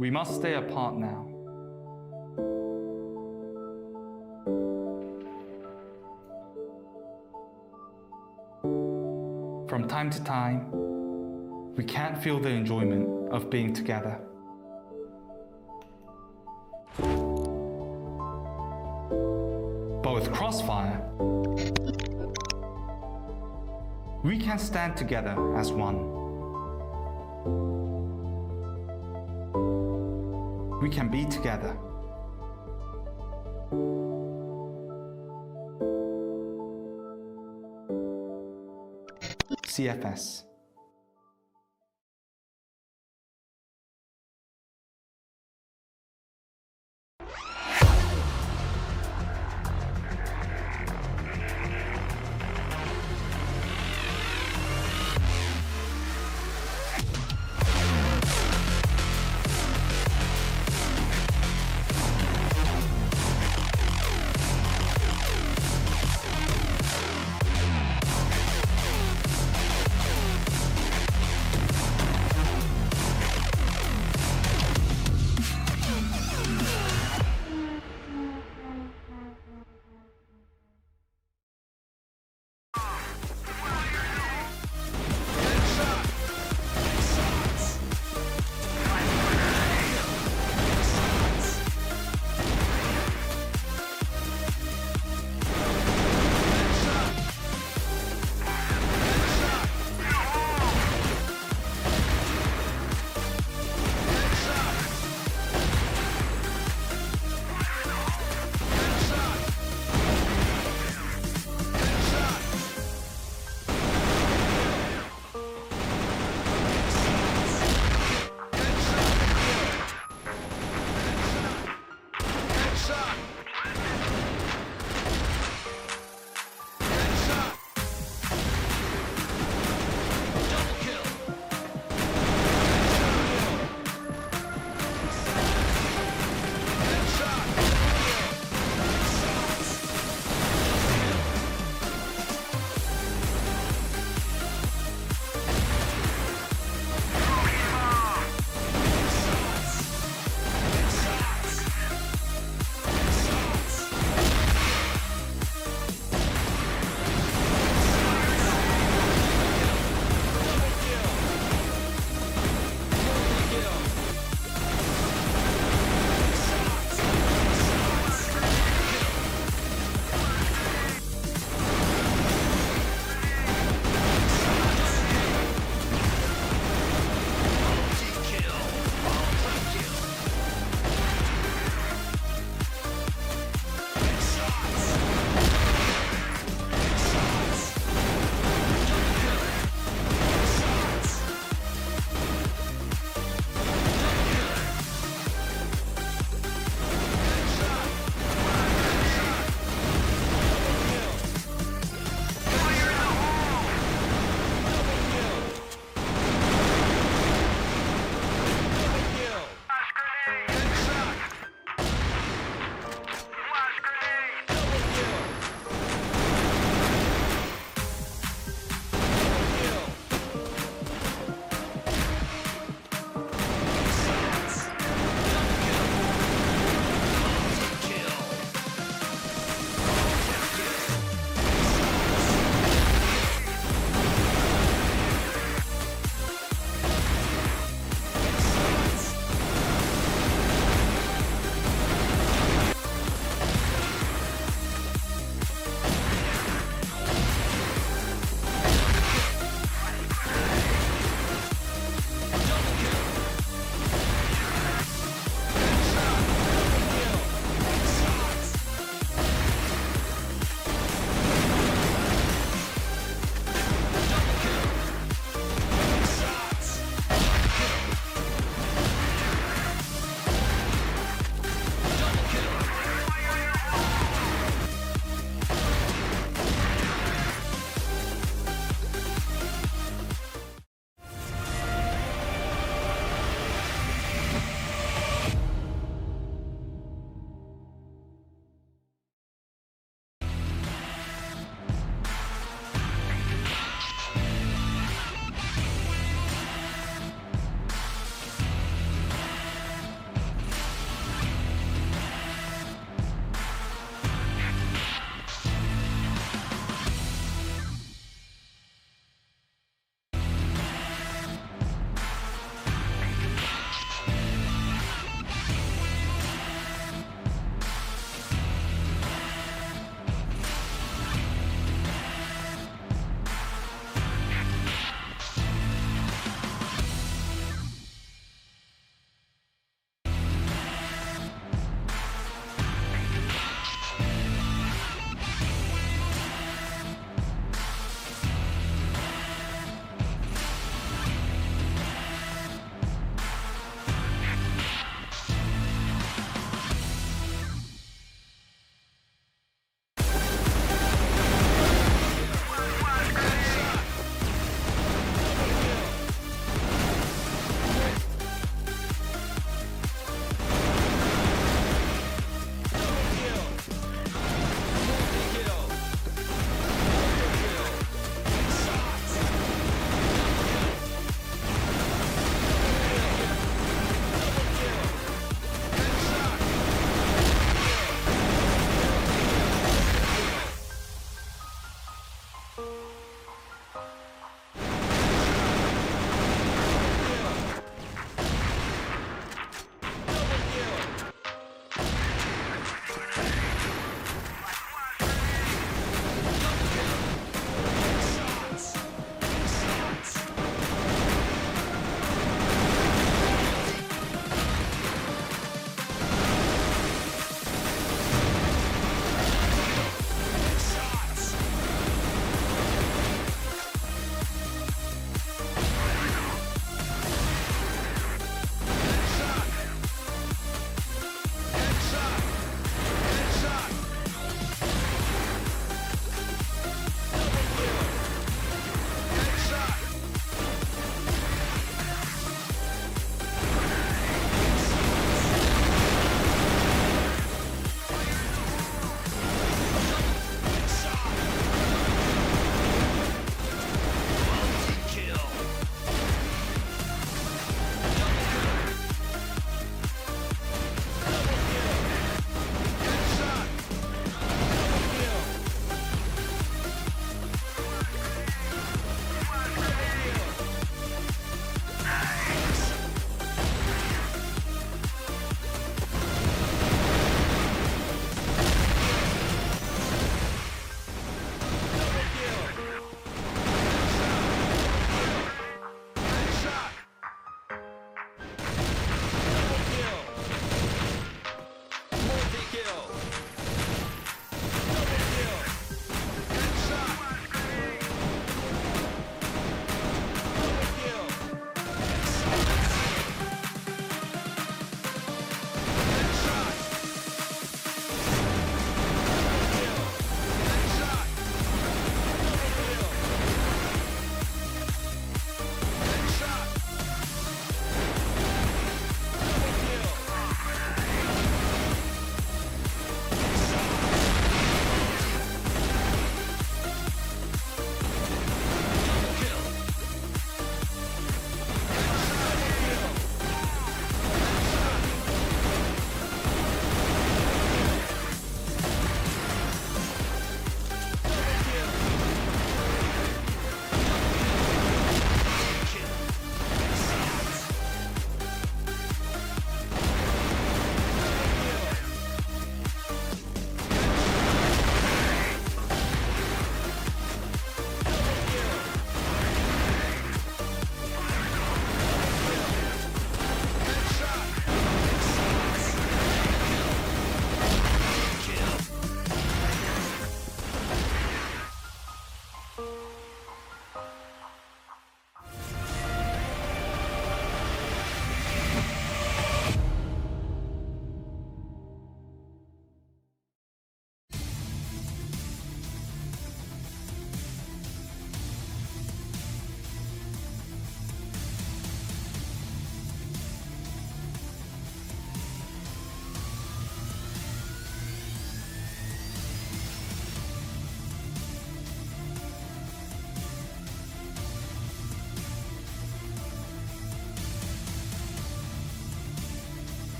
We must stay apart now. From time to time, we can't feel the enjoyment of being together. But with Crossfire, we can stand together as one. We can be together. CFS.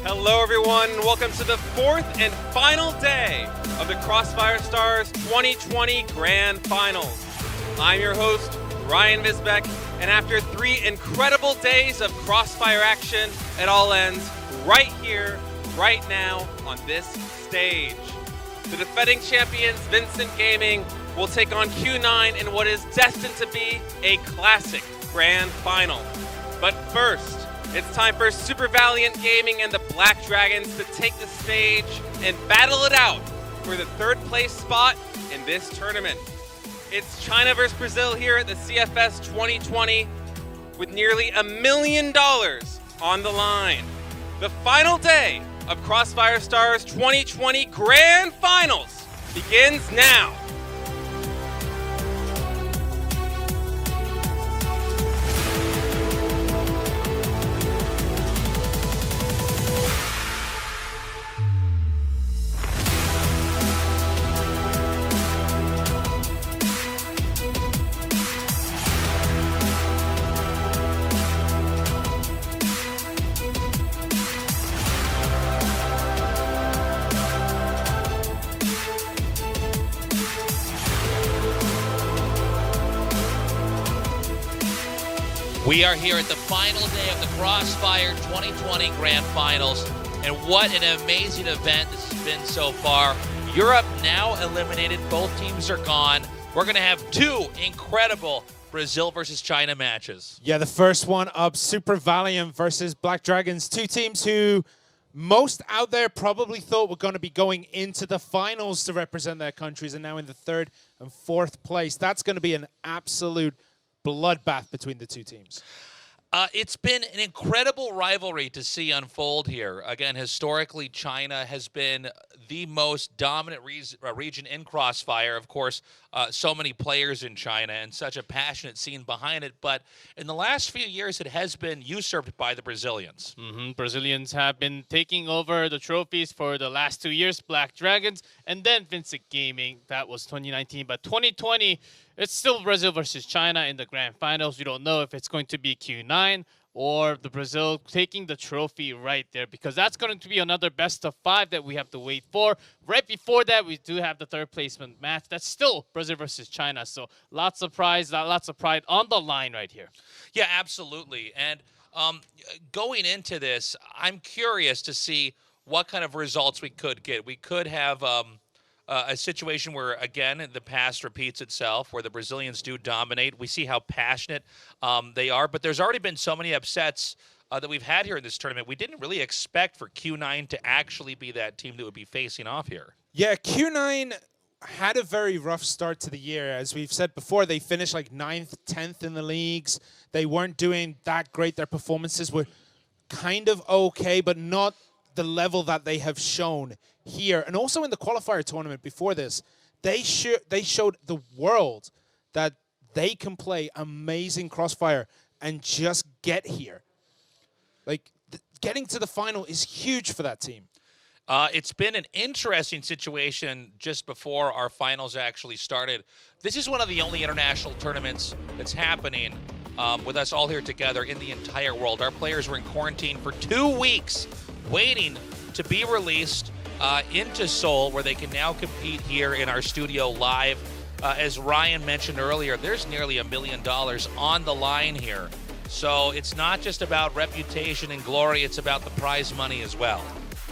Hello everyone, welcome to the fourth and final day of the Crossfire Stars 2020 Grand Finals. I'm your host, Ryan Visbeck, and after 3 incredible days of Crossfire action, it all ends right here, right now, on this stage. The defending champions, Vincent Gaming, will take on Q9 in what is destined to be a classic Grand Final. But first, it's time for Super Valiant Gaming and the Black Dragons to take the stage and battle it out for the third place spot in this tournament. It's China versus Brazil here at the CFS 2020 with nearly $1 million on the line. The final day of Crossfire Stars 2020 Grand Finals begins now. We are here at the final day of the Crossfire 2020 Grand Finals, and what an amazing event this has been so far. Europe now eliminated, both teams are gone. We're going to have 2 incredible Brazil versus China matches. Yeah, the first one up, Super Valiant versus Black Dragons, 2 teams who most out there probably thought were going to be going into the finals to represent their countries, and now in the 3rd and 4th place. That's going to be an absolute bloodbath between the 2 teams. It's been an incredible rivalry to see unfold here. Again, historically, China has been the most dominant region in Crossfire. Of course, so many players in China and such a passionate scene behind it. But in the last few years, it has been usurped by the Brazilians. Brazilians have been taking over the trophies for the last 2 years, Black Dragons, and then Vincent Gaming. That was 2019. But 2020, it's still Brazil versus China in the Grand Finals. We don't know if it's going to be Q9 or the Brazil taking the trophy right there, because that's going to be another best of 5 that we have to wait for. Right before that, we do have the 3rd placement match. That's still Brazil versus China. So lots of pride on the line right here. Yeah, absolutely. And going into this, I'm curious to see what kind of results we could get. We could have a situation where, again, the past repeats itself, where the Brazilians do dominate. We see how passionate they are, but there's already been so many upsets that we've had here in this tournament. We didn't really expect for Q9 to actually be that team that would be facing off here. Yeah, Q9 had a very rough start to the year. As we've said before, they finished like 9th, 10th in the leagues. They weren't doing that great. Their performances were kind of okay, but not the level that they have shown here. And also in the qualifier tournament before this, they showed the world that they can play amazing Crossfire and just get here. Like, getting to the final is huge for that team. It's been an interesting situation just before our finals actually started. This is one of the only international tournaments that's happening with us all here together in the entire world. Our players were in quarantine for 2 weeks, waiting to be released into Seoul, where they can now compete here in our studio live. As Ryan mentioned earlier, there's nearly $1 million on the line here. So it's not just about reputation and glory, it's about the prize money as well.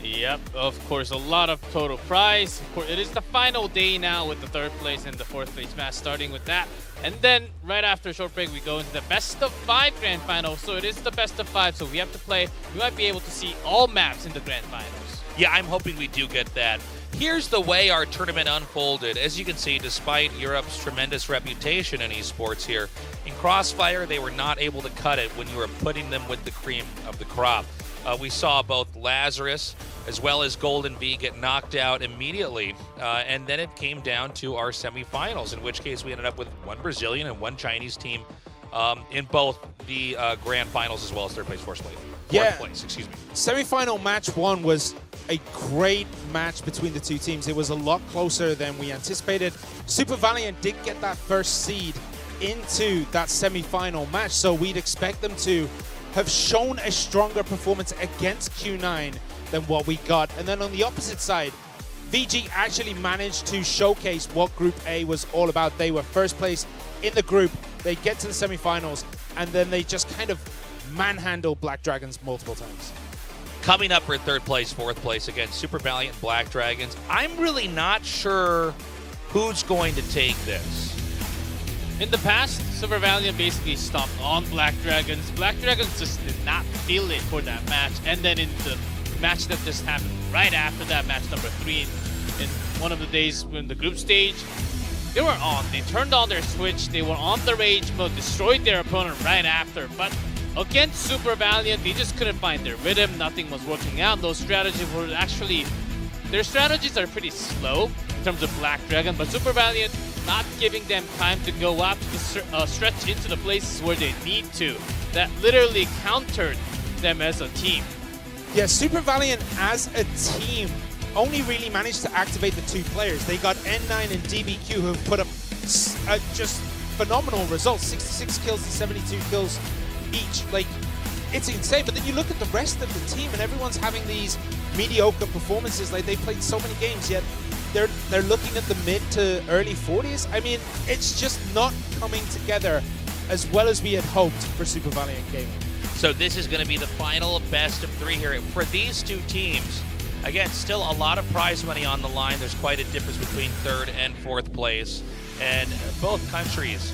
Yep, of course, a lot of total prize. Of course, it is the final day now with the 3rd place and the 4th place match, starting with that. And then right after a short break, we go into the best of 5 Grand Finals. So it is the best of 5, so we have to play. We might be able to see all maps in the Grand Finals. Yeah, I'm hoping we do get that. Here's the way our tournament unfolded. As you can see, despite Europe's tremendous reputation in esports here, in Crossfire, they were not able to cut it when you were putting them with the cream of the crop. We saw both Lazarus as well as Golden Bee get knocked out immediately, and then it came down to our semifinals, in which case we ended up with 1 Brazilian and 1 Chinese team in both the Grand Finals as well as 3rd place, 4th place, excuse me. Semi-final match 1 was a great match between the 2 teams. It was a lot closer than we anticipated. Super Valiant did get that first seed into that semi-final match, so we'd expect them to have shown a stronger performance against Q9 than what we got. And then on the opposite side, VG actually managed to showcase what Group A was all about. They were first place in the group. They get to the semifinals, and then they just kind of manhandle Black Dragons multiple times. Coming up for third place, fourth place against Super Valiant and Black Dragons. I'm really not sure who's going to take this. In the past, Super Valiant basically stomped on Black Dragons. Black Dragons just did not feel it for that match. And then in the match that just happened right after that, match number 3, in one of the days in the group stage, they were on. They turned on their switch. They were on the rage mode, destroyed their opponent right after. But against Super Valiant, they just couldn't find their rhythm. Nothing was working out. Those strategies were actually... Their strategies are pretty slow in terms of Black Dragon, but Super Valiant not giving them time to go up, to stretch into the places where they need to. That literally countered them as a team. Yeah, Super Valiant as a team only really managed to activate the 2 players. They got N9 and DBQ who have put up just phenomenal results, 66 kills and 72 kills each. Like, it's insane. But then you look at the rest of the team and everyone's having these mediocre performances. Like, they played so many games, yet they're looking at the mid to early 40s. I mean, it's just not coming together as well as we had hoped for Super Valiant Gaming. So this is going to be the final best of 3 here. For these 2 teams, again, still a lot of prize money on the line. There's quite a difference between 3rd and 4th place. And both countries,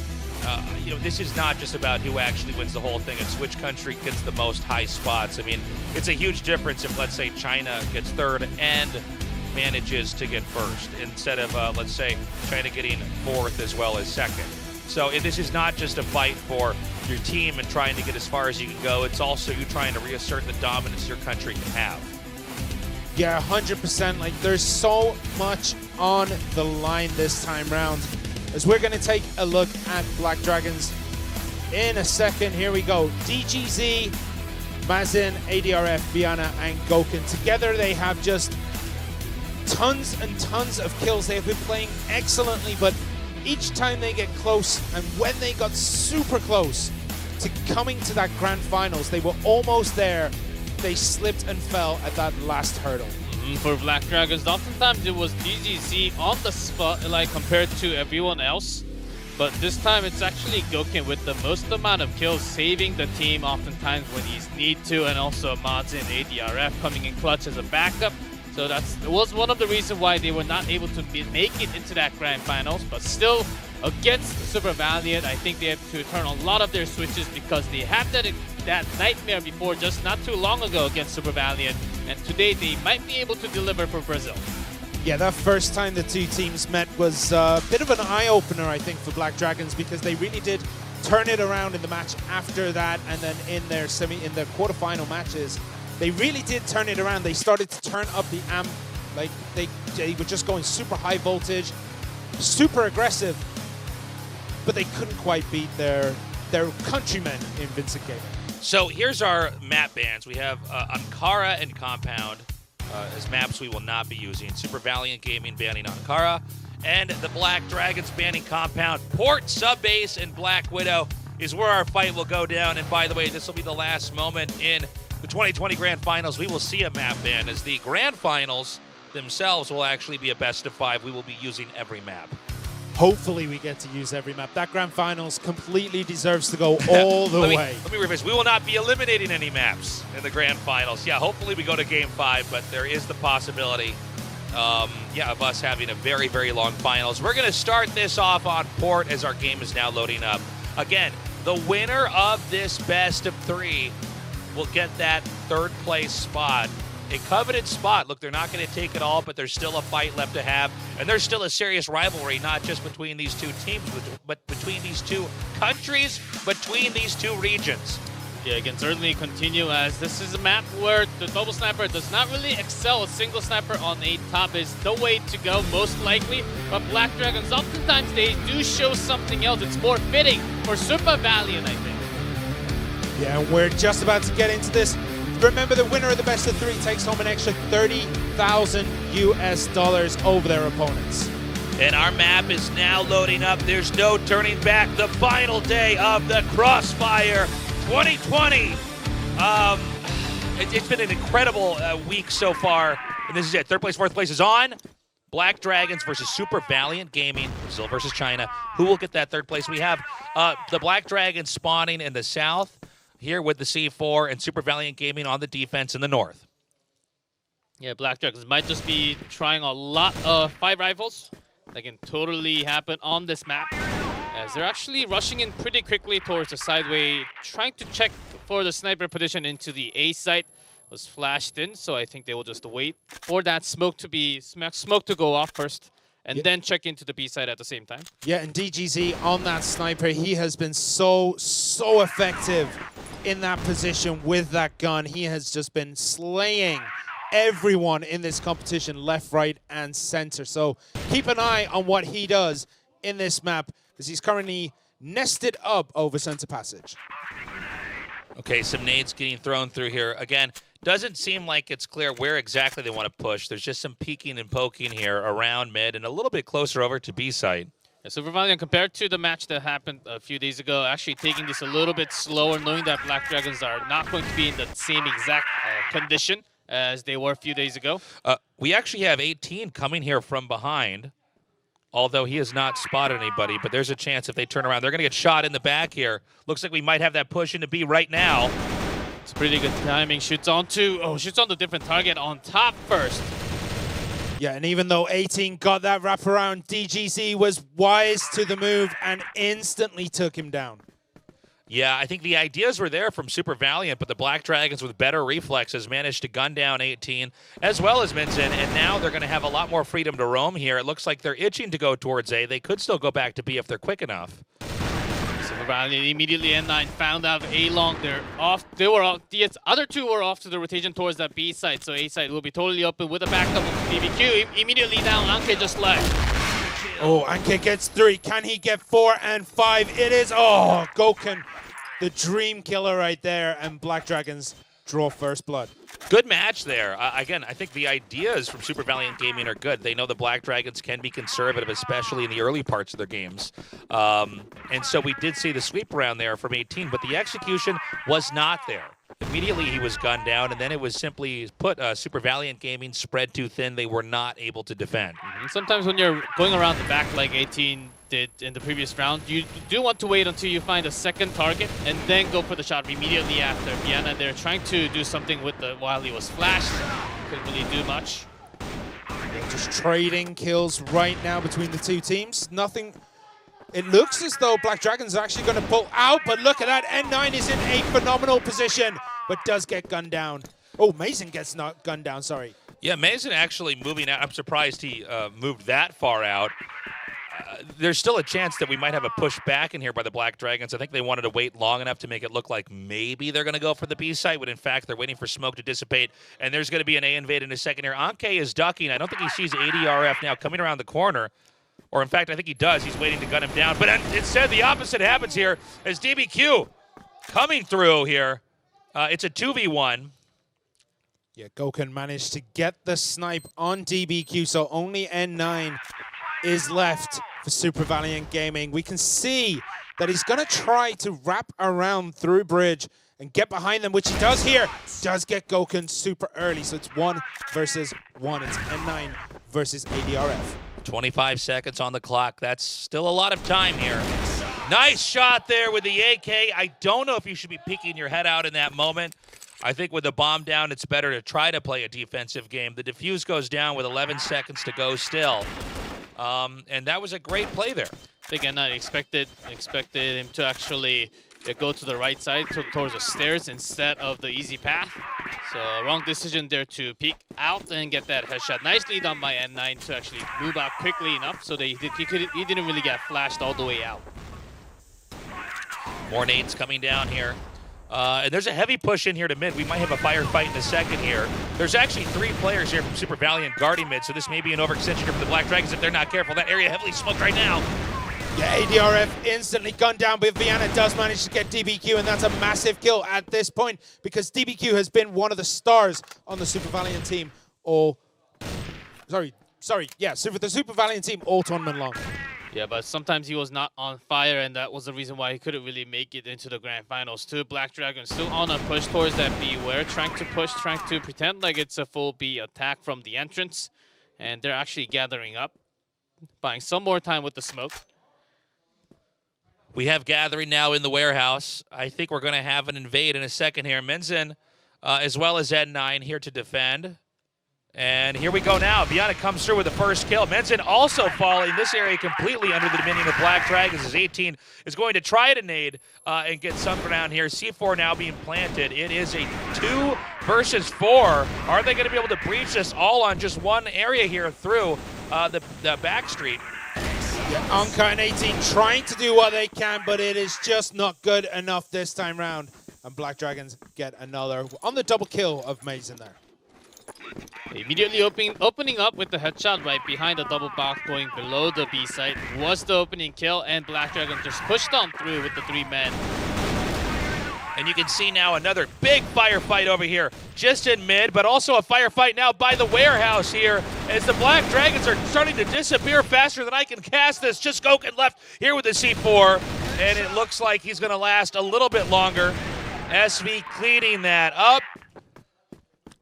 this is not just about who actually wins the whole thing. It's which country gets the most high spots. I mean, it's a huge difference if, let's say, China gets 3rd and manages to get 1st, instead of, let's say, China getting 4th as well as 2nd. So this is not just a fight for your team and trying to get as far as you can go. It's also you trying to reassert the dominance your country can have. Yeah, 100%. Like, there's so much on the line this time round. As we're going to take a look at Black Dragons in a second. Here we go. DGZ, Mazin, ADRF, Viana, and Goken. Together they have just tons and tons of kills. They have been playing excellently, but each time they get close, and when they got super close to coming to that grand finals, they were almost there. They slipped and fell at that last hurdle. For Black Dragons, oftentimes it was DGZ on the spotlight compared to everyone else. But this time it's actually Goken with the most amount of kills, saving the team oftentimes when he's need to, and also Mazin, ADRF coming in clutch as a backup. So it was one of the reasons why they were not able to make it into that grand finals. But still, against Super Valiant, I think they have to turn a lot of their switches because they had that nightmare before just not too long ago against Super Valiant. And today they might be able to deliver for Brazil. Yeah, that first time the 2 teams met was a bit of an eye-opener, I think, for Black Dragons, because they really did turn it around in the match after that, and then in their quarterfinal matches. They really did turn it around. They started to turn up the amp. Like, they were just going super high voltage, super aggressive, but they couldn't quite beat their countrymen in Vincent Gaming. So here's our map bans. We have Ankara and Compound as maps we will not be using. Super Valiant Gaming banning Ankara, and the Black Dragons banning Compound. Port, Subbase, and Black Widow is where our fight will go down. And by the way, this will be the last moment in the 2020 Grand Finals. We will see a map ban, as the Grand Finals themselves will actually be a best of 5. We will be using every map. Hopefully we get to use every map. That Grand Finals completely deserves to go all the way. Let me rephrase. We will not be eliminating any maps in the Grand Finals. Yeah, hopefully we go to Game 5, but there is the possibility of us having a very, very long finals. We're going to start this off on Port as our game is now loading up. Again, the winner of this best of 3 will get that 3rd place spot. A coveted spot. Look, they're not going to take it all, but there's still a fight left to have. And there's still a serious rivalry, not just between these 2 teams, but between these 2 countries, between these 2 regions. Yeah, it can certainly continue, as this is a map where the double sniper does not really excel. A single sniper on a top is the way to go, most likely. But Black Dragons, oftentimes they do show something else. It's more fitting for Super Valiant, I think. Yeah, we're just about to get into this. Remember, the winner of the best of 3 takes home an extra $30,000 US over their opponents. And our map is now loading up. There's no turning back. The final day of the Crossfire 2020. It's been an incredible week so far, and this is it. Third place, fourth place is on. Black Dragons versus Super Valiant Gaming, Brazil versus China. Who will get that third place? We have the Black Dragons spawning in the south here with the C4 and Super Valiant Gaming on the defense in the north. Yeah, Black Dragons might just be trying a lot of 5 rifles. That can totally happen on this map, as they're actually rushing in pretty quickly towards the sideway, trying to check for the sniper position into the A site. Was flashed in, so I think they will just wait for that smoke to go off first, and then check into the B side at the same time. Yeah, and DGZ on that sniper, he has been so effective in that position with that gun. He has just been slaying everyone in this competition, left, right, and center. So keep an eye on what he does in this map, as he's currently nested up over center passage. Okay, some nades getting thrown through here. Again, doesn't seem like it's clear where exactly they want to push. There's just some peeking and poking here around mid and a little bit closer over to B side. Yeah, Super Valiant, compared to the match that happened a few days ago, actually taking this a little bit slower, knowing that Black Dragons are not going to be in the same exact condition as they were a few days ago. We actually have 18 coming here from behind, although he has not spotted anybody, but there's a chance if they turn around, they're going to get shot in the back here. Looks like we might have that push into B right now. It's pretty good timing. Shoots on the different target on top first. Yeah, and even though 18 got that wraparound, DGZ was wise to the move and instantly took him down. Yeah, I think the ideas were there from Super Valiant, but the Black Dragons with better reflexes managed to gun down 18, as well as Minson, and now they're going to have a lot more freedom to roam here. It looks like they're itching to go towards A. They could still go back to B if they're quick enough. Super Valiant immediately N9 found out A-long. They're off. They were off. The other two were off to the rotation towards that B side, so A side will be totally open with a backup of BBQ. Immediately down, Anke just left. Oh, Anke gets 3. Can he get 4 and 5? It is, Goken, the dream killer right there, and Black Dragons draw first blood. Good match there. Again, I think the ideas from Super Valiant Gaming are good. They know the Black Dragons can be conservative, especially in the early parts of their games. And so we did see the sweep around there from 18, but the execution was not there. Immediately he was gunned down, and then it was simply put Super Valiant Gaming spread too thin. They were not able to defend. Sometimes when you're going around the back like 18 did in the previous round, you do want to wait until you find a second target and then go for the shot immediately after. Vienna, they're trying to do something with the while he was flashed. Couldn't really do much. They're just trading kills right now between the two teams. Nothing. It looks as though Black Dragons are actually going to pull out, but look at that. N9 is in a phenomenal position, but does get gunned down. Oh, Mason gets not gunned down, sorry. Yeah, Mason actually moving out. I'm surprised he moved that far out. There's still a chance that we might have a push back in here by the Black Dragons. I think they wanted to wait long enough to make it look like maybe they're going to go for the B site, when in fact they're waiting for smoke to dissipate, and there's going to be an A invade in a second here. Anke is ducking. I don't think he sees ADRF now coming around the corner. Or in fact, I think he does. He's waiting to gun him down. But instead, the opposite happens here as DBQ coming through here. It's a 2v1. Yeah, Goken managed to get the snipe on DBQ, so only N9 is left for Super Valiant Gaming. We can see that he's going to try to wrap around through bridge and get behind them, which he does here. Does get Goken super early, so it's 1 versus 1. It's N9 versus ADRF. 25 seconds on the clock. That's still a lot of time here. Nice shot there with the AK. I don't know if you should be peeking your head out in that moment. I think with the bomb down, it's better to try to play a defensive game. The defuse goes down with 11 seconds to go still. And that was a great play there. Again, I expected him to actually go to the right side towards the stairs instead of the easy path. So wrong decision there to peek out and get that headshot. Nicely done by N9 to actually move out quickly enough so that he didn't really get flashed all the way out. More nades coming down here. And there's a heavy push in here to mid. We might have a firefight in a second here. There's actually 3 players here from Super Valiant guarding mid, so this may be an overextension here for the Black Dragons if they're not careful. That area heavily smoked right now. Yeah, ADRF instantly gunned down, but Vienna does manage to get DBQ, and that's a massive kill at this point because DBQ has been one of the stars on the Super Valiant team all... the Super Valiant team all tournament long. Yeah, but sometimes he was not on fire, and that was the reason why he couldn't really make it into the grand finals too. Black Dragon still on a push towards that Beware, trying to push, trying to pretend like it's a full B attack from the entrance. And they're actually gathering up, buying some more time with the smoke. We have gathering now in the warehouse. I think we're going to have an invade in a second here. Menzin, as well as N9 here to defend. And here we go now. Viana comes through with the first kill. Menzin also falling this area completely under the dominion of Black Dragons as 18 is going to try to nade and get some ground here. C4 now being planted. It is a 2 versus 4. Are they going to be able to breach this all on just one area here through the back street? Yeah, Anka and 18 trying to do what they can, but it is just not good enough this time round. And Black Dragons get another on the double kill of Mason there. Immediately opening up with the headshot right behind the double box going below the B site was the opening kill, and Black Dragon just pushed on through with the 3 men. And you can see now another big firefight over here, just in mid, but also a firefight now by the warehouse here as the Black Dragons are starting to disappear faster than I can cast this. Just Goken left here with the C4, and it looks like he's going to last a little bit longer. SV cleaning that up.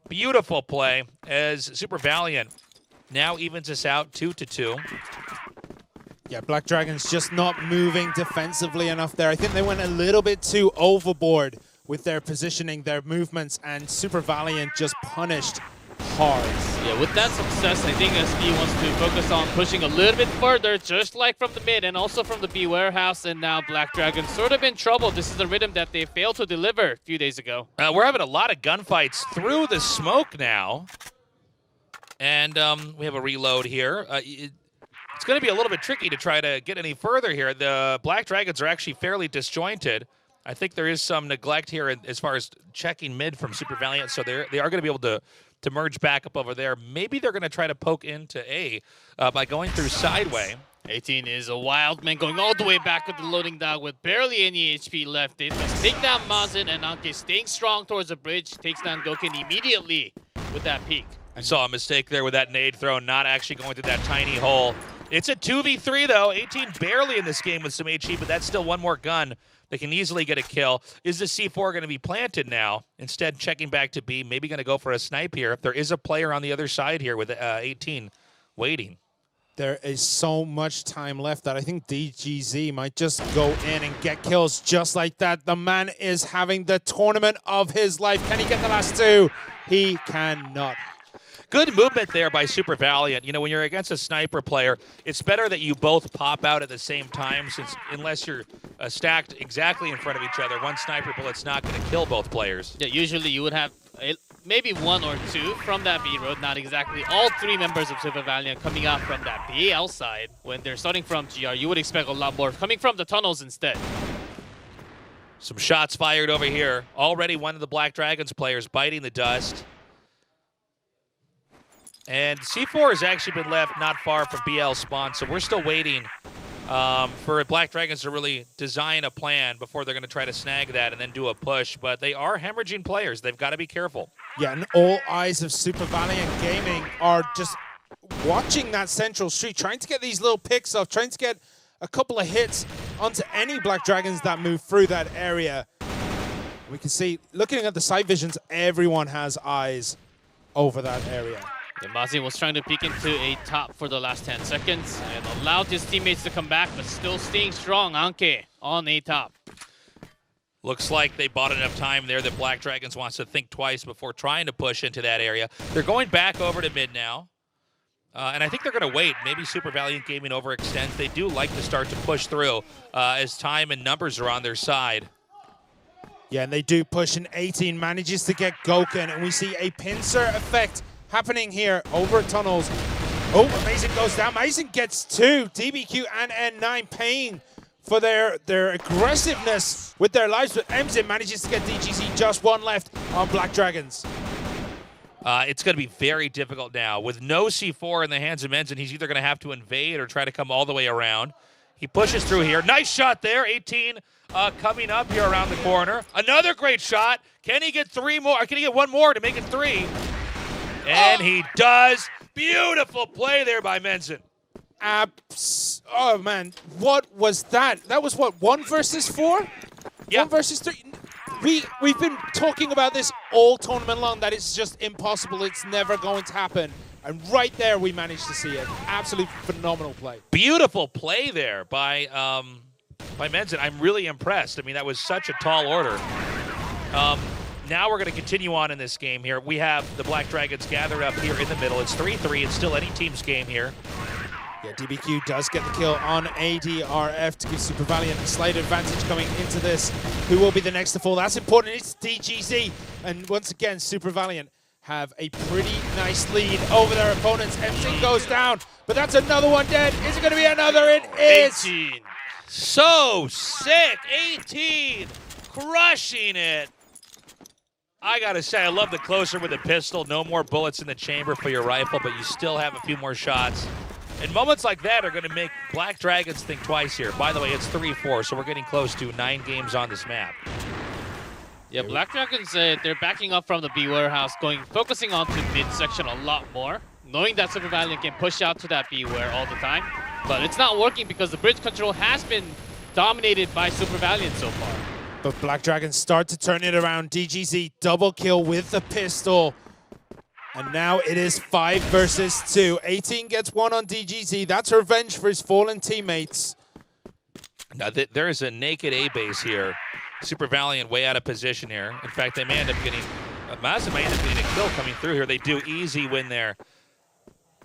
Beautiful play as Super Valiant now evens us out 2-2. Yeah, Black Dragons just not moving defensively enough there. I think they went a little bit too overboard with their positioning, their movements, and Super Valiant just punished hard. Yeah, with that success, I think SV wants to focus on pushing a little bit further, just like from the mid and also from the B warehouse, and now Black Dragon sort of in trouble. This is the rhythm that they failed to deliver a few days ago. We're having a lot of gunfights through the smoke now. And we have a reload here. It's going to be a little bit tricky to try to get any further here. The Black Dragons are actually fairly disjointed. I think there is some neglect here as far as checking mid from Super Valiant, so they are going to be able to merge back up over there. Maybe they're going to try to poke into A by going through sideway. 18 is a wild man going all the way back with the loading dog with barely any HP left. They must take down Mazin, and Anke staying strong towards the bridge, takes down Goken immediately with that peek. I saw a mistake there with that nade throw, not actually going through that tiny hole. It's a 2v3 though. 18 barely in this game with some HE, but that's still one more gun. They can easily get a kill. Is the C4 going to be planted now? Instead, checking back to B, maybe going to go for a snipe here. There is a player on the other side here with 18 waiting. There is so much time left that I think DGZ might just go in and get kills just like that. The man is having the tournament of his life. Can he get the last 2? He cannot. Good movement there by Super Valiant. You know, when you're against a sniper player, it's better that you both pop out at the same time, since unless you're stacked exactly in front of each other, one sniper bullet's not going to kill both players. Yeah, usually you would have maybe 1 or 2 from that B road, not exactly all 3 members of Super Valiant coming out from that B outside. When they're starting from GR, you would expect a lot more coming from the tunnels instead. Some shots fired over here. Already one of the Black Dragons players biting the dust. And C4 has actually been left not far from BL spawn, so we're still waiting for Black Dragons to really design a plan before they're going to try to snag that and then do a push. But they are hemorrhaging players. They've got to be careful. Yeah, and all eyes of Super Valiant Gaming are just watching that central street, trying to get these little picks off, trying to get a couple of hits onto any Black Dragons that move through that area. We can see, looking at the side visions, everyone has eyes over that area. Yeah, Mazin was trying to peek into a top for the last 10 seconds and allowed his teammates to come back, but still staying strong. Anke on a top. Looks like they bought enough time there that Black Dragons wants to think twice before trying to push into that area. They're going back over to mid now. And I think they're going to wait. Maybe Super Valiant Gaming overextends. They do like to start to push through as time and numbers are on their side. Yeah, and they do push, and 18 manages to get Goken, and we see a pincer effect happening here over tunnels. Oh, Amazing goes down. Amazing gets 2. DBQ and N9 paying for their aggressiveness with their lives, but Emzin manages to get DGZ just 1 left on Black Dragons. It's going to be very difficult now. With no C4 in the hands of Menzin, he's either going to have to invade or try to come all the way around. He pushes through here. Nice shot there. 18 coming up here around the corner. Another great shot. Can he get 3 more? Can he get 1 more to make it 3? And he does. Beautiful play there by Menzin. Oh, man. What was that? That was what, 1 versus 4? Yeah. 1 versus 3? We've been talking about this all tournament long, that it's just impossible. It's never going to happen. And right there, we managed to see it. Absolute phenomenal play. Beautiful play there by Menzin. I'm really impressed. I mean, that was such a tall order. Now we're going to continue on in this game here. We have the Black Dragons gathered up here in the middle. It's 3-3. It's still any team's game here. Yeah, DBQ does get the kill on ADRF to give Super Valiant a slight advantage coming into this. Who will be the next to fall? That's important. It's DGZ. And once again, Super Valiant have a pretty nice lead over their opponents. MC goes down, but that's another one dead. Is it going to be another? It is. 18. So sick. 18. Crushing it. I got to say, I love the closer with the pistol. No more bullets in the chamber for your rifle, but you still have a few more shots. And moments like that are going to make Black Dragons think twice here. By the way, it's 3-4, so we're getting close to 9 games on this map. Yeah, Black Dragons, they're backing up from the B warehouse, focusing on to midsection a lot more, knowing that Super Valiant can push out to that B ware all the time. But it's not working because the bridge control has been dominated by Super Valiant so far. But Black Dragons start to turn it around. DGZ double kill with the pistol. And now it is 5 versus 2. 18 gets 1 on DGZ. That's revenge for his fallen teammates. Now, there is a naked A base here. Super Valiant way out of position here. In fact, they may end up getting, Mazda may end up getting a kill coming through here. They do easy win there.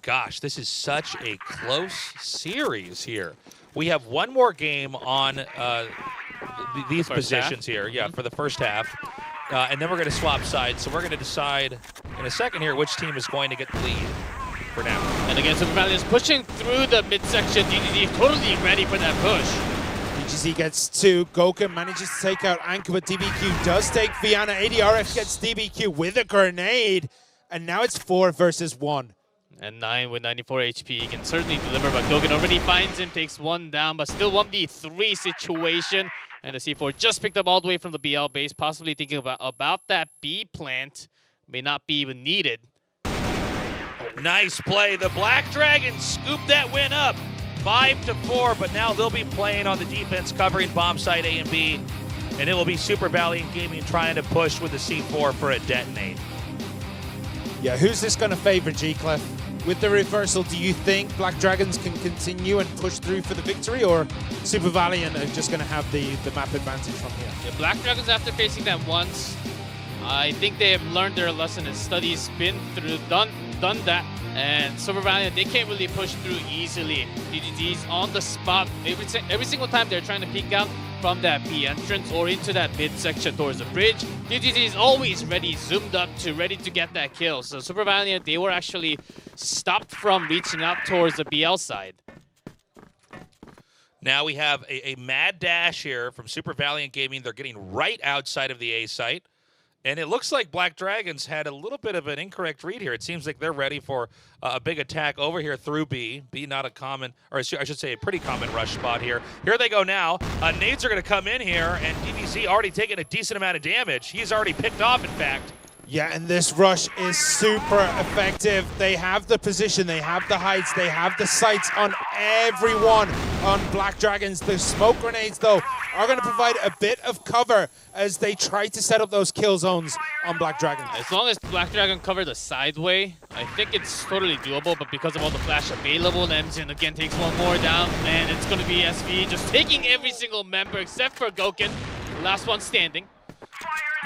Gosh, this is such a close series here. We have one more game on these positions here, yeah, for the first half. And then we're going to swap sides. So we're going to decide in a second here which team is going to get the lead for now. And again, Super Valiant is pushing through the midsection. DGZ totally ready for that push. DGZ gets 2. Goku manages to take out Anchor, but DBQ does take Viana. ADRF gets DBQ with a grenade. And now it's 4 versus 1. And 9 with 94 HP. He can certainly deliver, but Gogan already finds him, takes 1 down, but still 1v3 situation. And the C4 just picked up all the way from the BL base, possibly thinking about that B plant. May not be even needed. Nice play. The Black Dragons scooped that win up. 5-4, but now they'll be playing on the defense, covering bomb site A and B. And it will be Super Valiant Gaming trying to push with the C4 for a detonate. Yeah, who's this going to favor, G-Clef? With the reversal, do you think Black Dragons can continue and push through for the victory, or Super Valiant are just going to have the map advantage from here? Yeah, Black Dragons, after facing them once, I think they have learned their lesson and studies, been through, done that. And Super Valiant, they can't really push through easily. DGZ's on the spot. Every single time they're trying to peek out from that B entrance or into that midsection towards the bridge, DGZ is always ready, zoomed up to ready to get that kill. So Super Valiant, they were actually stopped from reaching out towards the BL side. Now we have a mad dash here from Super Valiant Gaming. They're getting right outside of the A site. And it looks like Black Dragons had a little bit of an incorrect read here. It seems like they're ready for a big attack over here through B. B not a common, or I should say a pretty common rush spot here. Here they go now. Nades are going to come in here, and DBZ already taking a decent amount of damage. He's already picked off, in fact. Yeah, and this rush is super effective. They have the position, they have the heights, they have the sights on everyone on Black Dragons. The smoke grenades, though, are going to provide a bit of cover as they try to set up those kill zones on Black Dragons. As long as Black Dragon cover the sideway, I think it's totally doable, but because of all the flash available, Nemzin again takes 1 more down, and it's going to be SV just taking every single member except for Goken, the last one standing.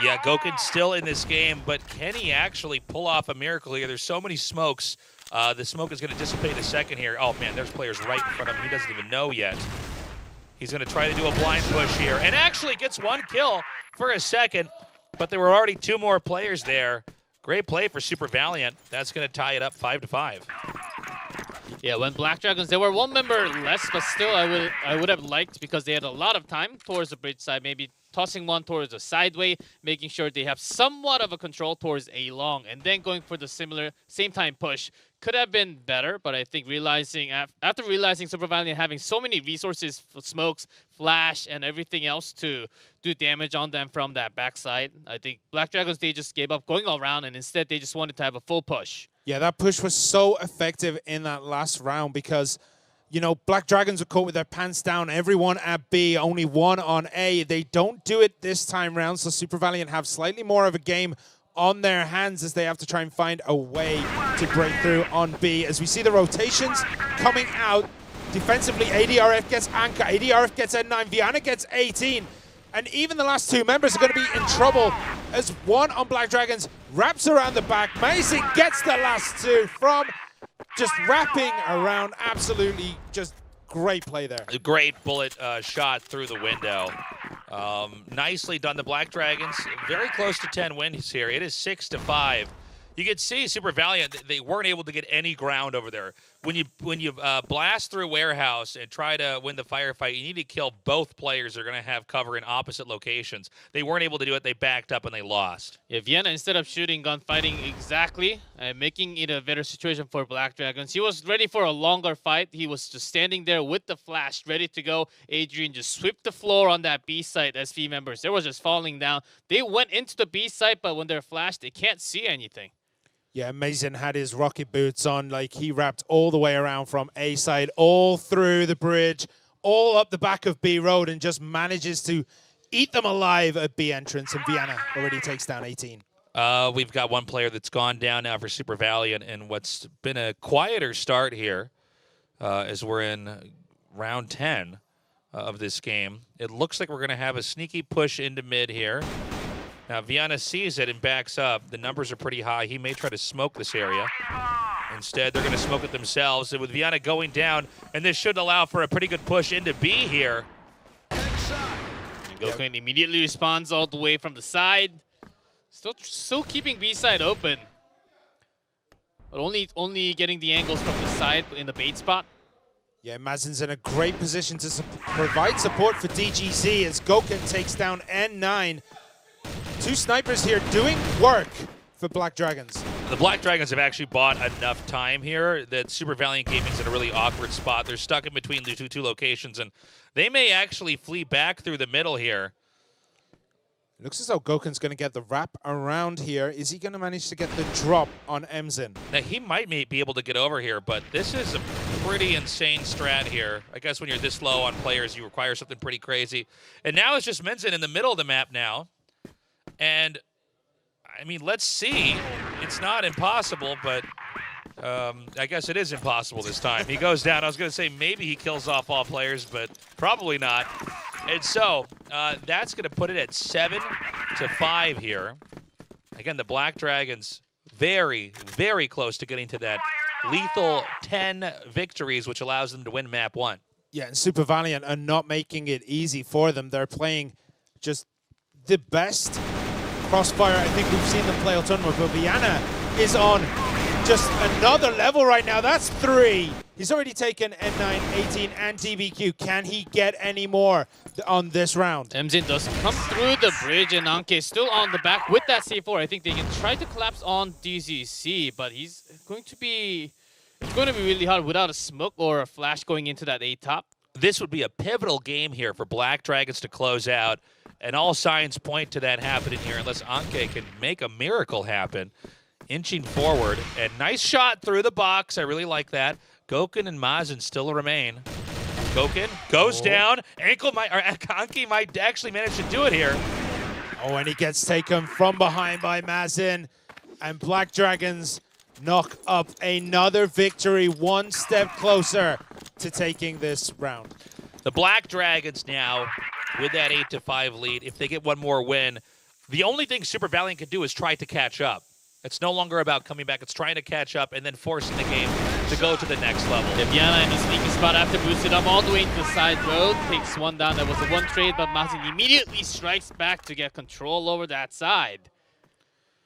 Yeah, Goken's still in this game, but can he actually pull off a miracle here? There's so many smokes. The smoke is going to dissipate in a second here. Oh, man, there's players right in front of him. He doesn't even know yet. He's going to try to do a blind push here and actually gets 1 kill for a second, but there were already 2 more players there. Great play for Super Valiant. That's going to tie it up 5-5. Yeah, when Black Dragons, they were 1 member less, but still I would have liked, because they had a lot of time towards the bridge side, maybe tossing 1 towards the sideway, making sure they have somewhat of a control towards A long, and then going for the same time push. Could have been better, but I think after realizing Super Valiant having so many resources, smokes, flash, and everything else to do damage on them from that backside, I think Black Dragons, they just gave up going all around, and instead they just wanted to have a full push. Yeah, that push was so effective in that last round because you know, Black Dragons are caught with their pants down. Everyone at B, only one on A. They don't do it this time round, so Super Valiant have slightly more of a game on their hands as they have to try and find a way to break through on B. As we see the rotations coming out, defensively, ADRF gets Anchor, ADRF gets N9, Viana gets 18. And even the last two members are going to be in trouble as one on Black Dragons wraps around the back. Mason gets the last two from just wrapping around. Absolutely just great play there. A great bullet shot through the window. Nicely done. The Black Dragons very close to 10 wins here. It is 6-5. You can see Super Valiant, they weren't able to get any ground over there. When you blast through Warehouse and try to win the firefight, you need to kill both players. They're going to have cover in opposite locations. They weren't able to do it. They backed up and they lost. Yeah, Vienna, instead of shooting gunfighting exactly, making it a better situation for Black Dragons, he was ready for a longer fight. He was just standing there with the flash, ready to go. Adrian just swept the floor on that B site as V members. They were just falling down. They went into the B site, but when they're flashed, they can't see anything. Yeah, Mason had his rocket boots on, like he wrapped all the way around from A side, all through the bridge, all up the back of B road, and just manages to eat them alive at B entrance, and Vienna already takes down 18. We've got one player that's gone down now for Super Valiant, and what's been a quieter start here as we're in round 10 of this game. It looks like we're going to have a sneaky push into mid here. Now, Viana sees it and backs up. The numbers are pretty high. He may try to smoke this area. Instead, they're going to smoke it themselves. And with Viana going down, and this should allow for a pretty good push into B here. And Gokun immediately responds all the way from the side. Still keeping B side open. But only getting the angles from the side in the bait spot. Yeah, Mazin's in a great position to provide support for DGZ as Gokun takes down N9. Two snipers here doing work for Black Dragons. The Black Dragons have actually bought enough time here that Super Valiant Gaming's in a really awkward spot. They're stuck in between the two locations, and they may actually flee back through the middle here. It looks as though Gokun's going to get the wrap around here. Is he going to manage to get the drop on Emzin? Now, he might be able to get over here, but this is a pretty insane strat here. I guess when you're this low on players, you require something pretty crazy. And now it's just Menzin in the middle of the map now. And, I mean, let's see. It's not impossible, but I guess it is impossible this time. He goes down. I was going to say maybe he kills off all players, but probably not. And so that's going to put it at 7-5 here. Again, the Black Dragons very, very close to getting to that lethal 10 victories, which allows them to win map 1. Yeah, and Super Valiant are not making it easy for them. They're playing just the best Crossfire I think we've seen them play all tournament, but Viana is on just another level right now. That's 3. He's already taken N9, 18, and TBQ. Can he get any more on this round? Emzin does come through the bridge, and Anke still on the back with that C4. I think they can try to collapse on DZC, but it's going to be really hard without a smoke or a flash going into that A top. This would be a pivotal game here for Black Dragons to close out, and all signs point to that happening here unless Anke can make a miracle happen. Inching forward, and nice shot through the box. I really like that. Gokun and Mazen still remain. Gokun goes down. Anke might actually manage to do it here. Oh, and he gets taken from behind by Mazen. And Black Dragons knock up another victory, one step closer to taking this round. The Black Dragons now with that 8-5 lead. If they get one more win, the only thing Super Valiant can do is try to catch up. It's no longer about coming back. It's trying to catch up and then forcing the game to go to the next level. Viana in the sneaky spot after boosted up all the way to the side road. Takes one down. That was a one trade, but Mazen immediately strikes back to get control over that side.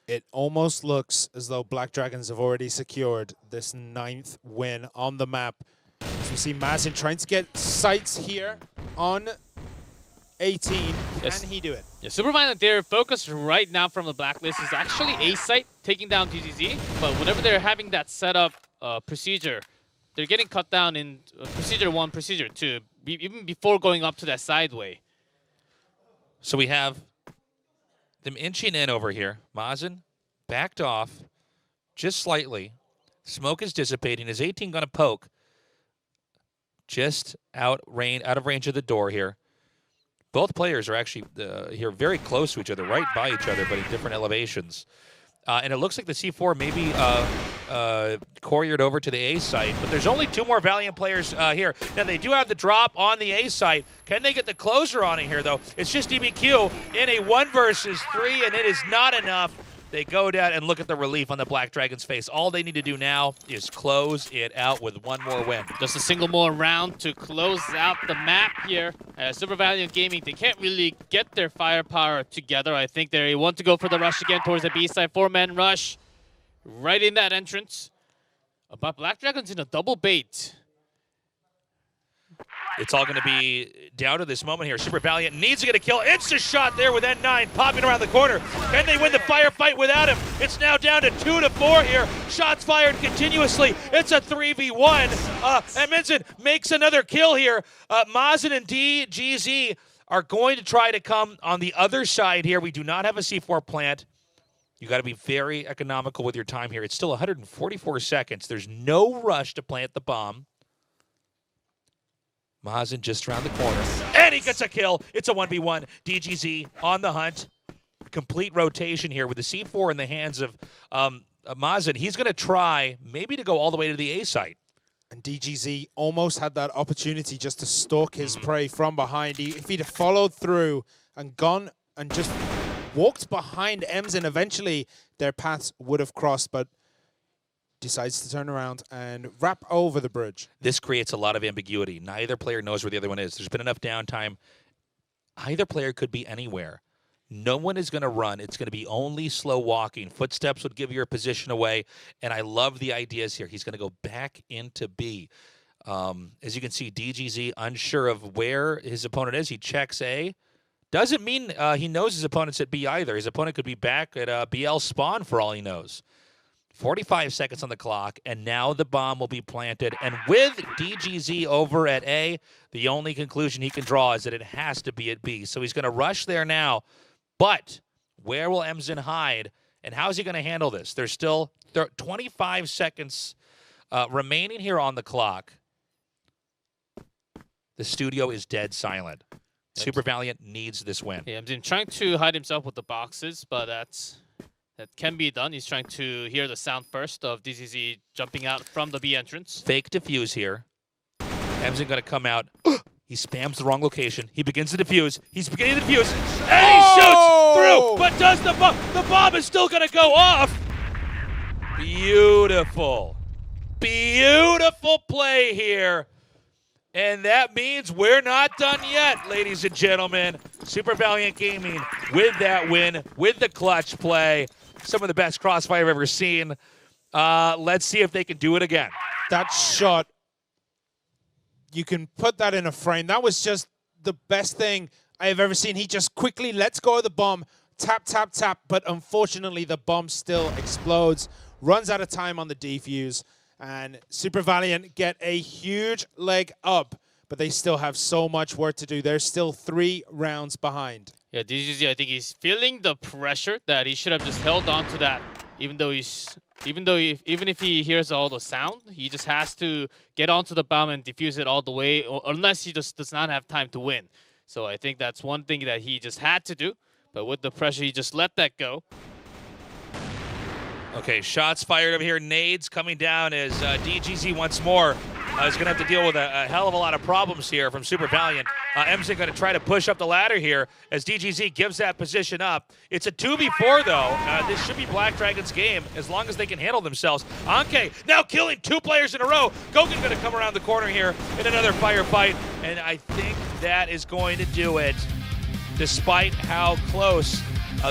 It almost looks as though Black Dragons have already secured this 9th win on the map. As we see Mazen trying to get sights here on 18. Yes. Can he do it? Yeah, Super Valiant, their focus right now from the blacklist is actually A site, taking down DZZ. But whenever they're having that setup procedure, they're getting cut down in procedure 1, procedure 2, even before going up to that sideway. So we have them inching in over here. Mazen backed off just slightly. Smoke is dissipating. Is 18 going to poke? just out of range of the door here. Both players are actually here very close to each other, right by each other, but in different elevations. And it looks like the C4 maybe couriered over to the A site, but there's only 2 more Valiant players here. Now, they do have the drop on the A site. Can they get the closer on it here, though? It's just DBQ in a 1 versus 3, and it is not enough. They go down and look at the relief on the Black Dragon's face. All they need to do now is close it out with 1 more win. Just a single more round to close out the map here. Super Valiant Gaming, they can't really get their firepower together. I think they want to go for the rush again towards the B side. 4-man rush right in that entrance. But Black Dragon's in a double bait. It's all going to be down to this moment here. Super Valiant needs to get a kill. It's a shot there with N9 popping around the corner. Can they win the firefight without him? It's now down to 2-4 here. Shots fired continuously. It's a 3v1. And Minson makes another kill here. Mazen and DGZ are going to try to come on the other side here. We do not have a C4 plant. You got to be very economical with your time here. It's still 144 seconds. There's no rush to plant the bomb. Mazen just around the corner, and he gets a kill. It's a 1v1. DGZ on the hunt. Complete rotation here with the C4 in the hands of Mazen. He's going to try maybe to go all the way to the A site. And DGZ almost had that opportunity just to stalk his prey from behind. If he'd have followed through and gone and just walked behind Emzen, eventually their paths would have crossed, but decides to turn around and wrap over the bridge. This creates a lot of ambiguity. Neither player knows where the other one is. There's been enough downtime. Either player could be anywhere. No one is going to run. It's going to be only slow walking. Footsteps would give your position away, and I love the ideas here. He's going to go back into B. As you can see, DGZ unsure of where his opponent is. He checks A. Doesn't mean he knows his opponent's at B either. His opponent could be back at BL spawn for all he knows. 45 seconds on the clock, and now the bomb will be planted. And with DGZ over at A, the only conclusion he can draw is that it has to be at B. So he's going to rush there now. But where will Emzen hide, and how is he going to handle this? There's still 25 seconds remaining here on the clock. The studio is dead silent. Super Valiant needs this win. Yeah, Emzen trying to hide himself with the boxes, but that can be done. He's trying to hear the sound first of DZZ jumping out from the B entrance. Fake defuse here. Emzen going to come out. He spams the wrong location. He begins to defuse. He's beginning to defuse. And he shoots through. But does the bomb is still going to go off. Beautiful. Beautiful play here. And that means we're not done yet, ladies and gentlemen. Super Valiant Gaming with that win, with the clutch play. Some of the best Crossfire I've ever seen. Let's see if they can do it again. That shot, you can put that in a frame. That was just the best thing I have ever seen. He just quickly lets go of the bomb, tap, tap, tap, but unfortunately the bomb still explodes, runs out of time on the defuse, and Super Valiant get a huge leg up, but they still have so much work to do. They're still 3 rounds behind. Yeah, DGZ, I think he's feeling the pressure that he should have just held on to that. Even if he hears all the sound, he just has to get onto the bomb and defuse it all the way, unless he just does not have time to win. So I think that's one thing that he just had to do. But with the pressure, he just let that go. Okay, shots fired over here. Nades coming down as DGZ once more is going to have to deal with a hell of a lot of problems here from Super Valiant. Emzen going to try to push up the ladder here as DGZ gives that position up. It's a 2v4 though. This should be Black Dragon's game as long as they can handle themselves. Anke now killing 2 players in a row. Gogan going to come around the corner here in another firefight, and I think that is going to do it, despite how close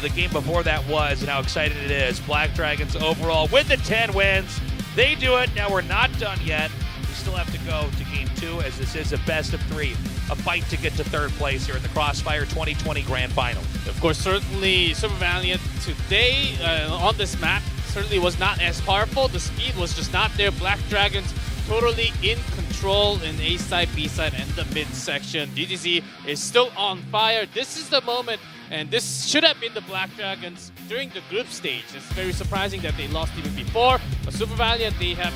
the game before that was and how exciting it is. Black Dragons overall with the 10 wins. They do it. Now we're not done yet. We still have to go to game 2 as this is a best of 3. A fight to get to 3rd place here in the Crossfire 2020 Grand Final. Of course, certainly Super Valiant today on this map certainly was not as powerful. The speed was just not there. Black Dragons totally in control in A side, B side, and the mid section. DGZ is still on fire. This is the moment, and this should have been the Black Dragons during the group stage. It's very surprising that they lost even before, but Super Valiant, they have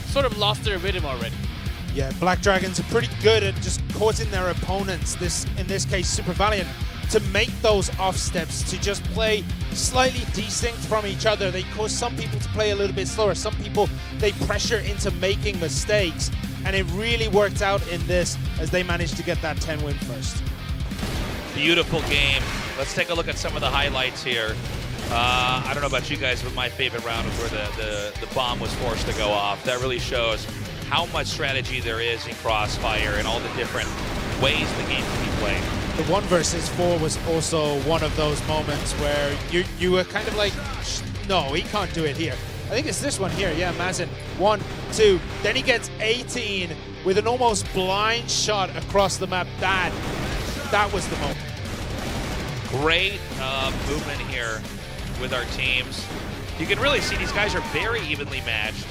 sort of lost their rhythm already. Yeah, Black Dragons are pretty good at just causing their opponents, in this case Super Valiant, to make those off steps, to just play slightly distinct from each other. They cause some people to play a little bit slower. Some people they pressure into making mistakes, and it really worked out in this as they managed to get that 10-win first. Beautiful game. Let's take a look at some of the highlights here. I don't know about you guys, but my favorite round was where the bomb was forced to go off. That really shows how much strategy there is in Crossfire and all the different ways the game can be played. The 1 versus 4 was also one of those moments where you were kind of like, no, he can't do it here. I think it's this one here, yeah, Mazin. 1, 2, then he gets 18 with an almost blind shot across the map. That was the moment. Great movement here with our teams. You can really see these guys are very evenly matched.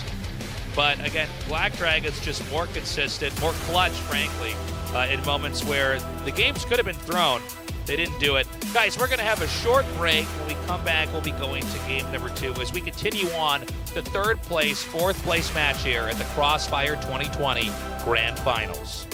But again, Black Dragons just more consistent, more clutch, frankly, in moments where the games could have been thrown. They didn't do it. Guys, we're going to have a short break. When we come back, we'll be going to game number 2 as we continue on the 3rd place, 4th place match here at the Crossfire 2020 Grand Finals.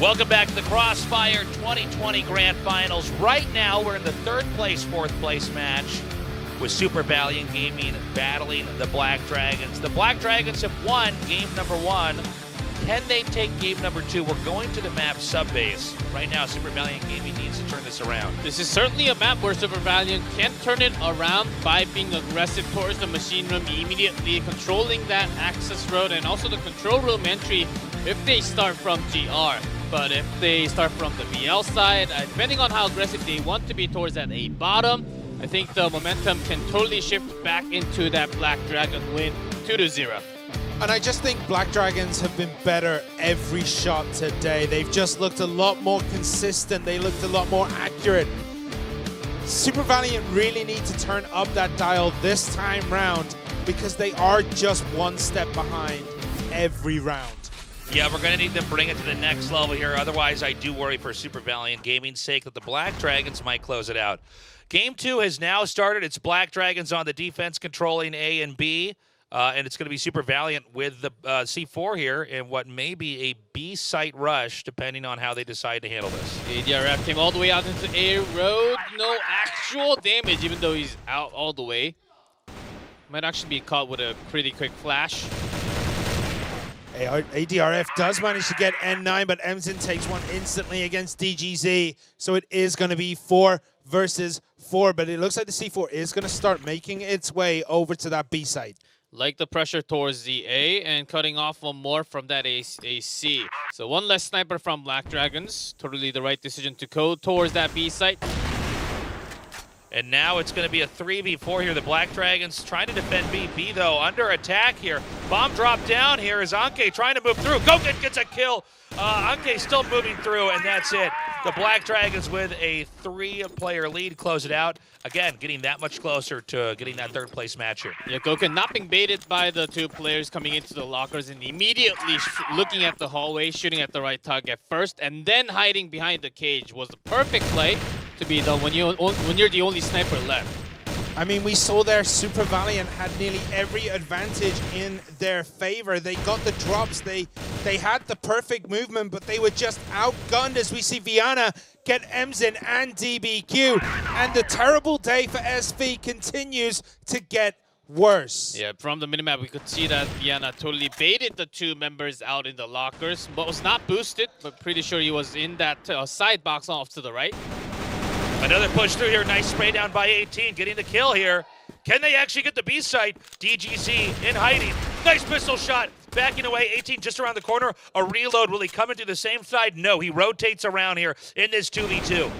Welcome back to the Crossfire 2020 Grand Finals. Right now, we're in the third place, fourth place match with Super Valiant Gaming battling the Black Dragons. The Black Dragons have won game number 1. Can they take game number 2? We're going to the map Subbase. Right now, Super Valiant Gaming needs to turn this around. This is certainly a map where Super Valiant can turn it around by being aggressive towards the machine room, immediately controlling that access road and also the control room entry if they start from GR. But if they start from the BL side, depending on how aggressive they want to be towards that A bottom, I think the momentum can totally shift back into that Black Dragon win 2-0. And I just think Black Dragons have been better every shot today. They've just looked a lot more consistent. They looked a lot more accurate. Super Valiant really need to turn up that dial this time round because they are just one step behind every round. Yeah, we're going to need them to bring it to the next level here. Otherwise, I do worry for Super Valiant Gaming's sake that the Black Dragons might close it out. Game 2 has now started. It's Black Dragons on the defense controlling A and B. And it's going to be Super Valiant with the C4 here in what may be a B site rush, depending on how they decide to handle this. ADRF came all the way out into A road. No actual damage, even though he's out all the way. Might actually be caught with a pretty quick flash. ADRF does manage to get N9, but Emzen takes one instantly against DGZ. So it is going to be 4 versus 4, but it looks like the C4 is going to start making its way over to that B site. Like the pressure towards the A and cutting off one more from that AC. So one less sniper from Black Dragons. Totally the right decision to go towards that B site. And now it's going to be a 3v4 here. The Black Dragons trying to defend B. B, though, under attack here. Bomb drop down here as Anke trying to move through. Goken gets a kill. Anke still moving through, and that's it. The Black Dragons with a 3-player lead close it out. Again, getting that much closer to getting that third-place match here. Yeah, Goken not being baited by the 2 players coming into the lockers and immediately looking at the hallway, shooting at the right target first, and then hiding behind the cage was the perfect play to be done when you're the only sniper left. I mean, we saw there Super Valiant had nearly every advantage in their favor. They got the drops, they had the perfect movement, but they were just outgunned as we see Viana get Emzen and DBQ. And the terrible day for SV continues to get worse. Yeah, from the minimap, we could see that Viana totally baited the 2 members out in the lockers, but was not boosted, but pretty sure he was in that side box off to the right. Another push through here. Nice spray down by 18, getting the kill here. Can they actually get the B site? DGZ in hiding. Nice pistol shot. Backing away. 18 just around the corner. A reload. Will he come into the same side? No, he rotates around here in this 2v2.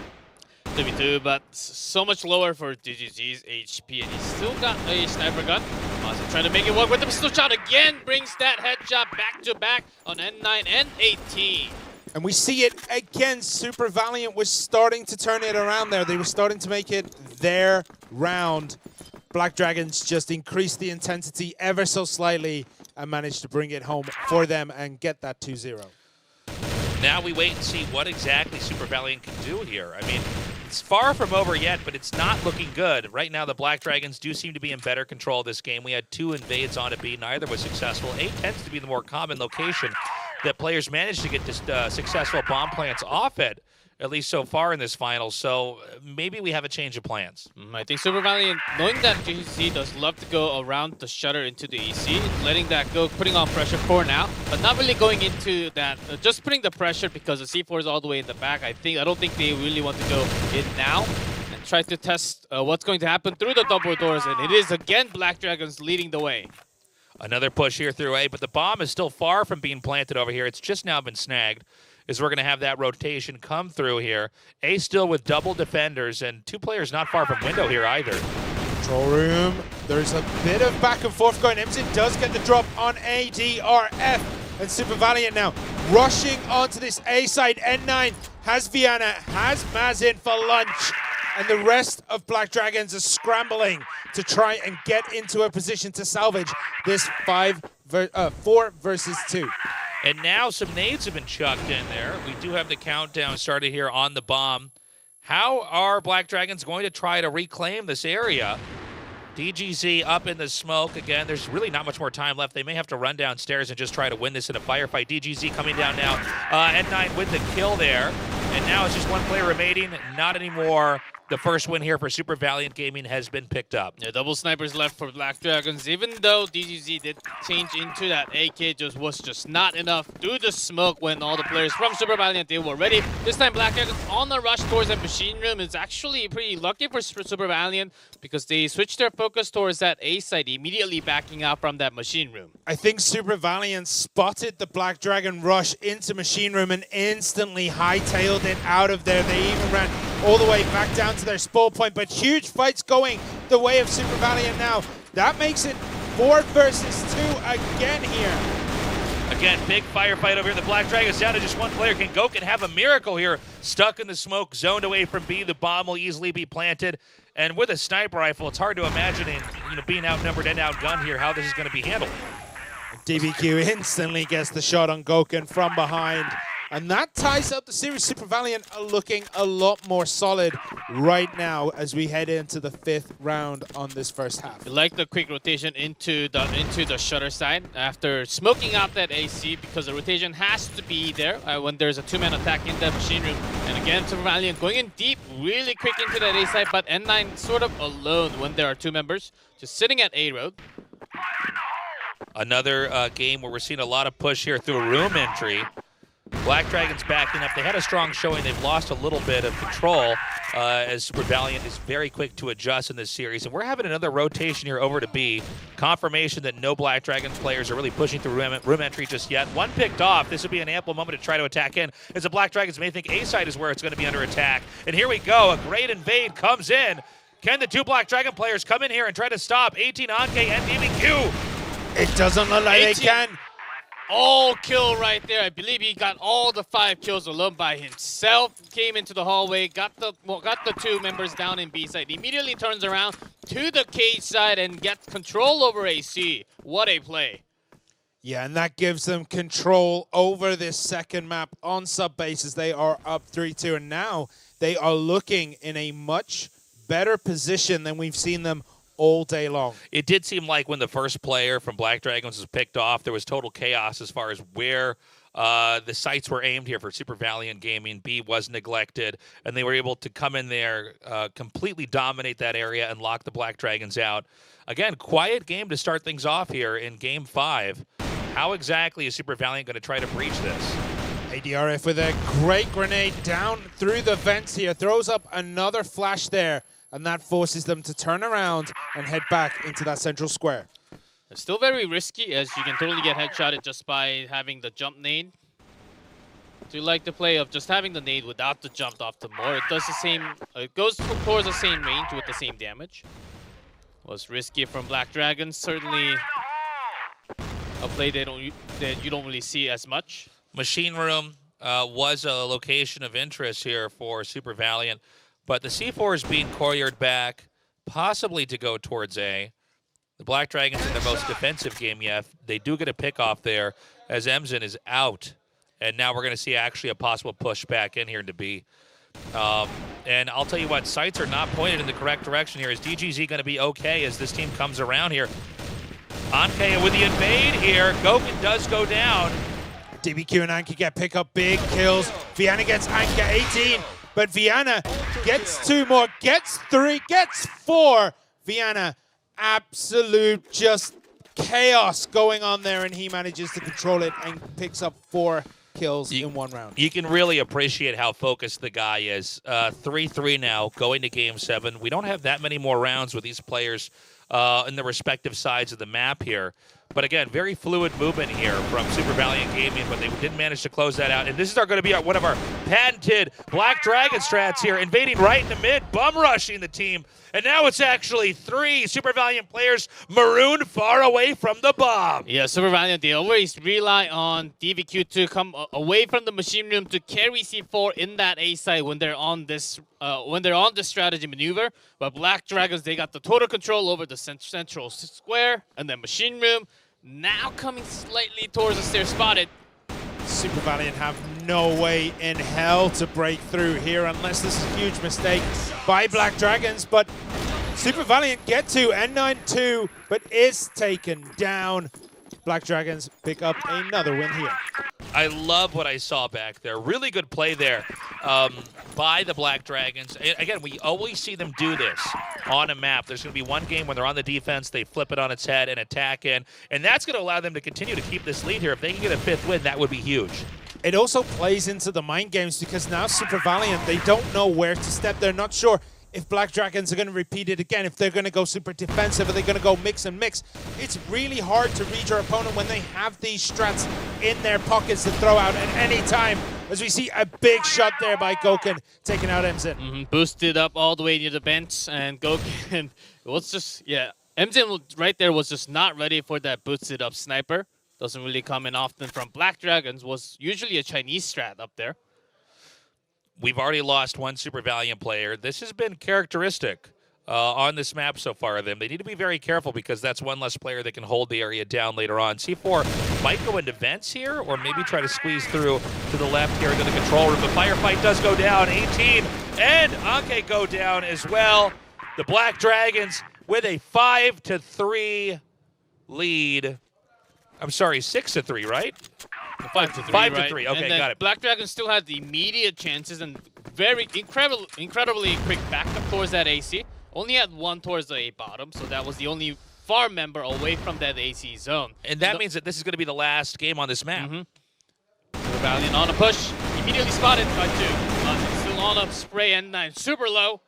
2v2, but so much lower for DGZ's HP, and he's still got a sniper gun. Also trying to make it work with the pistol shot again. Brings that headshot back to back on N9 and 18. And we see it again. Super Valiant was starting to turn it around there. They were starting to make it their round. Black Dragons just increased the intensity ever so slightly and managed to bring it home for them and get that 2-0. Now we wait and see what exactly Super Valiant can do here. I mean, it's far from over yet, but it's not looking good. Right now, the Black Dragons do seem to be in better control of this game. We had 2 invades onto B. Neither was successful. A tends to be the more common location that players manage to get just successful bomb plants off at least so far in this final. So maybe we have a change of plans. I think Super Valiant, knowing that GC does love to go around the shutter into the EC, letting that go, putting on pressure for now, but not really going into that, just putting the pressure because the C4 is all the way in the back. I don't think they really want to go in now and try to test what's going to happen through the double doors, and it is again Black Dragons leading the way. Another push here through A, but the bomb is still far from being planted over here. It's just now been snagged, as we're going to have that rotation come through here. A still with double defenders, and 2 players not far from window here either. Control room. There's a bit of back and forth going. Emzen does get the drop on ADRF. And Super Valiant now rushing onto this A side. N9 has Viana, has Maz in for lunch. And the rest of Black Dragons are scrambling to try and get into a position to salvage this 4 versus 2. And now some nades have been chucked in there. We do have the countdown started here on the bomb. How are Black Dragons going to try to reclaim this area? DGZ up in the smoke again. There's really not much more time left. They may have to run downstairs and just try to win this in a firefight. DGZ coming down now. N9 with the kill there. And now it's just one player remaining. Not anymore. The first win here for Super Valiant Gaming has been picked up. Yeah, double snipers left for Black Dragons. Even though DGZ did change into that AK, was just not enough through the smoke when all the players from Super Valiant, they were ready. This time Black Dragons on the rush towards that machine room. Is actually pretty lucky for Super Valiant because they switched their focus towards that A side, immediately backing out from that machine room. I think Super Valiant spotted the Black Dragon rush into machine room and instantly hightailed it out of there. They even ran all the way back down to their spawn point, but huge fights going the way of Super Valiant now. That makes it 4 versus 2 again here. Again, big firefight over here. The Black Dragon's down to just one player. Can Goken have a miracle here? Stuck in the smoke, zoned away from B. The bomb will easily be planted. And with a sniper rifle, it's hard to imagine, being outnumbered and outgunned here, how this is going to be handled. DBQ instantly gets the shot on Goken from behind. And that ties up the series. Super Valiant are looking a lot more solid right now as we head into the 5th round on this first half. I like the quick rotation into the shutter side after smoking out that AC, because the rotation has to be there when there's a 2-man attack in that machine room. And again, Super Valiant going in deep, really quick into that A side, but N9 sort of alone when there are 2 members, just sitting at A road. Another game where we're seeing a lot of push here through a room entry. Black Dragons backing up. They had a strong showing. They've lost a little bit of control as Super Valiant is very quick to adjust in this series. And we're having another rotation here over to B. Confirmation that no Black Dragons players are really pushing through room entry just yet. One picked off. This would be an ample moment to try to attack in, as the Black Dragons may think A side is where it's going to be under attack. And here we go. A great invade comes in. Can the 2 Black Dragon players come in here and try to stop 18 Anke and DBQ? It doesn't look like they can. All kill right there. I believe he got all the 5 kills alone by himself. Came into the hallway, got the 2 members down in B side. Immediately turns around to the cage side and gets control over AC. What a play. Yeah, and that gives them control over this second map on sub bases. They are up 3-2, and now they are looking in a much better position than we've seen them all day long. It did seem like when the first player from Black Dragons was picked off, there was total chaos as far as where the sights were aimed here for Super Valiant Gaming. B was neglected, and they were able to come in there, completely dominate that area, and lock the Black Dragons out. Again, quiet game to start things off here in Game 5. How exactly is Super Valiant going to try to breach this? ADRF with a great grenade down through the vents here, throws up another flash there, and that forces them to turn around and head back into that central square. It's still very risky, as you can totally get headshotted just by having the jump nade. Do you like the play of just having the nade without the jump off the more? It does the same, it goes towards the same range with the same damage. Was risky from Black Dragons, certainly a play that you don't really see as much. Machine Room was a location of interest here for Super Valiant, but the C4 is being couriered back, possibly to go towards A. The Black Dragons in their most defensive game yet. They do get a pick off there as Emzen is out. And now we're going to see actually a possible push back in here into B. And I'll tell you what, sights are not pointed in the correct direction here. Is DGZ going to be okay as this team comes around here? Anke with the invade here. Goken does go down. DBQ and Anke get pick up big kills. Viana gets Anke 18, but Viana gets 2 more, gets 3, gets 4. Viana, absolute just chaos going on there, and he manages to control it and picks up 4 kills in 1 round. You can really appreciate how focused the guy is. 3-3 now, going to Game 7. We don't have that many more rounds with these players in the respective sides of the map here. But again, very fluid movement here from Super Valiant Gaming, but they didn't manage to close that out. And this is going to be one of our patented Black Dragon strats here, invading right in the mid, bum rushing the team. And now it's actually 3 Super Valiant players marooned far away from the bomb. Yeah, Super Valiant, they always rely on DVQ to come away from the machine room to carry C4 in that A side when they're on this strategy maneuver. But Black Dragons, they got the total control over the central square and then machine room. Now coming slightly towards us, they're spotted. Super Valiant have no way in hell to break through here unless this is a huge mistake by Black Dragons, but Super Valiant get to N9-2, but is taken down. Black Dragons pick up another win here. I love what I saw back there. Really good play there by the Black Dragons. Again, we always see them do this on a map. There's going to be one game when they're on the defense, they flip it on its head and attack in, and that's going to allow them to continue to keep this lead here. If they can get a 5th win, that would be huge. It also plays into the mind games because now Super Valiant, they don't know where to step. They're not sure if Black Dragons are going to repeat it again, if they're going to go super defensive, are they going to go mix and mix? It's really hard to read your opponent when they have these strats in their pockets to throw out at any time. As we see a big shot there by Gokun taking out Emzin. Boosted up all the way near the bench, and Gokun was just, Emzin right there was just not ready for that boosted up sniper. Doesn't really come in often from Black Dragons, was usually a Chinese strat up there. We've already lost one Super Valiant player. This has been characteristic on this map so far of them. They need to be very careful because that's one less player that can hold the area down later on. C4 might go into vents here or maybe try to squeeze through to the left here into the control room. The firefight does go down. 18 and Anke go down as well. The Black Dragons with a 5-3 lead. I'm sorry, 6-3, right? 5-3, 5-3. Okay, and got it. Black Dragon still had the immediate chances and very incredibly quick backup towards that AC. Only had one towards the A bottom, so that was the only farm member away from that AC zone. And that means that this is going to be the last game on this map. Valiant on a push, immediately spotted by 2. Still on a spray, N9 super low.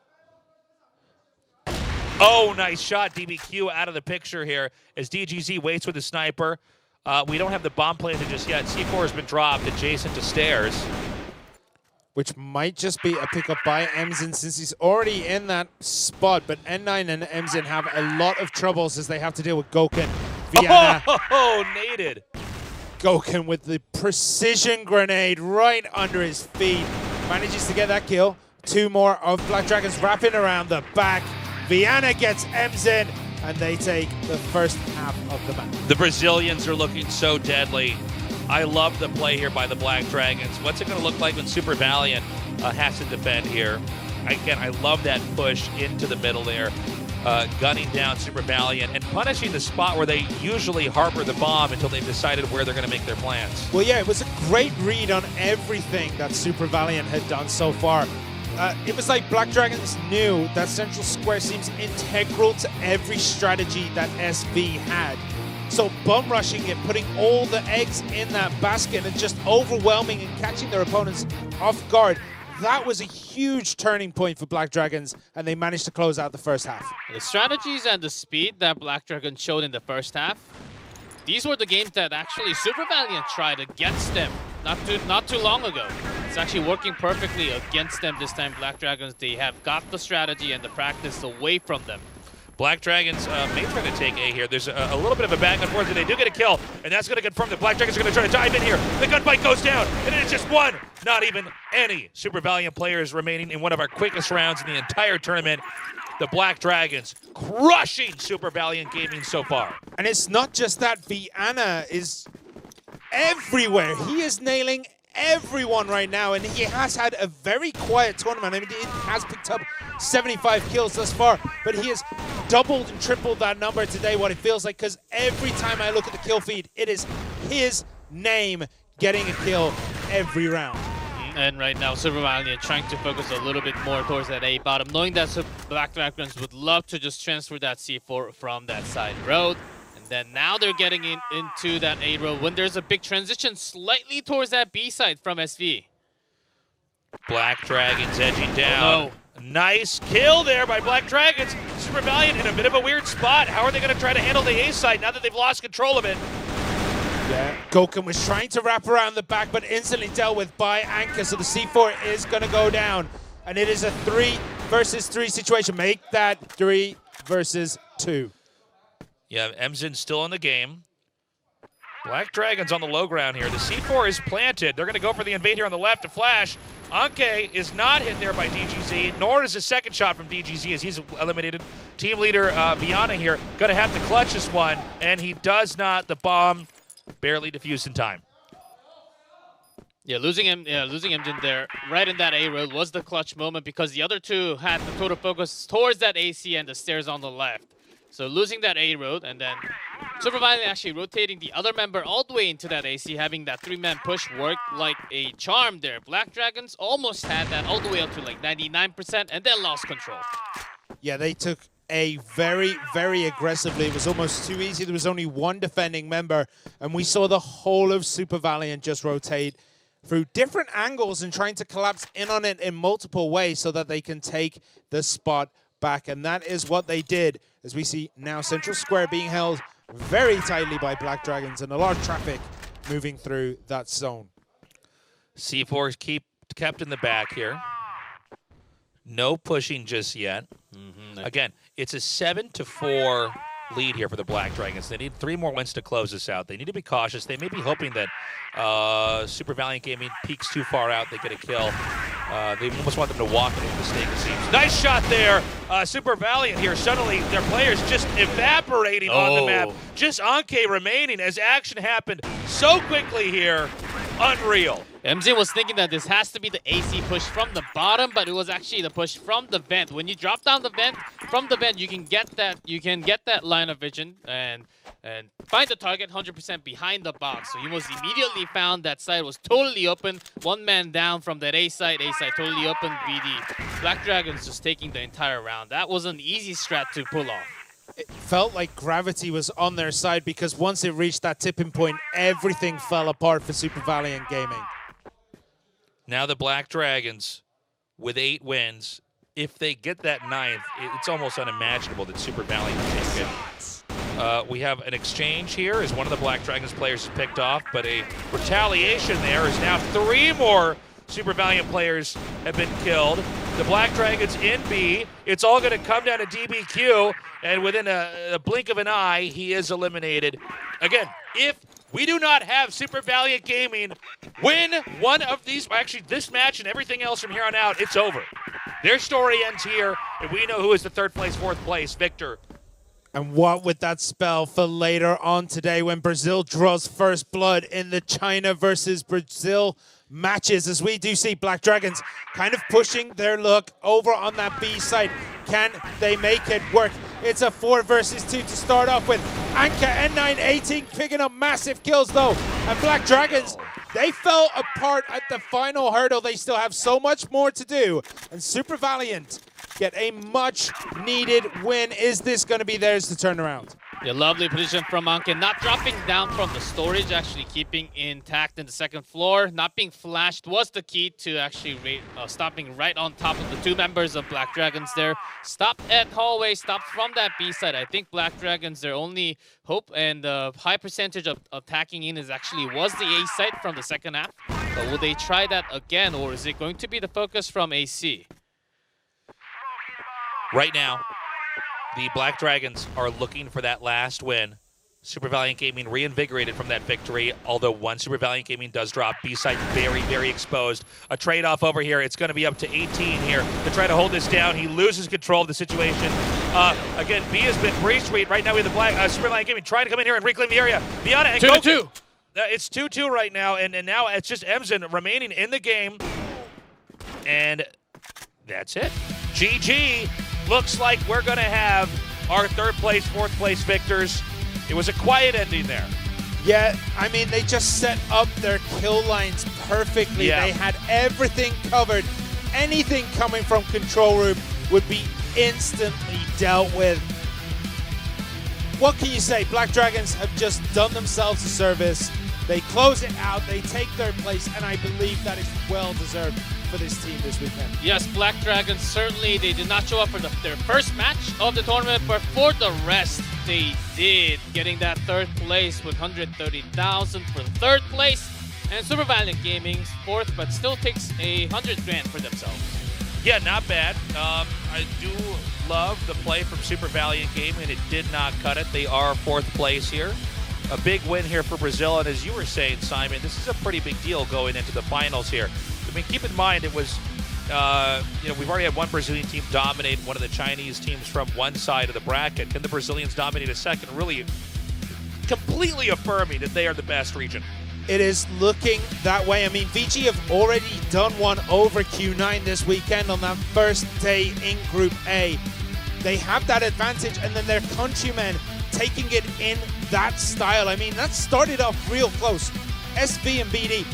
Oh, nice shot. DBQ out of the picture here as DGZ waits with the sniper. We don't have the bomb planted just yet. C4 has been dropped adjacent to stairs. Which might just be a pickup by Emzin since he's already in that spot. But N9 and Emzin have a lot of troubles as they have to deal with Gokun. Vienna. Oh, naded. Gokun with the precision grenade right under his feet. Manages to get that kill. 2 more of Black Dragons wrapping around the back. Vienna gets Emzin, and they take the first half of the match. The Brazilians are looking so deadly. I love the play here by the Black Dragons. What's it going to look like when Super Valiant has to defend here? Again, I love that push into the middle there, gunning down Super Valiant and punishing the spot where they usually harbor the bomb until they've decided where they're going to make their plans. Well, yeah, it was a great read on everything that Super Valiant had done so far. It was like Black Dragons knew that Central Square seems integral to every strategy that SV had. So bum rushing it, putting all the eggs in that basket and just overwhelming and catching their opponents off guard. That was a huge turning point for Black Dragons, and they managed to close out the first half. The strategies and the speed that Black Dragon showed in the first half, these were the games that actually Super Valiant tried against them not too long ago. It's actually working perfectly against them this time. Black Dragons, they have got the strategy and the practice away from them. Black Dragons may try to take A here. There's a little bit of a back and forth, and they do get a kill, and that's going to confirm that Black Dragons are going to try to dive in here. The gunfight goes down, and it's just one. Not even any Super Valiant players remaining in one of our quickest rounds in the entire tournament. The Black Dragons crushing Super Valiant Gaming so far. And it's not just that. Vienna is everywhere. He is nailing everyone right now, and he has had a very quiet tournament. I mean, he has picked up 75 kills thus far, but he has doubled and tripled that number today, what it feels like, because every time I look at the kill feed, it is his name getting a kill every round. And right now, Super Valiant trying to focus a little bit more towards that A bottom, knowing that Black Dragons would love to just transfer that C4 from that side road. And then now they're getting into that A road when there's a big transition slightly towards that B side from SV. Black Dragons edging down. Oh, no. Nice kill there by Black Dragons. Super Valiant in a bit of a weird spot. How are they going to try to handle the A side now that they've lost control of it? Yeah, Gokun was trying to wrap around the back, but instantly dealt with by Anka, so the C4 is going to go down. And it is a 3 versus 3 situation. Make that 3 versus 2. Yeah, Emzin's still in the game. Black Dragons on the low ground here. The C4 is planted. They're going to go for the invade here on the left to flash. Anke is not hit there by DGZ, nor is a second shot from DGZ as he's eliminated. Team leader Viana here going to have to clutch this one, and he does not. The bomb barely defused in time. Yeah, losing Imjin there, right in that A road, was the clutch moment because the other two had the total focus towards that AC and the stairs on the left. So losing that A road and then Super Violent actually rotating the other member all the way into that AC, having that 3-man push work like a charm there. Black Dragons almost had that all the way up to like 99% and then lost control. Yeah, they took A very, very aggressively. It was almost too easy. There was only one defending member, and we saw the whole of Super Valiant just rotate through different angles and trying to collapse in on it in multiple ways so that they can take the spot back. And that is what they did, as we see now Central Square being held very tightly by Black Dragons and a lot of traffic moving through that zone. C4 kept in the back here. No pushing just yet. Again, it's a 7-4 lead here for the Black Dragons. They need 3 more wins to close this out. They need to be cautious. They may be hoping that Super Valiant Gaming peeks too far out. They get a kill. They almost want them to walk into a mistake, it seems. Nice shot there. Super Valiant here. Suddenly, their players just evaporating on the map. Just Anke remaining as action happened so quickly here. Unreal. MZ was thinking that this has to be the AC push from the bottom, but it was actually the push from the vent. When you drop down the vent, from the vent, you can get that line of vision and find the target 100% behind the box. So you most immediately found that side was totally open. 1 man down from that A side totally open. BD. Black Dragons just taking the entire round. That was an easy strat to pull off. It felt like gravity was on their side because once it reached that tipping point, everything fell apart for Super Valiant Gaming. Now the Black Dragons with 8 wins. If they get that 9th, it's almost unimaginable that Super Valiant can take it. We have an exchange here as one of the Black Dragons players is picked off, but a retaliation there is now 3 more Super Valiant players have been killed. The Black Dragons in B. It's all going to come down to DBQ, and within a blink of an eye, he is eliminated. Again, if we do not have Super Valiant Gaming win one of these, actually this match and everything else from here on out, it's over. Their story ends here, and we know who is the 3rd place, 4th place victor. And what would that spell for later on today when Brazil draws first blood in the China versus Brazil matches, as we do see Black Dragons kind of pushing their luck over on that B side. Can they make it work? It's a 4 versus 2 to start off with. Anka N918 picking up massive kills though. And Black Dragons, they fell apart at the final hurdle. They still have so much more to do. And Super Valiant get a much needed win. Is this going to be theirs to turn around? Yeah, lovely position from Anke, not dropping down from the storage, actually keeping intact in the 2nd floor. Not being flashed was the key to actually stopping right on top of the 2 members of Black Dragons there. Stopped at hallway, stopped from that B side. I think Black Dragons, their only hope and high percentage of attacking in was the A side from the 2nd half. But will they try that again, or is it going to be the focus from AC? Right now, the Black Dragons are looking for that last win. Super Valiant Gaming reinvigorated from that victory, although one Super Valiant Gaming does drop. B-side very, very exposed. A trade-off over here. It's going to be up to 18 here to try to hold this down. He loses control of the situation. Again, B has been breached. Right now we have the Black Super Valiant Gaming trying to come in here and reclaim the area. Biana and 2-2. It's 2-2 right now, and now it's just Emzen remaining in the game. And that's it. GG. Looks like we're going to have our 3rd place, 4th place victors. It was a quiet ending there. Yeah, I mean, they just set up their kill lines perfectly. Yeah. They had everything covered. Anything coming from control room would be instantly dealt with. What can you say? Black Dragons have just done themselves a service. They close it out, they take their place, and I believe that is well deserved for this team this weekend. Yes, Black Dragons, certainly they did not show up for their first match of the tournament, but for the rest, they did, getting that 3rd place with 130,000 for the 3rd place. And Super Valiant Gaming's 4th, but still takes 100 grand for themselves. Yeah, not bad. I do love the play from Super Valiant Gaming. It did not cut it. They are 4th place here. A big win here for Brazil, and as you were saying, Simon, this is a pretty big deal going into the finals here. I mean, keep in mind, it was, we've already had one Brazilian team dominate one of the Chinese teams from one side of the bracket. Can the Brazilians dominate a second? Really completely affirming that they are the best region. it is looking that way. I mean, VG have already done one over Q9 this weekend on that first day in Group A. They have that advantage, and then their countrymen taking it in that style. I mean, that started off real close. SV and BD,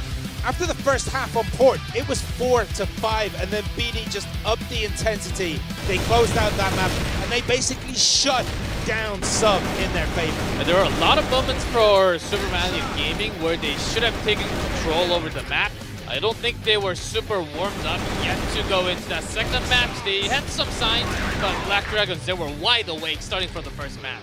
after the first half on port, it was 4-5, and then BD just upped the intensity. They closed out that map, and they basically shut down sub in their favor. And there were a lot of moments for Super Valiant Gaming where they should have taken control over the map. I don't think they were super warmed up yet to go into that second map. They had some signs, but Black Dragons, they were wide awake starting from the first map.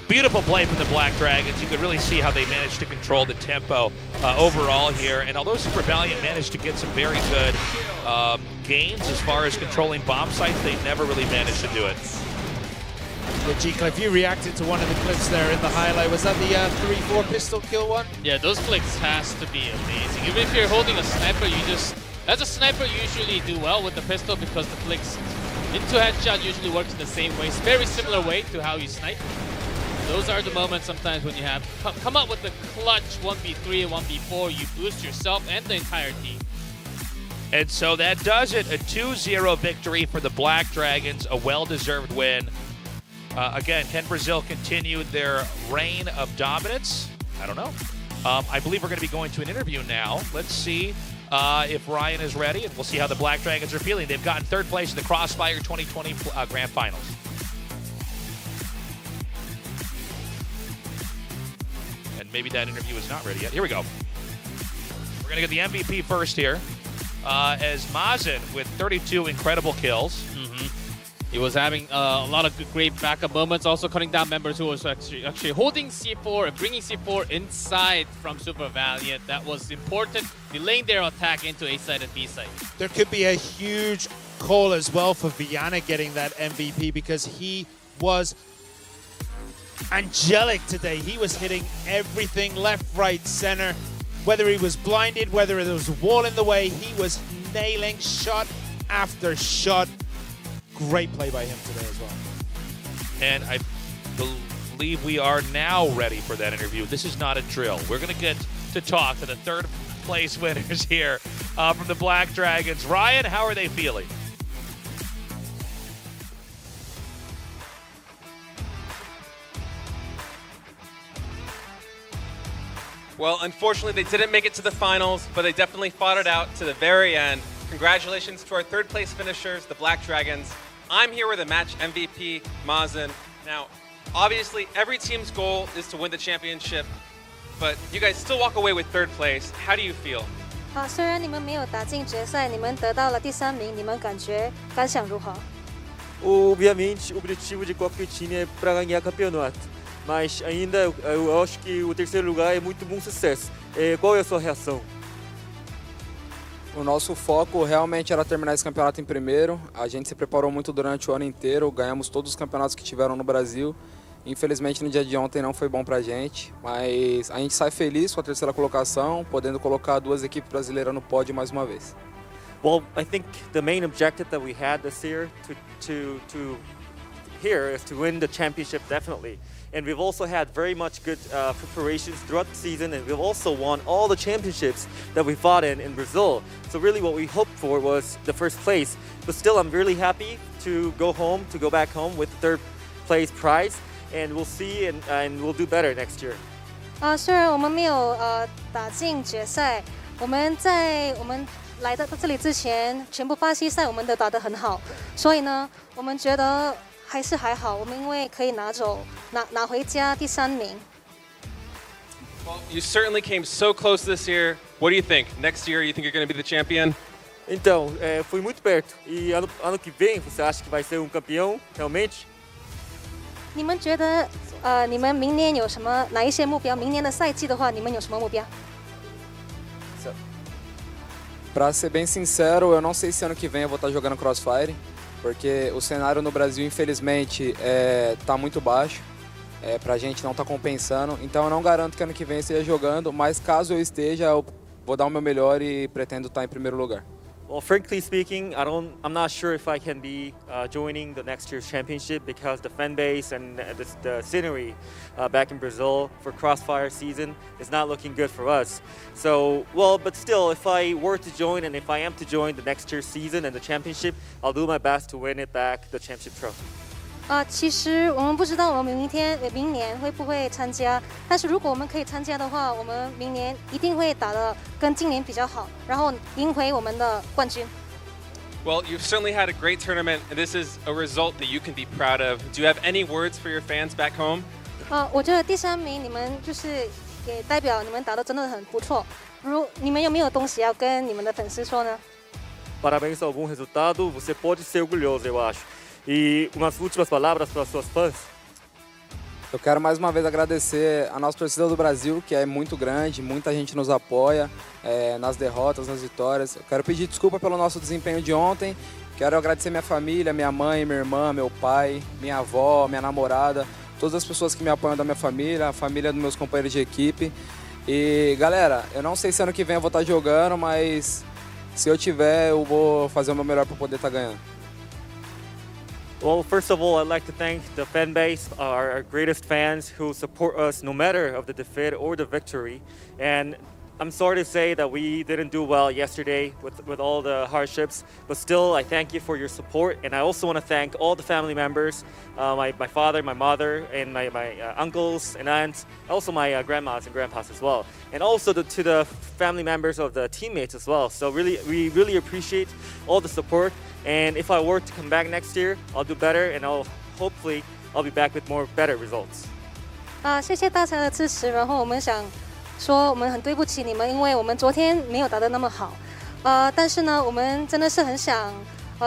Beautiful play from the Black Dragons. You could really see how they managed to control the tempo overall here. And although Super Valiant managed to get some very good gains as far as controlling bomb sites, they never really managed to do it. Yeah, G-Cliff, you reacted to one of the clips there in the highlight. Was that the 3-4 pistol kill one? Yeah, those flicks has to be amazing. Even if you're holding a sniper, as a sniper, you usually do well with the pistol because the flicks into headshot usually works in the same way. It's very similar way to how you snipe. Those are the moments sometimes when you have come up with the clutch 1v3 and 1v4, you boost yourself and the entire team. And so that does it. A 2-0 victory for the Black Dragons, a well-deserved win. Again, can Brazil continue their reign of dominance? I don't know. I believe we're going to be going to an interview now. Let's see if Ryan is ready, and we'll see how the Black Dragons are feeling. They've gotten third place in the Crossfire 2020 Grand Finals. And maybe that interview is not ready yet. Here we go. We're going to get the MVP first here, as Mazen with 32 incredible kills. He was having a lot of great backup moments, also cutting down members who was actually holding C4 and bringing C4 inside from Super Valiant. That was important, delaying their attack into A side and B side. There could be a huge call as well for Viana getting that MVP because he was angelic today. He was hitting everything left, right, center. Whether he was blinded, whether there was a wall in the way, he was nailing shot after shot. Great play by him today as well. And I believe we are now ready for that interview. This is not a drill. We're going to get to talk to the third place winners here from the Black Dragons. Ryan, how are they feeling? Well, unfortunately, they didn't make it to the finals, but they definitely fought it out to the very end. Congratulations to our third place finishers, the Black Dragons. I'm here with the match MVP, Mazen. Now, obviously, every team's goal is to win the championship, but you guys still walk away with third place. How do you feel? 虽然你们没有打进决赛，你们得到了第3名，你们感想如何？ Obviamente, o objetivo de qualquer time é para ganhar campeonato, mas ainda eu acho que o terceiro lugar é muito bom sucesso. Qual é a sua reação? O nosso foco realmente era terminar esse campeonato em primeiro. A gente se preparou muito durante o ano inteiro, ganhamos todos os campeonatos que tiveram no Brasil. Infelizmente no dia de ontem não foi bom pra gente, mas a gente sai feliz com a terceira colocação, podendo colocar 2 equipes brasileiras no pódio mais uma vez. Well, I think the main objective that we had this year here is to win the championship definitely. And we've also had very much good preparations throughout the season, and we've also won all the championships that we fought in Brazil. So really what we hoped for was the first place. But still, I'm really happy to go back home with third place prize, and we'll see and we'll do better next year. 虽然我们没有打进决赛，我们来到这里之前，全部巴西赛我们都打得很好，所以呢，我们觉得还好，我们因为可以拿回家第3名。Well, you certainly came so close this year. What do you think? Next year, you think you're going to be the champion? Então, fui muito perto. E ano que vem, você acha que vai ser campeão realmente? 你们觉得你们明年有哪一些目标？明年的赛季的话，你们有什么目标？ Pra ser bem sincero, eu não sei se ano que vem eu vou estar jogando Crossfire, porque o cenário no Brasil, infelizmente, tá muito baixo. Pra gente não tá compensando, então eu não garanto que ano que vem eu esteja jogando, mas caso eu esteja, eu vou dar o meu melhor e pretendo estar em primeiro lugar. Well, frankly speaking, I'm not sure if I can be joining the next year's championship because the fan base and the scenery back in Brazil for Crossfire season is not looking good for us. So, well, but still, if I were to join and if I am to join the next year's season and the championship, I'll do my best to win it back, the championship trophy. 其实我们不知道我们明年会不会参加，但是如果我们可以参加的话，我们明年一定会打得跟今年比较好，然后赢回我们的冠军。Well, you've certainly had a great tournament, and this is a result that you can be proud of. Do you have any words for your fans back home? 我觉得第3名你们就是也代表你们打得真的很不错。你们有没有东西要跟你们的粉丝说呢？ Parabéns a algum resultado, você pode ser orgulhoso, eu acho. E umas últimas palavras para suas fãs. Eu quero mais uma vez agradecer a nossa torcida do Brasil, que é muito grande, muita gente nos apoia nas derrotas, nas vitórias. Eu quero pedir desculpa pelo nosso desempenho de ontem. Quero agradecer minha família, minha mãe, minha irmã, meu pai, minha avó, minha namorada, todas as pessoas que me apoiam da minha família, a família dos meus companheiros de equipe. E galera, eu não sei se ano que vem eu vou estar jogando, mas se eu tiver, eu vou fazer o meu melhor para poder estar ganhando. Well, first of all, I'd like to thank the fan base, our greatest fans who support us no matter of the defeat or the victory. And I'm sorry to say that we didn't do well yesterday with all the hardships, but still I thank you for your support. And I also want to thank all the family members, my father, my mother, and my uncles and aunts, also my grandmas and grandpas as well. And also to the family members of the teammates as well. So we really appreciate all the support. And if I were to come back next year, I'll do better, and hopefully I'll be back with more better results. 谢谢大家的支持。然后我们想说，我们很对不起你们，因为我们昨天没有打得那么好。但是呢，我们真的是很想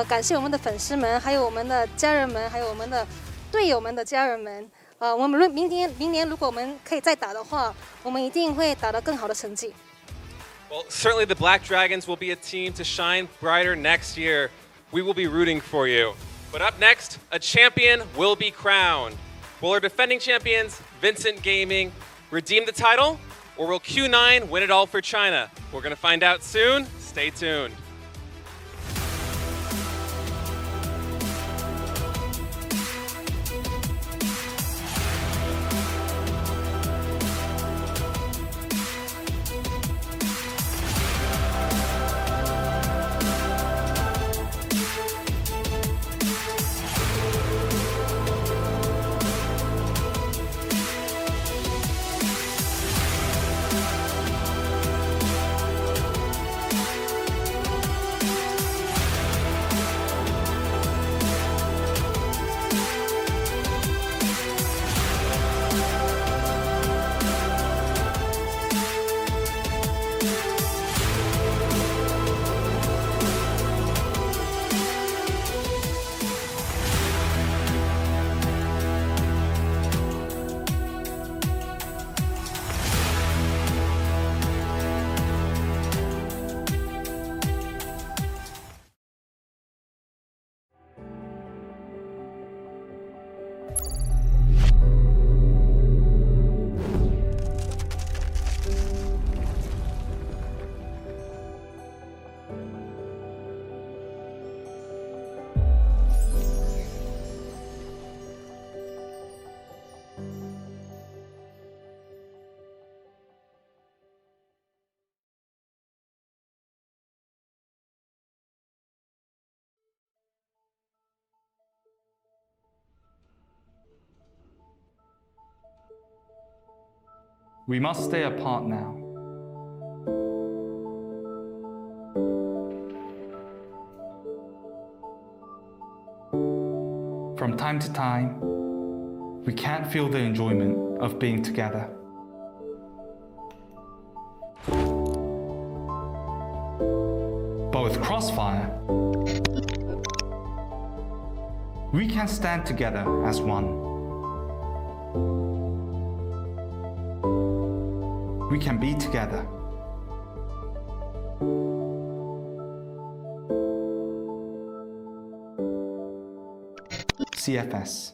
感谢我们的粉丝们，还有我们的家人们，还有我们的队友们的家人们。我们明年如果我们可以再打的话，我们一定会打得更好的成绩。Well, certainly the Black Dragons will be a team to shine brighter next year. We will be rooting for you. But up next, a champion will be crowned. Will our defending champions, Vincent Gaming, redeem the title? Or will Q9 win it all for China? We're going to find out soon. Stay tuned. We must stay apart now. From time to time, we can't feel the enjoyment of being together. But with Crossfire, we can stand together as one. We can be together. CFS.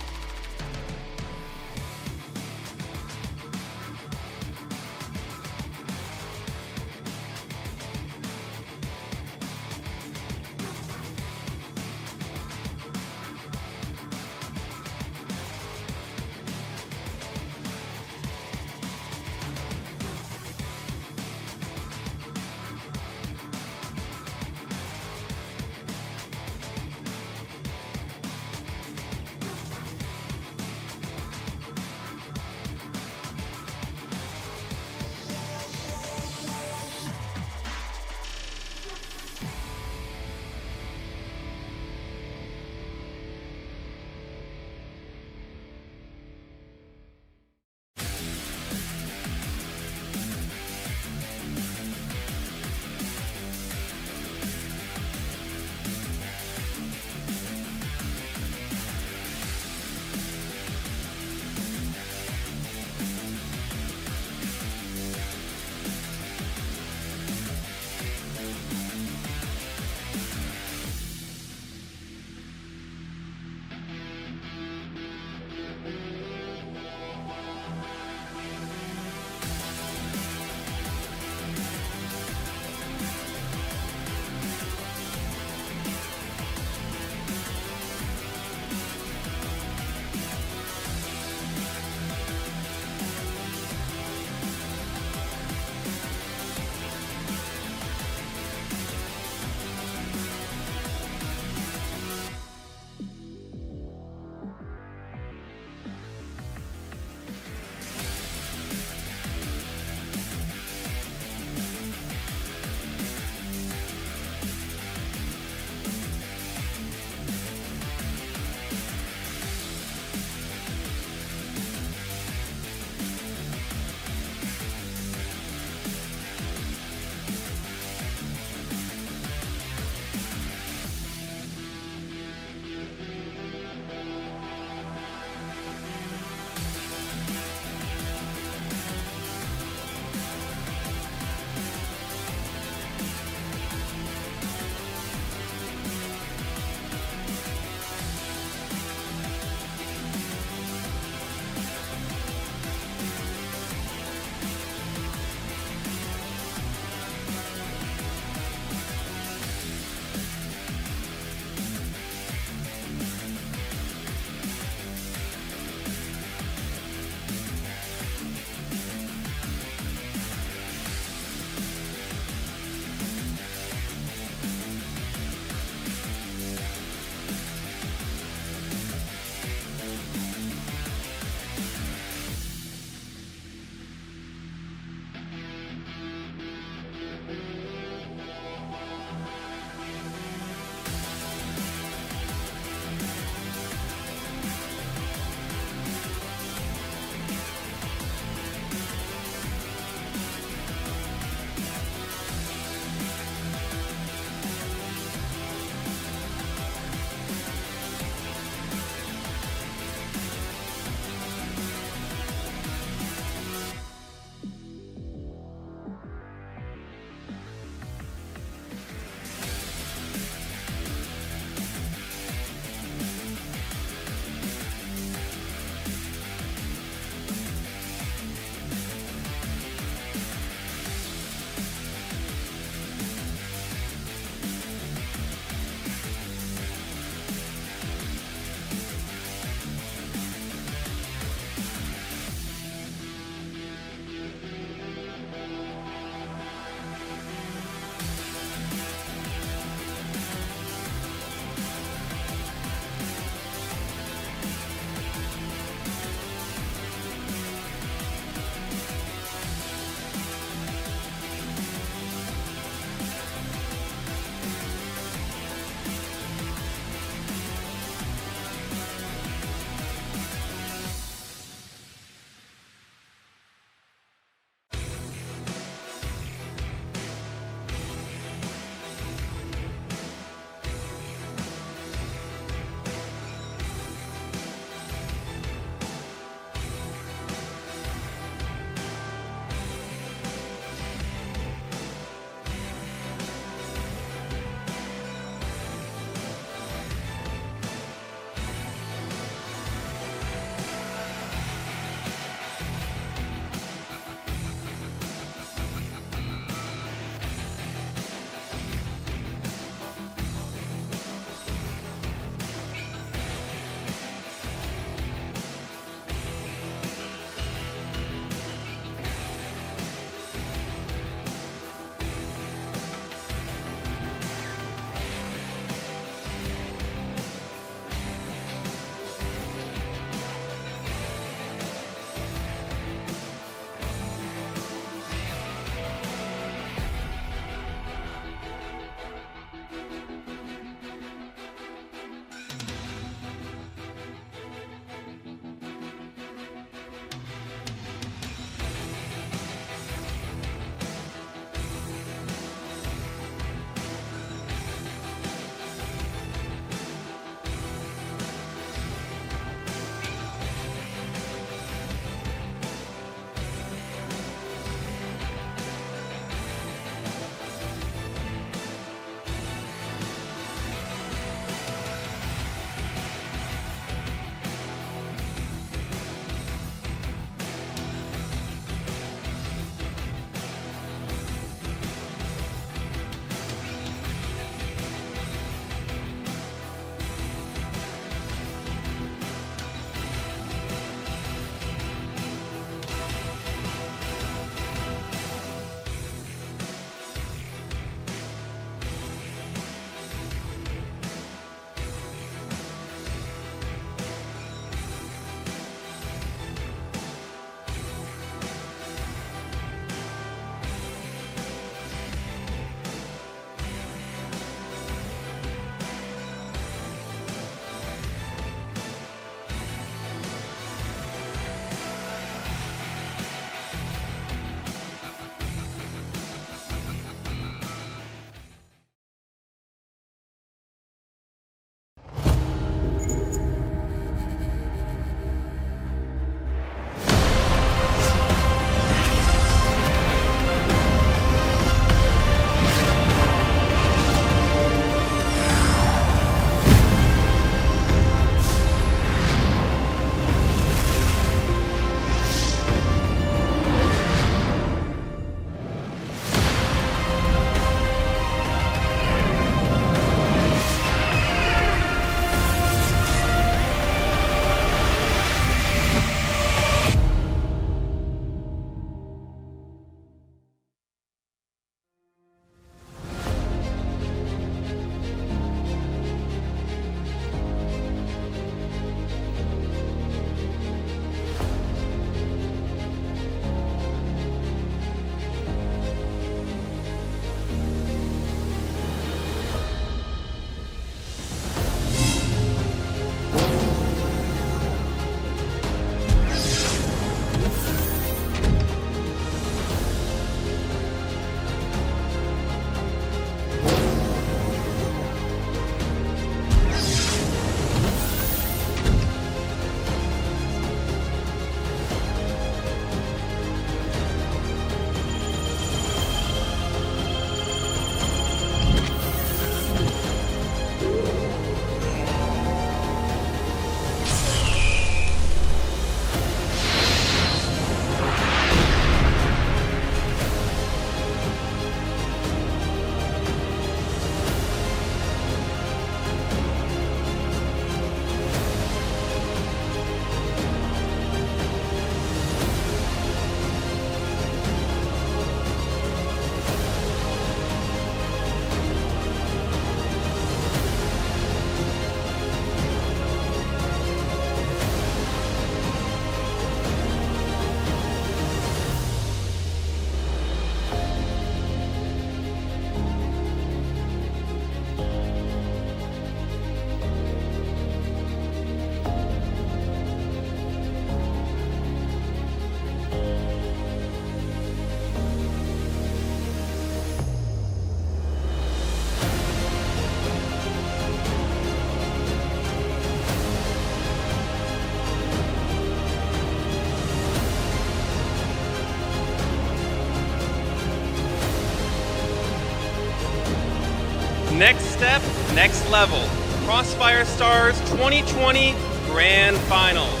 Next step, next level. Crossfire Stars 2020 Grand Finals.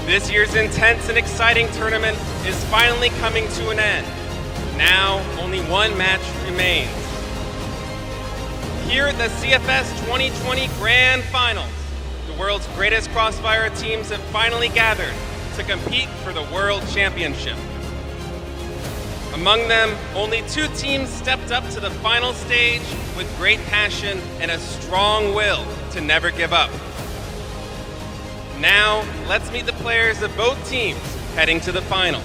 This year's intense and exciting tournament is finally coming to an end. Now, only one match remains. Here at the CFS 2020 Grand Finals, the world's greatest Crossfire teams have finally gathered to compete for the World Championship. Among them, only 2 teams stepped up to the final stage with great passion and a strong will to never give up. Now, let's meet the players of both teams heading to the final.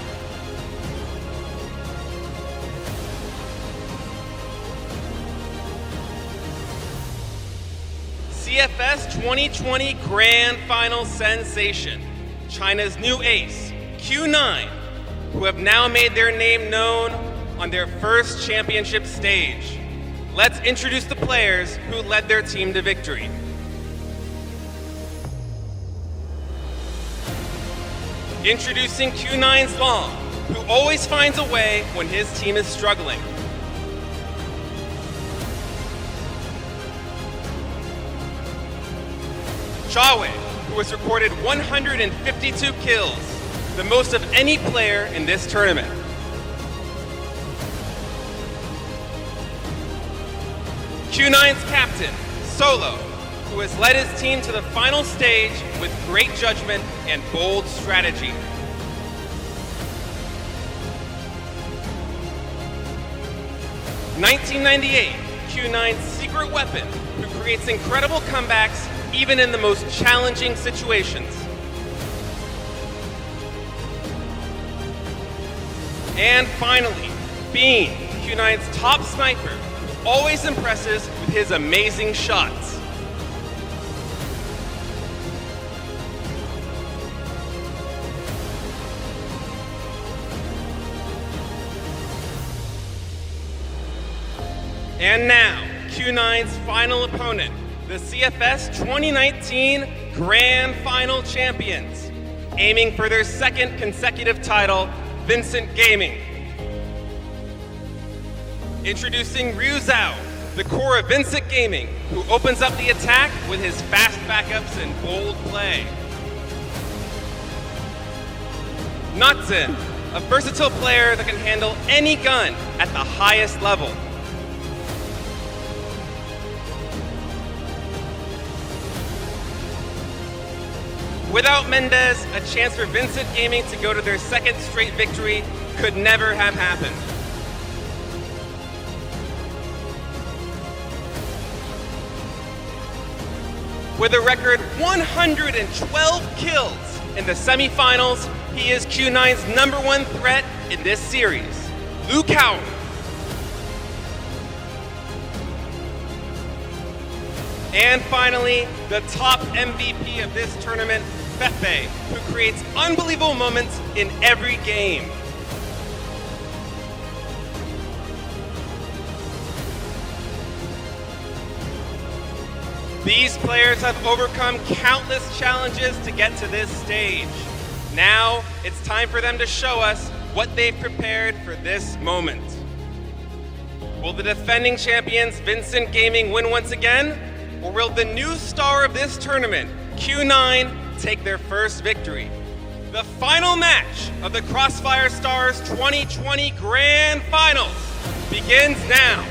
CFS 2020 Grand Final sensation, China's new ace, Q9, who have now made their name known on their first championship stage. Let's introduce the players who led their team to victory. Introducing Q9's Long, who always finds a way when his team is struggling. Chawe, who has recorded 152 kills, the most of any player in this tournament. Q9's captain, Solo, who has led his team to the final stage with great judgment and bold strategy. (1998), Q9's secret weapon, who creates incredible comebacks even in the most challenging situations. And finally, Bean, Q9's top sniper, who always impresses with his amazing shots. And now, Q9's final opponent, the CFS 2019 Grand Final champions, aiming for their second consecutive title, Vincent Gaming. Introducing Ryu Zhao, the core of Vincent Gaming, who opens up the attack with his fast backups and bold play. Natsun, a versatile player that can handle any gun at the highest level. Without Mendez, a chance for Vincent Gaming to go to their second straight victory could never have happened. With a record 112 kills in the semifinals, he is Q9's #1 threat in this series, Liu Kao. And finally, the top MVP of this tournament, Fefe, who creates unbelievable moments in every game. These players have overcome countless challenges to get to this stage. Now, it's time for them to show us what they've prepared for this moment. Will the defending champions, Vincent Gaming, win once again? Or will the new star of this tournament, Q9, take their first victory? The final match of the Crossfire Stars 2020 Grand Finals begins now.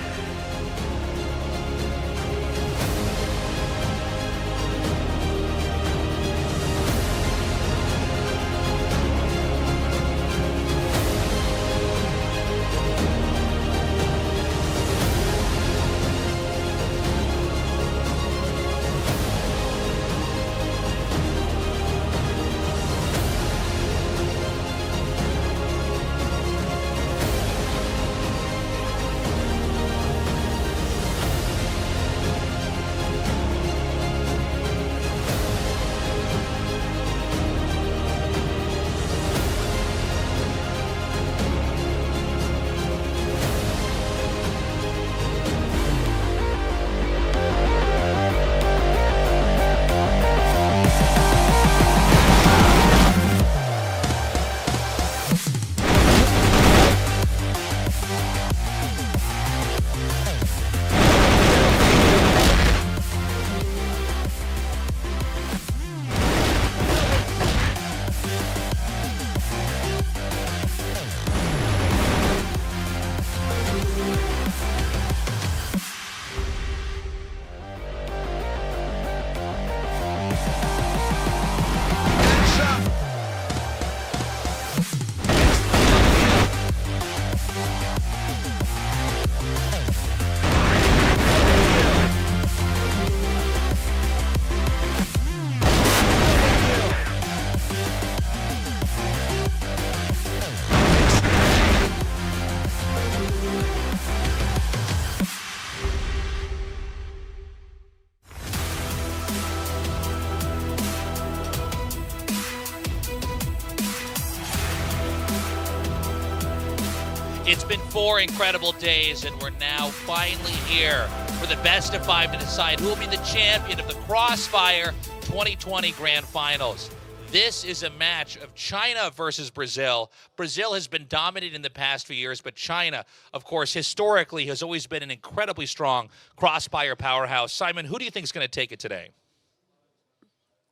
It's been 4 incredible days, and we're now finally here for the best of 5 to decide who will be the champion of the Crossfire 2020 Grand Finals. This is a match of China versus Brazil. Brazil has been dominated in the past few years, but China, of course, historically has always been an incredibly strong Crossfire powerhouse. Simon, who do you think is going to take it today?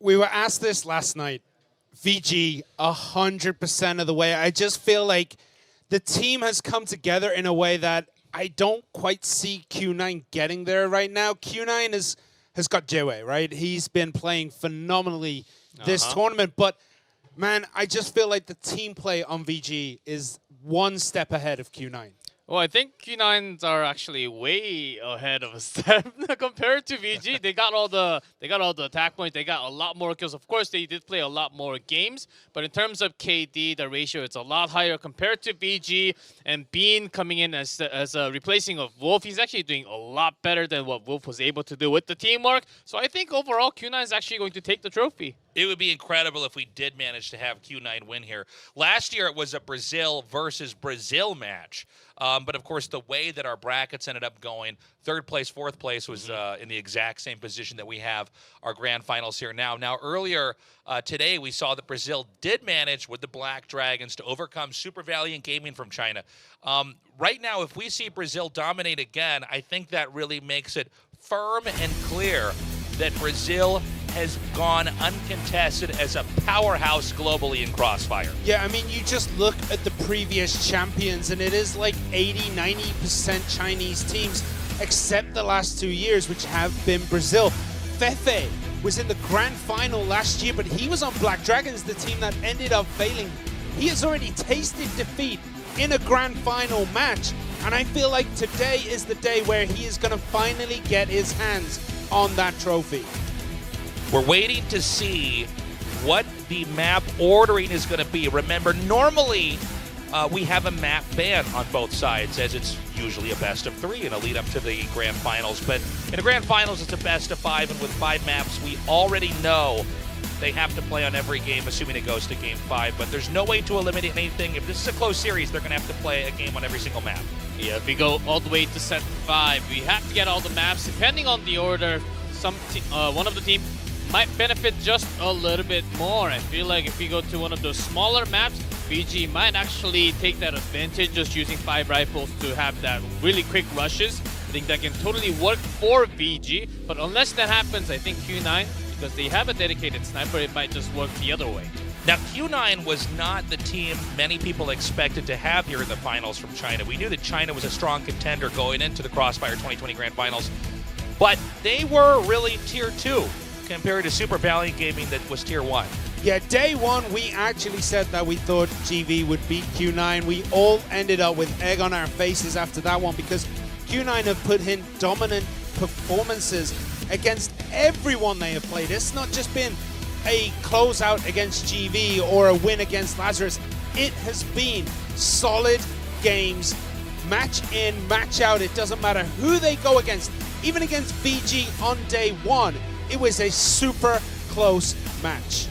We were asked this last night. VG, 100% of the way. I just feel like the team has come together in a way that I don't quite see Q9 getting there right now. Q9 has got Jewei, right? He's been playing phenomenally this tournament. But, man, I just feel like the team play on VG is one step ahead of Q9. Well, I think Q9s are actually way ahead of a step compared to VG. They got all the attack points. They got a lot more kills. Of course, they did play a lot more games, but in terms of KD, the ratio it's a lot higher compared to VG. And Bean coming in as a replacing of Wolf, he's actually doing a lot better than what Wolf was able to do with the teamwork. So I think overall, Q9 is actually going to take the trophy. It would be incredible if we did manage to have Q9 win here. Last year, it was a Brazil versus Brazil match. But, of course, the way that our brackets ended up going, 3rd place, 4th place was in the exact same position that we have our grand finals here now. Now, earlier today, we saw that Brazil did manage with the Black Dragons to overcome Super Valiant Gaming from China. Right now, if we see Brazil dominate again, I think that really makes it firm and clear that Brazil has gone uncontested as a powerhouse globally in Crossfire. Yeah, I mean, you just look at the previous champions, and it is like 80-90% Chinese teams, except the last 2 years, which have been Brazil. Fefe was in the grand final last year, but he was on Black Dragons, the team that ended up failing. He has already tasted defeat in a grand final match, and I feel like today is the day where he is going to finally get his hands on that trophy. We're waiting to see what the map ordering is going to be. Remember, normally we have a map ban on both sides, as it's usually a best of 3 in a lead up to the grand finals. But in the grand finals, it's a best of 5, and with 5 maps, we already know they have to play on every game, assuming it goes to game 5. But there's no way to eliminate anything. If this is a close series, they're going to have to play a game on every single map. Yeah, if we go all the way to set 5, we have to get all the maps. Depending on the order, one of the team might benefit just a little bit more. I feel like if we go to one of those smaller maps, VG might actually take that advantage just using 5 rifles to have that really quick rushes. I think that can totally work for VG, but unless that happens, I think Q9, because they have a dedicated sniper, it might just work the other way. Now, Q9 was not the team many people expected to have here in the finals from China. We knew that China was a strong contender going into the Crossfire 2020 Grand Finals, but they were really Tier 2 compared to Super Valiant Gaming that was Tier 1. Yeah, day 1, we actually said that we thought GV would beat Q9. We all ended up with egg on our faces after that one because Q9 have put in dominant performances against everyone they have played. It's not just been a closeout against GV or a win against Lazarus. It has been solid games, match in, match out. It doesn't matter who they go against. Even against VG on day 1, it was a super close match.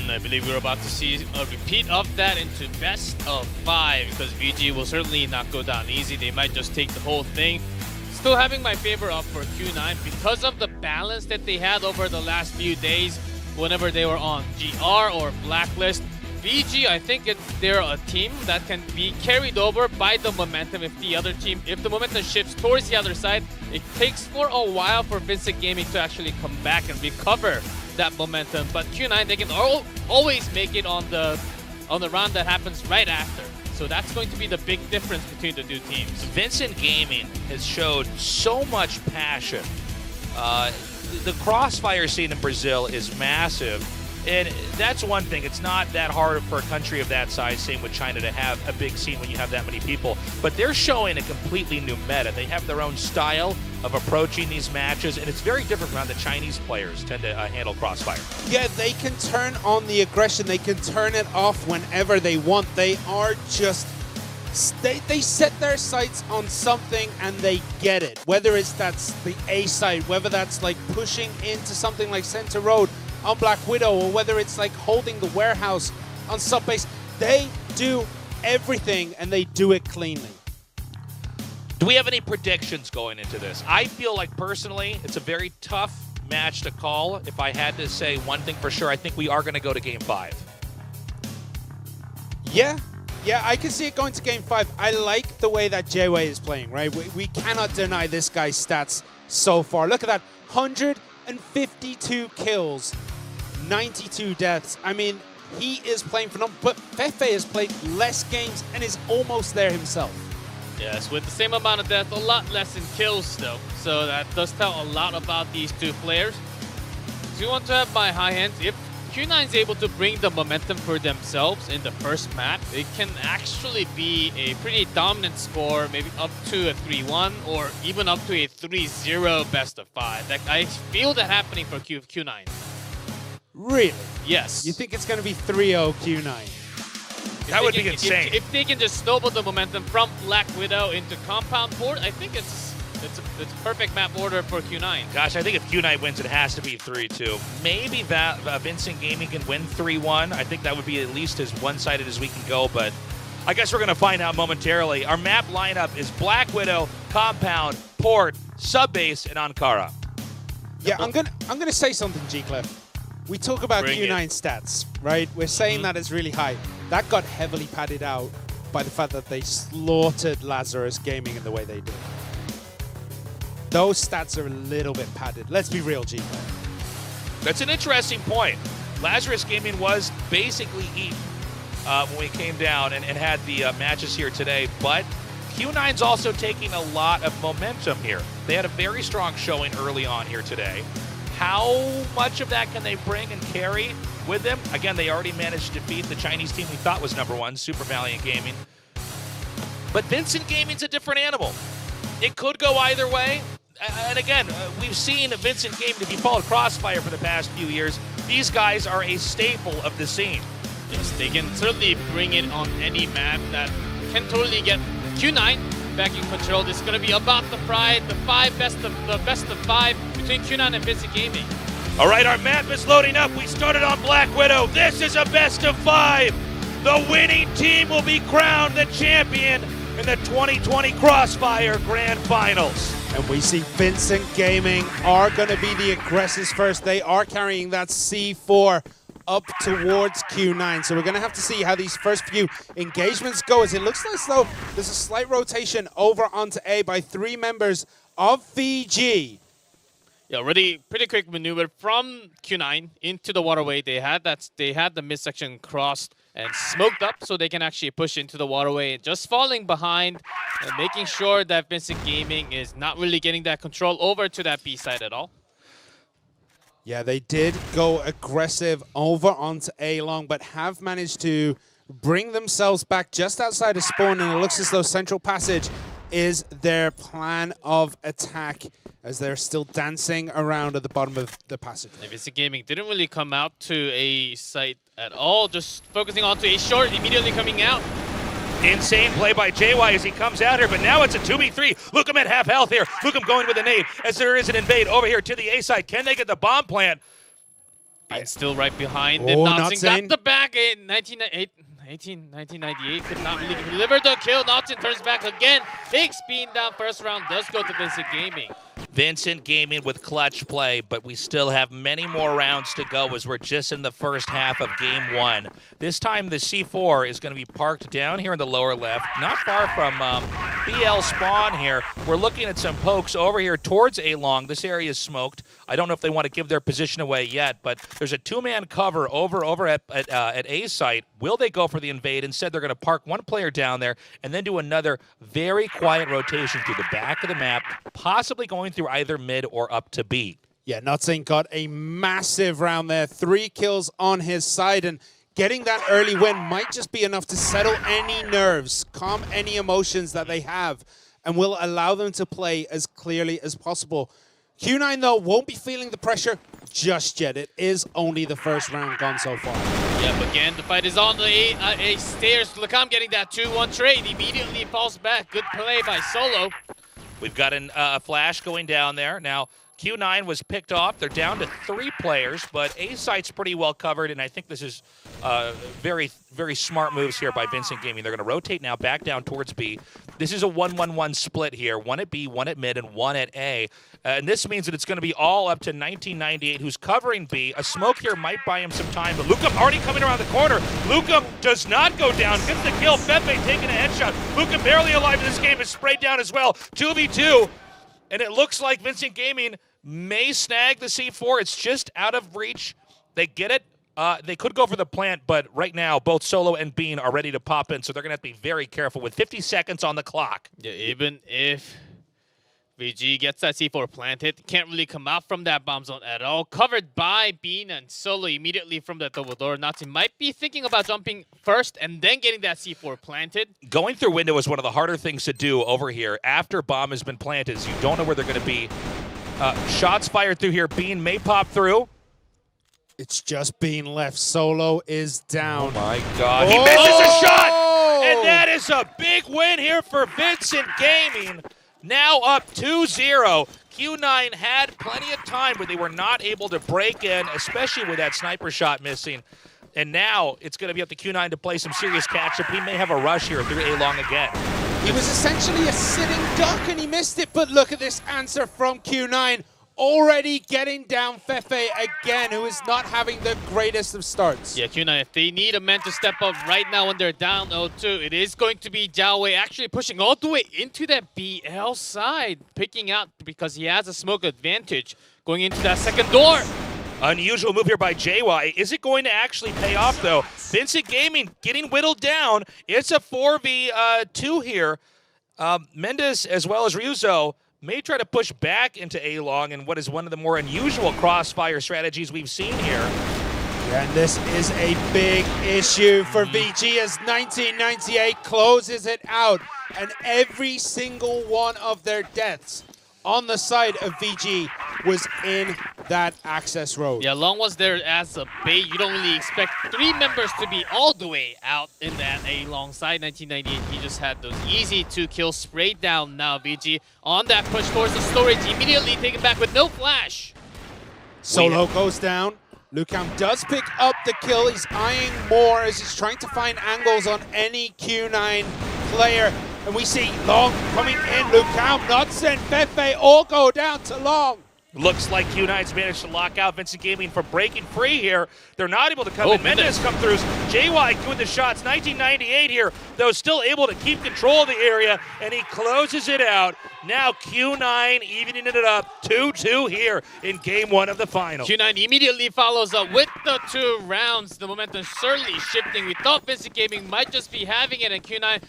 I believe we're about to see a repeat of that into best of 5 because VG will certainly not go down easy. They might just take the whole thing. Still having my favor up for Q9 because of the balance that they had over the last few days whenever they were on GR or Blacklist. VG, I think they're a team that can be carried over by the momentum if the momentum shifts towards the other side. It takes for a while for Vincent Gaming to actually come back and recover that momentum, but Q9, they can always make it on the round that happens right after. So that's going to be the big difference between the two teams. Vincent Gaming has showed so much passion. The Crossfire scene in Brazil is massive, and that's one thing. It's not that hard for a country of that size, same with China, to have a big scene when you have that many people. But they're showing a completely new meta. They have their own style of approaching these matches, and it's very different from how the Chinese players tend to handle Crossfire. Yeah, they can turn on the aggression. They can turn it off whenever they want. They are just... They set their sights on something and they get it. Whether that's the A side, whether that's like pushing into something like Center Road on Black Widow, or whether it's like holding the warehouse on Subbase, they do everything and they do it cleanly. Do we have any predictions going into this? I feel like personally, it's a very tough match to call. If I had to say one thing for sure, I think we are going to go to Game 5. Yeah, I can see it going to Game 5. I like the way that Jay is playing, right? We cannot deny this guy's stats so far. Look at that, 152 kills, 92 deaths. I mean, he is playing phenomenal, but Fefe has played less games and is almost there himself. Yes, with the same amount of death, a lot less in kills though. So that does tell a lot about these two players. So you want to have my high hands. If Q9 is able to bring the momentum for themselves in the first map, it can actually be a pretty dominant score, maybe up to a 3-1 or even up to a 3-0 best of 5. Like, I feel that happening for Q9. Really? Yes. You think it's going to be 3-0 Q9? That would be insane. If they can just snowball the momentum from Black Widow into Compound Port, I think it's a perfect map order for Q9. Gosh, I think if Q9 wins, it has to be 3-2. Maybe that Vincent Gaming can win 3-1. I think that would be at least as one-sided as we can go, but I guess we're going to find out momentarily. Our map lineup is Black Widow, Compound, Port, Subbase, and Ankara. Yeah, I'm gonna say something, G-Clef. We talk about Bring Q9 stats, right? We're saying that it's really high. That got heavily padded out by the fact that they slaughtered Lazarus Gaming in the way they did. Those stats are a little bit padded. Let's be real, G-Clef. That's an interesting point. Lazarus Gaming was basically eaten when we came down and had the matches here today, but Q9's also taking a lot of momentum here. They had a very strong showing early on here today. How much of that can they bring and carry with them? Again, they already managed to defeat the Chinese team we thought was #1, Super Valiant Gaming. But Vincent Gaming's a different animal. It could go either way. And again, we've seen Vincent Gaming, if you followed Crossfire for the past few years, these guys are a staple of the scene. Yes, they can certainly bring it on any map that can totally get Q9 back in control. This is going to be about the pride, the best of 5 between Q9 and Vincent Gaming. All right, our map is loading up. We started on Black Widow. This is a best of 5. The winning team will be crowned the champion in the 2020 Crossfire Grand Finals. And we see Vincent Gaming are going to be the aggressors first. They are carrying that C4 up towards Q9. So we're going to have to see how these first few engagements go, as it looks as though there's a slight rotation over onto A by 3 members of VG. Yeah, already pretty quick maneuver from Q9 into the waterway. They had the midsection crossed and smoked up so they can actually push into the waterway, just falling behind and making sure that Vincent Gaming is not really getting that control over to that B side at all. Yeah, they did go aggressive over onto A long, but have managed to bring themselves back just outside of spawn, and it looks as though Central Passage is their plan of attack as they're still dancing around at the bottom of the passage. Vincent Gaming didn't really come out to a site at all, just focusing onto a short, immediately coming out. Insane play by JY as he comes out here, but now it's a 2v3. Lukem at half health here. Lukem going with a nade as there is an invade over here to the A side. Can they get the bomb plant? And still right behind. Oh, Notson got the back in 1998. Could not really deliver the kill. Notson turns back again. Big speed down first round does go to Vincent Gaming. Vincent Gaming with clutch play, but we still have many more rounds to go as we're just in the first half of Game 1. This time the C4 is going to be parked down here in the lower left, not far from BL spawn here. We're looking at some pokes over here towards A-Long. This area is smoked. I don't know if they want to give their position away yet, but there's a 2-man cover over at A site. Will they go for the invade? Instead, they're going to park one player down there and then do another very quiet rotation through the back of the map, possibly going through either mid or up to B. Yeah, Notson got a massive round there. 3 kills on his side, and getting that early win might just be enough to settle any nerves, calm any emotions that they have, and will allow them to play as clearly as possible. Q9, though, won't be feeling the pressure just yet. It is only the first round gone so far. Yep, again, the fight is on the A stairs. Lakam getting that 2-1 trade. Immediately falls back. Good play by Solo. We've got a flash going down there. Now, Q9 was picked off. They're down to 3 players, but A site's pretty well covered, and I think this is very, very smart moves here by Vincent Gaming. They're going to rotate now back down towards B. This is a 1-1-1 split here, 1 at B, 1 at mid, and 1 at A. And this means that it's going to be all up to 1998, who's covering B. A smoke here might buy him some time, but Luca already coming around the corner. Luca does not go down, gets the kill. Fefe taking a headshot. Luca barely alive in this game is sprayed down as well. 2v2, and it looks like Vincent Gaming may snag the C4. It's just out of reach. They get it. They could go for the plant, but right now both Solo and Bean are ready to pop in, so they're going to have to be very careful with 50 seconds on the clock. Yeah, even if VG gets that C4 planted, can't really come out from that bomb zone at all. Covered by Bean and Solo immediately from that double door. Nazi might be thinking about jumping first and then getting that C4 planted. Going through window is one of the harder things to do over here after bomb has been planted. You don't know where they're going to be. Shots fired through here. Bean may pop through. It's just Bean left. Solo is down. Oh my God. He misses a shot! And that is a big win here for Vincent Gaming. Now up 2-0. Q9 had plenty of time, but they were not able to break in, especially with that sniper shot missing. And now it's going to be up to Q9 to play some serious catch-up. He may have a rush here through A-Long again. He was essentially a sitting duck and he missed it, but look at this answer from Q9. Already getting down Fefe again, who is not having the greatest of starts. Yeah, Q9, if they need a man to step up right now when they're down 0-2, it is going to be Jiao Wei actually pushing all the way into that BL side, picking out because he has a smoke advantage going into that second door. Unusual move here by JY. Is it going to actually pay off, though? Vincent Gaming getting whittled down. It's a 4v2 here. Mendes, as well as Ryuzo, may try to push back into A-Long in what is one of the more unusual crossfire strategies we've seen here. Yeah, and this is a big issue for VG as 1998 closes it out. And every single one of their deaths on the side of VG was in that access road. Yeah, Long was there as a bait. You don't really expect 3 members to be all the way out in that A-Long side. 1998, he just had those easy 2 kills sprayed down. Now VG on that push towards the storage, immediately taken back with no flash. Solo goes down. Lucam does pick up the kill. He's eyeing more as he's trying to find angles on any Q9 player. And we see Long coming in. Lucam, Knudsen, Fefe all go down to Long. Looks like Q9's managed to lock out Vincent Gaming from breaking free here. They're not able to come in. Mendes come through. JY doing the shots. 1998 here, though, still able to keep control of the area, and he closes it out. Now Q9 evening it up 2-2 here in game 1 of the final. Q9 immediately follows up with the 2 rounds. The momentum certainly shifting. We thought Vincent Gaming might just be having it, and Q9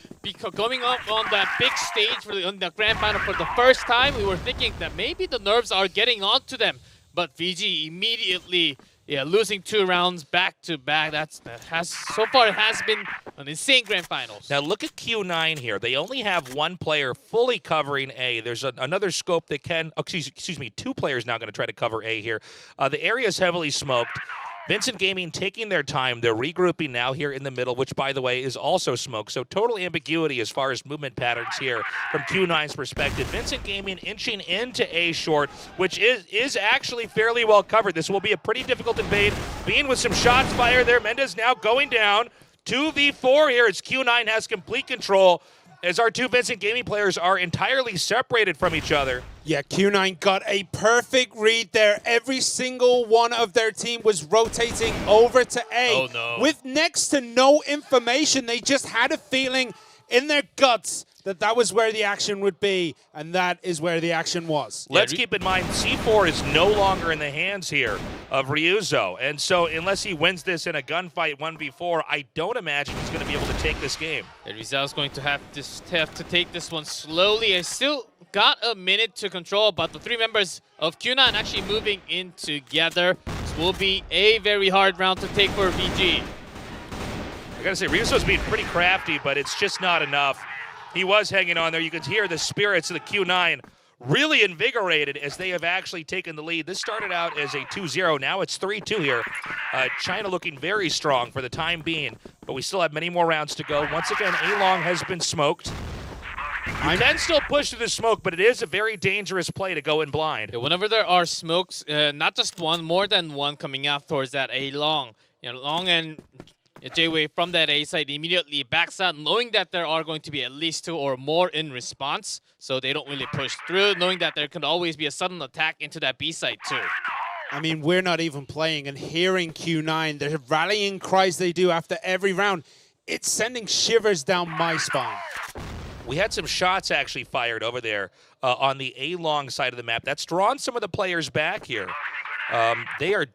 going up on that big stage on the grand final for the first time. We were thinking that maybe the nerves are getting onto them, but VG immediately losing 2 rounds back to back. So far it has been an insane grand finals. Now look at Q9 here. They only have 1 player fully covering A. There's another scope that can, excuse me, 2 players now going to try to cover A here. The area is heavily smoked. Vincent Gaming taking their time. They're regrouping now here in the middle, which, by the way, is also smoke. So total ambiguity as far as movement patterns here from Q9's perspective. Vincent Gaming inching into A short, which is actually fairly well covered. This will be a pretty difficult invade. Bean with some shots fired there. Mendes now going down. 2v4 here as Q9 has complete control, as our 2 Vincent Gaming players are entirely separated from each other. Yeah, Q9 got a perfect read there. Every single one of their team was rotating over to A. Oh, no. With next to no information. They just had a feeling in their guts that that was where the action would be, and that is where the action was. Let's keep in mind, C4 is no longer in the hands here of Ryuzo, and so unless he wins this in a gunfight 1v4, I don't imagine he's going to be able to take this game. And Ryuzo's going to have to take this one slowly. I still got a minute to control, but the 3 members of Q9 actually moving in together. This will be a very hard round to take for VG. I gotta say, Ryuzo's being pretty crafty, but it's just not enough. He was hanging on there. You could hear the spirits of the Q9 really invigorated as they have actually taken the lead. This started out as a 2-0. Now it's 3-2 here. China looking very strong for the time being, but we still have many more rounds to go. Once again, A-Long has been smoked. You can still push through the smoke, but it is a very dangerous play to go in blind. Yeah, whenever there are smokes, not just one, more than one coming out towards that A long, long and J-Way from that A side immediately backs out, knowing that there are going to be at least 2 or more in response, so they don't really push through, knowing that there could always be a sudden attack into that B side too. I mean, we're not even playing, and hearing Q9, the rallying cries they do after every round, it's sending shivers down my spine. We had some shots actually fired over there on the A-long side of the map. That's drawn some of the players back here. They are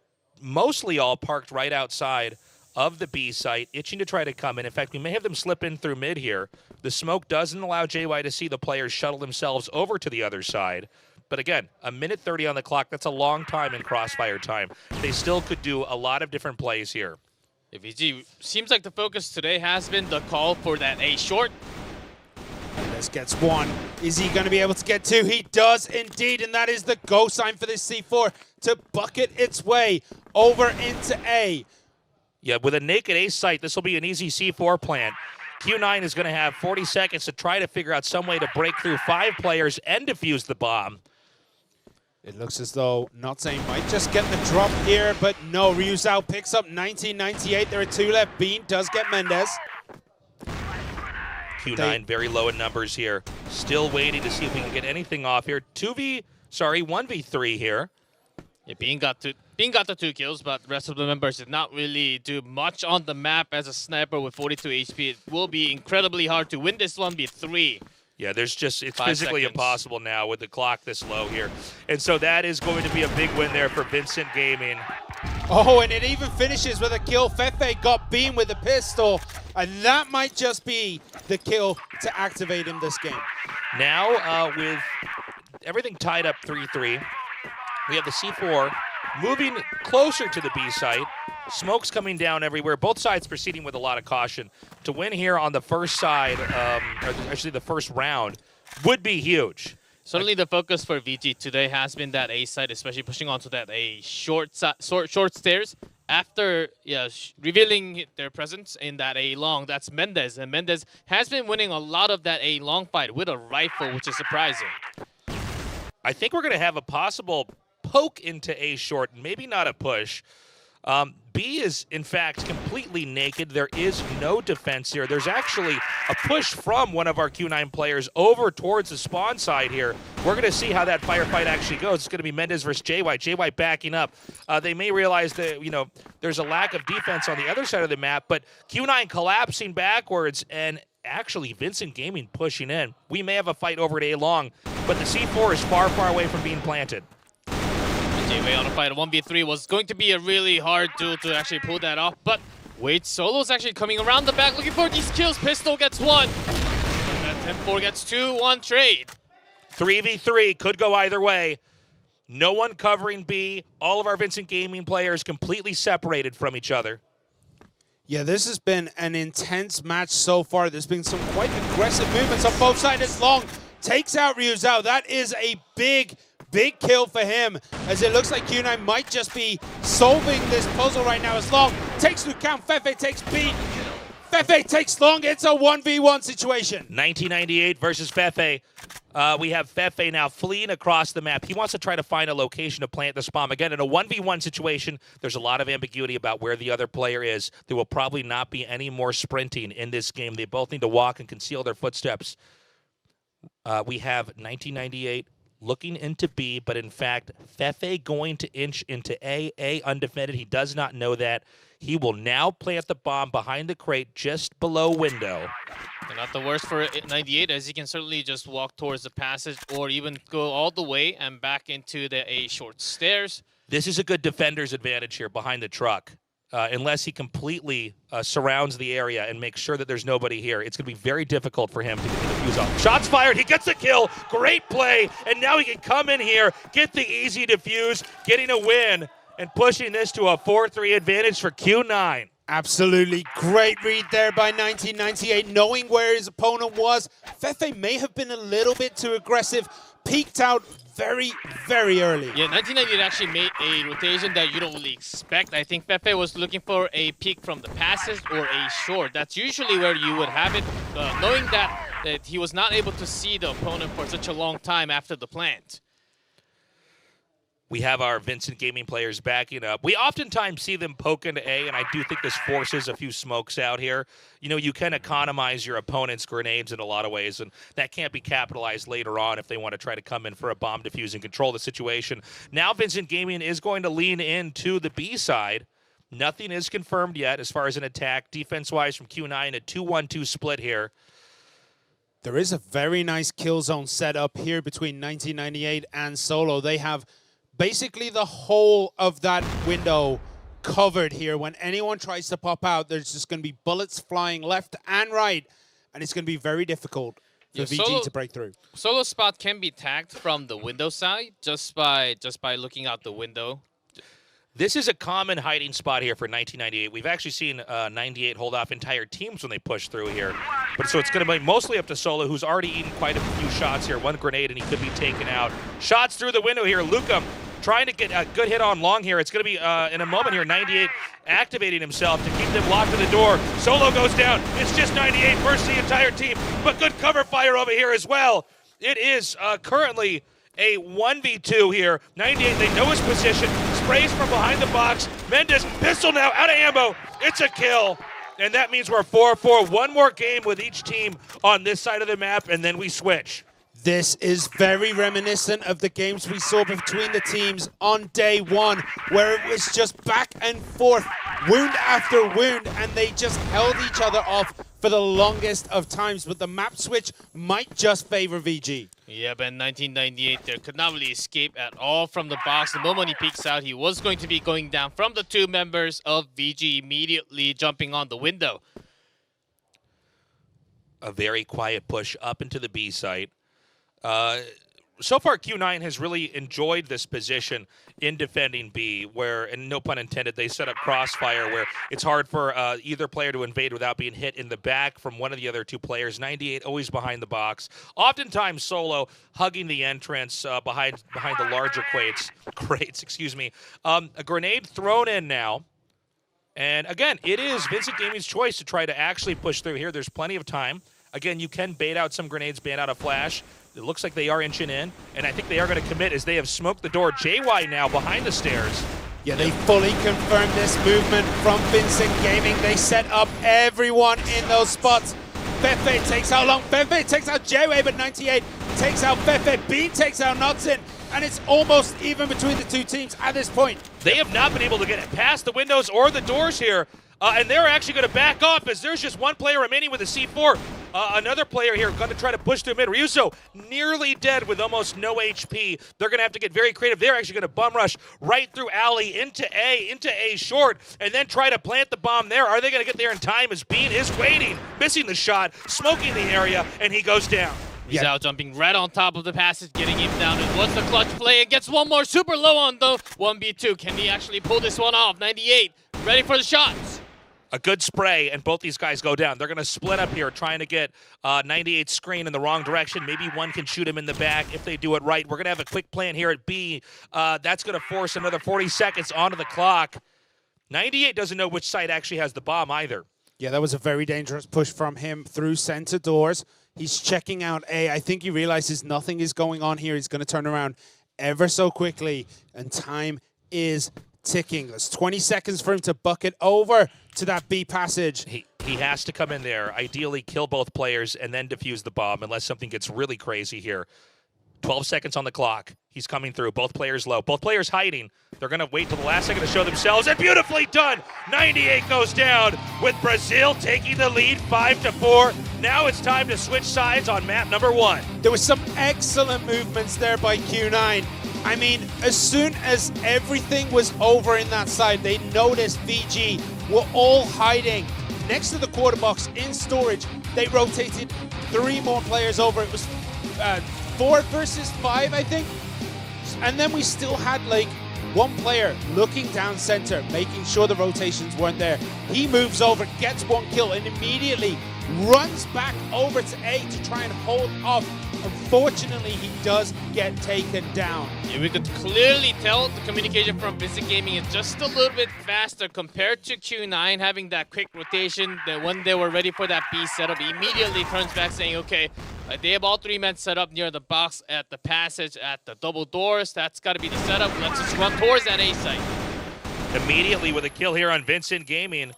mostly all parked right outside of the B site, itching to try to come in. In fact, we may have them slip in through mid here. The smoke doesn't allow JY to see the players shuttle themselves over to the other side. But again, a minute 30 on the clock, that's a long time in Crossfire time. They still could do a lot of different plays here. VG, seems like the focus today has been the call for that A short. Mendes gets 1. Is he going to be able to get 2? He does indeed, and that is the go sign for this C4 to bucket its way over into A. Yeah, with a naked A site, this will be an easy C4 plant. Q9 is going to have 40 seconds to try to figure out some way to break through 5 players and defuse the bomb. It looks as though Notsame might just get the drop here, but no, Ryuzao picks up 1998. There are 2 left. Bean does get Mendes. Q9 very low in numbers here. Still waiting to see if we can get anything off here. 1v3 here. Yeah, Bean got the 2 kills, but the rest of the members did not really do much on the map as a sniper with 42 HP. It will be incredibly hard to win this 1v3. Yeah, it's 5 physically seconds. impossible now with the clock this low here. And so that is going to be a big win there for Vincent Gaming. Oh, and it even finishes with a kill. Fefe got Bean with a pistol, and that might just be the kill to activate him this game. Now, with everything tied up 3-3, we have the C4 moving closer to the B site. Smoke's coming down everywhere. Both sides proceeding with a lot of caution. To win here on the first side, or actually the first round, would be huge. Certainly the focus for VG today has been that A side, especially pushing onto that A short stairs. After revealing their presence in that A long, that's Mendes. And Mendes has been winning a lot of that A long fight with a rifle, which is surprising. I think we're going to have a possible poke into A short, maybe not a push. B is, in fact, completely naked. There is no defense here. There's actually a push from one of our Q9 players over towards the spawn side here. We're going to see how that firefight actually goes. It's going to be Mendes versus JY. JY backing up. They may realize that, there's a lack of defense on the other side of the map, but Q9 collapsing backwards and actually Vincent Gaming pushing in. We may have a fight over at A long, but the C4 is far, far away from being planted. J-Way on a fight. A 1v3 was going to be a really hard duel to actually pull that off, but Wade Solo's actually coming around the back looking for these kills. Pistol gets 1. And that 10-4 gets 2, 1 trade. 3v3 could go either way. No one covering B. All of our Vincent Gaming players completely separated from each other. Yeah, this has been an intense match so far. There's been some quite aggressive movements on both sides. It's Long takes out Ryuzao. That is a big kill for him, as it looks like Q9 might just be solving this puzzle right now. As Long takes Lucount, Fefe takes B. Fefe takes Long. It's a 1v1 situation. 1998 versus Fefe. We have Fefe now fleeing across the map. He wants to try to find a location to plant this bomb. Again, in a 1v1 situation, there's a lot of ambiguity about where the other player is. There will probably not be any more sprinting in this game. They both need to walk and conceal their footsteps. We have 1998 looking into B, but in fact, Fefe going to inch into A undefended. He does not know that. He will now plant the bomb behind the crate just below window. And not the worst for 98, as he can certainly just walk towards the passage or even go all the way and back into the A short stairs. This is a good defender's advantage here behind the truck. Unless he completely surrounds the area and makes sure that there's nobody here, it's going to be very difficult for him to get the defuse off. Shots fired. He gets a kill. Great play. And now he can come in here, get the easy defuse, getting a win, and pushing this to a 4-3 advantage for Q9. Absolutely great read there by 1998, knowing where his opponent was. Fefe may have been a little bit too aggressive, peeked out very, very early. Yeah, 1998 actually made a rotation that you don't really expect. I think Fefe was looking for a peek from the passes or a short. That's usually where you would have it. Knowing that that he was not able to see the opponent for such a long time after the plant. We have our Vincent Gaming players backing up. We oftentimes see them poke into A, and I do think this forces a few smokes out here. You know, you can economize your opponent's grenades in a lot of ways, and that can't be capitalized later on if they want to try to come in for a bomb defuse and control the situation. Now Vincent Gaming is going to lean into the B side. Nothing is confirmed yet as far as an attack. Defense-wise from Q9, a 2-1-2 split here. There is a very nice kill zone set up here between 1998 and Solo. They have basically the whole of that window covered here. When anyone tries to pop out, there's just going to be bullets flying left and right, and it's going to be very difficult for VG to break through. Solo spot can be tagged from the window side just by looking out the window. This is a common hiding spot here for 1998. We've actually seen 98 hold off entire teams when they push through here. But so it's going to be mostly up to Solo, who's already eaten quite a few shots here. One grenade, and he could be taken out. Shots through the window here. Luca trying to get a good hit on long here. It's going to be, in a moment here, 98 activating himself to keep them locked to the door. Solo goes down. It's just 98 versus the entire team. But good cover fire over here as well. It is currently a 1v2 here. 98, they know his position. Sprays from behind the box. Mendes, pistol now, out of ammo. It's a kill. And that means we're 4-4. One more game with each team on this side of the map, and then we switch. This is very reminiscent of the games we saw between the teams on day one, where it was just back and forth, wound after wound, and they just held each other off for the longest of times. But the map switch might just favor VG. Yeah, but in 1998, there could not really escape at all from the box. The moment he peeks out, he was going to be going down from the two members of VG, immediately jumping on the window. A very quiet push up into the B site. So far, Q9 has really enjoyed this position in defending B, where, and no pun intended, they set up crossfire where it's hard for either player to invade without being hit in the back from one of the other two players. 98 always behind the box. Oftentimes Solo hugging the entrance behind the larger crates. A grenade thrown in now. And again, it is Vincent Gaming's choice to try to actually push through here. There's plenty of time. Again, you can bait out some grenades, bait out a flash. It looks like they are inching in, and I think they are going to commit as they have smoked the door. JY now behind the stairs. Yeah, they fully confirmed this movement from Vincent Gaming. They set up everyone in those spots. Fefe takes out Long. Fefe takes out JY, but 98 takes out Fefe. B takes out Notson, and it's almost even between the two teams at this point. They have not been able to get it past the windows or the doors here. And they're actually going to back off as there's just one player remaining with a C4. Another player here going to try to push through mid. Ryuso nearly dead with almost no HP. They're going to have to get very creative. They're actually going to bum rush right through alley into A short, and then try to plant the bomb there. Are they going to get there in time as Bean is waiting, missing the shot, smoking the area, and he goes down. He's out jumping right on top of the passage, getting him down. And what's the clutch play? And gets one more super low on the 1v2. Can he actually pull this one off? 98 ready for the shots. A good spray, and both these guys go down. They're going to split up here, trying to get 98's screen in the wrong direction. Maybe one can shoot him in the back if they do it right. We're going to have a quick plan here at B. That's going to force another 40 seconds onto the clock. 98 doesn't know which side actually has the bomb either. Yeah, that was a very dangerous push from him through center doors. He's checking out A. I think he realizes nothing is going on here. He's going to turn around ever so quickly, and time is ticking. There's 20 seconds for him to bucket over to that B passage. He has to come in there, ideally kill both players, and then defuse the bomb unless something gets really crazy here. 12 seconds on the clock. He's coming through. Both players low. Both players hiding. They're going to wait till the last second to show themselves, and beautifully done! 98 goes down with Brazil taking the lead 5-4. Now it's time to switch sides on map number 1. There was some excellent movements there by Q9. I mean, as soon as everything was over in that side, they noticed VG were all hiding next to the quarter box in storage. They rotated 3 more players over. It was 4 versus 5, I think. And then we still had like one player looking down center, making sure the rotations weren't there. He moves over, gets 1 kill, and immediately runs back over to A to try and hold off Unfortunately, he does get taken down. Yeah, we could clearly tell the communication from Vincent Gaming is just a little bit faster compared to Q9, having that quick rotation. That when they were ready for that B setup, he immediately turns back saying, okay, they have all 3 men set up near the box at the passage at the double doors. That's got to be the setup. Let's just run towards that A site. Immediately with a kill here on Vincent Gaming,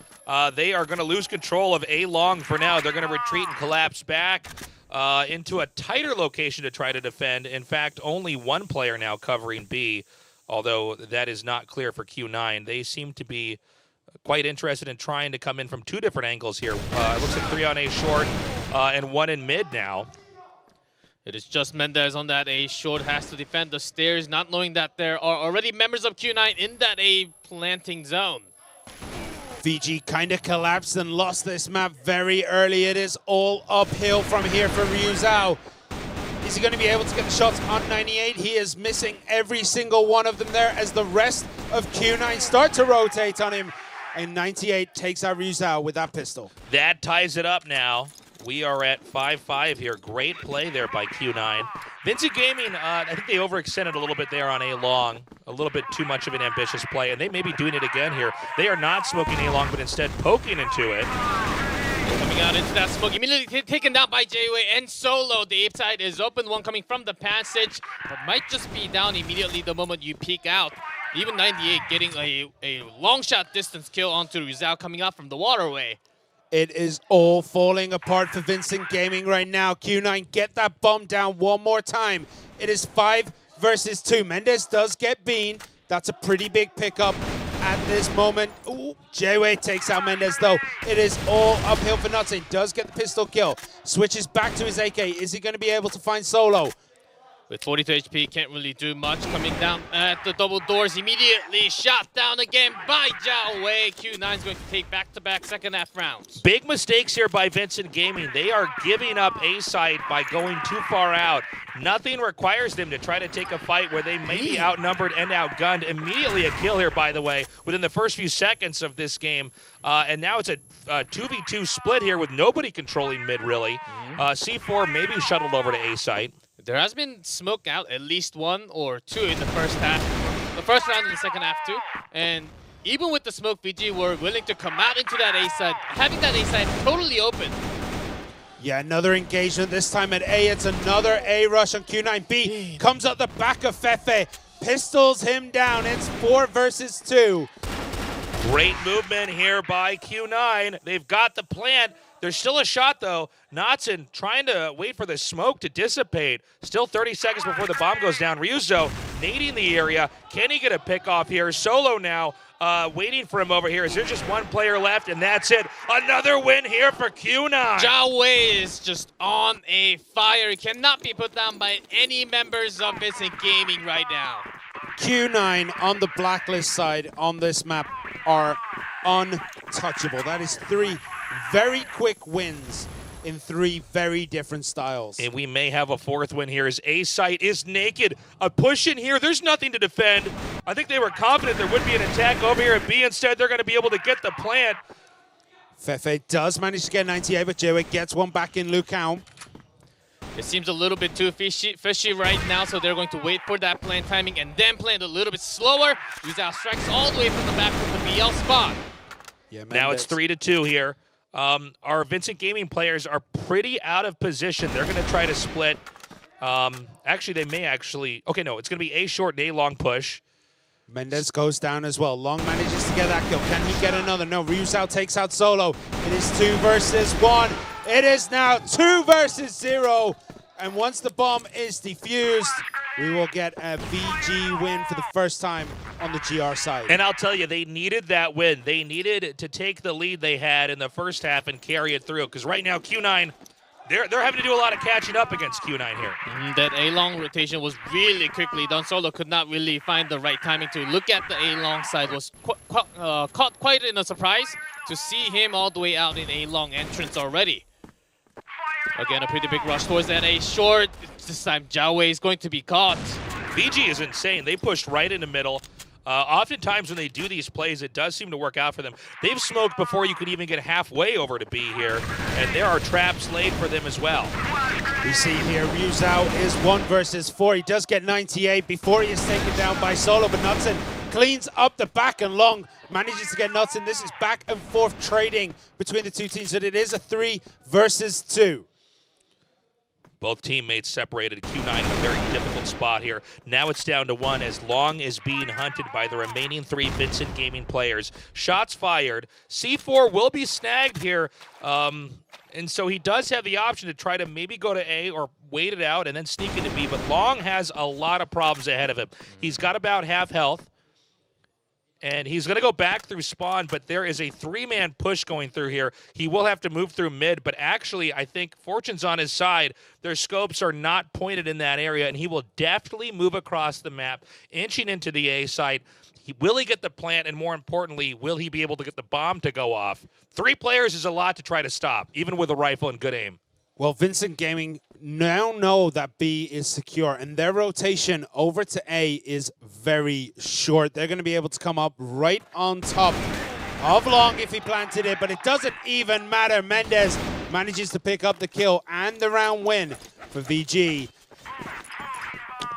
they are going to lose control of A long for now. They're going to retreat and collapse back into a tighter location to try to defend. In fact, only one player now covering B, although that is not clear for Q9. They seem to be quite interested in trying to come in from 2 different angles here. It looks like 3 on A short and 1 in mid now. It is just Mendez on that A short, has to defend the stairs, not knowing that there are already members of Q9 in that A planting zone. VG kind of collapsed and lost this map very early. It is all uphill from here for Ryu Zhao. Is he going to be able to get the shots on 98? He is missing every single one of them there as the rest of Q9 start to rotate on him. And 98 takes out Ryu Zhao with that pistol. That ties it up now. We are at 5-5 here. Great play there by Q9. Vincent Gaming, I think they overextended a little bit there on A long. A little bit too much of an ambitious play, and they may be doing it again here. They are not smoking A long, but instead poking into it. Coming out into that smoke, immediately taken down by J-Way and Solo. The ape side is open, one coming from the passage, but might just be down immediately the moment you peek out. Even 98 getting a long shot distance kill onto Rizal coming out from the waterway. It is all falling apart for Vincent Gaming right now. Q9, get that bomb down one more time. It is 5 versus 2. Mendez does get bean. That's a pretty big pickup at this moment. Ooh, J-Way takes out Mendez though. It is all uphill for Nothing. Does get the pistol kill. Switches back to his AK. Is he going to be able to find Solo? With 42 HP, can't really do much. Coming down at the double doors, immediately shot down again by Zhao Wei. Q9 is going to take back-to-back second half rounds. Big mistakes here by Vincent Gaming. They are giving up A side by going too far out. Nothing requires them to try to take a fight where they may be outnumbered and outgunned. Immediately a kill here, by the way, within the first few seconds of this game. And now it's a 2v2 split here with nobody controlling mid, really. C4 maybe shuttled over to A site. There has been smoke out, at least 1 or 2 in the first half. The first round and the second half too. And even with the smoke, VG were willing to come out into that A side, having that A side totally open. Yeah, another engagement, this time at A. It's another A rush on Q9B. Comes up the back of Fefe, pistols him down. It's 4 versus 2. Great movement here by Q9. They've got the plant. There's still a shot, though. Knotson trying to wait for the smoke to dissipate. Still 30 seconds before the bomb goes down. Ryuzo nading the area. Can he get a pick off here? Solo now waiting for him over here. Is there just one player left? And that's it. Another win here for Q9. Zhao Wei is just on a fire. He cannot be put down by any members of Vincent Gaming right now. Q9 on the blacklist side on this map are untouchable. That is 3 very quick wins in 3 very different styles. And we may have a 4th win here as A site is naked. A push in here. There's nothing to defend. I think they were confident there would be an attack over here at B. Instead, they're going to be able to get the plant. Fefe does manage to get 98, but J-Way gets one back in Lucao. It seems a little bit too fishy right now, so they're going to wait for that plant timing and then plant a little bit slower. Rizal strikes all the way from the back from the BL spot. Yeah, now it's 3-2 here. Our Vincent Gaming players are pretty out of position. They're going to try to split. Actually, they may actually... Okay, no, it's going to be A short and A long push. Mendez goes down as well. Long manages to get that kill. Can he get another? No, Ryuzao takes out Solo. It is 2 versus 1. It is now 2 versus 0. And once the bomb is defused, we will get a VG win for the first time on the GR side. And I'll tell you, they needed that win. They needed to take the lead they had in the first half and carry it through. Because right now, Q9, they're having to do a lot of catching up against Q9 here. That A-long rotation was really quickly done. Solo could not really find the right timing to look at the A-long side. Was caught quite in a surprise to see him all the way out in A-long entrance already. Again, a pretty big rush towards that A short. This time, Zhao Wei is going to be caught. VG is insane. They pushed right in the middle. Oftentimes when they do these plays, it does seem to work out for them. They've smoked before you could even get halfway over to B here, and there are traps laid for them as well. We see here Ryu Zhao is 1 versus 4. He does get 98 before he is taken down by Solo, but Knudsen cleans up the back and long, manages to get Knudsen. This is back and forth trading between the two teams, and it is a 3 versus 2. Both teammates separated. Q9 in a very difficult spot here. Now it's down to 1 as Long is being hunted by the remaining 3 Vincent Gaming players. Shots fired. C4 will be snagged here. And so he does have the option to try to maybe go to A or wait it out and then sneak into B. But Long has a lot of problems ahead of him. He's got about half health. And he's going to go back through spawn, but there is a 3-man push going through here. He will have to move through mid, but actually, I think Fortune's on his side. Their scopes are not pointed in that area, and he will definitely move across the map, inching into the A site. Will he get the plant, and more importantly, will he be able to get the bomb to go off? 3 players is a lot to try to stop, even with a rifle and good aim. Well, Vincent Gaming now know that B is secure, and their rotation over to A is very short. They're going to be able to come up right on top of Long if he planted it, but it doesn't even matter. Mendez manages to pick up the kill and the round win for VG.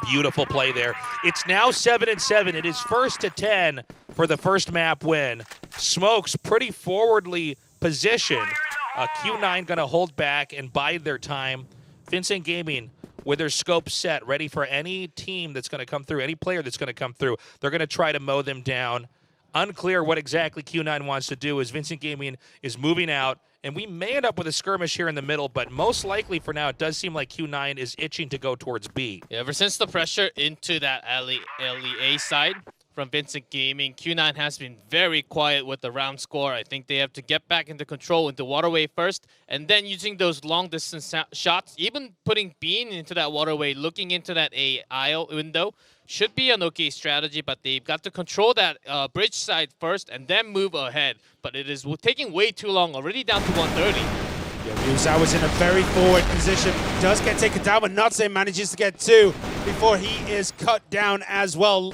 Beautiful play there. It's now 7-7. It is 1st to 10 for the first map win. Smokes pretty forwardly positioned. Q9 going to hold back and bide their time. Vincent Gaming with their scope set, ready for any team that's going to come through, any player that's going to come through. They're going to try to mow them down. Unclear what exactly Q9 wants to do as Vincent Gaming is moving out. And we may end up with a skirmish here in the middle, but most likely for now, it does seem like Q9 is itching to go towards B. Yeah, ever since the pressure into that LEA side from Vincent Gaming, Q9 has been very quiet with the round score. I think they have to get back into control into waterway first, and then using those long distance shots, even putting Bean into that waterway, looking into that aisle window, should be an okay strategy, but they've got to control that bridge side first and then move ahead. But it is taking way too long, already down to 130. Yeah, Ryu Zhao is in a very forward position. Does get taken down, but Notse manages to get 2 before he is cut down as well.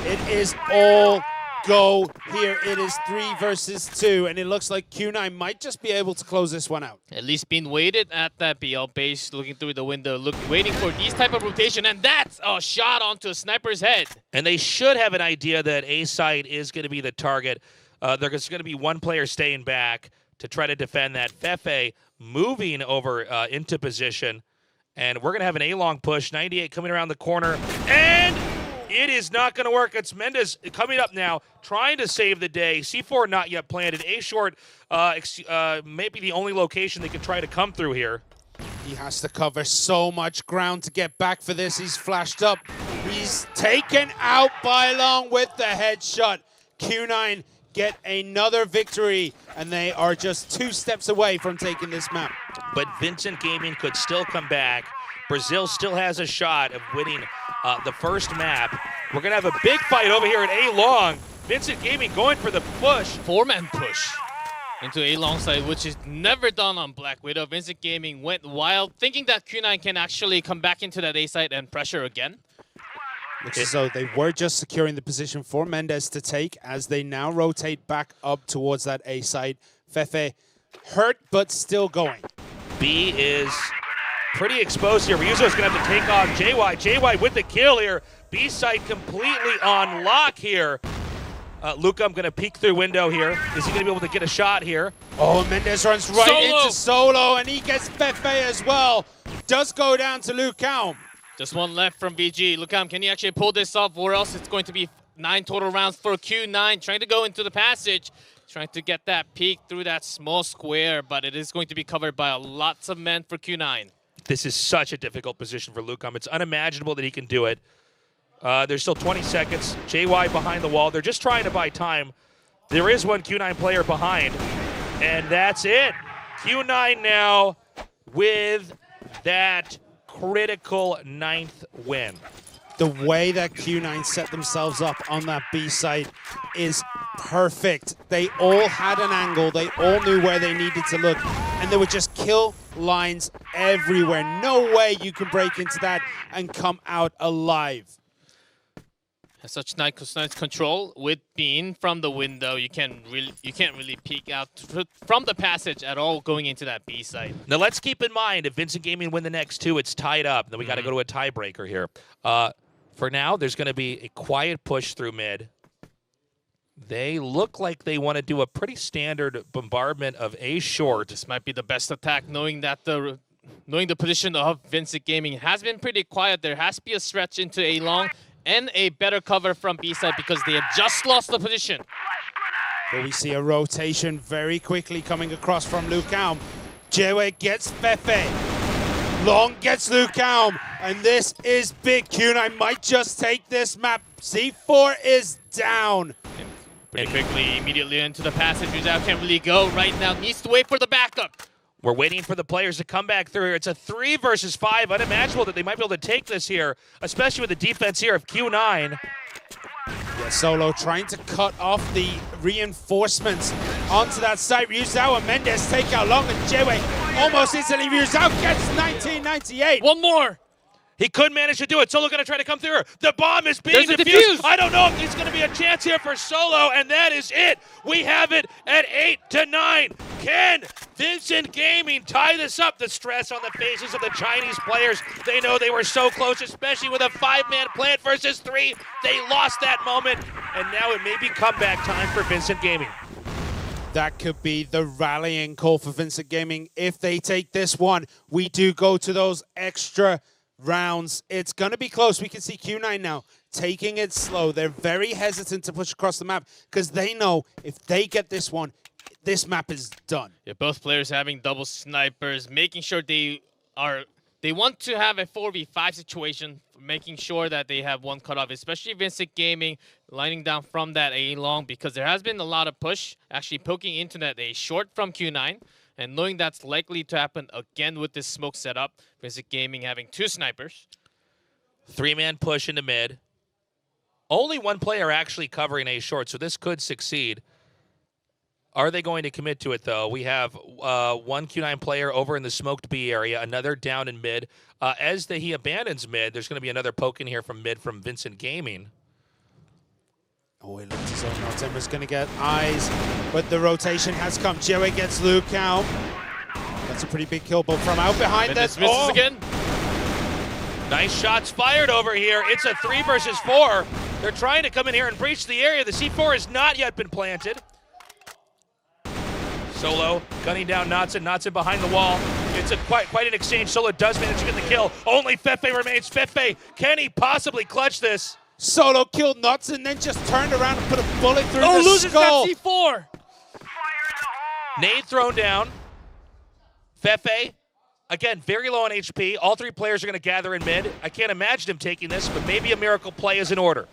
It is all go here. It is 3 versus 2, and it looks like Q9 might just be able to close this one out. At least being waited at that BL base, looking through the window, waiting for these type of rotation, and that's a shot onto a sniper's head. And they should have an idea that A site is going to be the target. There's going to be 1 player staying back to try to defend that. Fefe moving over into position, and we're going to have an A-long push. 98 coming around the corner, and it is not going to work. It's Mendez coming up now, trying to save the day. C4 not yet planted. A-short may be the only location they can try to come through here. He has to cover so much ground to get back for this. He's flashed up. He's taken out by Long with the headshot. Q9 get another victory, and they are just 2 steps away from taking this map. But Vincent Gaming could still come back. Brazil still has a shot of winning the first map. We're going to have a big fight over here at A-long. Vincent Gaming going for the push. 4-man push into A-long side, which is never done on Black Widow. Vincent Gaming went wild, thinking that Q9 can actually come back into that A site and pressure again. Looks as though they were just securing the position for Mendez to take as they now rotate back up towards that A site. Fefe hurt, but still going. B is pretty exposed here. Ryuzo's going to have to take on JY. JY with the kill here. B site completely on lock here. Luca, I'm going to peek through window here. Is he going to be able to get a shot here? Oh, Mendez runs right into Solo, and he gets Fefe as well. Does go down to Lucam. Just 1 left from VG. Lucam, can he actually pull this off, or else it's going to be 9 total rounds for Q9, trying to go into the passage, trying to get that peek through that small square, but it is going to be covered by lots of men for Q9. This is such a difficult position for Lucam. It's unimaginable that he can do it. There's still 20 seconds. JY behind the wall. They're just trying to buy time. There is 1 Q9 player behind, and that's it. Q9 now with that critical 9th win. The way that Q9 set themselves up on that B site is perfect. They all had an angle. They all knew where they needed to look, and there were just kill lines everywhere. No way you can break into that and come out alive. Such nice control with being from the window. You can't really peek out from the passage at all going into that B site. Now let's keep in mind if Vincent Gaming win the next two, it's tied up. Then we got to go to a tiebreaker here. For now, there's going to be a quiet push through mid. They look like they want to do a pretty standard bombardment of A short. This might be the best attack, knowing the position of Vincent Gaming has been pretty quiet. There has to be a stretch into A long and a better cover from B side because they have just lost the position. But we see a rotation very quickly coming across from Lukaum. Jewe gets Fefe. Long gets Lukaum. And this is big. Q9 might just take this map. C4 is down. Pretty quickly, immediately into the passage. Rizal can't really go right now. Needs to wait for the backup. We're waiting for the players to come back through here. It's a 3 versus 5. Unimaginable that they might be able to take this here, especially with the defense here of Q9. Yeah, Solo trying to cut off the reinforcements onto that site. Rizal and Mendes take out Long and Jewe almost instantly. Rizal gets 1998. One more. He could manage to do it. Solo going to try to come through. The bomb is being defused. I don't know if there's going to be a chance here for Solo, and that is it. We have it at 8-9. Can Vincent Gaming tie this up? The stress on the faces of the Chinese players. They know they were so close, especially with a 5-man plant versus 3. They lost that moment, and now it may be comeback time for Vincent Gaming. That could be the rallying call for Vincent Gaming. If they take this one, we do go to those extra rounds. It's going to be close. We can see Q9 now taking it slow. They're very hesitant to push across the map because they know if they get this one, this map is done. Yeah, both players having double snipers, making sure they want to have a 4v5 situation, making sure that they have one cut off, especially Vincent Gaming lining down from that A long because there has been a lot of push actually poking into that A short from Q9. And knowing that's likely to happen again with this smoke setup, Vincent Gaming having 2 snipers. 3-man push into mid. Only one player actually covering A short, so this could succeed. Are they going to commit to it, though? We have one Q9 player over in the smoked B area, another down in mid. As he abandons mid, there's going to be another poke in here from mid from Vincent Gaming. Oh, it looks as though Notember's going to get eyes, but the rotation has come. Jewe gets Lukaum. That's a pretty big kill, but from out behind that. Misses again. Nice shots fired over here. It's a 3 versus 4. They're trying to come in here and breach the area. The C4 has not yet been planted. Solo gunning down Natsun. Natsun behind the wall. It's quite an exchange. Solo does manage to get the kill. Only Fefe remains. Fefe, can he possibly clutch this? Solo killed Nuts and then just turned around and put a bullet through the loses skull. that C4. Nade thrown down. Fefe, again, very low on HP. All 3 players are going to gather in mid. I can't imagine him taking this, but maybe a miracle play is in order.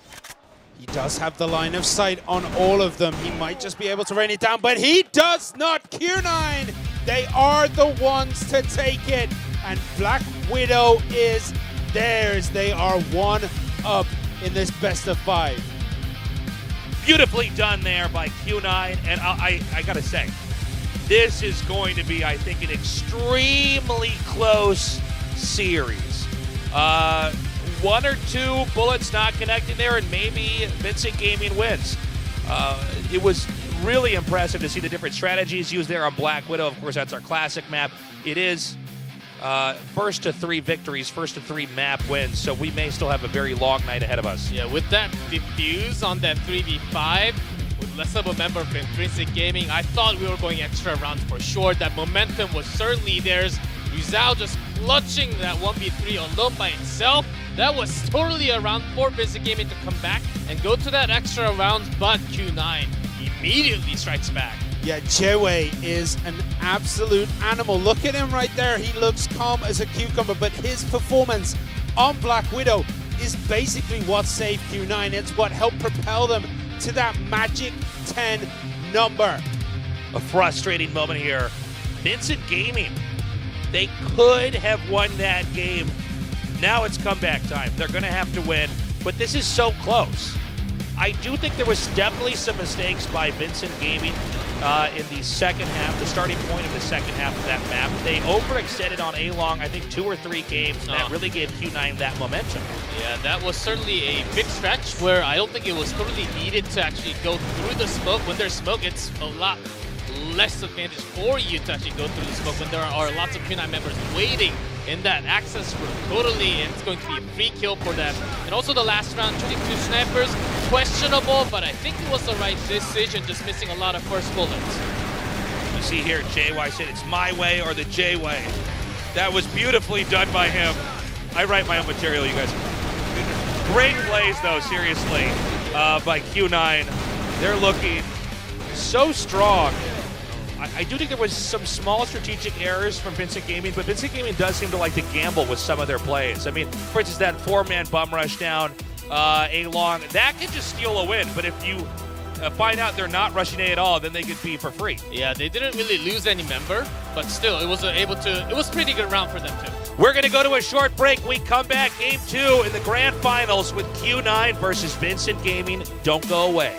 He does have the line of sight on all of them. He might just be able to rain it down, but he does not. Q9, they are the ones to take it, and Black Widow is theirs. They are 1 up in this best of 5. Beautifully done there by Q9, and I gotta say, this is going to be, I think, an extremely close series. 1 or 2 bullets not connecting there, and maybe Vincent Gaming wins. It was really impressive to see the different strategies used there on Black Widow. Of course, that's our classic map. It is first to 3 victories, first to 3 map wins, so we may still have a very long night ahead of us. Yeah, with that defuse on that 3v5, with less of a member from Vincent Gaming, I thought we were going extra rounds for sure. That momentum was certainly theirs. Rizal just clutching that 1v3 alone by itself. That was totally a round for Vincent Gaming to come back and go to that extra round, but Q9 immediately strikes back. Yeah, Jewe is an absolute animal. Look at him right there. He looks calm as a cucumber, but his performance on Black Widow is basically what saved Q9. It's what helped propel them to that magic 10 number. A frustrating moment here. Vincent Gaming, they could have won that game. Now it's comeback time. They're going to have to win, but this is so close. I do think there was definitely some mistakes by Vincent Gaming in the second half, the starting point of the second half of that map. They overextended on A-Long, I think 2 or 3 games, and that really gave Q9 that momentum. Yeah, that was certainly a big stretch where I don't think it was totally needed to actually go through the smoke. When there's smoke, it's a lot less advantage for you to actually go through the smoke when there are lots of Q9 members waiting in that access room. Totally, and it's going to be a free kill for them. And also the last round, 22 snipers, questionable, but I think it was the right decision, just missing a lot of first bullets. You see here, JY said it's my way or the J way. That was beautifully done by him. I write my own material, you guys. Great plays, though, seriously, by Q9. They're looking so strong. I do think there was some small strategic errors from Vincent Gaming, but Vincent Gaming does seem to like to gamble with some of their plays. I mean, for instance, that 4-man bum rush down A-Long, that could just steal a win, but if you find out they're not rushing A at all, then they could be for free. Yeah, they didn't really lose any member, but still, it was a pretty good round for them too. We're going to go to a short break. We come back, game 2 in the grand finals with Q9 versus Vincent Gaming. Don't go away.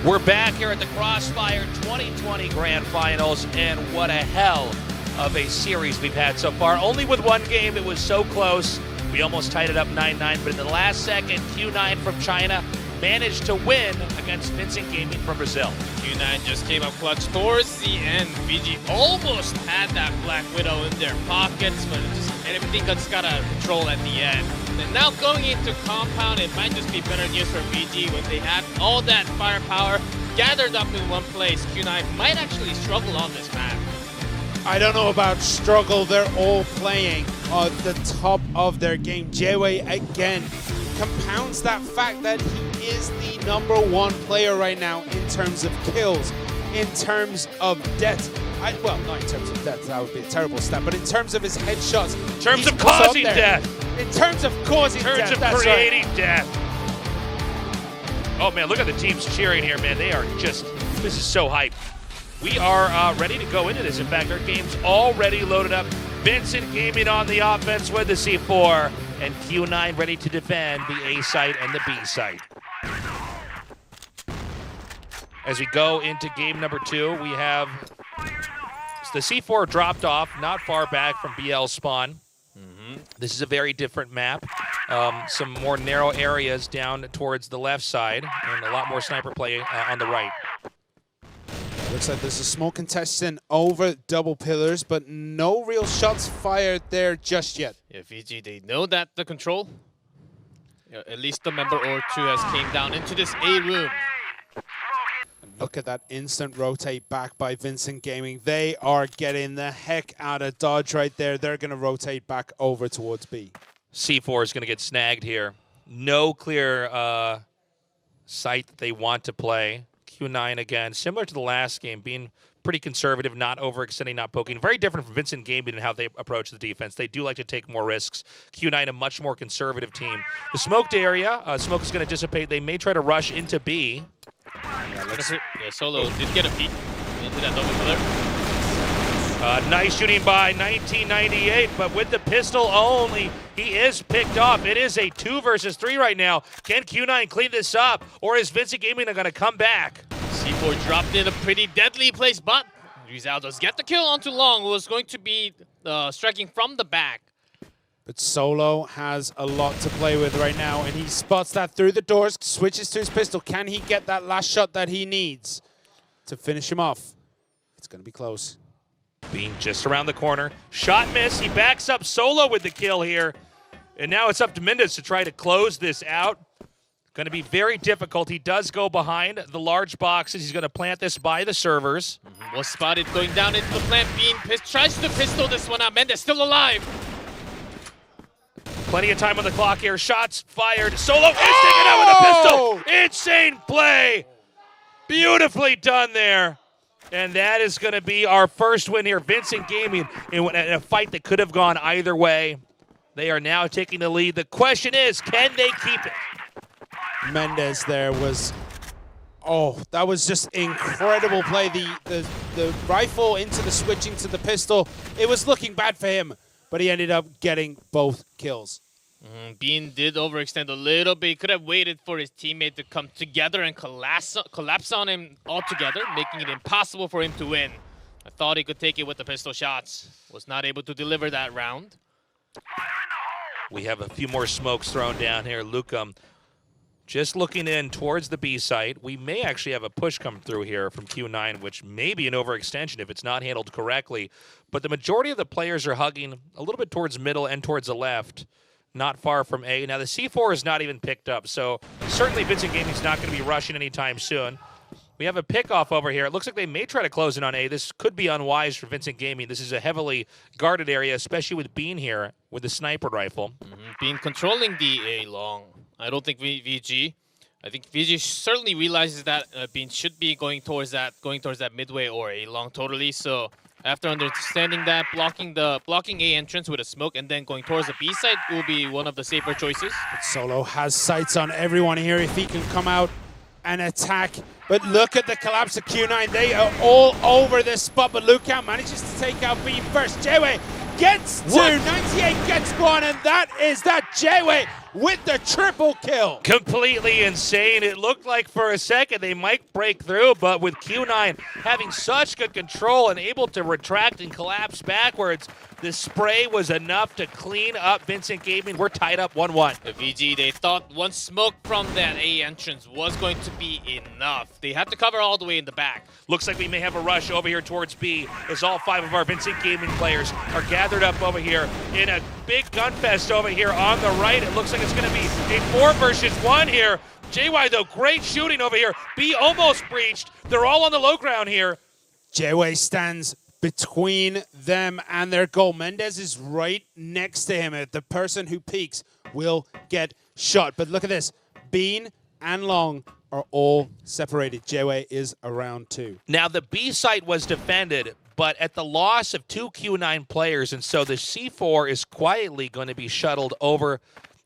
We're back here at the Crossfire 2020 Grand Finals, and what a hell of a series we've had so far. Only with one game, it was so close. We almost tied it up 9-9, but in the last second, Q9 from China managed to win against Vincent Gaming from Brazil. Q9 just came up clutch towards the end. VG almost had that Black Widow in their pockets, but everything just got out of control at the end. And now going into Compound, it might just be better news for VG when they have all that firepower gathered up in one place. Q9 might actually struggle on this map. I don't know about struggle. They're all playing at the top of their game. Jaewei again compounds that fact that he is the #1 player right now in terms of kills, in terms of death. Well, not in terms of death, that would be a terrible stat, but in terms of his headshots. In terms of causing death. In terms of causing death. In terms of creating death. Oh man, look at the teams cheering here, man. They are just, this is so hype. We are ready to go into this. In fact, our game's already loaded up. Vincent Gaming on the offense with the C4, and Q9 ready to defend the A site and the B site. As we go into game number 2, we have the C4 dropped off not far back from BL spawn. This is a very different map. Some more narrow areas down towards the left side, and a lot more sniper play on the right. Looks like there's a small contestant over double pillars, but no real shots fired there just yet. Yeah, VG, they know that the control, at least a member or two has came down into this A room. Look at that instant rotate back by Vincent Gaming. They are getting the heck out of dodge right there. They're going to rotate back over towards B. C4 is going to get snagged here. No clear site that they want to play. Q9 again, similar to the last game, being pretty conservative, not overextending, not poking. Very different from Vincent Gaming and how they approach the defense. They do like to take more risks. Q9 a much more conservative team. The smoked area, smoke is going to dissipate. They may try to rush into B. Yeah, Solo did get a peek into that double pillar. Nice shooting by 1998, but with the pistol only, he is picked off. It is a 2 versus 3 right now. Can Q9 clean this up, or is Vincent Gaming going to come back? C4 dropped in a pretty deadly place, but Rizal does get the kill onto Long, who was going to be striking from the back. But Solo has a lot to play with right now, and he spots that through the doors, switches to his pistol. Can he get that last shot that he needs to finish him off? It's going to be close. Being just around the corner. Shot miss. He backs up Solo with the kill here. And now it's up to Mendes to try to close this out. Going to be very difficult. He does go behind the large boxes. He's going to plant this by the servers. Was spotted going down into the plant. Bean tries to pistol this one out. Mendes still alive. Plenty of time on the clock here. Shots fired. Solo is taken out with a pistol. Insane play. Beautifully done there. And that is going to be our first win here. Vincent Gaming in a fight that could have gone either way. They are now taking the lead. The question is, can they keep it? Mendes there was, that was just incredible play. The rifle into the switching to the pistol. It was looking bad for him, but he ended up getting both kills. Bean did overextend a little bit. He could have waited for his teammate to come together and collapse on him altogether, making it impossible for him to win. I thought he could take it with the pistol shots. Was not able to deliver that round. We have a few more smokes thrown down here. Luca just looking in towards the B site. We may actually have a push come through here from Q9, which may be an overextension if it's not handled correctly. But the majority of the players are hugging a little bit towards middle and towards the left. Not far from A. Now, the C4 is not even picked up, so certainly Vincent Gaming's not going to be rushing anytime soon. We have a pickoff over here. It looks like they may try to close in on A. This could be unwise for Vincent Gaming. This is a heavily guarded area, especially with Bean here with the sniper rifle. Bean controlling the A long. I don't think VG. I think VG certainly realizes that Bean should be going towards that midway or A long totally. So after understanding that, blocking A entrance with a smoke and then going towards the B side will be one of the safer choices. But Solo has sights on everyone here if he can come out and attack. But look at the collapse of Q9. They are all over this spot, but Lucan manages to take out B first. Jaewei gets to 98, gets one, and that is that. Jaewei with the triple kill. Completely insane. It looked like for a second they might break through, but with Q9 having such good control and able to retract and collapse backwards, the spray was enough to clean up Vincent Gaming. We're tied up 1-1. The VG, they thought one smoke from that A entrance was going to be enough. They had to cover all the way in the back. Looks like we may have a rush over here towards B as all 5 of our Vincent Gaming players are gathered up over here in a big gun fest over here on the right. It looks like it's going to be a 4 versus 1 here. JY, though, great shooting over here. B almost breached. They're all on the low ground here. JY stands between them and their goal. Mendez is right next to him. The person who peeks will get shot. But look at this. Bean and Long are all separated. JY is around 2. Now, the B site was defended, but at the loss of 2 Q9 players, and so the C4 is quietly going to be shuttled over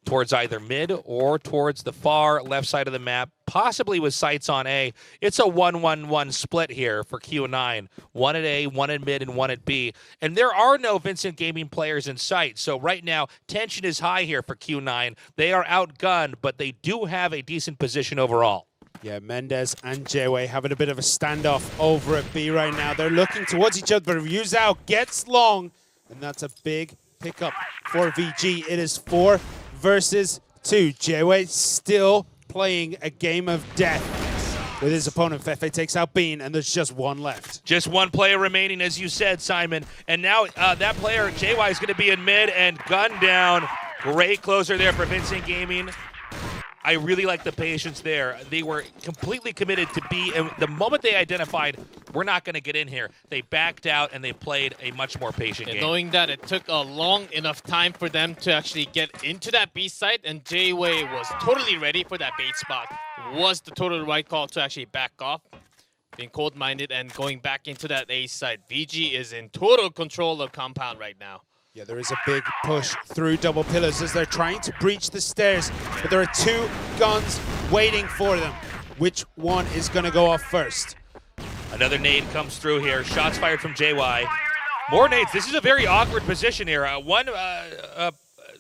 towards either mid or towards the far left side of the map, possibly with sights on A. It's a 1-1-1 split here for Q9. 1 at A, 1 at mid, and 1 at B. And there are no Vincent Gaming players in sight, so right now, tension is high here for Q9. They are outgunned, but they do have a decent position overall. Yeah, Mendez and JY having a bit of a standoff over at B right now. They're looking towards each other, but Ryu Zhao gets Long, and that's a big pickup for VG. It is 4 versus 2. JY still playing a game of death with his opponent. Fefe takes out Bean, and there's just 1 left. Just 1 player remaining, as you said, Simon. And now that player, JY, is going to be in mid and gunned down. Great closer there for Vincent Gaming. I really like the patience there. They were completely committed to B, and the moment they identified, we're not going to get in here, they backed out and they played a much more patient game. Knowing that it took a long enough time for them to actually get into that B site, and J-Way was totally ready for that bait spot. Was the total right call to actually back off, being cold-minded and going back into that A site. VG is in total control of Compound right now. Yeah, there is a big push through double pillars as they're trying to breach the stairs, but there are 2 guns waiting for them. Which one is going to go off first? Another nade comes through here. Shots fired from JY. More nades. This is a very awkward position here. One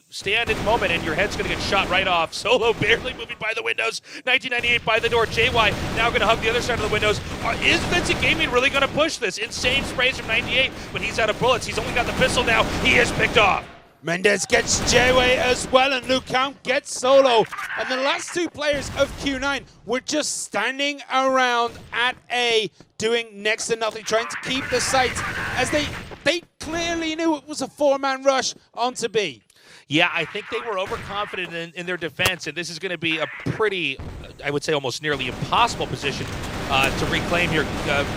stand-in moment, and your head's going to get shot right off. Solo barely moving by the windows. 1998 by the door. JY now going to hug the other side of the windows. Is Vincent Gaming really going to push this? Insane sprays from 98, but he's out of bullets. He's only got the pistol now. He is picked off. Mendez gets J-Way as well, and Luke Count gets Solo. And the last 2 players of Q9 were just standing around at A, doing next to nothing, trying to keep the sights, as they clearly knew it was a 4-man rush onto B. Yeah, I think they were overconfident in their defense, and this is going to be a pretty, I would say almost nearly impossible position to reclaim your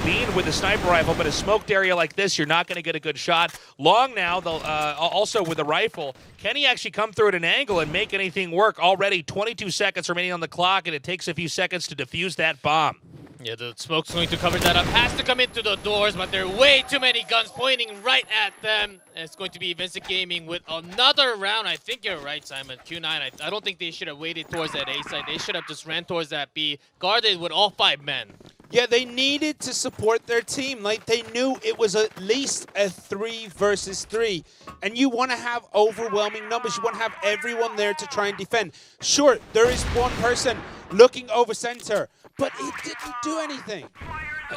Bean with a sniper rifle, but a smoked area like this, you're not going to get a good shot. Long now, also with a rifle, can he actually come through at an angle and make anything work? Already 22 seconds remaining on the clock, and it takes a few seconds to defuse that bomb. Yeah, the smoke's going to cover that up. Has to come into the doors, but there are way too many guns pointing right at them. And it's going to be Vincent Gaming with another round. I think you're right, Simon. Q9, I don't think they should have waited towards that A side. They should have just ran towards that B, guarded with all 5 men. Yeah, they needed to support their team. Like, they knew it was at least a 3 versus 3. And you want to have overwhelming numbers. You want to have everyone there to try and defend. Sure, there is one person looking over center, but it didn't do anything.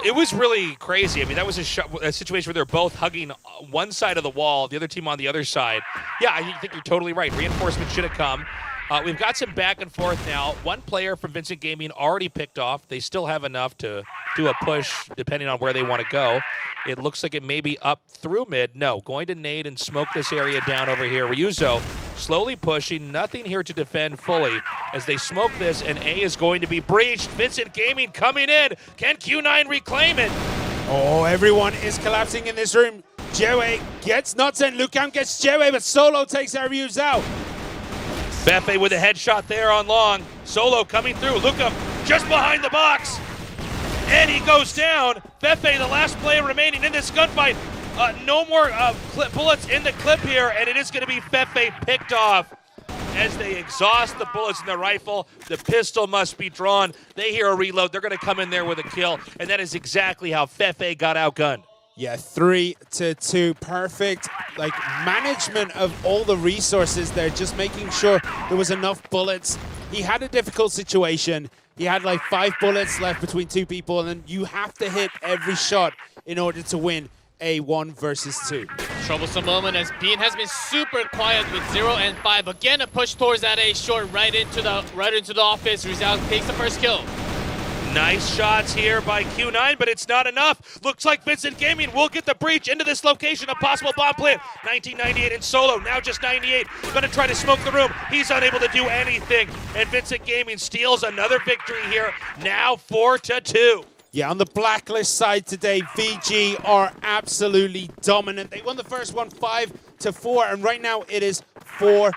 It was really crazy. I mean, that was a situation where they're both hugging one side of the wall, the other team on the other side. Yeah, I think you're totally right. Reinforcement should have come. We've got some back and forth now. 1 player from Vincent Gaming already picked off. They still have enough to do a push depending on where they want to go. It looks like it may be up through mid. No, going to nade and smoke this area down over here. Ryuzo slowly pushing. Nothing here to defend fully as they smoke this, and A is going to be breached. Vincent Gaming coming in. Can Q9 reclaim it? Oh, everyone is collapsing in this room. Jewe gets nuts and Lucan gets Jewe, but Solo takes our views out. Befe with a headshot there on Long. Solo coming through. Luca just behind the box. And he goes down. Befe, the last player remaining in this gunfight. No more bullets in the clip here, and it is going to be Fefe picked off. As they exhaust the bullets in the rifle, the pistol must be drawn. They hear a reload. They're going to come in there with a kill, and that is exactly how Fefe got outgunned. Yeah, 3-2, perfect. Like management of all the resources there, just making sure there was enough bullets. He had a difficult situation. He had like 5 bullets left between 2 people, and then you have to hit every shot in order to win a 1 versus 2. Troublesome moment as Bean has been super quiet with 0 and 5. Again, a push towards that A short right into the office. Rizal takes the first kill. Nice shots here by Q9, but it's not enough. Looks like Vincent Gaming will get the breach into this location, a possible bomb plant. 1998 in solo, now just 98. Gonna try to smoke the room. He's unable to do anything. And Vincent Gaming steals another victory here, now 4-2. Yeah, on the Blacklist side today, VG are absolutely dominant. They won the first one 5-4, and right now it is 4-2.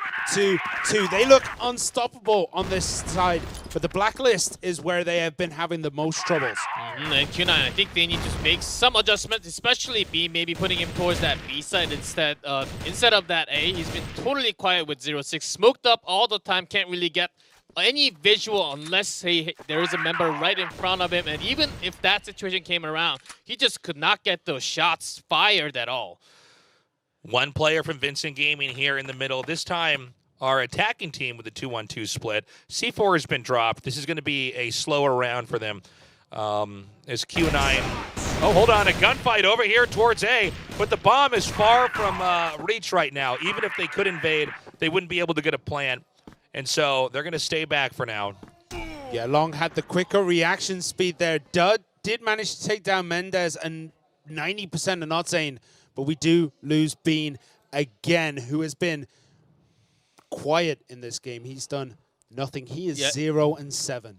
They look unstoppable on this side, but the Blacklist is where they have been having the most troubles. And Q9, I think they need to make some adjustments, especially B, maybe putting him towards that B side instead of that A. He's been totally quiet with 0-6, smoked up all the time, can't really get any visual unless there is a member right in front of him. And even if that situation came around, he just could not get those shots fired at all. One player from Vincent Gaming here in the middle. This time, our attacking team with the 2-1-2 split. C4 has been dropped. This is going to be a slower round for them. As Q9... Oh, hold on. A gunfight over here towards A. But the bomb is far from reach right now. Even if they could invade, they wouldn't be able to get a plant. And so they're going to stay back for now. Yeah, Long had the quicker reaction speed there. Dud did manage to take down Mendez, and 90% are not saying, but we do lose Bean again, who has been quiet in this game. He's done nothing. He is 0-7.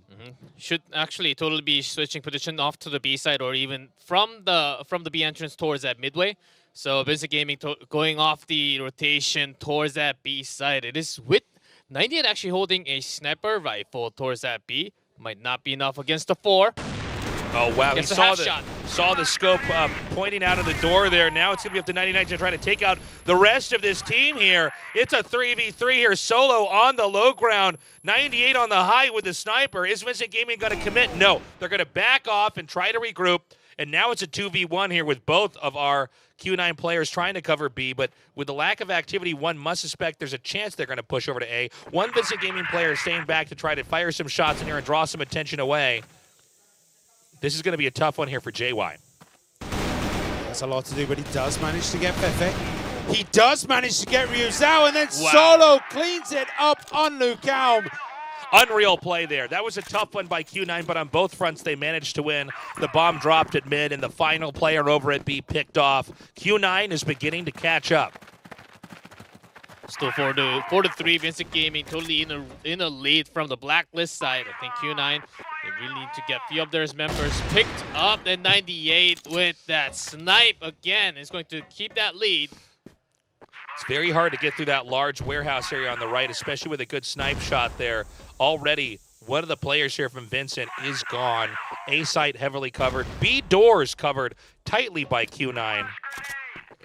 Should actually totally be switching position off to the B side, or even from the B entrance towards that midway. So Vincent Gaming going off the rotation towards that B side. It is with 98 actually holding a sniper rifle towards that B. Might not be enough against the 4. Oh, wow. He Gets a saw the scope pointing out of the door there. Now it's going to be up to 99 to try to take out the rest of this team here. It's a 3v3 here. Solo on the low ground. 98 on the high with the sniper. Is Vincent Gaming going to commit? No. They're going to back off and try to regroup. And now it's a 2v1 here with both of our Q9 players trying to cover B, but with the lack of activity, one must suspect there's a chance they're going to push over to A. One Vincent Gaming player is staying back to try to fire some shots in here and draw some attention away. This is going to be a tough one here for JY. That's a lot to do, but he does manage to get Fefe. He does manage to get Ryu Zhao, and then Solo cleans it up on Lucao. Unreal play there. That was a tough one by Q9, but on both fronts they managed to win. The bomb dropped at mid, and the final player over at B picked off. Q9 is beginning to catch up. Still 4-3. Vincent Gaming totally in a lead from the Blacklist side. I think Q9, they really need to get a few of their members picked up. And 98 with that snipe again is going to keep that lead. It's very hard to get through that large warehouse area on the right, especially with a good snipe shot there. Already, one of the players here from Vincent is gone. A site heavily covered. B doors covered tightly by Q9.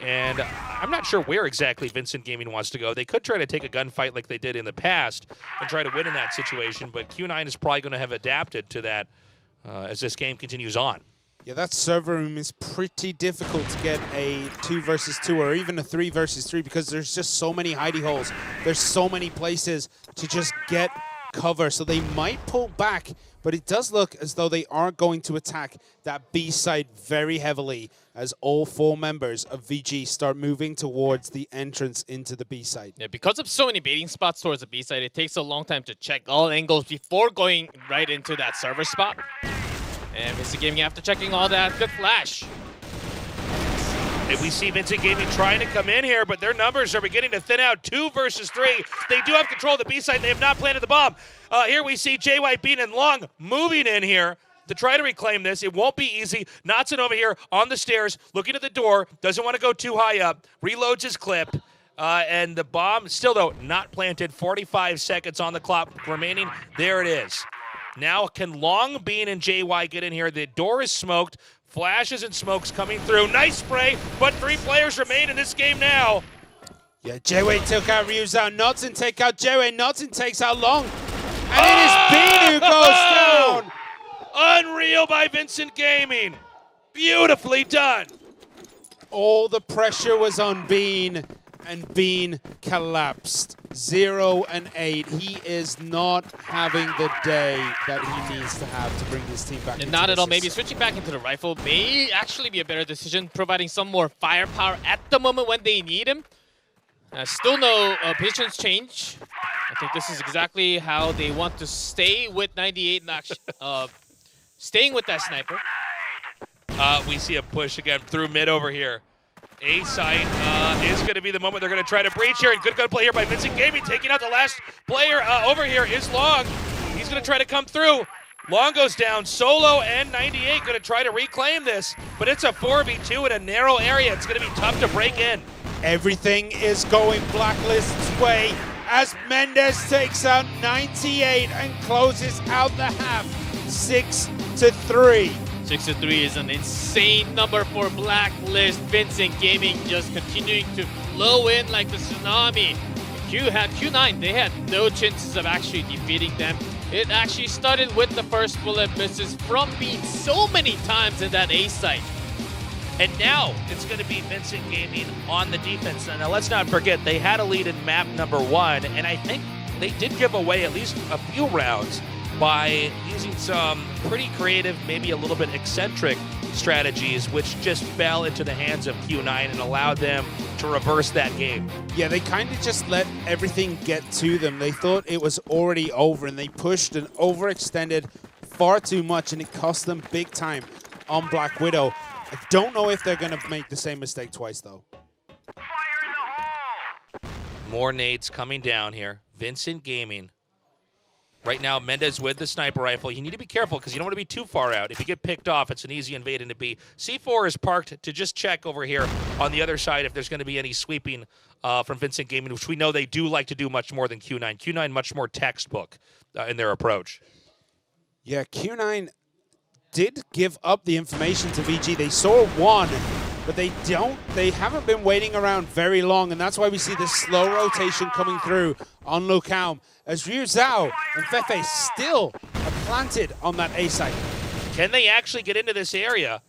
And I'm not sure where exactly Vincent Gaming wants to go. They could try to take a gunfight like they did in the past and try to win in that situation, but Q9 is probably going to have adapted to that as this game continues on. Yeah, that server room is pretty difficult to get a 2 versus 2 or even a 3 versus 3 because there's just so many hidey holes. There's so many places to just get cover. So they might pull back, but it does look as though they are going to attack that B side very heavily as all 4 members of VG start moving towards the entrance into the B side. Yeah, because of so many baiting spots towards the B side, it takes a long time to check all angles before going right into that server spot. And Vincent Gaming, after checking all that, good flash. And we see Vincent Gaming trying to come in here, but their numbers are beginning to thin out. 2 versus 3. They do have control of the B side. They have not planted the bomb. Here we see JY, Bean, and Long moving in here to try to reclaim this. It won't be easy. Knotson over here on the stairs, looking at the door. Doesn't want to go too high up. Reloads his clip. And the bomb, still though, not planted. 45 seconds on the clock remaining. There it is. Now can Long, Bean, and JY get in here? The door is smoked. Flashes and smokes coming through. Nice spray, but 3 players remain in this game now. Yeah, JY took out Ryuzao. Knotson take out JY. Knotson takes out Long. And it is Bean who goes down. Unreal by Vincent Gaming. Beautifully done. all the pressure was on Bean, and Bean collapsed. 0 and 8. He is not having the day that he needs to have to bring his team back. And not at all. Maybe switching back into the rifle may actually be a better decision, providing some more firepower at the moment when they need him. Still no positions change. I think this is exactly how they want to stay with 98 and actually staying with that sniper. We see a push again through mid over here. A site is going to be the moment they're going to try to breach here. And good gun play here by Vincent Gaming, taking out the last player over here is Long. He's going to try to come through. Long goes down. Solo and 98 going to try to reclaim this, but it's a 4v2 in a narrow area. It's going to be tough to break in. Everything is going Blacklist's way as Mendez takes out 98 and closes out the half 6-3. 6-3 is an insane number for Blacklist. Vincent Gaming just continuing to flow in like the tsunami. Q9, they had no chances of actually defeating them. It actually started with the first bullet misses from being so many times in that A site. And now it's going to be Vincent Gaming on the defense. Now let's not forget, they had a lead in map number 1, and I think they did give away at least a few rounds by using some pretty creative, maybe a little bit eccentric strategies, which just fell into the hands of Q9 and allowed them to reverse that game. Yeah, they kind of just let everything get to them. They thought it was already over, and they pushed and overextended far too much, and it cost them big time on Black Widow. I don't know if they're going to make the same mistake twice, though. More nades coming down here. Vincent Gaming. Right now, Mendez with the sniper rifle. You need to be careful because you don't want to be too far out. If you get picked off, it's an easy invade into B. C4 is parked to just check over here on the other side if there's going to be any sweeping from Vincent Gaming, which we know they do like to do much more than Q9. Q9 much more textbook in their approach. Yeah, Q9 did give up the information to VG. They saw one, but they haven't been waiting around very long, and that's why we see this slow rotation coming through on Lukaum as Ryu Zhao and Fefe still are planted on that A site. Can they actually get into this area?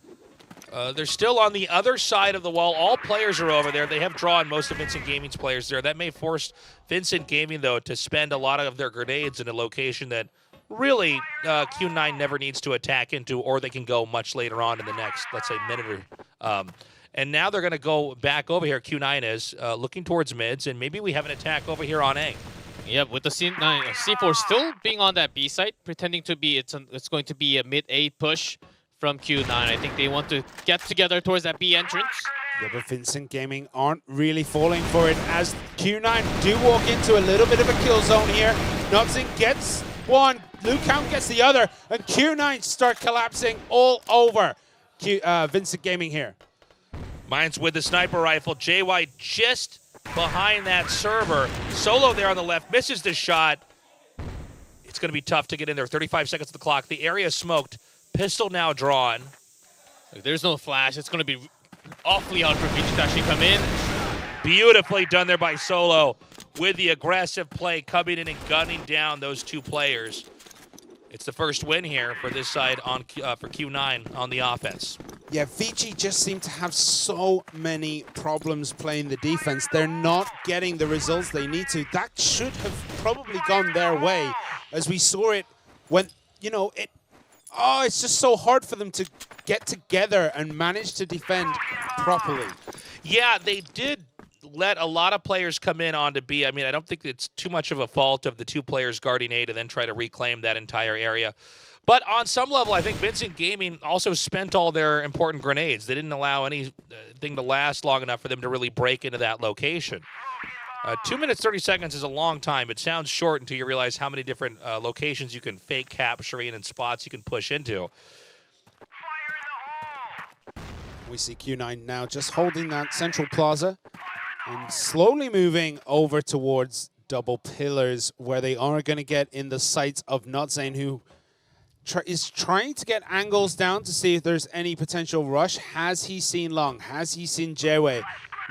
They're still on the other side of the wall. All players are over there. They have drawn most of Vincent Gaming's players there. That may force Vincent Gaming, though, to spend a lot of their grenades in a location that really Q9 never needs to attack into, or they can go much later on in the next, let's say, minute or and now they're going to go back over here. Q9 is looking towards mids, and maybe we have an attack over here on A. Yep, with the C4 still being on that B site, pretending to be it's going to be a mid-A push from Q9. I think they want to get together towards that B entrance. Yeah, but Vincent Gaming aren't really falling for it as Q9 do walk into a little bit of a kill zone here. Nobson gets one, Lukaum gets the other, and Q9 start collapsing all over Vincent Gaming here. Mine's with the sniper rifle. JY just behind that server. Solo there on the left, misses the shot. It's going to be tough to get in there. 35 seconds of the clock. The area is smoked. Pistol now drawn. There's no flash. It's going to be awfully hard for VG to actually come in. Beautifully done there by Solo with the aggressive play, coming in and gunning down those two players. It's the first win here for this side on for Q9 on the offense. Yeah, VG just seem to have so many problems playing the defense. They're not getting the results they need to. That should have probably gone their way, as we saw it when, you know, it's just so hard for them to get together and manage to defend properly. Yeah, they did let a lot of players come in onto B. I mean, I don't think it's too much of a fault of the two players guarding A to then try to reclaim that entire area. But on some level, I think Vincent Gaming also spent all their important grenades. They didn't allow anything to last long enough for them to really break into that location. 2 minutes, 30 seconds is a long time. It sounds short until you realize how many different locations you can fake capturing and spots you can push into. We see Q9 now just holding that central plaza and slowly moving over towards double pillars, where they are going to get in the sights of Notzane, who is trying to get angles down to see if there's any potential rush. Has he seen Long? Has he seen Jewe?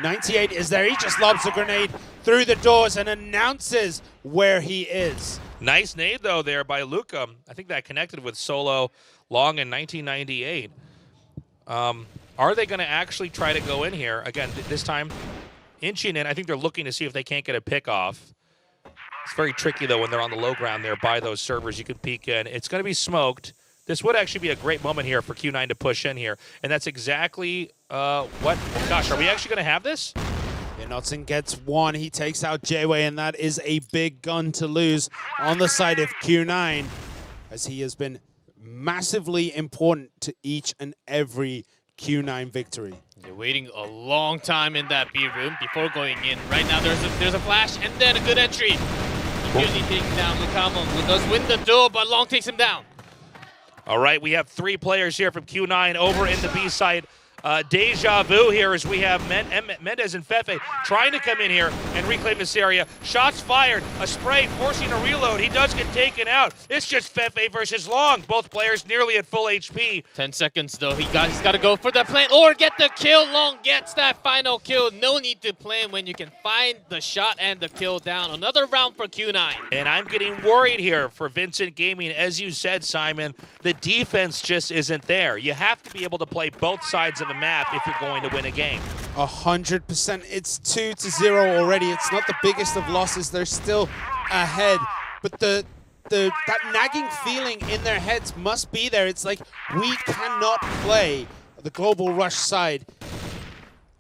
98 is there. He just lobs a grenade through the doors and announces where he is. Nice nade, though, there by Luka. I think that connected with Solo, Long, in 1998. Are they going to actually try to go in here? Again, this time, inching in. I think they're looking to see if they can't get a pick off. It's very tricky, though, when they're on the low ground there by those servers. You can peek in. It's going to be smoked. This would actually be a great moment here for Q9 to push in here. And that's exactly what... Gosh, are we actually going to have this? Yeah, Knotson gets one. He takes out J-Way, and that is a big gun to lose on the side of Q9, as he has been massively important to each and every Q9 victory. They're waiting a long time in that B room before going in. Right now, there's a flash and then a good entry. Immediately taking down Lucamo, who does win the duel, but Long takes him down. All right, we have 3 players here from Q9 over in the B side. Deja vu here as we have Mendez and Fefe trying to come in here and reclaim this area. Shots fired, a spray forcing a reload. He does get taken out. It's just Fefe versus Long. Both players nearly at full HP. 10 seconds though. He's got to go for the plant or get the kill. Long gets that final kill. No need to plan when you can find the shot and the kill down. Another round for Q9. And I'm getting worried here for Vincent Gaming. As you said, Simon, the defense just isn't there. You have to be able to play both sides of the map if you're going to win a game. 100%. It's 2-0 already. It's not the biggest of losses. They're still ahead. But that nagging feeling in their heads must be there. It's like, we cannot play the Global Rush side.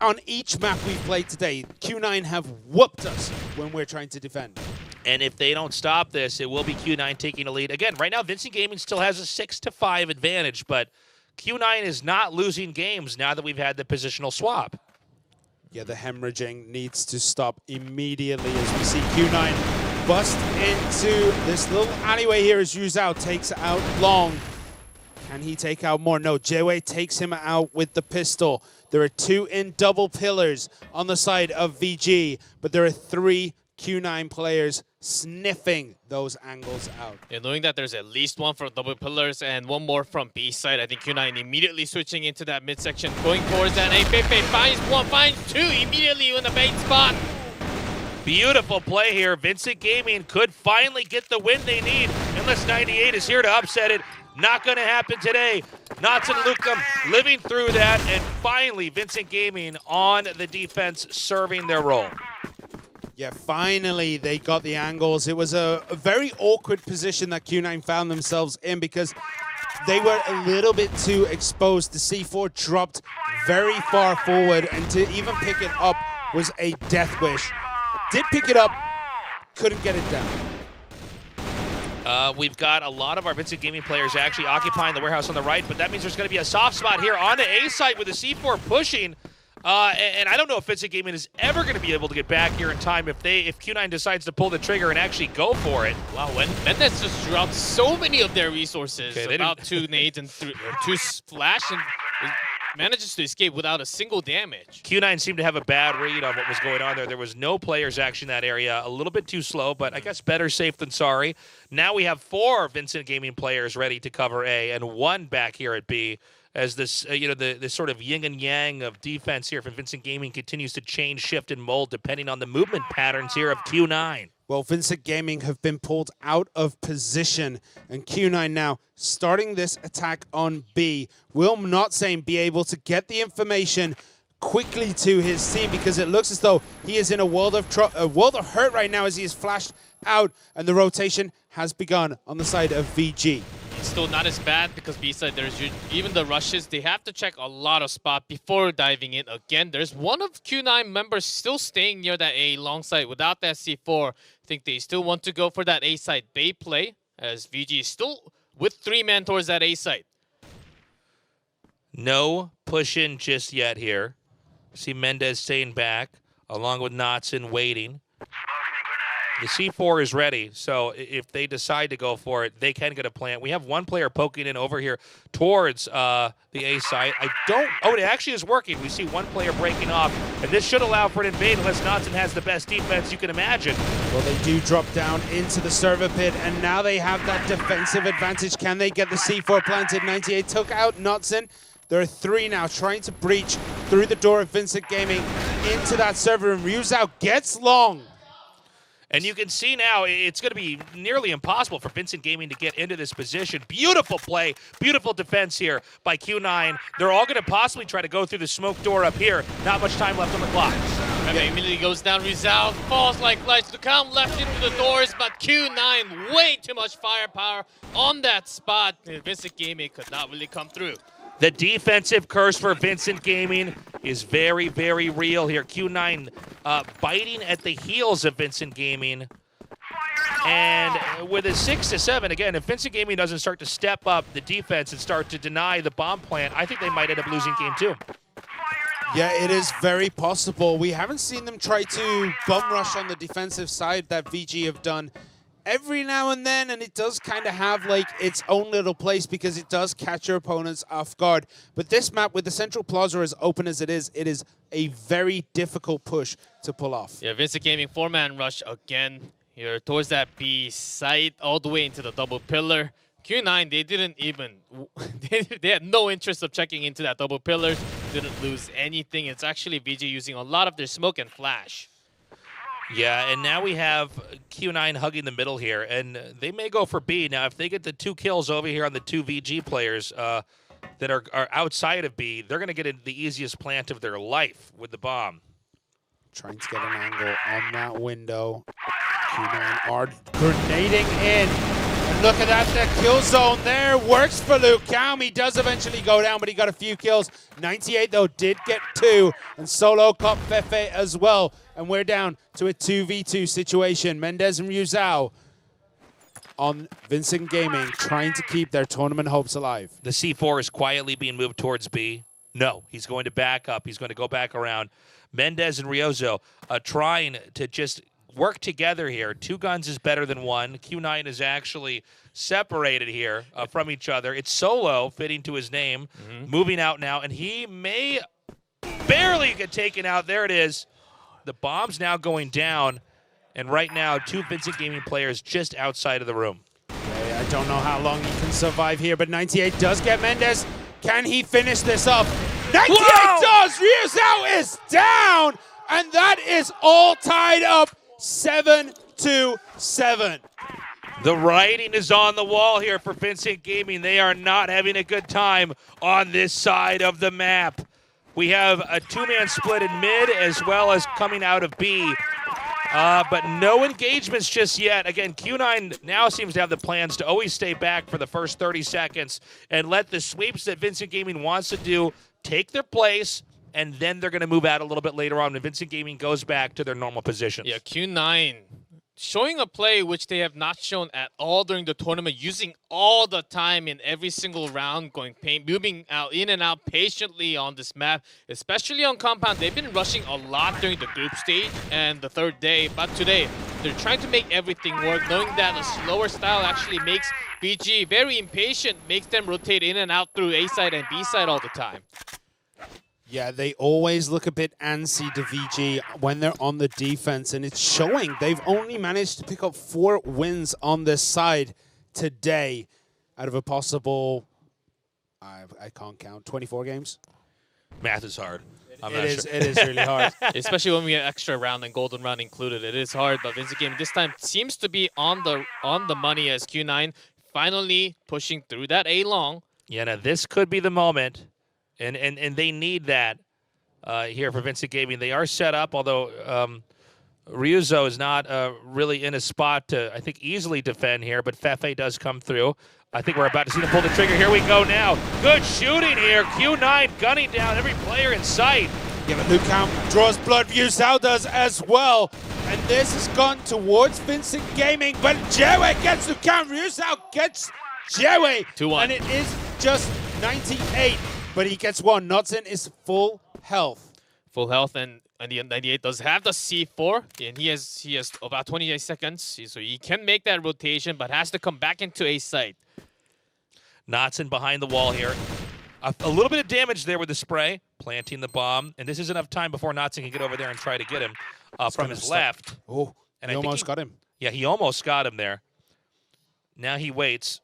On each map we've played today, Q9 have whooped us when we're trying to defend. And if they don't stop this, it will be Q9 taking a lead. Again, right now, Vincent Gaming still has a 6-5 advantage, but Q9 is not losing games now that we've had the positional swap. Yeah, the hemorrhaging needs to stop immediately as we see Q9 bust into this little alleyway here as Yu Zhao takes out Long. Can he take out more? No, J-Way takes him out with the pistol. There are 2 in double pillars on the side of VG, but there are 3 Q9 players sniffing those angles out. Yeah, knowing that there's at least 1 from double pillars and 1 more from B side, I think Q9 immediately switching into that midsection, going towards that A. Fefe finds 1, finds 2 immediately in the bait spot. Beautiful play here. Vincent Gaming could finally get the win they need, unless 98 is here to upset it. Not going to happen today. Knots and Lucum living through that, and finally Vincent Gaming on the defense serving their role. Yeah, finally they got the angles. It was a very awkward position that Q9 found themselves in because they were a little bit too exposed. The C4 dropped very far forward, and to even pick it up was a death wish. Did pick it up, couldn't get it down. We've got a lot of our Vincent Gaming players actually occupying the warehouse on the right, but that means there's going to be a soft spot here on the A side with the C4 pushing. And I don't know if Vincent Gaming is ever going to be able to get back here in time if Q9 decides to pull the trigger and actually go for it. Wow, when Mendez just dropped so many of their resources, okay, about 2 nades and 2 flash, and manages to escape without a single damage. Q9 seemed to have a bad read on what was going on there. There was no players actually in that area. A little bit too slow, but I guess better safe than sorry. Now we have 4 Vincent Gaming players ready to cover A and 1 back here at B. As this, the sort of yin and yang of defense here from Vincent Gaming continues to change, shift, and mold depending on the movement patterns here of Q9. Well, Vincent Gaming have been pulled out of position, and Q9 now starting this attack on B. Will Notsame be able to get the information quickly to his team, because it looks as though he is in a world of hurt right now as he is flashed out, and the rotation has begun on the side of VG. It's still not as bad because B-side, there's even the rushes. They have to check a lot of spot before diving in. Again, there's one of Q9 members still staying near that A long side without that C4. I think they still want to go for that A side bay play, as VG is still with 3 men towards that A side. No push in just yet here. See Mendez staying back, along with Knotson waiting. The C4 is ready, so if they decide to go for it, they can get a plant. We have 1 player poking in over here towards the A site. Oh, it actually is working. We see 1 player breaking off, and this should allow for an invade unless Knotson has the best defense you can imagine. Well, they do drop down into the server pit, and now they have that defensive advantage. Can they get the C4 planted? 98 took out Knotson. There are 3 now trying to breach through the door of Vincent Gaming into that server room. Yu Zhao gets Long. And you can see now it's going to be nearly impossible for Vincent Gaming to get into this position. Beautiful play, beautiful defense here by Q9. They're all going to possibly try to go through the smoke door up here. Not much time left on the clock. Remember, immediately goes down. Rizal falls like lights. Lucam left into the doors, but Q9 way too much firepower on that spot. Vincent Gaming could not really come through. The defensive curse for Vincent Gaming is very, very real here. Q9 biting at the heels of Vincent Gaming. And with a 6-7, again, if Vincent Gaming doesn't start to step up the defense and start to deny the bomb plant, I think they might end up losing game 2. Yeah, it is very possible. We haven't seen them try to bum rush on the defensive side that VG have done every now and then, and it does kind of have like its own little place because it does catch your opponents off guard. But this map, with the central plaza as open as it is a very difficult push to pull off. Yeah, Vincent Gaming 4-man rush again here towards that B site, all the way into the double pillar. Q9, they didn't even, they had no interest of checking into that double pillar, didn't lose anything. It's actually VG using a lot of their smoke and flash. Yeah, and now we have Q9 hugging the middle here, and they may go for B. Now, if they get the 2 kills over here on the 2 VG players that are outside of B, they're going to get the easiest plant of their life with the bomb. Trying to get an angle on that window. Q9 are grenading in. And look at that, the kill zone there works for Lucam. He does eventually go down, but he got a few kills. 98, though, did get 2. And solo caught Fefe as well. And we're down to a 2v2 situation. Mendez and Ryuzao on Vincent Gaming, trying to keep their tournament hopes alive. The C4 is quietly being moved towards B. No, he's going to back up. He's going to go back around. Mendez and Ryuzo trying to just work together here. 2 guns is better than 1. Q9 is actually separated here from each other. It's solo, fitting to his name, moving out now, and he may barely get taken out. There it is. The bomb's now going down, and right now, 2 Vincent Gaming players just outside of the room. Okay, I don't know how long he can survive here, but 98 does get Mendez. Can he finish this up? 98 does! Ryuzao is down! And that is all tied up 7-7. The writing is on the wall here for Vincent Gaming. They are not having a good time on this side of the map. We have a 2-man split in mid as well as coming out of B. But no engagements just yet. Again, Q9 now seems to have the plans to always stay back for the first 30 seconds and let the sweeps that Vincent Gaming wants to do take their place, and then they're going to move out a little bit later on when Vincent Gaming goes back to their normal positions. Yeah, Q9 showing a play which they have not shown at all during the tournament, using all the time in every single round, moving out in and out patiently on this map, especially on compound. They've been rushing a lot during the group stage and the 3rd day, but today they're trying to make everything work, knowing that a slower style actually makes VG very impatient, makes them rotate in and out through A side and B side all the time. Yeah, they always look a bit antsy to VG when they're on the defense, and it's showing. They've only managed to pick up 4 wins on this side today out of a possible, I can't count, 24 games? Math is hard. It is really hard. Especially when we have extra round and golden round included. It is hard, but Vincent Gaming this time seems to be on the money as Q9 finally pushing through that A long. Yeah, now this could be the moment. And they need that here for Vincent Gaming. They are set up, although Ryuzo is not really in a spot to, I think, easily defend here, but Fefe does come through. I think we're about to see them pull the trigger. Here we go now. Good shooting here. Q9 gunning down every player in sight. Yeah, but Lucam draws blood. Ryuzao does as well. And this has gone towards Vincent Gaming, but Jewe gets Lucam. Ryuzao gets Jewe. 2-1. And it is just 98. But he gets 1. Knudsen is full health. Full health, and the 98 does have the C4, and he has about 28 seconds, so he can make that rotation, but has to come back into A site. Knudsen behind the wall here. A little bit of damage there with the spray, planting the bomb, and this is enough time before Knudsen can get over there and try to get him from his left. Oh, and he almost got him. Yeah, he almost got him there. Now he waits,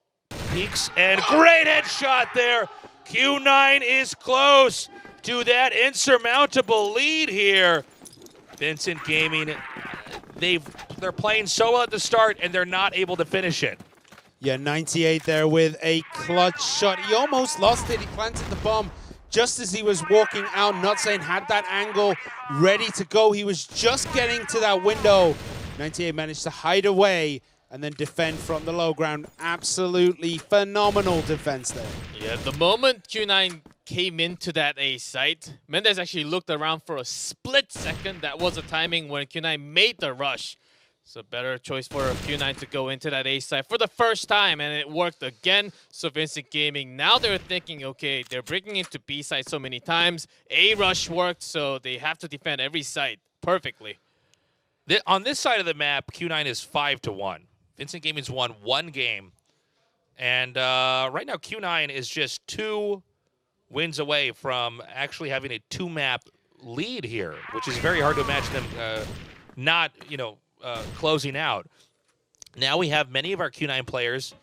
peeks, and great headshot there. Q9 is close to that insurmountable lead here. Vincent Gaming, they're they're playing so well at the start, and they're not able to finish it. Yeah, 98 there with a clutch shot. He almost lost it. He planted the bomb just as he was walking out. Not saying had that angle ready to go. He was just getting to that window. 98 managed to hide away and then defend from the low ground. Absolutely phenomenal defense there. Yeah, the moment Q9 came into that A site, Mendez actually looked around for a split second. That was the timing when Q9 made the rush. So better choice for Q9 to go into that A site for the first time, and it worked again. So Vincent Gaming, now they're thinking, okay, they're breaking into B site so many times. A rush worked, so they have to defend every site perfectly. On this side of the map, Q9 is 5-1. Vincent Gaming's won one game. And right now, Q9 is just 2 wins away from actually having a 2-map lead here, which is very hard to imagine them not, closing out. Now we have many of our Q9 players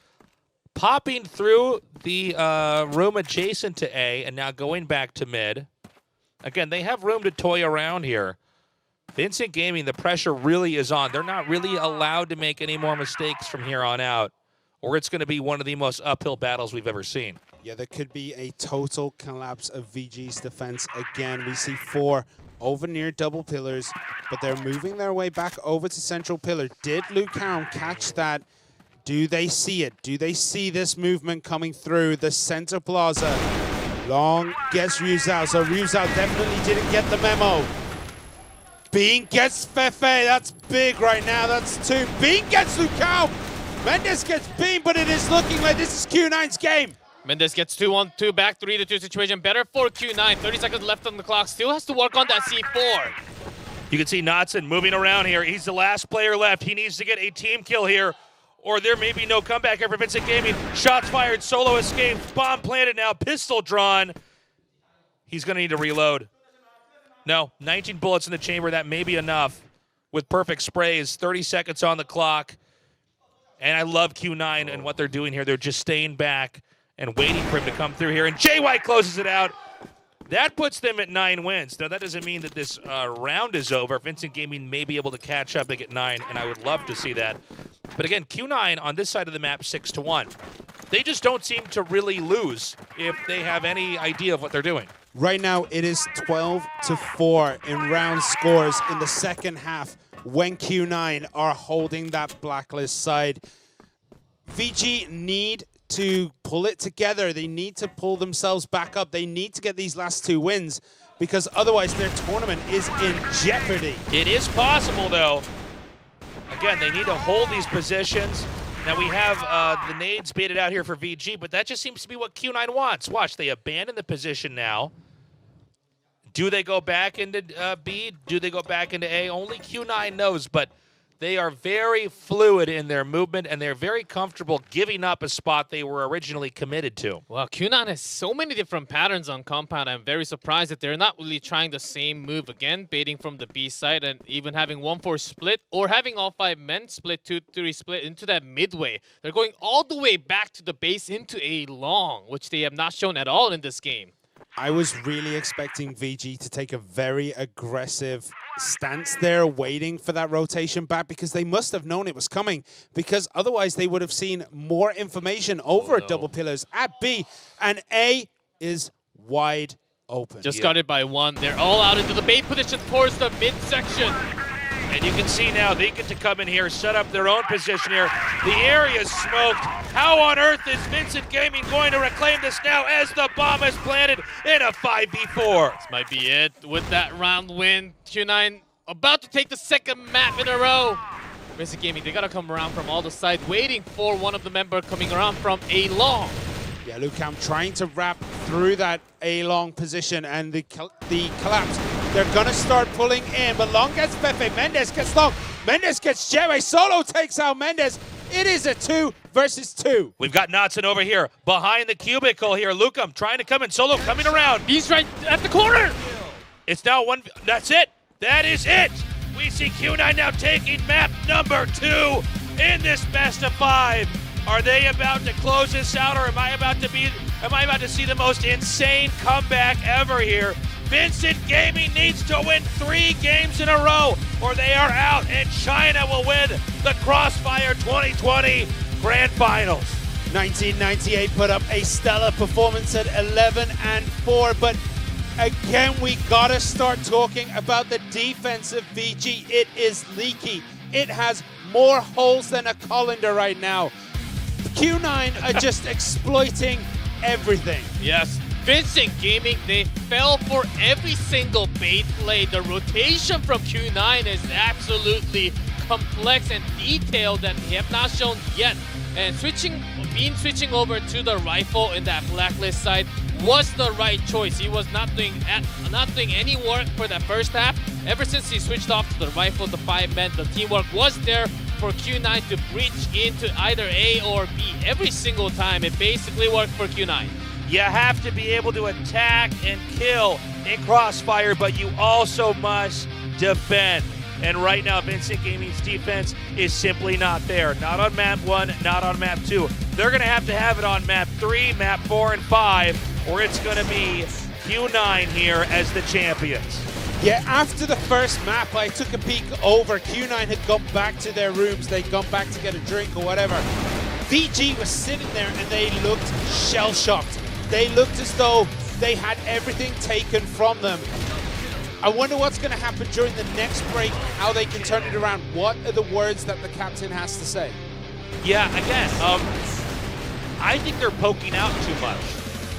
popping through the room adjacent to A and now going back to mid. Again, they have room to toy around here. Vincent Gaming, the pressure really is on. They're not really allowed to make any more mistakes from here on out, or it's going to be one of the most uphill battles we've ever seen. Yeah, there could be a total collapse of VG's defense again. We see 4 over near double pillars, but they're moving their way back over to central pillar. Did Luke Hound catch that? Do they see it? Do they see this movement coming through the center plaza? Long gets Ryuzao, so Ryuzao definitely didn't get the memo. Bean gets Fefe, that's big right now, that's 2. Bean gets Luke Hound. Mendez gets Bean, but it is looking like this is Q9's game. Mendez gets 2-1-2 back, 3-2 situation. Better for Q9. 30 seconds left on the clock. Still has to work on that C4. You can see Knotson moving around here. He's the last player left. He needs to get a team kill here, or there may be no comeback here for Vincent Gaming. Shots fired, solo escaped, bomb planted now, pistol drawn. He's going to need to reload. No, 19 bullets in the chamber. That may be enough with perfect sprays. 30 seconds on the clock. And I love Q9 and what they're doing here. They're just staying back and waiting for him to come through here. And JY closes it out. That puts them at 9 wins. Now, that doesn't mean that this round is over. Vincent Gaming may be able to catch up and get 9, and I would love to see that. But again, Q9 on this side of the map, 6-1. They just don't seem to really lose if they have any idea of what they're doing. Right now, it is 12-4 in round scores in the second half when Q9 are holding that blacklist side. VG need to pull it together. They need to pull themselves back up. They need to get these last 2 wins because otherwise their tournament is in jeopardy. It is possible, though. Again, they need to hold these positions. Now we have the nades baited out here for VG, but that just seems to be what Q9 wants. Watch, they abandon the position now. Do they go back into B? Do they go back into A? Only Q9 knows, but they are very fluid in their movement, and they're very comfortable giving up a spot they were originally committed to. Well, Q9 has so many different patterns on compound. I'm very surprised that they're not really trying the same move again, baiting from the B side and even having 1-4 split or having all 5 men split, 2-3 split into that midway. They're going all the way back to the base into a long, which they have not shown at all in this game. I was really expecting VG to take a very aggressive stance there, waiting for that rotation back, because they must have known it was coming, because otherwise they would have seen more information over at double pillars at B, and A is wide open. Just got it by 1. They're all out into the bait position towards the midsection. And you can see now they get to come in here, set up their own position here. The area is smoked. How on earth is Vincent Gaming going to reclaim this now as the bomb is planted in a 5v4? This might be it with that round win. Q9 about to take the second map in a row. Vincent Gaming, they got to come around from all the sides, waiting for one of the members coming around from A long. Yeah, Luke Ham trying to wrap through that A-long position, and the collapse. They're going to start pulling in, but Long gets Fefe. Mendez gets Long. Mendez gets Jerry. Solo takes out Mendez. It is a 2 versus 2. We've got Knotson over here behind the cubicle here. Lukem trying to come in. Solo coming around. He's right at the corner. It's now 1. That's it. That is it. We see Q9 now taking map number 2 in this best of 5. Are they about to close this out, or am I about to see the most insane comeback ever here? Vincent Gaming needs to win 3 games in a row. or they are out, and China will win the Crossfire 2020 Grand Finals. 1998 put up a stellar performance at 11-4, but again, we gotta start talking about the defense of VG. It is leaky. It has more holes than a colander right now. Q9 are just exploiting everything. Yes, Vincent Gaming, they fell for every single bait play. The rotation from Q9 is absolutely complex and detailed that they have not shown yet. And switching over to the rifle in that blacklist side was the right choice. He was not doing any work for that first half. Ever since he switched off to the rifle, the 5 men, the teamwork was there for Q9 to breach into either A or B every single time. It basically worked for Q9. You have to be able to attack and kill in Crossfire, but you also must defend. And right now, Vincent Gaming's defense is simply not there. Not on map 1, not on map 2. They're going to have it on map 3, map 4, and 5, or it's going to be Q9 here as the champions. Yeah, after the first map, I took a peek over. Q9 had gone back to their rooms. They'd gone back to get a drink or whatever. VG was sitting there and they looked shell-shocked. They looked as though they had everything taken from them. I wonder what's going to happen during the next break, how they can turn it around. What are the words that the captain has to say? Yeah, again, I think they're poking out too much.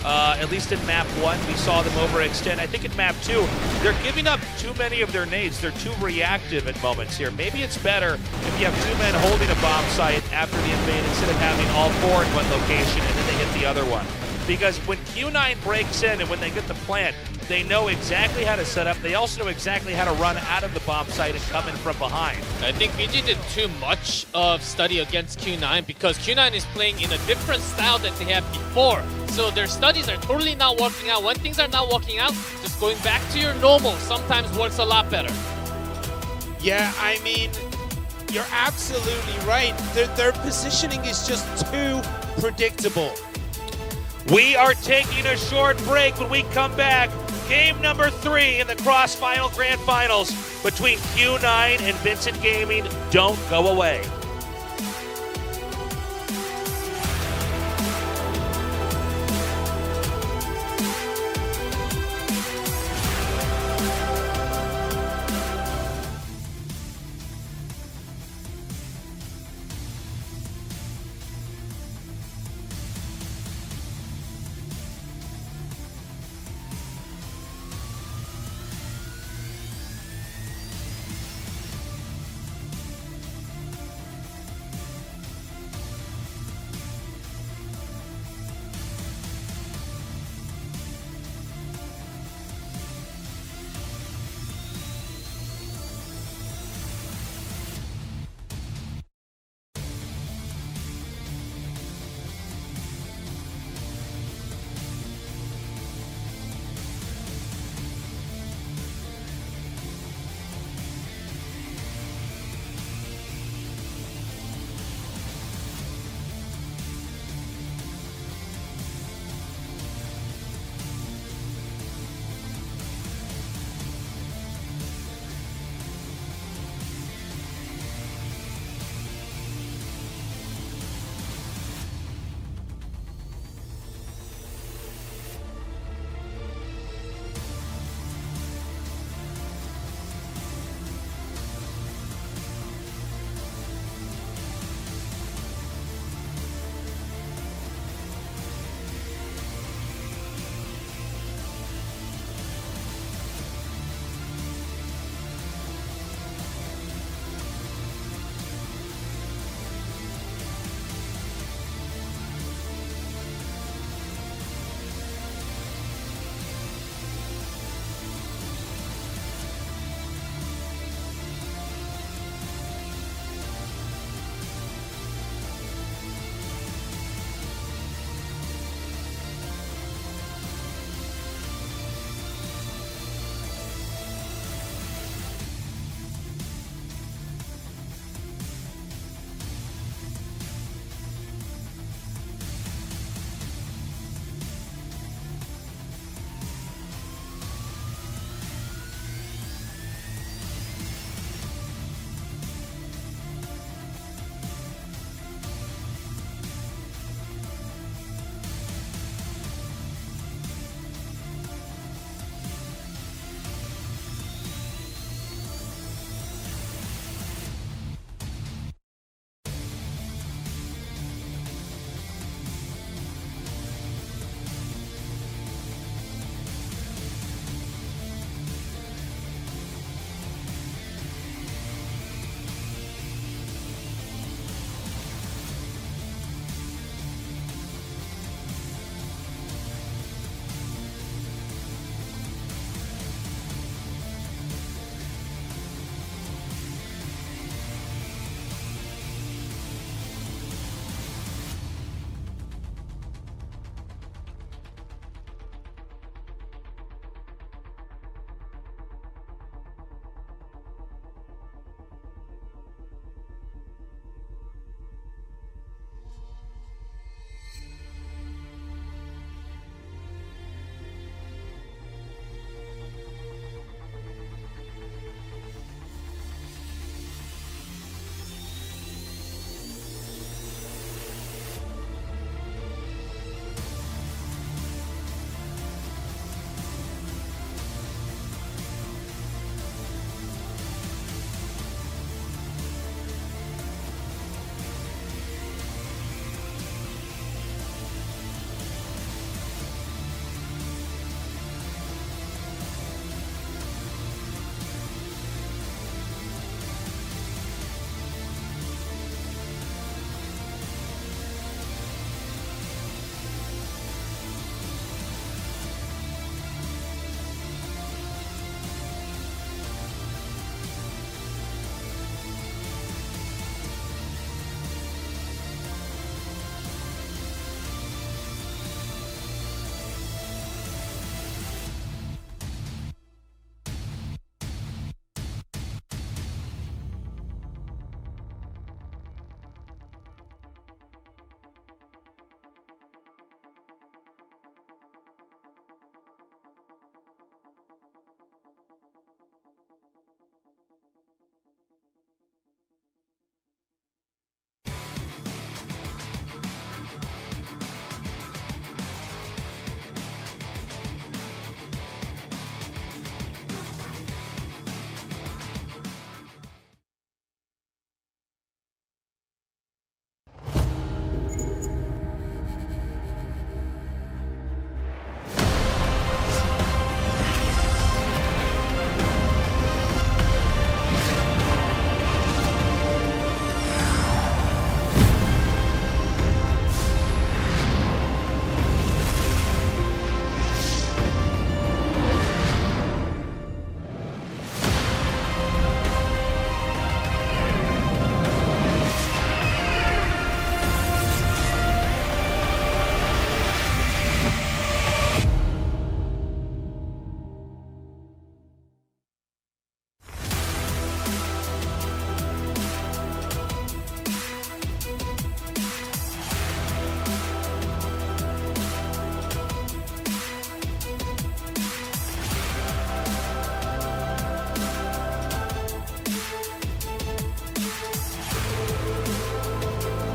At least in map 1, we saw them overextend. I think in map 2, they're giving up too many of their nades. They're too reactive at moments here. Maybe it's better if you have 2 men holding a bomb site after the invade instead of having all 4 in one location and then they hit the other one. Because when Q9 breaks in and when they get the plant, they know exactly how to set up. They also know exactly how to run out of the bomb site and come in from behind. I think VG did too much of study against Q9 because Q9 is playing in a different style that they had before. So their studies are totally not working out. When things are not working out, just going back to your normal sometimes works a lot better. Yeah, I mean, you're absolutely right. Their positioning is just too predictable. We are taking a short break. When we come back, game number 3 in the Cross-Final Grand Finals between Q9 and Vincent Gaming. Don't go away.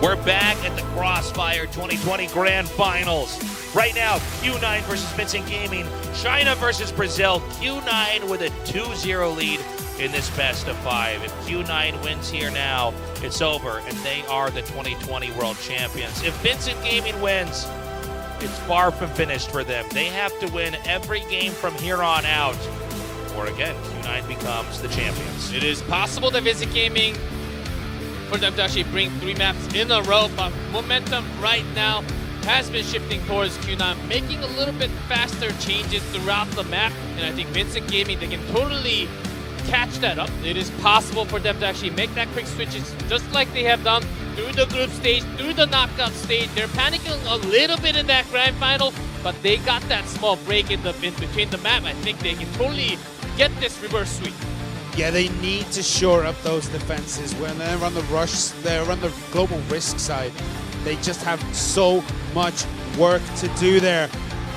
We're back at the Crossfire 2020 Grand Finals. Right now, Q9 versus Vincent Gaming, China versus Brazil. Q9 with a 2-0 lead in this best of 5. If Q9 wins here now, it's over, and they are the 2020 World Champions. If Vincent Gaming wins, it's far from finished for them. They have to win every game from here on out, or again, Q9 becomes the champions. It is possible that Vincent Gaming, for them to actually bring 3 maps in a row, but momentum right now has been shifting towards Q9, making a little bit faster changes throughout the map, and I think Vincent Gaming, they can totally catch that up. It is possible for them to actually make that quick switches, just like they have done through the group stage, through the knockout stage. They're panicking a little bit in that grand final, but they got that small break in between the map. I think they can totally get this reverse sweep. Yeah, they need to shore up those defenses. When they're on the rush, they're on the global risk side. They just have so much work to do there.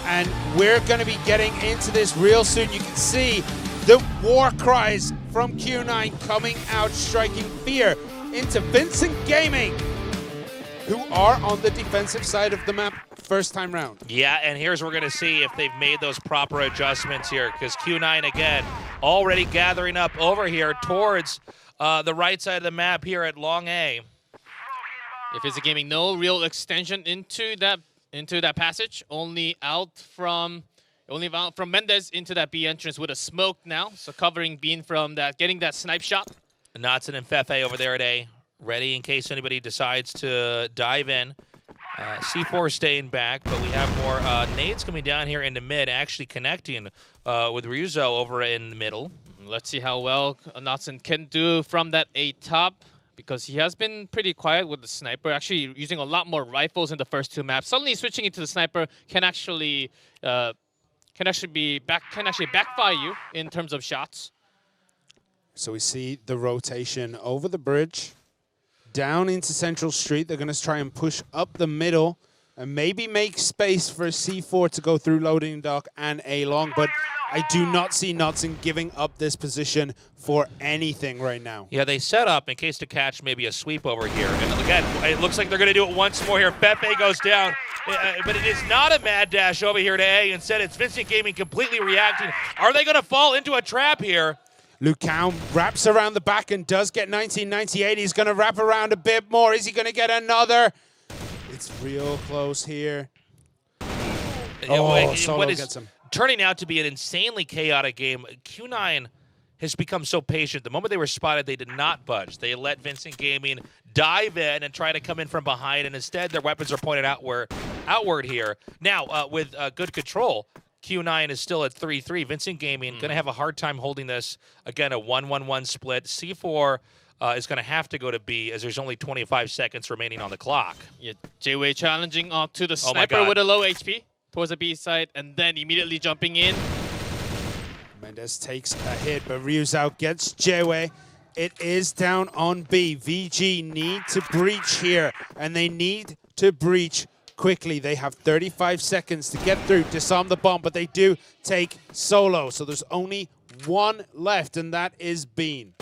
And we're going to be getting into this real soon. You can see the war cries from Q9 coming out, striking fear into Vincent Gaming, who are on the defensive side of the map first time round. Yeah, and here's where we're going to see if they've made those proper adjustments here, because Q9, again, already gathering up over here towards the right side of the map here at Long A. If Vincent Gaming, no real extension into that passage, only out from Mendez into that B entrance with a smoke now, so covering Bean from that, getting that snipe shot. Knotson and Fefe over there at A, ready in case anybody decides to dive in. C4 staying back, but we have more nades coming down here into mid, actually connecting with Ryuzo over in the middle. Let's see how well Knotson can do from that A top, because he has been pretty quiet with the sniper, actually using a lot more rifles in the first 2 maps. Suddenly switching into the sniper can actually backfire you in terms of shots. So we see the rotation over the bridge, down into Central Street. They're going to try and push up the middle and maybe make space for a C4 to go through loading dock and A long, but I do not see Knotson giving up this position for anything right now. Yeah, they set up in case to catch maybe a sweep over here. And again, it looks like they're going to do it once more here. Fefe goes down, but it is not a mad dash over here to A. Instead, it's Vincent Gaming completely reacting. Are they going to fall into a trap here? Lucao wraps around the back and does get 1998. He's going to wrap around a bit more. Is he going to get another? It's real close here. Solo gets him. Turning out to be an insanely chaotic game. Q9 has become so patient. The moment they were spotted, they did not budge. They let Vincent Gaming dive in and try to come in from behind, and instead their weapons are pointed outward here. Now, with good control, Q9 is still at 3-3. Vincent Gaming going to have a hard time holding this. Again, a 1-1-1 split. C4 is going to have to go to B as there's only 25 seconds remaining on the clock. Yeah, J-Way challenging to the sniper with a low HP towards the B side, and then immediately jumping in. Mendez takes a hit, but Ryuzo gets J-Way. It is down on B. VG need to breach here, and they need to breach quickly. They have 35 seconds to get through, disarm the bomb, but they do take Solo. So there's only 1 left, and that is Bean.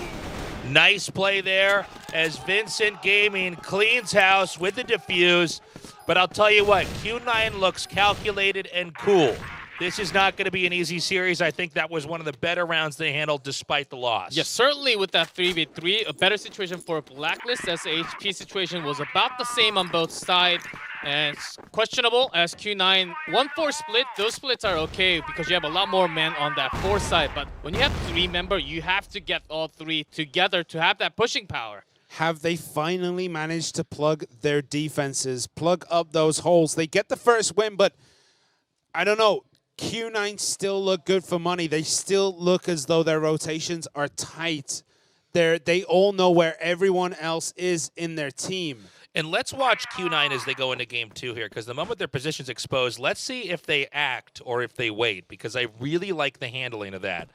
Nice play there as Vincent Gaming cleans house with the defuse. But I'll tell you what, Q9 looks calculated and cool. This is not going to be an easy series. I think that was one of the better rounds they handled despite the loss. Yes, certainly with that 3v3, a better situation for Blacklist, as the HP situation was about the same on both sides. And it's questionable as Q9 1-4 split. Those splits are okay because you have a lot more men on that 4 side. But when you have 3 member, you have to get all 3 together to have that pushing power. Have they finally managed to plug their defenses, plug up those holes? They get the first win, but I don't know. Q9 still look good for money. They still look as though their rotations are tight. They all know where everyone else is in their team. And let's watch Q9 as they go into game 2 here, because the moment their position's exposed, let's see if they act or if they wait, because I really like the handling of that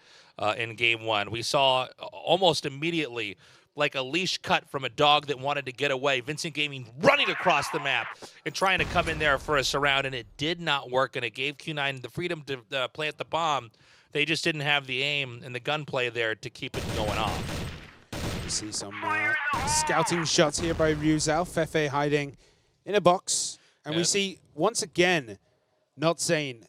in game 1. We saw almost immediately like a leash cut from a dog that wanted to get away. Vincent Gaming running across the map and trying to come in there for a surround, and it did not work, and it gave Q9 the freedom to plant the bomb. They just didn't have the aim and the gunplay there to keep it going off. see some scouting shots here by Ryuzao. Fefe hiding in a box. And we see, once again, Notzane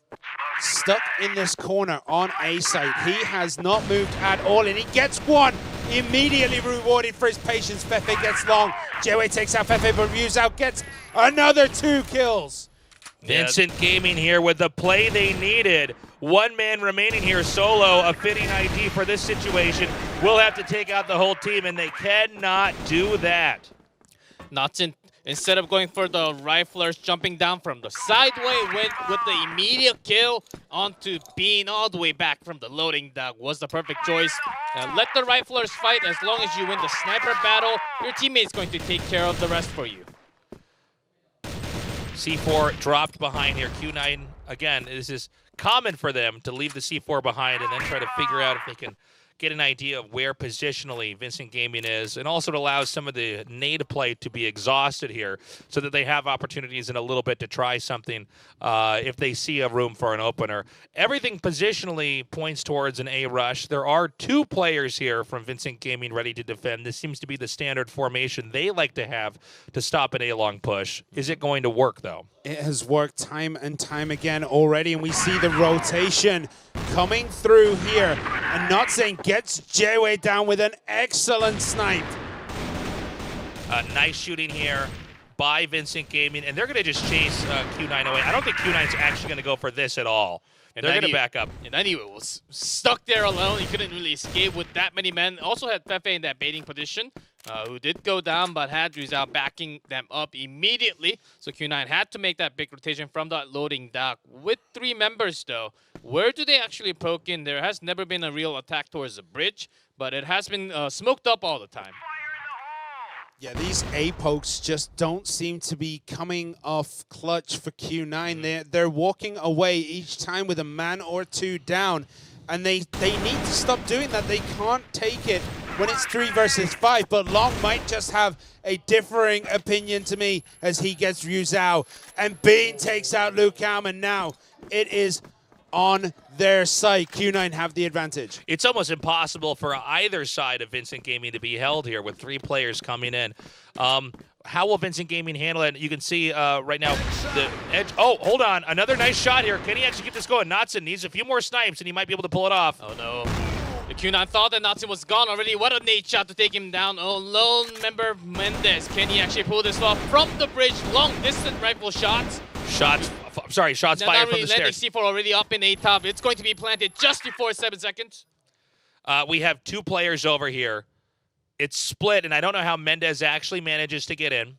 stuck in this corner on A site. He has not moved at all, and he gets one. Immediately rewarded for his patience. Fefe gets long. Jewei takes out Fefe, but Ryuzao gets another 2 kills. Vincent Gaming here with the play they needed. One man remaining here solo, a fitting ID for this situation. Will have to take out the whole team, and they cannot do that. Notzane, instead of going for the riflers, jumping down from the sideway, went with the immediate kill onto being all the way back from the loading dock. Was the perfect choice. Let the riflers fight. As long as you win the sniper battle, your teammate's going to take care of the rest for you. C4 dropped behind here. Q9, again, this is common for them to leave the C4 behind and then try to figure out if they can get an idea of where positionally Vincent Gaming is, and also it allows some of the nade play to be exhausted here so that they have opportunities in a little bit to try something if they see a room for an opener. Everything positionally points towards an A rush. There are 2 players here from Vincent Gaming ready to defend. This seems to be the standard formation they like to have to stop an A-long push. Is it going to work, though? It has worked time and time again already, and we see the rotation coming through here. And Notzane gets Jewei down with an excellent snipe. Nice shooting here by Vincent Gaming, and they're going to just chase Q9 away. I don't think Q9's actually going to go for this at all. And they're going to back up. And anyway, was stuck there alone. He couldn't really escape with that many men. Also had Fefe in that baiting position, who did go down, but had Ryuzao backing them up immediately. So Q9 had to make that big rotation from that loading dock. With 3 members, though, where do they actually poke in? There has never been a real attack towards the bridge, but it has been smoked up all the time. Yeah, these A pokes just don't seem to be coming off clutch for Q9. They're walking away each time with a man or 2 down, and they need to stop doing that. They can't take it when it's 3 versus 5, but Long might just have a differing opinion to me as he gets Ryuzao, and Bean takes out Luke Kaum, and now it is on their side. Q9 have the advantage. It's almost impossible for either side of Vincent Gaming to be held here with 3 players coming in. How will Vincent Gaming handle it? You can see right now the edge. Oh, hold on. Another nice shot here. Can he actually get this going? Notzane needs a few more snipes, and he might be able to pull it off. Oh, no. The Q9 thought that Notzane was gone already. What a nade shot to take him down. Oh, lone member Mendez. Can he actually pull this off from the bridge? Long-distance rifle shots. Shots fired from the stairs. C4 already up in A-top. It's going to be planted just before 7 seconds. We have 2 players over here. It's split, and I don't know how Mendez actually manages to get in.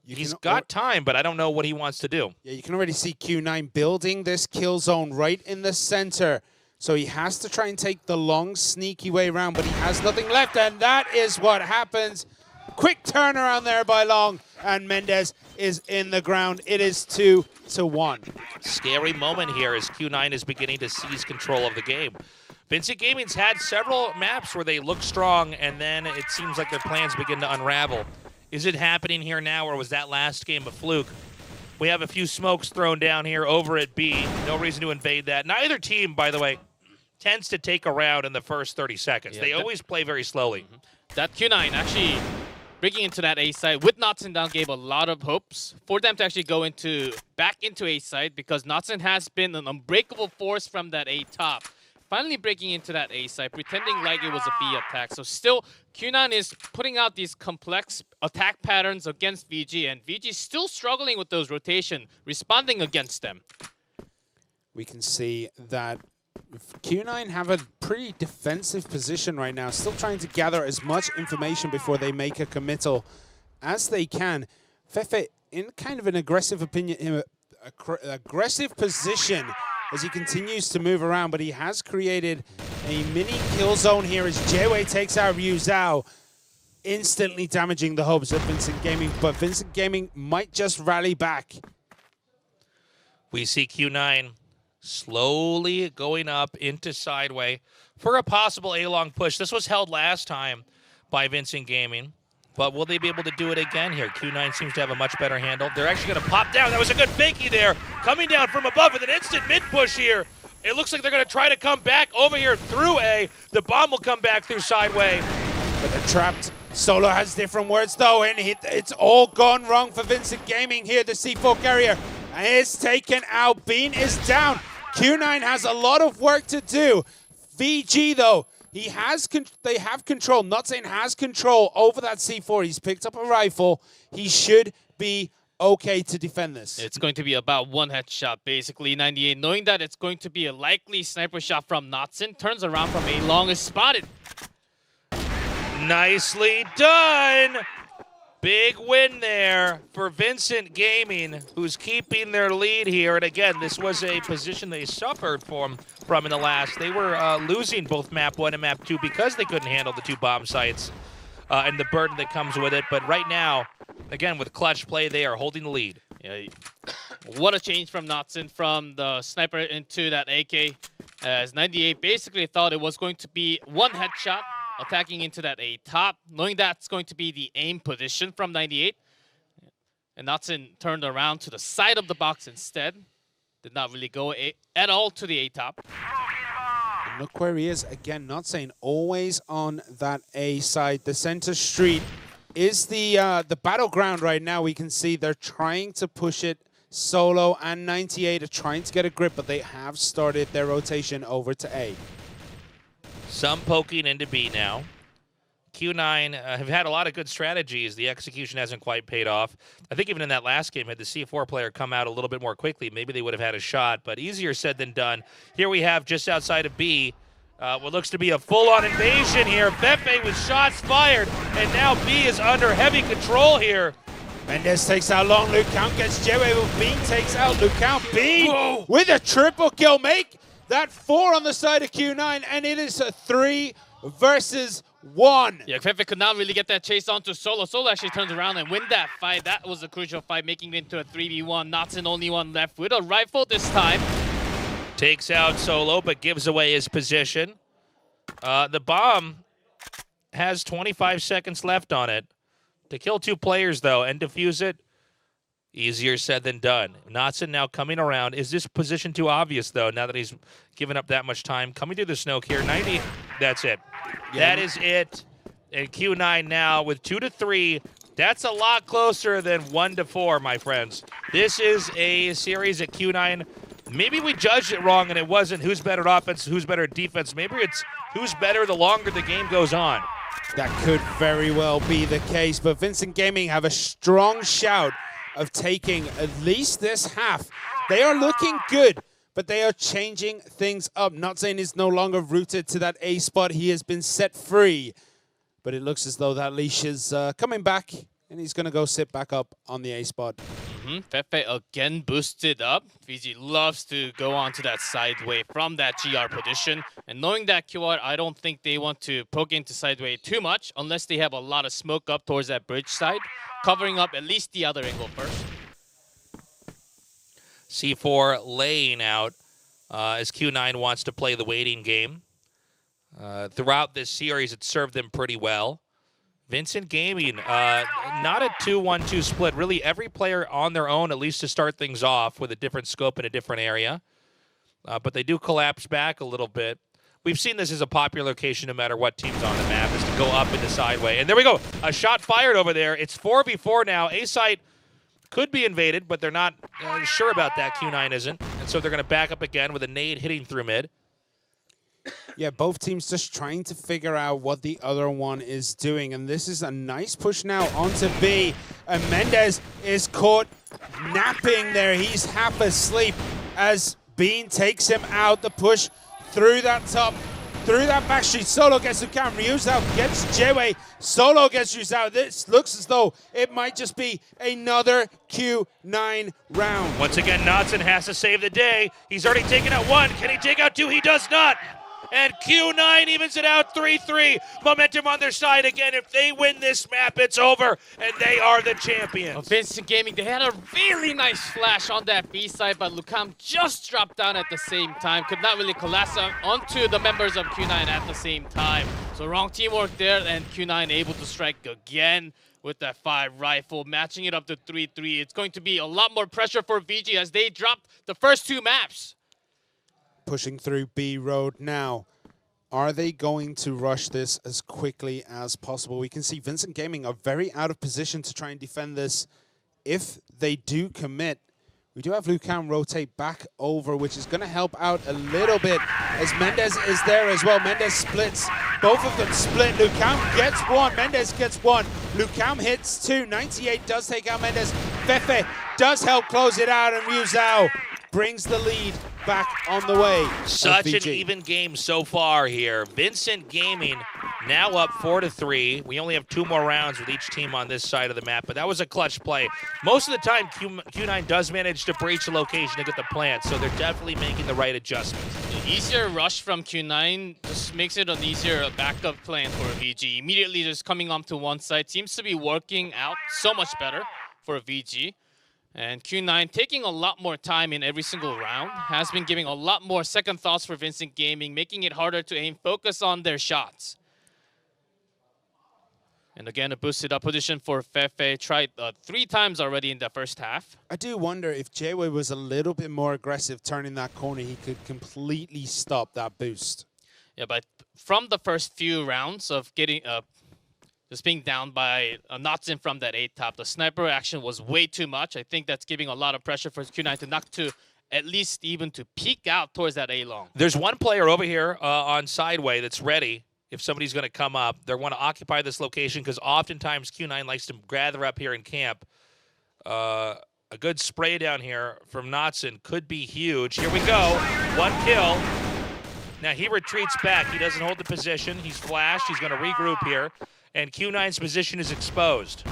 He's got time, but I don't know what he wants to do. Yeah, you can already see Q9 building this kill zone right in the center. So he has to try and take the long, sneaky way around, but he has nothing left, and that is what happens. Quick turnaround there by Long, and Mendez is in the ground. It is 2-1. Scary moment here as Q9 is beginning to seize control of the game. Vincent Gaming's had several maps where they look strong, and then it seems like their plans begin to unravel. Is it happening here now, or was that last game a fluke? We have a few smokes thrown down here over at B. No reason to invade that. Neither team, by the way, tends to take a round in the first 30 seconds. Yeah, they always play very slowly. That Q9 actually breaking into that A side with Notzane down gave a lot of hopes for them to actually go back into A side, because Notzane has been an unbreakable force from that A top. Finally breaking into that A side, pretending like it was a B attack. So still, Q9 is putting out these complex attack patterns against VG, and VG still struggling with those rotation, responding against them. We can see that Q9 have a pretty defensive position right now, still trying to gather as much information before they make a committal as they can. Fefe in kind of an aggressive aggressive position as he continues to move around, but he has created a mini kill zone here as Jewei takes out Ryuzao, instantly damaging the hopes of Vincent Gaming, but Vincent Gaming might just rally back. We see Q9 slowly going up into sideway for a possible A-long push. This was held last time by Vincent Gaming, but will they be able to do it again here? Q9 seems to have a much better handle. They're actually going to pop down. That was a good fakie there. Coming down from above with an instant mid-push here. It looks like they're going to try to come back over here through A. The bomb will come back through sideway. But they're trapped. Solo has different words though, and it's all gone wrong for Vincent Gaming here. The C4 carrier is taken out. Bean is down. Q9 has a lot of work to do. VG though, they have control. Notzane has control over that C4. He's picked up a rifle. He should be okay to defend this. It's going to be about one headshot, basically. 98, knowing that it's going to be a likely sniper shot from Notzane, turns around from a long, is spotted. Nicely done. Big win there for Vincent Gaming, who's keeping their lead here. And again, this was a position they suffered from in the last. They were losing both map 1 and map 2 because they couldn't handle the 2 bomb sites and the burden that comes with it. But right now, again, with clutch play, they are holding the lead. Yeah, what a change from Notzane from the sniper into that AK. As 98 basically thought it was going to be one headshot, attacking into that A top, knowing that's going to be the aim position from 98. And Notzane turned around to the side of the box instead. Did not really go at all to the A top. And look where he is again. Notzane always on that A side. The center street is the battleground right now. We can see they're trying to push it. Solo and 98 are trying to get a grip, but they have started their rotation over to A. Some poking into B now. Q9 have had a lot of good strategies. The execution hasn't quite paid off. I think even in that last game, had the C4 player come out a little bit more quickly, maybe they would have had a shot, but easier said than done. Here we have, just outside of B, what looks to be a full-on invasion here. Fefe with shots fired, and now B is under heavy control here. Mendez takes out Long. Lucount gets Jewe. Bean takes out Lucount. Bean with a triple kill. Make that 4 on the side of Q9, and it is a 3 versus 1. Yeah, Fefe could not really get that chase onto Solo. Solo actually turns around and win that fight. That was a crucial fight, making it into a 3v1. Notzane only one left with a rifle this time. Takes out Solo, but gives away his position. The bomb has 25 seconds left on it. To kill 2 players, though, and defuse it, easier said than done. Notzane now coming around. Is this position too obvious, though, now that he's given up that much time? Coming through the smoke here. 90, that's it. Yeah. That is it. And Q9 now with 2 to 3. That's a lot closer than 1 to 4, my friends. This is a series at Q9. Maybe we judged it wrong, and it wasn't who's better at offense, who's better at defense. Maybe it's who's better the longer the game goes on. That could very well be the case, but Vincent Gaming have a strong shout of taking at least this half. They are looking good, but they are changing things up. Notzane is no longer rooted to that A spot. He has been set free, but it looks as though that leash is coming back, and he's going to go sit back up on the A spot. Fefe again boosted up. VG loves to go on to that sideway from that GR position. And knowing that QR, I don't think they want to poke into sideway too much unless they have a lot of smoke up towards that bridge side, covering up at least the other angle first. C4 laying out as Q9 wants to play the waiting game. Throughout this series, it served them pretty well. Vincent Gaming, not a 2-1-2 split. Really, every player on their own, at least to start things off, with a different scope in a different area. But they do collapse back a little bit. We've seen this as a popular location no matter what team's on the map, is to go up into sideway. And there we go. A shot fired over there. It's 4v4 now. A-site could be invaded, but they're not sure about that. Q9 isn't. And so they're going to back up again with a nade hitting through mid. Yeah, both teams just trying to figure out what the other one is doing. And this is a nice push now onto B. And Mendez is caught napping there. He's half asleep as Bean takes him out. The push through that top, through that back street. Solo gets Lucam. Ryu's out, gets Jewe. Solo gets Ryu's out. This looks as though it might just be another Q9 round. Once again, Notzane has to save the day. He's already taken out 1. Can he take out 2? He does not. And Q9 evens it out 3-3. Momentum on their side again. If they win this map, it's over, and they are the champions. Well, Vincent Gaming, they had a really nice flash on that B side, but Lucam just dropped down at the same time. Could not really collapse onto the members of Q9 at the same time. So wrong teamwork there, and Q9 able to strike again with that 5 rifle, matching it up to 3-3. It's going to be a lot more pressure for VG as they dropped the first 2 maps. Pushing through B road now. Are they going to rush this as quickly as possible? We can see Vincent Gaming are very out of position to try and defend this. If they do commit, we do have Lucam rotate back over, which is going to help out a little bit as Mendez is there as well. Mendez splits. Both of them split. Lucam gets one. Mendez gets one. Lucam hits two. 98 does take out Mendez. Fefe does help close it out, and Ryu Zhao brings the lead back on the way. Such an even game so far here. Vincent Gaming now up 4-3. We only have 2 more rounds with each team on this side of the map, but that was a clutch play. Most of the time, Q9 does manage to breach the location to get the plant, so they're definitely making the right adjustments. The easier rush from Q9 just makes it an easier backup plan for VG. Immediately just coming onto one side seems to be working out so much better for VG. And Q9 taking a lot more time in every single round, has been giving a lot more second thoughts for Vincent Gaming, making it harder to aim, focus on their shots. And again, a boosted up position for Fefe, tried 3 times already in the first half. I do wonder if Jayway was a little bit more aggressive turning that corner, he could completely stop that boost. Yeah, but from the first few rounds of getting just being down by Notson from that 8 top, the sniper action was way too much. I think that's giving a lot of pressure for Q9 to knock to at least even to peek out towards that A long. There's one player over here on sideway that's ready. If somebody's going to come up, they want to occupy this location because oftentimes Q9 likes to gather up here in camp. A good spray down here from Notson could be huge. Here we go. 1 kill. Now he retreats back. He doesn't hold the position. He's flashed. He's going to regroup here. And Q9's position is exposed.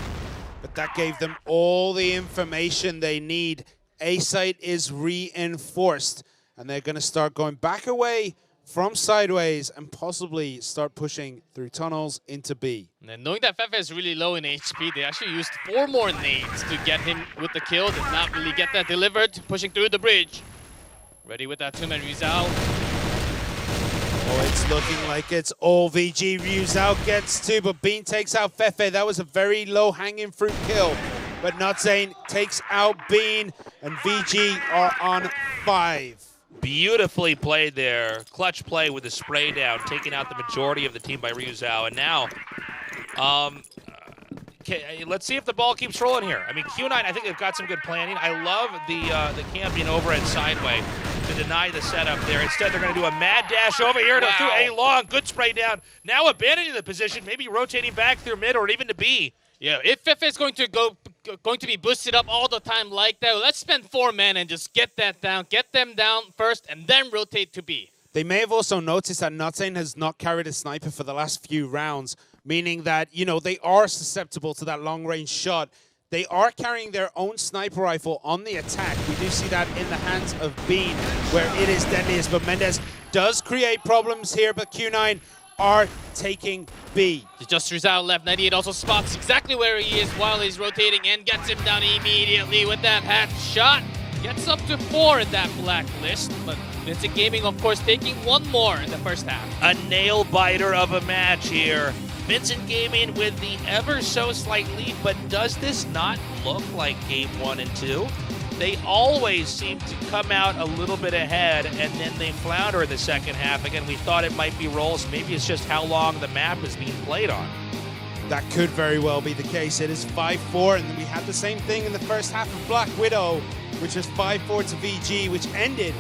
But that gave them all the information they need. A site is reinforced. And they're going to start going back away from sideways and possibly start pushing through tunnels into B. And knowing that Fefe is really low in HP, they actually used 4 more nades to get him with the kill. Did not really get that delivered, pushing through the bridge. Ready with that 2-man Rizal. Oh, it's looking like it's all VG. Ryu Zhao gets 2, but Bean takes out Fefe. That was a very low-hanging fruit kill. But Notzane takes out Bean, and VG are on 5. Beautifully played there. Clutch play with the spray down, taking out the majority of the team by Ryu Zhao. And now, let's see if the ball keeps rolling here. I mean, Q9, I think they've got some good planning. I love the camping over at sideway to deny the setup there. Instead, they're going to do a mad dash over here to through A long. Good spray down. Now abandoning the position, maybe rotating back through mid or even to B. Yeah, if Fefe is going to be boosted up all the time like that, let's spend 4 men and just get that down, get them down first, and then rotate to B. They may have also noticed that Notzane has not carried a sniper for the last few rounds, meaning that, you know, they are susceptible to that long-range shot. They are carrying their own sniper rifle on the attack. We do see that in the hands of Bean, where it is deadliest, but Mendez does create problems here, but Q9 are taking B. Just Rizal left. 98 also spots exactly where he is while he's rotating and gets him down immediately with that hat shot. Gets up to 4 in that blacklist, but Vincent Gaming, of course, taking 1 more in the first half. A nail-biter of a match here. Vincent Gaming with the ever so slight lead, but does this not look like game 1 and 2? They always seem to come out a little bit ahead, and then they flounder in the second half. Again, we thought it might be rolls. Maybe it's just how long the map is being played on. That could very well be the case. It is 5-4, and then we had the same thing in the first half of Black Widow, which was 5-4 to VG, which ended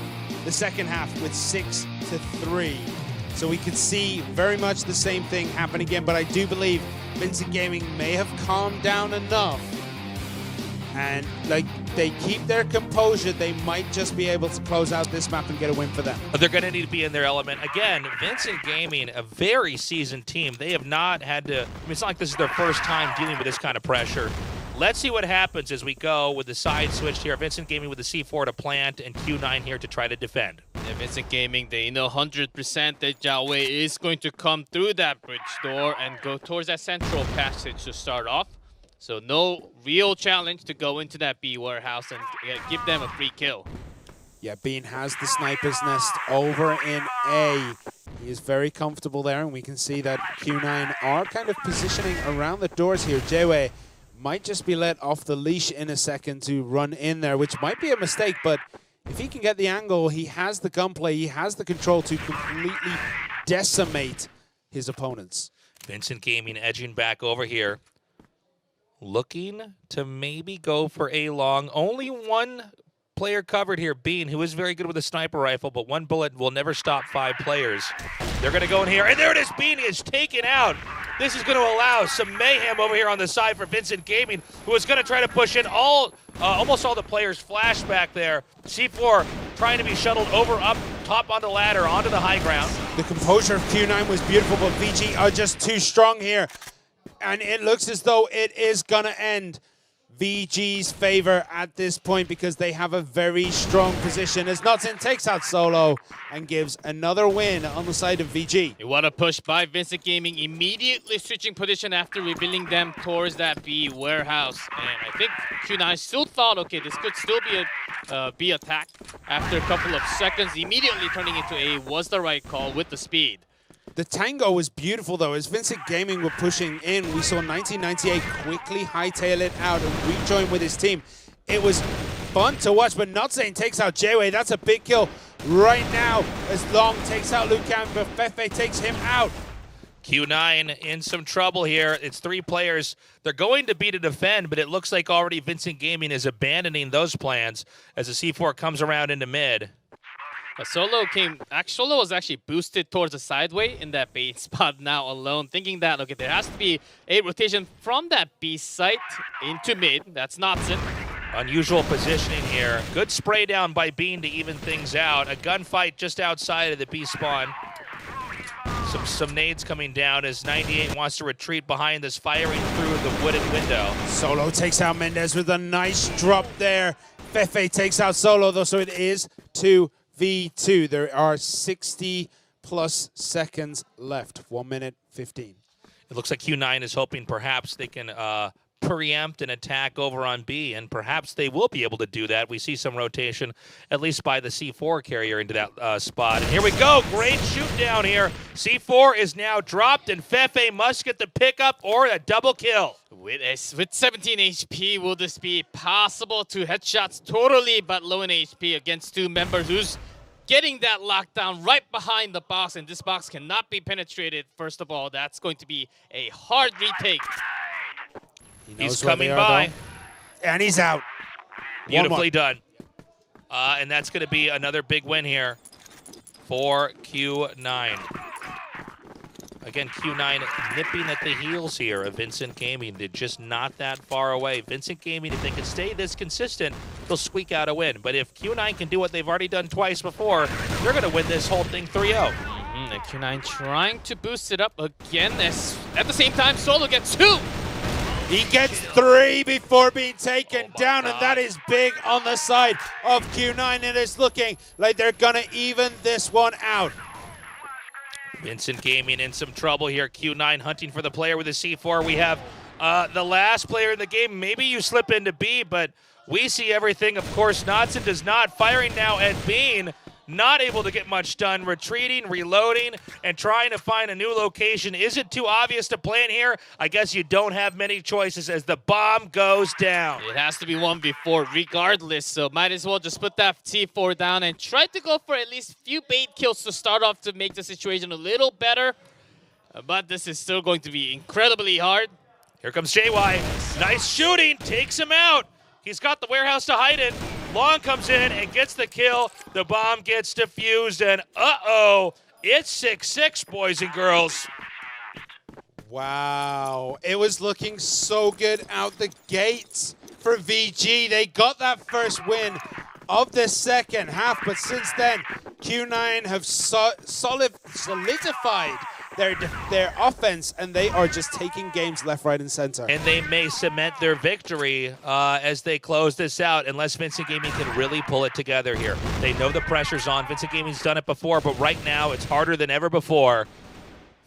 the second half with 6-3. So we could see very much the same thing happen again, but I do believe Vincent Gaming may have calmed down enough. And like they keep their composure, they might just be able to close out this map and get a win for them. They're going to need to be in their element. Again, Vincent Gaming, a very seasoned team. They have not had to, I mean, it's not like this is their first time dealing with this kind of pressure. Let's see what happens as we go with the side switch here. Vincent Gaming with the C4 to plant and Q9 here to try to defend. Yeah, Vincent Gaming, they know 100% that Jiawei is going to come through that bridge door and go towards that central passage to start off. So no real challenge to go into that B warehouse and give them a free kill. Yeah, Bean has the sniper's nest over in A. He is very comfortable there, and we can see that Q9 are kind of positioning around the doors here. Jayway might just be let off the leash in a second to run in there, which might be a mistake, but if he can get the angle, he has the gunplay, he has the control to completely decimate his opponents. Vincent Gaming edging back over here. Looking to maybe go for a long. Only one player covered here, Bean, who is very good with a sniper rifle, but one bullet will never stop 5 players. They're going to go in here, and there it is. Bean is taken out. This is going to allow some mayhem over here on the side for Vincent Gaming, who is going to try to push in almost all the players. Flashback there. C4 trying to be shuttled over, up, top on the ladder, onto the high ground. The composure of Q9 was beautiful, but VG are just too strong here. And it looks as though it is going to end VG's favor at this point because they have a very strong position as Notson takes out Solo and gives another win on the side of VG. What a push by Vincent Gaming, immediately switching position after revealing them towards that B warehouse. And I think Q9 still thought, okay, this could still be a B attack. After a couple of seconds, immediately turning into A was the right call with the speed. The tango was beautiful, though. As Vincent Gaming were pushing in, we saw 1998 quickly hightail it out and rejoin with his team. It was fun to watch, but Notzane takes out J-Way. That's a big kill right now as Long takes out Lucan, but Fefe takes him out. Q9 in some trouble here. It's 3 players. They're going to be to defend, but it looks like already Vincent Gaming is abandoning those plans as the C4 comes around into mid. Solo was actually boosted towards the sideway in that bait spot now alone, thinking that, okay, there has to be a rotation from that B site into mid. That's Notson. Unusual positioning here. Good spray down by Bean to even things out. A gunfight just outside of the B spawn. Some nades coming down as 98 wants to retreat behind this, firing through the wooden window. Solo takes out Mendez with a nice drop there. Fefe takes out Solo, though, so it is 2v2. There are 60 plus seconds left. 1 minute 15. It looks like Q9 is hoping perhaps they can preempt an attack over on B, and perhaps they will be able to do that. We see some rotation, at least by the C4 carrier into that spot. And here we go. Great shoot down here. C4 is now dropped, and Fefe must get the pickup or a double kill. With 17 HP, will this be possible to headshots totally but low in HP against 2 members who's getting that lockdown right behind the box, and this box cannot be penetrated. First of all, that's going to be a hard retake. He's coming by. And he's out. Beautifully done. And that's going to be another big win here for Q9. Again, Q9 nipping at the heels here of Vincent Gaming. They're just not that far away. Vincent Gaming, if they can stay this consistent, they'll squeak out a win. But if Q9 can do what they've already done twice before, they're going to win this whole thing 3-0. And Q9 trying to boost it up again. At the same time, Solo gets 2. He gets 3 before being taken down, and that is big on the side of Q9, and it's looking like they're going to even this one out. Vincent Gaming in some trouble here. Q9 hunting for the player with a C4. We have the last player in the game. Maybe you slip into B, but we see everything. Of course, Notson does not. Firing now at Bean. Not able to get much done. Retreating, reloading, and trying to find a new location. Is it too obvious to plan here? I guess you don't have many choices as the bomb goes down. It has to be 1v4 regardless, so might as well just put that C4 down and try to go for at least a few bait kills to start off to make the situation a little better. But this is still going to be incredibly hard. Here comes JY. Nice shooting. Takes him out. He's got the warehouse to hide in. Long comes in and gets the kill. The bomb gets defused, and uh-oh, it's 6-6, boys and girls. Wow, it was looking so good out the gates for VG. They got that first win of the second half, but since then, Q9 have solidified their offense, and they are just taking games left, right, and center. And they may cement their victory as they close this out, unless Vincent Gaming can really pull it together here. They know the pressure's on. Vincent Gaming's done it before, but right now it's harder than ever before.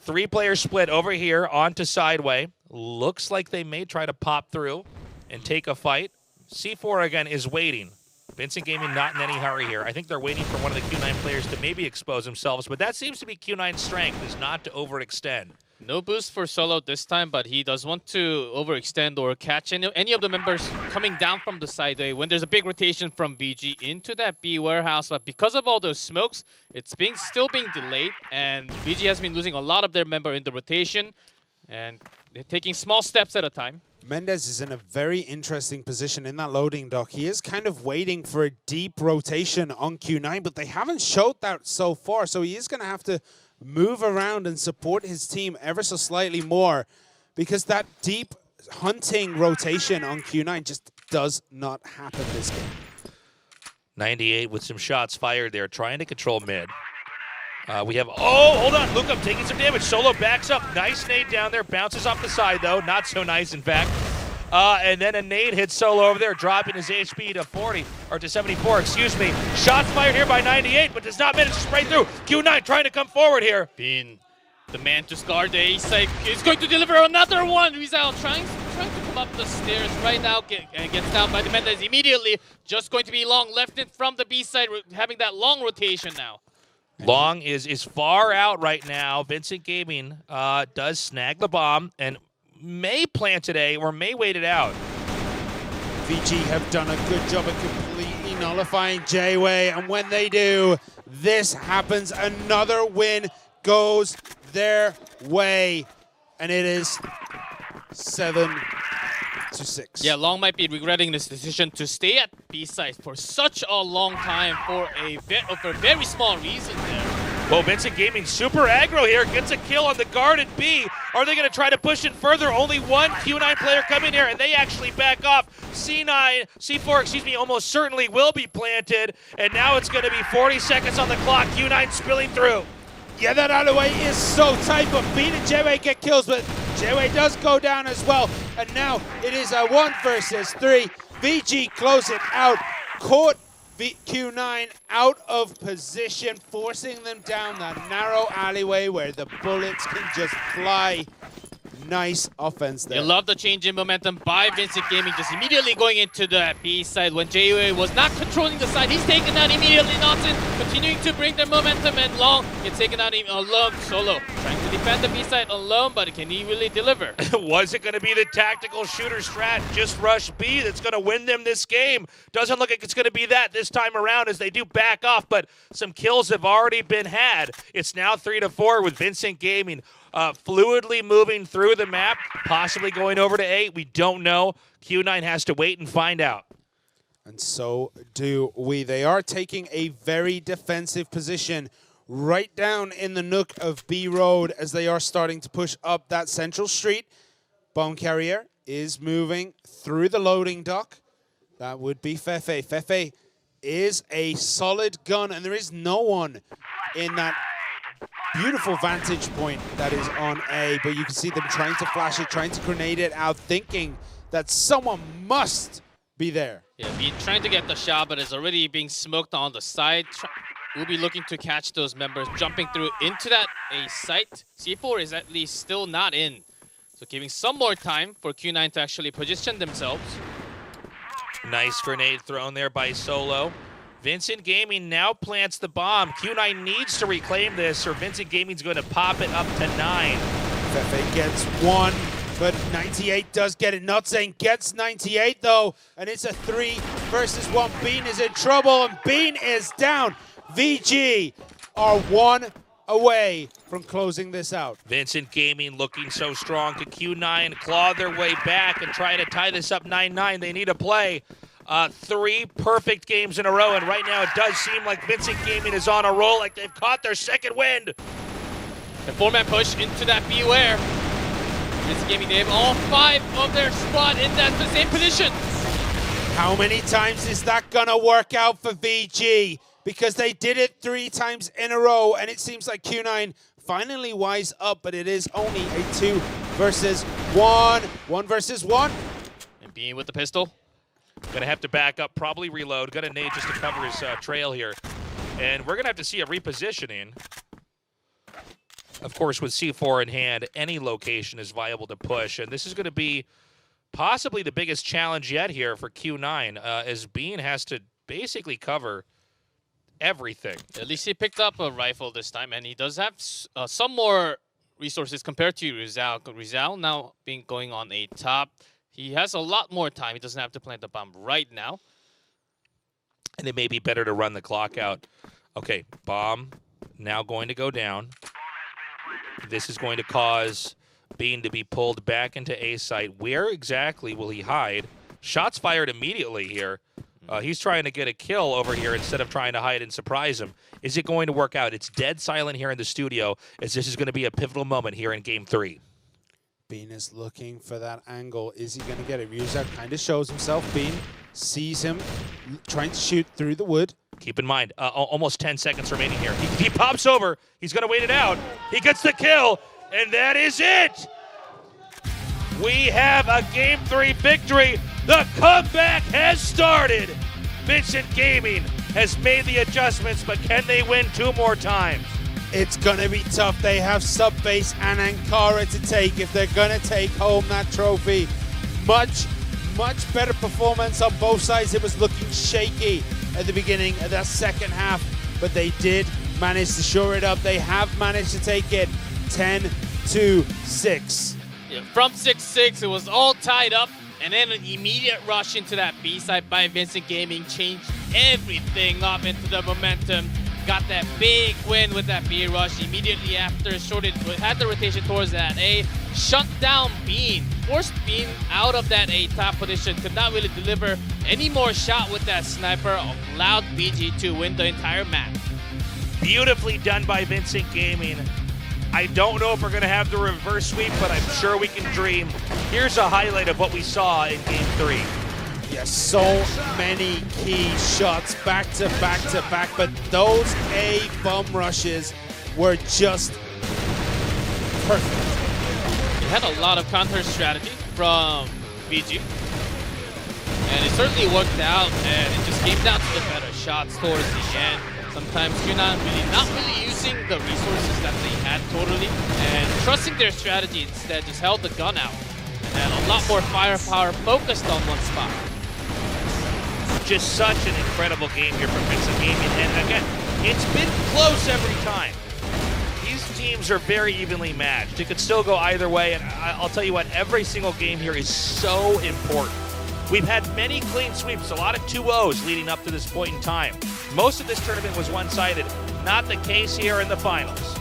3-player split over here onto Sideway. Looks like they may try to pop through and take a fight. C4 again is waiting. Vincent Gaming not in any hurry here. I think they're waiting for one of the Q9 players to maybe expose themselves, but that seems to be Q9's strength, is not to overextend. no boost for Solo this time, but he does want to overextend or catch any of the members coming down from the side A when there's a big rotation from BG into that B warehouse. But because of all those smokes, it's still being delayed, and BG has been losing a lot of their member in the rotation, and they're taking small steps at a time. Mendez is in a very interesting position in that loading dock. He is kind of waiting for a deep rotation on Q9, but they haven't showed that so far, so he is going to have to move around and support his team ever so slightly more, because that deep hunting rotation on Q9 just does not happen this game. 98 with some shots fired there, trying to control mid. We have, oh, hold on, Luke, I'm taking some damage. Solo backs up, nice nade down there, bounces off the side though, not so nice in fact. And then a nade hits Solo over there, dropping his HP to 40, or to 74, excuse me. Shots fired here by 98, but does not manage to spray through. Q9 trying to come forward here. Being the man to guard the A side, is going to deliver another one. Rizal trying to come up the stairs right now, and gets down by the Mendez immediately. Just going to be long left in from the B side, having that long rotation now. Long is far out right now. Vincent Gaming does snag the bomb and may plant it A or may wait it out. VG have done a good job of completely nullifying J-Way, and when they do, this happens. Another win goes their way, and it is 7-6. Yeah, Long might be regretting this decision to stay at B side for such a long time for a very small reason there. Well, Vincent Gaming super aggro here, gets a kill on the guard at B. Are they going to try to push it further? Only one Q9 player coming here, and they actually back off. C4, excuse me, almost certainly will be planted, and now it's going to be 40 seconds on the clock. Q9 spilling through. Yeah, that alleyway is so tight, but Bean and J-Way get kills, but J-Way does go down as well. And now it is a 1 versus 3. VG close it out, caught Q9 out of position, forcing them down that narrow alleyway where the bullets can just fly. Nice offense there. You love the change in momentum by Vincent Gaming, just immediately going into the B side when J-Way was not controlling the side. He's taken out immediately. Naughton continuing to bring their momentum, and Long gets taken out alone. Solo trying to defend the B side alone, but can he really deliver? Was it going to be the tactical shooter strat, just rush B, that's going to win them this game? Doesn't look like it's going to be that this time around as they do back off, but some kills have already been had. It's now 3-4 with Vincent Gaming fluidly moving through the map, possibly going over to 8. We don't know. Q9 has to wait and find out. And so do we. They are taking a very defensive position right down in the nook of B Road as they are starting to push up that central street. Bomb carrier is moving through the loading dock. That would be Fefe. Fefe is a solid gun, and there is no one in that beautiful vantage point that is on A, but you can see them trying to flash it, trying to grenade it out, thinking that someone must be there. Yeah, trying to get the shot, but is already being smoked on the side. We'll be looking to catch those members jumping through into that A site. C4 is at least still not in, so giving some more time for Q9 to actually position themselves. Nice grenade thrown there by Solo. Vincent Gaming now plants the bomb. Q9 needs to reclaim this, or Vincent Gaming's going to pop it up to 9. Fefe gets 1, but 98 does get it. Notzane gets 98 though, and it's a 3 versus 1. Bean is in trouble, and Bean is down. VG are 1 away from closing this out. Vincent Gaming looking so strong. Can Q9 claw their way back and try to tie this up 9-9? They need a play. 3 perfect games in a row, and right now it does seem like Vincent Gaming is on a roll, like they've caught their second wind. The 4-man push into that beware. Vincent Gaming, they have all 5 of their squad in that same position. How many times is that gonna work out for VG? Because they did it 3 times in a row, and it seems like Q9 finally wise up, but it is only a 2 versus 1. 1 versus 1. And being with the pistol. Gonna have to back up, probably reload. Gonna nade just to cover his trail here. And we're gonna have to see a repositioning. Of course, with C4 in hand, any location is viable to push. And this is gonna be possibly the biggest challenge yet here for Q9, as Bean has to basically cover everything. At least he picked up a rifle this time, and he does have some more resources compared to Rizal. Rizal now going on a top. He has a lot more time. He doesn't have to plant the bomb right now. And it may be better to run the clock out. Okay, bomb now going to go down. This is going to cause Bean to be pulled back into A site. Where exactly will he hide? Shots fired immediately here. He's trying to get a kill over here instead of trying to hide and surprise him. Is it going to work out? It's dead silent here in the studio, as this is going to be a pivotal moment here in Game 3. Bean is looking for that angle. Is he going to get it? Ryuzak kind of shows himself. Bean sees him trying to shoot through the wood. Keep in mind, almost 10 seconds remaining here. He pops over. He's going to wait it out. He gets the kill, and that is it. We have a Game 3 victory. The comeback has started. Vincent Gaming has made the adjustments, but can they win 2 more times? It's going to be tough. They have Subbase and Ankara to take if they're going to take home that trophy. Much better performance on both sides. It was looking shaky at the beginning of that second half, but they did manage to shore it up. They have managed to take it 10-6. Yeah, from 6-6, it was all tied up, and then an immediate rush into that B side by Vincent Gaming changed everything up into the momentum. Got that big win with that B rush immediately after. Had the rotation towards that A. Shut down Bean. Forced Bean out of that A top position. Could not really deliver any more shot with that sniper. Allowed BG to win the entire map. Beautifully done by Vincent Gaming. I don't know if we're going to have the reverse sweep, but I'm sure we can dream. Here's a highlight of what we saw in Game 3. Yes, so many key shots back to back to back, but those A bum rushes were just perfect. It had a lot of counter strategy from BG, and it certainly worked out, and it just came down to the better shots towards the end. Sometimes you're not really using the resources that they had totally, and trusting their strategy instead, just held the gun out, and had a lot more firepower focused on one spot. Just such an incredible game here from Vincent Gaming, and again, it's been close every time. These teams are very evenly matched. It could still go either way, and I'll tell you what, every single game here is so important. We've had many clean sweeps, a lot of 2-0s leading up to this point in time. Most of this tournament was one-sided. Not the case here in the finals.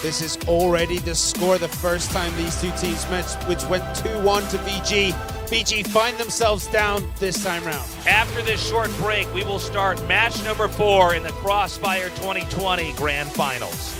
This is already the score the first time these two teams met, which went 2-1 to BG. BG find themselves down this time round. After this short break, we will start match number 4 in the Crossfire 2020 Grand Finals.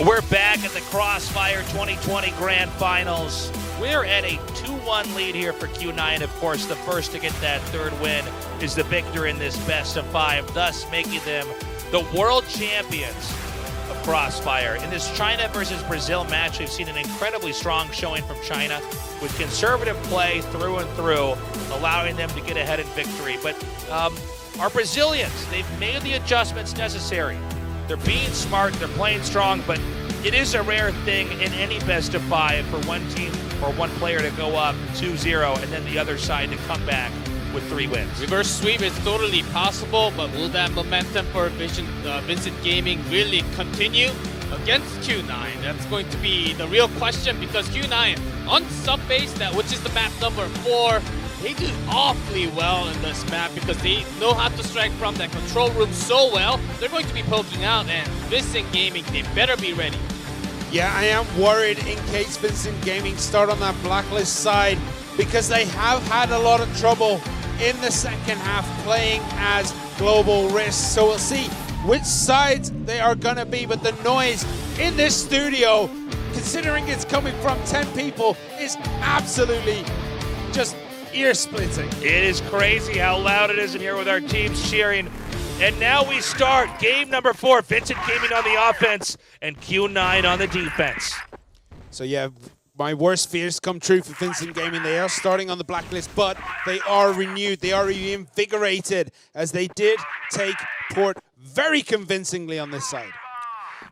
We're back at the Crossfire 2020 Grand Finals. We're at a 2-1 lead here for Q9. Of course, the first to get that third win is the victor in this best of 5, thus making them the world champions of Crossfire. In this China versus Brazil match, we've seen an incredibly strong showing from China with conservative play through and through, allowing them to get ahead in victory. But our Brazilians, they've made the adjustments necessary. They're being smart, they're playing strong, but it is a rare thing in any best of 5 for one team or one player to go up 2-0 and then the other side to come back with 3 wins. Reverse sweep is totally possible, but will that momentum for Vincent Gaming really continue against Q9? That's going to be the real question, because Q9 on subbase, which is the map number 4, they do awfully well in this map because they know how to strike from that control room so well. They're going to be poking out, and Vincent Gaming, they better be ready. Yeah, I am worried in case Vincent Gaming start on that blacklist side, because they have had a lot of trouble in the second half playing as Global Risk. So we'll see which sides they are going to be, but the noise in this studio, considering it's coming from 10 people, is absolutely just ear-splitting. It is crazy how loud it is in here with our teams cheering. And now we start game number 4. Vincent Gaming on the offense and Q9 on the defense. So yeah, my worst fears come true for Vincent Gaming. They are starting on the blacklist, but they are renewed. They are reinvigorated, as they did take port very convincingly on this side.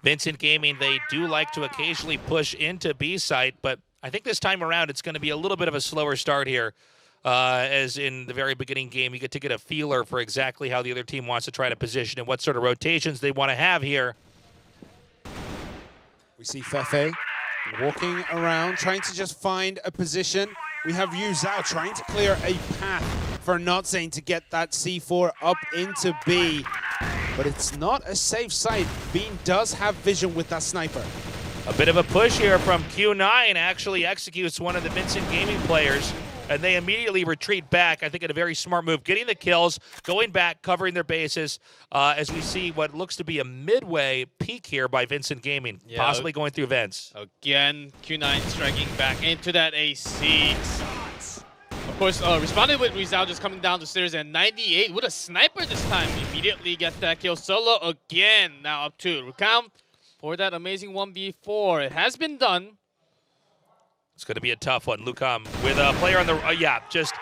Vincent Gaming, they do like to occasionally push into B site, but I think this time around it's going to be a little bit of a slower start here. As in the very beginning game, you get to get a feeler for exactly how the other team wants to try to position and what sort of rotations they want to have here. We see Fefe walking around, trying to just find a position. We have Yu Zhao trying to clear a path for Notzane to get that C4 up into B. But it's not a safe site. Bean does have vision with that sniper. A bit of a push here from Q9, actually executes one of the Vincent Gaming players, and they immediately retreat back. I think in a very smart move, getting the kills, going back, covering their bases, as we see what looks to be a midway peak here by Vincent Gaming, possibly going through vents. Again, Q9 striking back into that AC. Of course, responded with Rizal just coming down the stairs at 98 with a sniper this time. Immediately gets that kill solo again. Now up to Rukam for that amazing 1v4. It has been done. It's going to be a tough one. Lucam with a player on the... just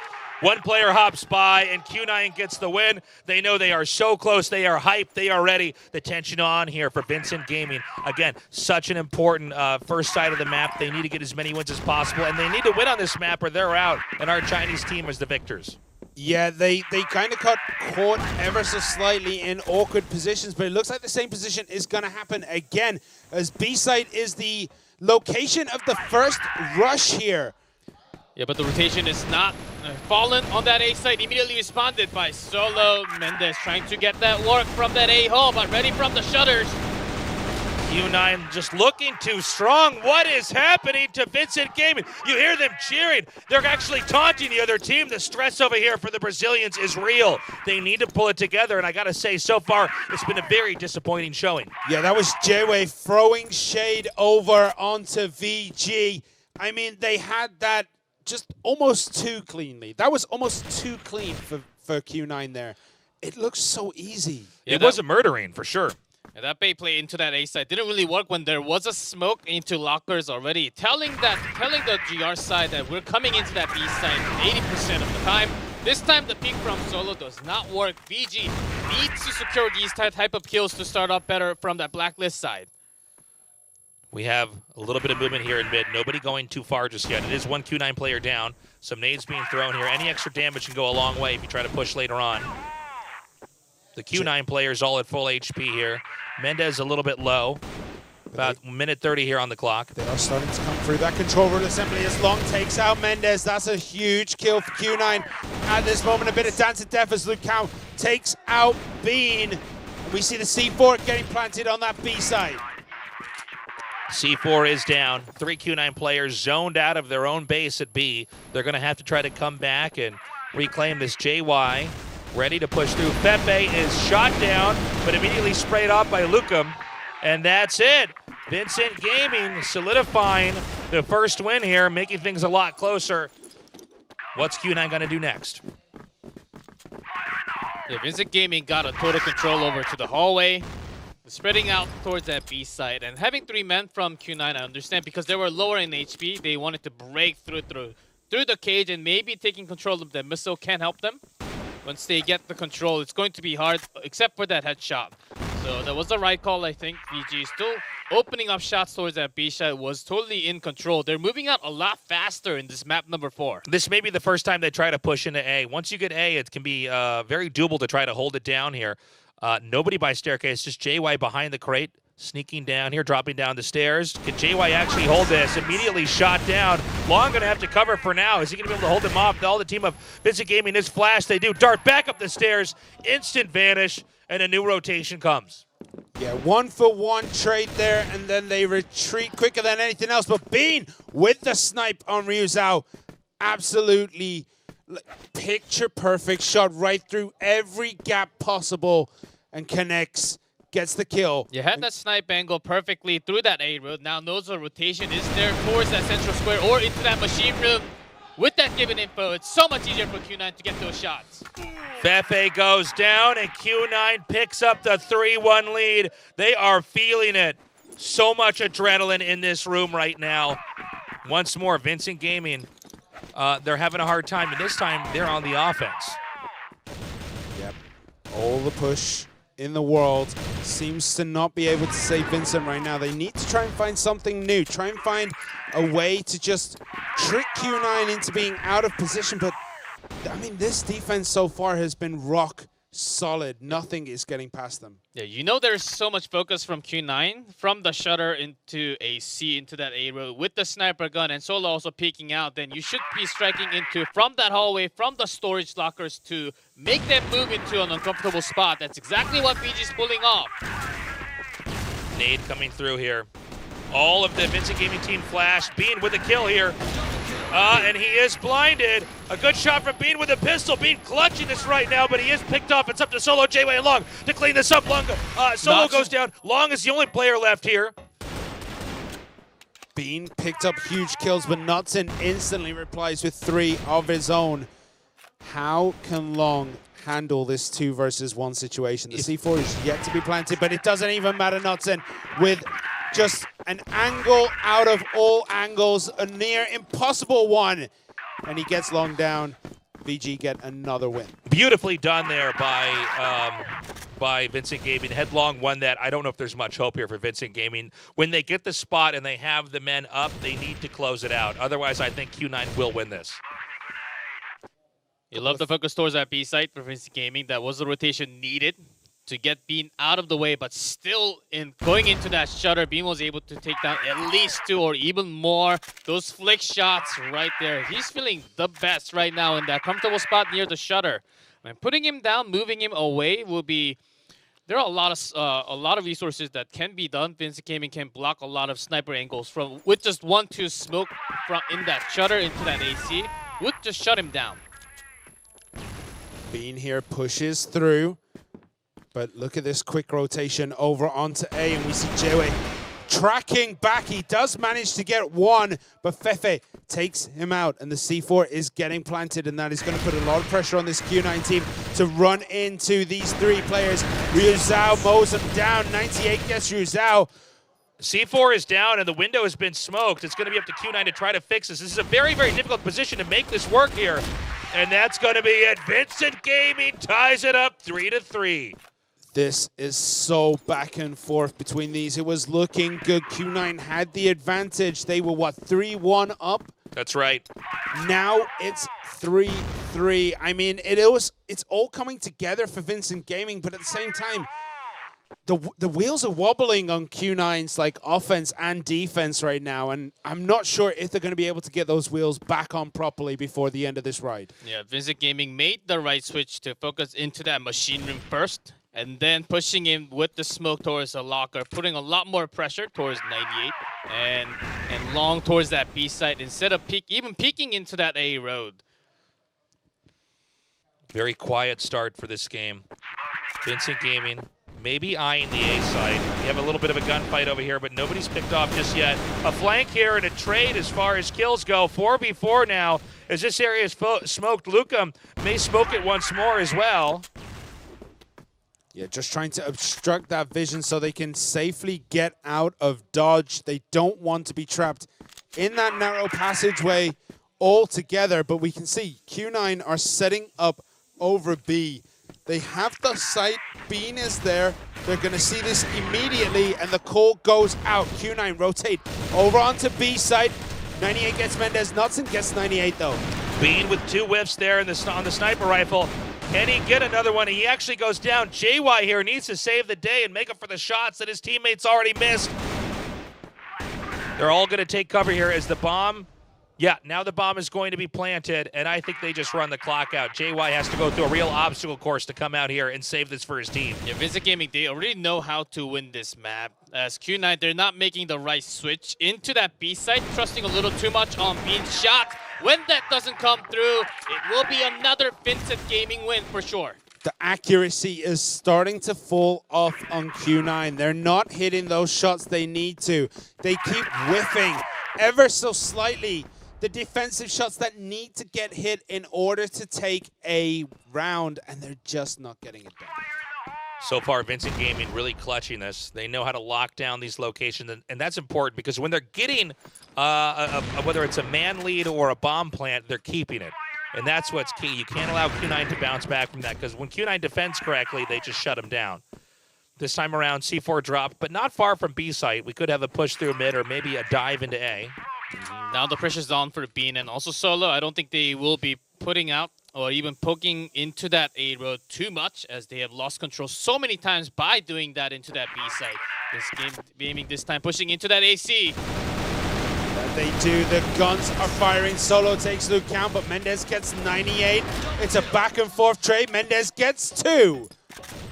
one player hops by, and Q9 gets the win. They know they are so close. They are hyped. They are ready. The tension on here for Vincent Gaming. Again, such an important first side of the map. They need to get as many wins as possible, and they need to win on this map or they're out, and our Chinese team is the victors. Yeah, they kind of got caught ever so slightly in awkward positions, but it looks like the same position is going to happen again, as B-side is the location of the first rush here. Yeah, but the rotation is not fallen on that A side. Immediately responded by Solo. Mendez trying to get that work from that A hole, but ready from the shutters. Q9 just looking too strong. What is happening to Vincent Gaming? You hear them cheering. They're actually taunting the other team. The stress over here for the Brazilians is real. They need to pull it together, and I got to say, so far, it's been a very disappointing showing. Yeah, that was J-Way throwing shade over onto VG. I mean, they had that just almost too cleanly. That was almost too clean for Q9 there. It looks so easy. Yeah, it was a murdering, for sure. And that bait play into that A side didn't really work when there was a smoke into lockers already, telling the GR side that we're coming into that B side 80% of the time. This time the peek from Solo does not work. VG needs to secure these type of kills to start up better from that blacklist side. We have a little bit of movement here in mid. Nobody going too far just yet. It is one Q9 player down. Some nades being thrown here. Any extra damage can go a long way if you try to push later on. The Q9 players all at full HP here. Mendez a little bit low. About minute 30 here on the clock. They are starting to come through that control room assembly as Long takes out Mendez. That's a huge kill for Q9. At this moment, a bit of dance to death as Lucao takes out Bean. And we see the C4 getting planted on that B side. C4 is down. 3 Q9 players zoned out of their own base at B. They're going to have to try to come back and reclaim this JY. Ready to push through. Pepe is shot down, but immediately sprayed off by Lucam. And that's it. Vincent Gaming solidifying the first win here, making things a lot closer. What's Q9 going to do next? Yeah, Vincent Gaming got a total control over to the hallway, spreading out towards that B side, and having 3 men from Q9, I understand, because they were lower in HP. They wanted to break through the cage, and maybe taking control of the missile can help them. Once they get the control, it's going to be hard, except for that headshot. So that was the right call, I think. VG still opening up shots towards that B shot, was totally in control. They're moving out a lot faster in this map number 4. This may be the first time they try to push into A. Once you get A, it can be very doable to try to hold it down here. Nobody by staircase, just JY behind the crate, sneaking down here, dropping down the stairs. Can JY actually hold this? Immediately shot down. Long going to have to cover for now. Is he going to be able to hold him off? All the team of Vincent Gaming is flash. They do. Dart back up the stairs. Instant vanish, and a new rotation comes. Yeah, 1-for-1 trade there, and then they retreat quicker than anything else. But Bean with the snipe on Ryu Zhao, absolutely picture perfect shot right through every gap possible and connects, gets the kill. You had that snipe angle perfectly through that A road. Now knows the rotation is there towards that central square or into that machine room. With that given info, it's so much easier for Q9 to get those shots. Fefe goes down, and Q9 picks up the 3-1 lead. They are feeling it. So much adrenaline in this room right now. Once more, Vincent Gaming, they're having a hard time, and this time they're on the offense. Yep, all the push in the world seems to not be able to save Vincent right now. They need to try and find something new, try and find a way to just trick Q9 into being out of position. But I mean, this defense so far has been rock solid. Nothing is getting past them. Yeah, you know there's so much focus from Q9, from the shutter into a C, into that A road, with the sniper gun and Solo also peeking out, then you should be striking into from that hallway, from the storage lockers to make them move into an uncomfortable spot. That's exactly what BG's pulling off. Nade coming through here. All of the Vincent Gaming team flash. Bean with a kill here. And he is blinded. A good shot from Bean with a pistol. Bean clutching this right now, but he is picked off. It's up to Solo, JY, and Long to clean this up. Long, Solo goes down. Long is the only player left here. Bean picked up huge kills, but Knudsen instantly replies with 3 of his own. How can Long handle this 2 versus 1 situation? The C4 is yet to be planted, but it doesn't even matter. Knudsen with just an angle out of all angles, a near impossible one. And he gets Long down. VG get another win. Beautifully done there by Vincent Gaming. Headlong won that. I don't know if there's much hope here for Vincent Gaming. When they get the spot and they have the men up, they need to close it out. Otherwise, I think Q9 will win this. You love the focus towards that B site for Vincent Gaming. That was the rotation needed to get Bean out of the way, but still in going into that shutter, Bean was able to take down at least 2 or even more. Those flick shots right there. He's feeling the best right now in that comfortable spot near the shutter. And putting him down, moving him away will be. There are a lot of resources that can be done. Vincent Gaming can block a lot of sniper angles from with just 1-2 smoke from in that shutter into that AC. Would just shut him down. Bean here pushes through. But look at this quick rotation over onto A, and we see Jewe tracking back. He does manage to get 1, but Fefe takes him out, and the C4 is getting planted, and that is going to put a lot of pressure on this Q9 team to run into these 3 players. Ryu Zhao mows them down. 98 gets Ryu Zhao. C4 is down, and the window has been smoked. It's going to be up to Q9 to try to fix this. This is a very, very difficult position to make this work here. And that's going to be it. Vincent Gaming ties it up 3-3. This is so back and forth between these. It was looking good. Q9 had the advantage. They were, what, 3-1 up? That's right. Now it's 3-3. I mean, it's all coming together for Vincent Gaming, but at the same time, the wheels are wobbling on Q9's like offense and defense right now, and I'm not sure if they're going to be able to get those wheels back on properly before the end of this ride. Yeah, Vincent Gaming made the right switch to focus into that machine room first, and then pushing him with the smoke towards the locker, putting a lot more pressure towards 98 and Long towards that B site instead of even peeking into that A road. Very quiet start for this game. Vincent Gaming maybe eyeing the A side. We have a little bit of a gunfight over here, but nobody's picked off just yet. A flank here and a trade as far as kills go. 4v4 now as this area is smoked. Luca may smoke it once more as well. Yeah, just trying to obstruct that vision so they can safely get out of dodge. They don't want to be trapped in that narrow passageway altogether, but we can see Q9 are setting up over B. They have the sight. Bean is there. They're going to see this immediately, and the call goes out. Q9 rotate over onto B side. 98 gets Mendez. Knudsen gets 98, though. Bean with 2 whiffs there on the sniper rifle. Can he get another one? He actually goes down. JY here needs to save the day and make up for the shots that his teammates already missed. They're all going to take cover here as the bomb. Yeah, now the bomb is going to be planted, and I think they just run the clock out. JY has to go through a real obstacle course to come out here and save this for his team. Yeah, Vincent Gaming, they already know how to win this map. As Q9, they're not making the right switch into that B side, trusting a little too much on Bean's shot. When that doesn't come through, it will be another Vincent Gaming win for sure. The accuracy is starting to fall off on Q9. They're not hitting those shots they need to. They keep whiffing ever so slightly the defensive shots that need to get hit in order to take a round, and they're just not getting it done. So far, Vincent Gaming really clutching this. They know how to lock down these locations, and that's important because when they're getting, whether it's a man lead or a bomb plant, they're keeping it. And that's what's key. You can't allow Q9 to bounce back from that because when Q9 defends correctly, they just shut them down. This time around, C4 dropped, but not far from B site. We could have a push through mid or maybe a dive into A. Now the pressure's on for Bean and also Solo. I don't think they will be putting out or even poking into that A road too much, as they have lost control so many times by doing that into that B side. This gaming this time pushing into that AC. They do. The guns are firing. Solo takes Luke count, but Mendez gets 98. It's a back and forth trade. Mendez gets 2.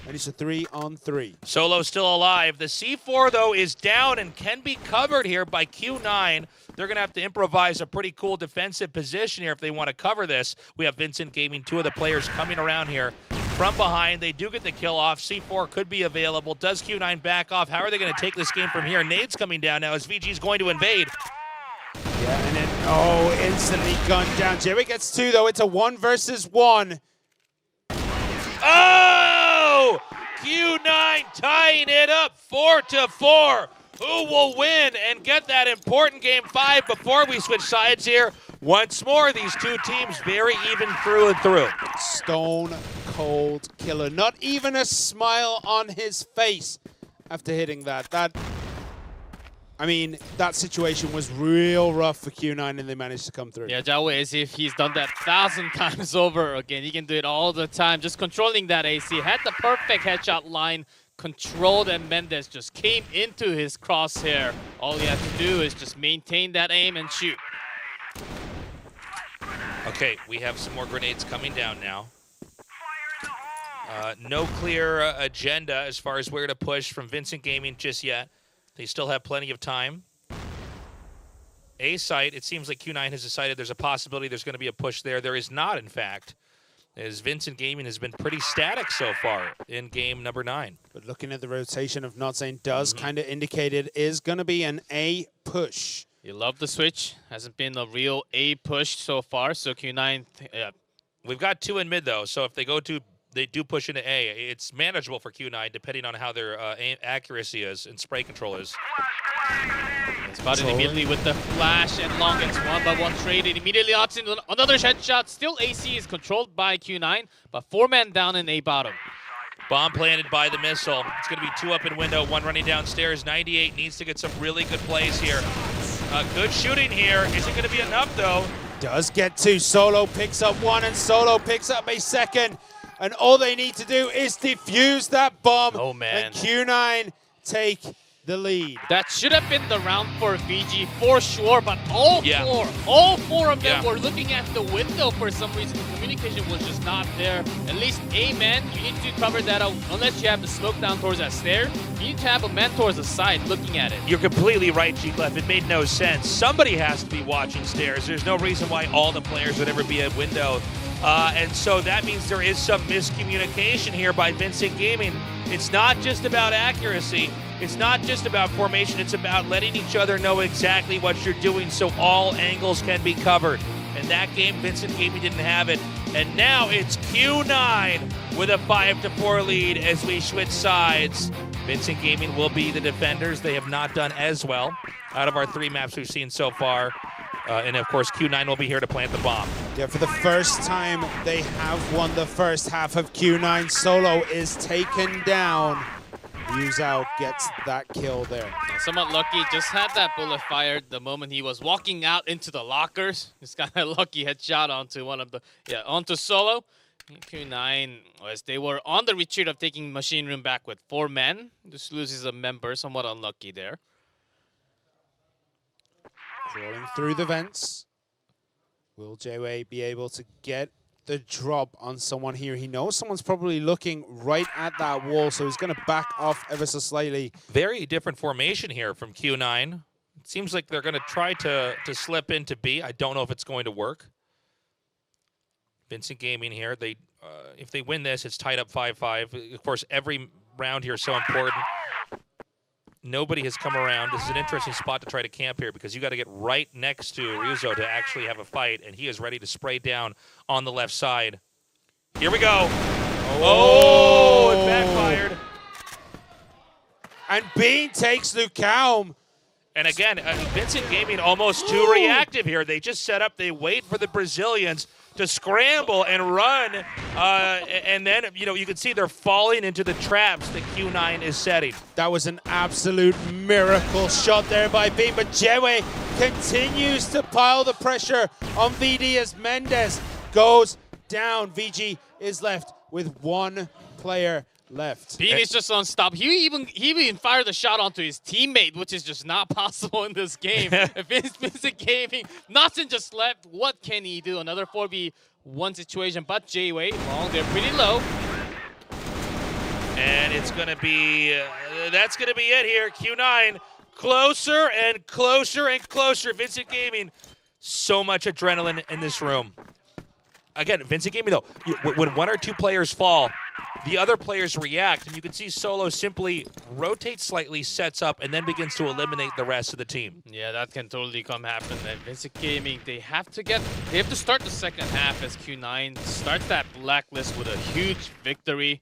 And it's a 3-on-3. Solo still alive. The C4, though, is down and can be covered here by Q9. They're going to have to improvise a pretty cool defensive position here if they want to cover this. We have Vincent Gaming, 2 of the players coming around here from behind. They do get the kill off. C4 could be available. Does Q9 back off? How are they going to take this game from here? Nade's coming down now as VG's going to invade. Yeah, and then, instantly gunned down. Jerry gets 2, though. It's a 1 versus 1. Oh! Q9 tying it up 4-4. Who will win and get that important game 5 before we switch sides here? Once more, these two teams very even through and through. Stone cold killer. Not even a smile on his face after hitting that. I mean, that situation was real rough for Q9, and they managed to come through. Yeah, Jawe, as if he's done that 1,000 times over again. He can do it all the time. Just controlling that AC. Had the perfect headshot line controlled, and Mendez just came into his crosshair. All he had to do is just maintain that aim and shoot. Okay, we have some more grenades coming down now. No clear agenda as far as where to push from Vincent Gaming just yet. They still have plenty of time. A site, it seems like Q9 has decided there's a possibility there's going to be a push there. There is not, in fact, as Vincent Gaming has been pretty static so far in game number 9. But looking at the rotation of Notzane does kind of indicate it is going to be an A push. You love the switch. Hasn't been a real A push so far, so Q9... We've got 2 in mid, though, so if they do push into A, it's manageable for Q9 depending on how their accuracy is and spray control is. Spotted immediately with the flash and long. It's 1-by-1 trade. It immediately opts in another headshot. Still AC is controlled by Q9, but 4-man down in A bottom. Bomb planted by the missile. It's going to be 2 up in window, 1 running downstairs. 98 needs to get some really good plays here. Good shooting here. Is it going to be enough, though? Does get 2. Solo picks up 1, and Solo picks up a second. And all they need to do is defuse that bomb. Oh, man. And Q9 take the lead. That should have been the round for VG for sure, but all four of them were looking at the window for some reason. The communication was just not there. At least a man, you need to cover that out. Unless you have the smoke down towards that stair, you need to have a man towards the side looking at it. You're completely right, G-Clef. It made no sense. Somebody has to be watching stairs. There's no reason why all the players would ever be at window. And so that means there is some miscommunication here by Vincent Gaming. It's not just about accuracy. It's not just about formation. It's about letting each other know exactly what you're doing so all angles can be covered. In that game, Vincent Gaming didn't have it. And now it's Q9 with a 5-4 lead as we switch sides. Vincent Gaming will be the defenders. They have not done as well out of our 3 maps we've seen so far. And of course, Q9 will be here to plant the bomb. Yeah, for the first time, they have won the first half of Q9. Solo is taken down. Yu Zhao gets that kill there. Somewhat lucky, just had that bullet fired the moment he was walking out into the lockers. Just got a lucky headshot onto onto Solo. Q9, as they were on the retreat of taking Machine Room back with 4 men. Just loses a member, somewhat unlucky there. Crawling through the vents. Will JWay be able to get the drop on someone here? He knows someone's probably looking right at that wall, so he's going to back off ever so slightly. Very different formation here from Q9. It seems like they're going to try to slip into B. I don't know if it's going to work. Vincent Gaming here. They, if they win this, it's tied up 5-5. Of course, every round here is so important. Nobody has come around. This is an interesting spot to try to camp here because you got to get right next to Ryuzo to actually have a fight, and he is ready to spray down on the left side. Here we go. Oh, it backfired. And Bean takes Lukaum. And again, Vincent Gaming almost too reactive here. They just set up, they wait for the Brazilians to scramble and run, and then, you can see they're falling into the traps that Q9 is setting. That was an absolute miracle shot there by Bean, but JWay continues to pile the pressure on VD as Mendes goes down. VG is left with 1 player left. Bean is just unstoppable. He even fired the shot onto his teammate, which is just not possible in this game. If it's Vincent Gaming, Knotson just left. What can he do? Another 4v1 situation, but JWay, long, they're pretty low. And it's going to be, that's going to be it here. Q9 closer and closer and closer. Vincent Gaming, so much adrenaline in this room. Again, Vincent Gaming, though, when 1 or 2 players fall, the other players react, and you can see Solo simply rotates slightly, sets up, and then begins to eliminate the rest of the team. Yeah, that can totally come happen. And Vincent Gaming, they have to start the second half as Q9 starts that blacklist with a huge victory.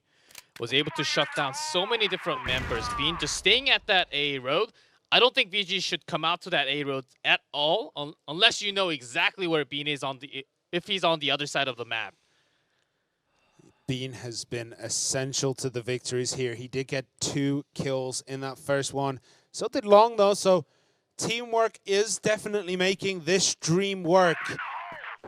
Was able to shut down so many different members. Bean just staying at that A road. I don't think VG should come out to that A road at all, unless you know exactly where Bean is if he's on the other side of the map. Bean has been essential to the victories here. He did get 2 kills in that first one. So did Long, though, so teamwork is definitely making this dream work.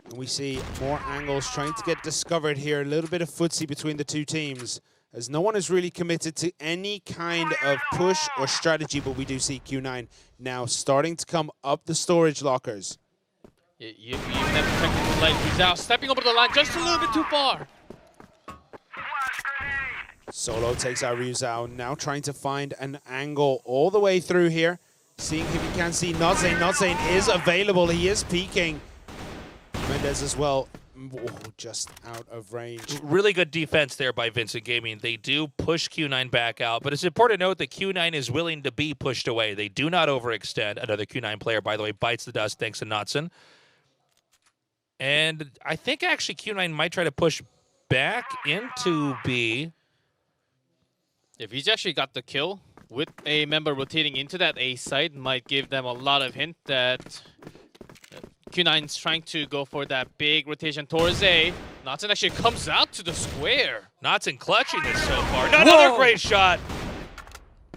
And we see more angles trying to get discovered here. A little bit of footsie between the 2 teams, as no one is really committed to any kind of push or strategy, but we do see Q9 now starting to come up the storage lockers. You never protected the line. He's out, stepping over the line just a little bit too far. Solo takes out Ryu Zhao, now trying to find an angle all the way through here. Seeing if he can see Nodzane. Nodzane is available, he is peeking. Mendes as well, just out of range. Really good defense there by Vincent Gaming. They do push Q9 back out, but it's important to note that Q9 is willing to be pushed away. They do not overextend. Another Q9 player, by the way, bites the dust thanks to Knotson. And I think actually Q9 might try to push back into B. If he's actually got the kill with a member rotating into that A side, might give them a lot of hint that Q9's trying to go for that big rotation towards A. Knotson actually comes out to the square. Knotson clutching this so far. Another great shot.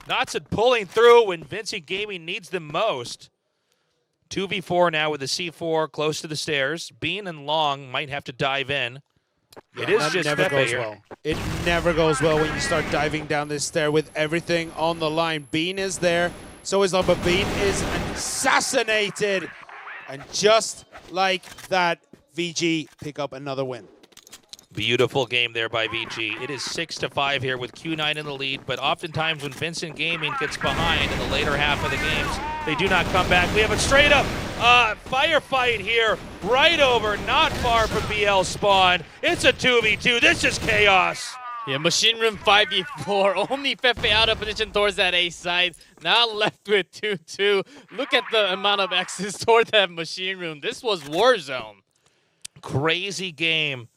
Knotson pulling through when Vincent Gaming needs them most. 2v4 now with the C4 close to the stairs. Bean and Long might have to dive in. Yeah, it is that just never Pepe goes here. well. It never goes well when you start diving down this stair with everything on the line. Bean is there, so is Long, but Bean is assassinated. And just like that, VG pick up another win. Beautiful game there by VG. It is 6-5 here with Q9 in the lead, but oftentimes when Vincent Gaming gets behind in the later half of the games, they do not come back. We have a straight up firefight here, right over, not far from BL spawn. It's a 2v2. This is chaos. Yeah, Machine Room 5v4. Only Fefe out of position towards that A side. Now left with 2-2. Look at the amount of X's toward that Machine Room. This was Warzone. Crazy game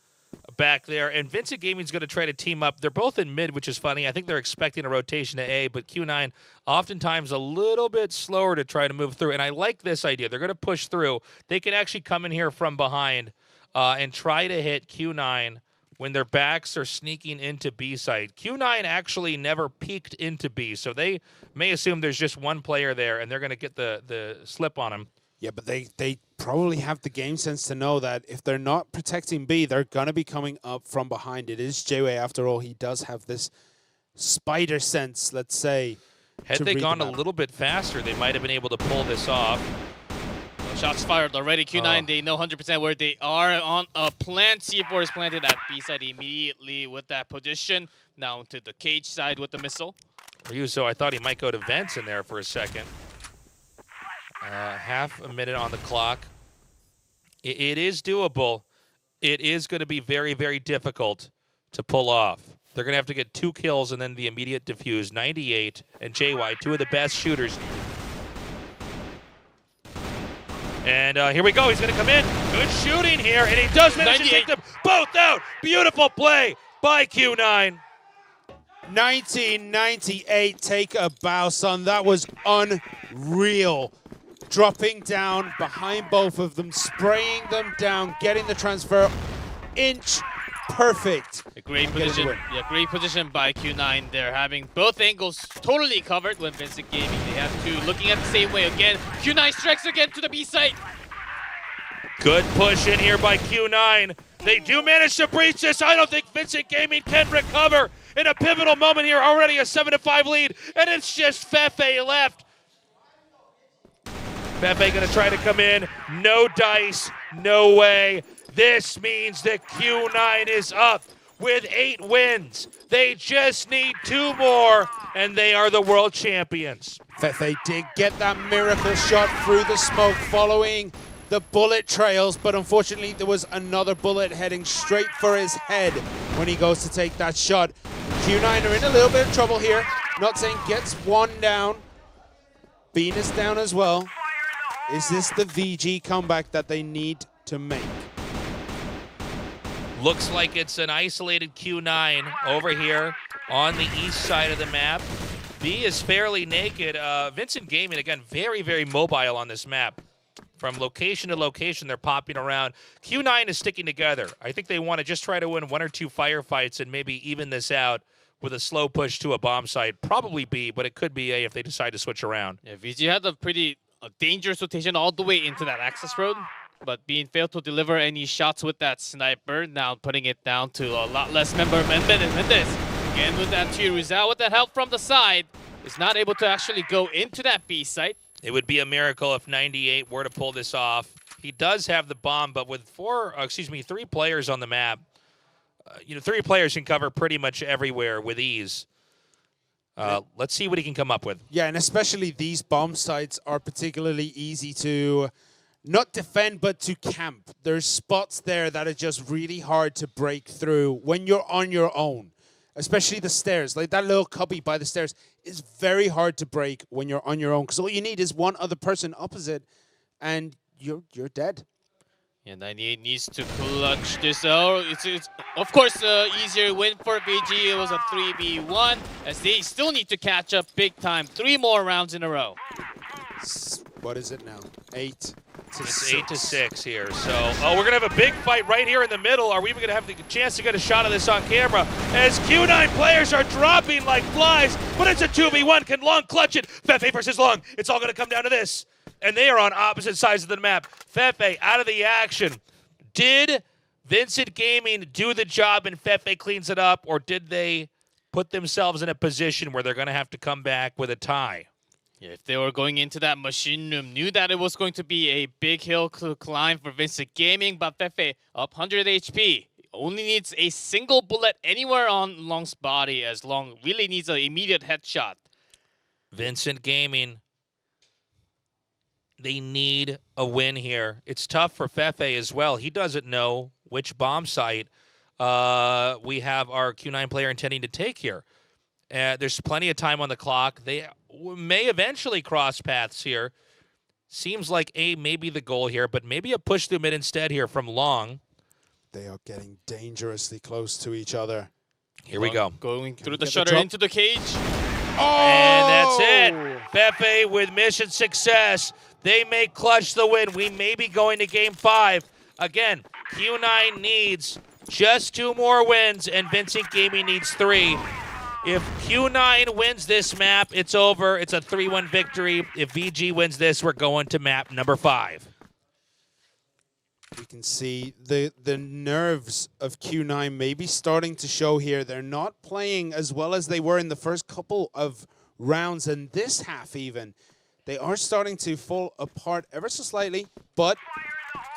back there. And Vincent Gaming's going to try to team up. They're both in mid, which is funny. I think they're expecting a rotation to A, but Q9 oftentimes a little bit slower to try to move through. And I like this idea. They're going to push through. They can actually come in here from behind and try to hit Q9 when their backs are sneaking into B side. Q9 actually never peeked into B, so they may assume there's just one player there, and they're going to get the slip on him. Yeah, but they probably have the game sense to know that if they're not protecting B, they're going to be coming up from behind. It is Jway, after all. He does have this spider sense, let's say. Had they gone a little bit faster, they might have been able to pull this off. Shots fired already. Q9, they know 100% where they are on a plant. C4 is planted at B side immediately with that position. Now to the cage side with the missile. Ryuzo, I thought he might go to vents in there for a second. Half a minute on the clock. It is doable. It is going to be very, very difficult to pull off. They're going to have to get 2 kills and then the immediate defuse. 98 and JY, 2 of the best shooters. And here we go. He's going to come in. Good shooting here, and he does manage to take them both out. Beautiful play by Q9. 1998, take a bow, son. That was unreal. Dropping down behind both of them, spraying them down, getting the transfer inch perfect. A great position. Yeah, great position by Q9. They're having both angles totally covered when Vincent Gaming. They have two looking at the same way again. Q9 strikes again to the B site. Good push in here by Q9. They do manage to breach this. I don't think Vincent Gaming can recover in a pivotal moment here. Already a 7-5 lead, and it's just Fefe left. Fefe gonna try to come in. No dice, no way. This means that Q9 is up with 8 wins. They just need 2 more, and they are the world champions. Fefe did get that miracle shot through the smoke following the bullet trails, but unfortunately there was another bullet heading straight for his head when he goes to take that shot. Q9 are in a little bit of trouble here. Not saying gets 1 down. Bean is down as well. Is this the VG comeback that they need to make? Looks like it's an isolated Q9 over here on the east side of the map. B is fairly naked. Vincent Gaming, again, very, very mobile on this map. From location to location, they're popping around. Q9 is sticking together. I think they want to just try to win 1 or 2 firefights and maybe even this out with a slow push to a bomb site. Probably B, but it could be A if they decide to switch around. Yeah, VG had a pretty dangerous rotation all the way into that access road, but being failed to deliver any shots with that sniper, now putting it down to a lot less member Mendes. Again with that tier, Rizal with that help from the side is not able to actually go into that B site. It would be a miracle if 98 were to pull this off. He does have the bomb, but with 3 players on the map, 3 players can cover pretty much everywhere with ease. Let's see what he can come up with. Yeah, and especially these bomb sites are particularly easy to not defend, but to camp. There's spots there that are just really hard to break through when you're on your own, especially the stairs. Like that little cubby by the stairs is very hard to break when you're on your own, because all you need is one other person opposite, and you're dead. Yeah, 98 needs to clutch this out. It's of course easier win for BG. It was a 3v1 as they still need to catch up big time. 3 more rounds in a row. What is it now? 8 to 6. It's 8 to 6 here. So, we're gonna have a big fight right here in the middle. Are we even gonna have the chance to get a shot of this on camera? As Q9 players are dropping like flies, but it's a 2v1. Can Long clutch it? Fefe versus Long. It's all gonna come down to this. And they are on opposite sides of the map. Fefe out of the action. Did Vincent Gaming do the job and Fefe cleans it up, or did they put themselves in a position where they're going to have to come back with a tie? Yeah, if they were going into that machine room, knew that it was going to be a big hill to climb for Vincent Gaming, but Fefe up 100 HP. Only needs a single bullet anywhere on Long's body, as Long really needs an immediate headshot. Vincent Gaming, they need a win here. It's tough for Fefe as well. He doesn't know which bomb site we have our Q9 player intending to take here. There's plenty of time on the clock. They may eventually cross paths here. Seems like A may be the goal here, but maybe a push through mid instead here from Long. They are getting dangerously close to each other. Here we go. Going Can through we the get the shutter drop? into the cage. And that's it. Fefe with mission success. They may clutch the win. We may be going to game 5. Again, Q9 needs just 2 more wins, and Vincent Gaming needs 3. If Q9 wins this map, it's over. It's a 3-1 victory. If VG wins this, we're going to map number 5. We can see the nerves of Q9 maybe starting to show here. They're not playing as well as they were in the first couple of rounds, and this half even. They are starting to fall apart ever so slightly, but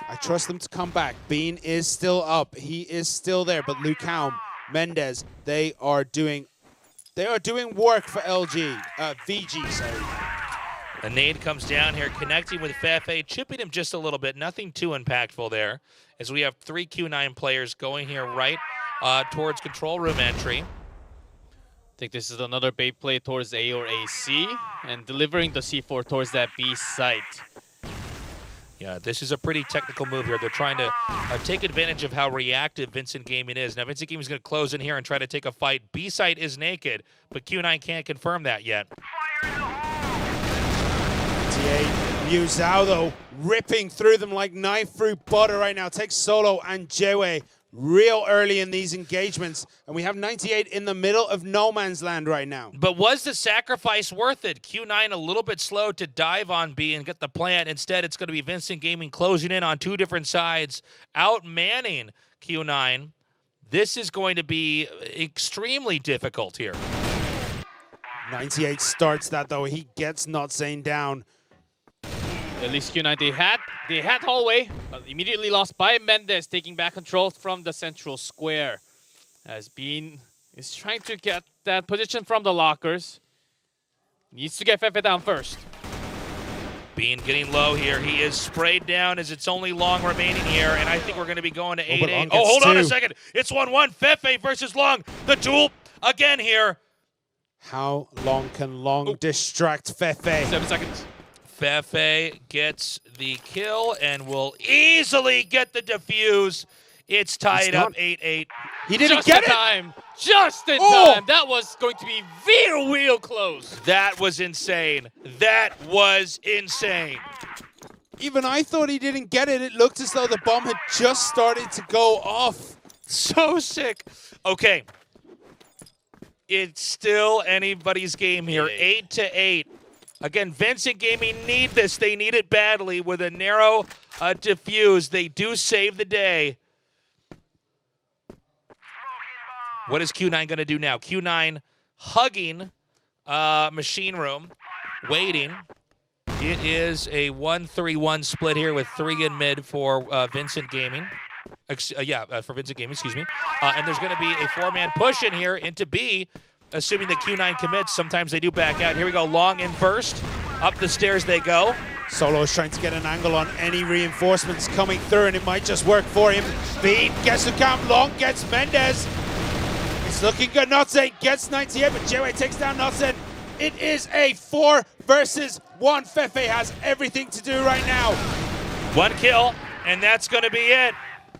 I trust them to come back. Bean is still up. He is still there, but Lucam, Mendez, they are doing work for VG, sorry. A nade comes down here, connecting with Fefe, chipping him just a little bit. Nothing too impactful there, as we have 3 Q9 players going here right towards control room entry. I think this is another bait play towards A or AC, and delivering the C4 towards that B site. Yeah, this is a pretty technical move here. They're trying to take advantage of how reactive Vincent Gaming is. Now, Vincent Gaming is going to close in here and try to take a fight. B site is naked, but Q9 can't confirm that yet. Musao, though, ripping through them like knife through butter right now. Takes Solo and Jewe real early in these engagements. And we have 98 in the middle of no man's land right now. But was the sacrifice worth it? Q9 a little bit slow to dive on B and get the plant. Instead, it's going to be Vincent Gaming closing in on 2 different sides, outmanning Q9. This is going to be extremely difficult here. 98 starts that, though. He gets Not Saying down. At least Q9, they had hallway, but immediately lost by Mendez, taking back control from the central square. As Bean is trying to get that position from the lockers. Needs to get Fefe down first. Bean getting low here. He is sprayed down as it's only Long remaining here, and I think we're going to be going to 8-8. Oh, hold on a second. It's 1-1. Fefe versus Long. The duel again here. How long can Long distract Fefe? 7 seconds. Fefe gets the kill and will easily get the defuse. It's tied up 8-8. He didn't Just get in it. time. Just in time. That was going to be real close. That was insane. That was insane. Even I thought he didn't get it. It looked as though the bomb had just started to go off. So sick. Okay. It's still anybody's game here. 8-8. Again, Vincent Gaming need this. They need it badly with a narrow defuse. They do save the day. What is Q9 going to do now? Q9 hugging Machine Room, waiting. It is a 1-3-1 split here with 3 in mid for Vincent Gaming. For Vincent Gaming, excuse me. And there's going to be a 4-man push in here into B, assuming the Q9 commits. Sometimes they do back out. Here we go. Long in first. Up the stairs they go. Solo is trying to get an angle on any reinforcements coming through, and it might just work for him. Bean gets the count. Long gets Mendez. It's looking good. Notsen gets 98, but Jewe takes down Notsen. It is a 4 versus 1. Fefe has everything to do right now. 1 kill, and that's going to be it.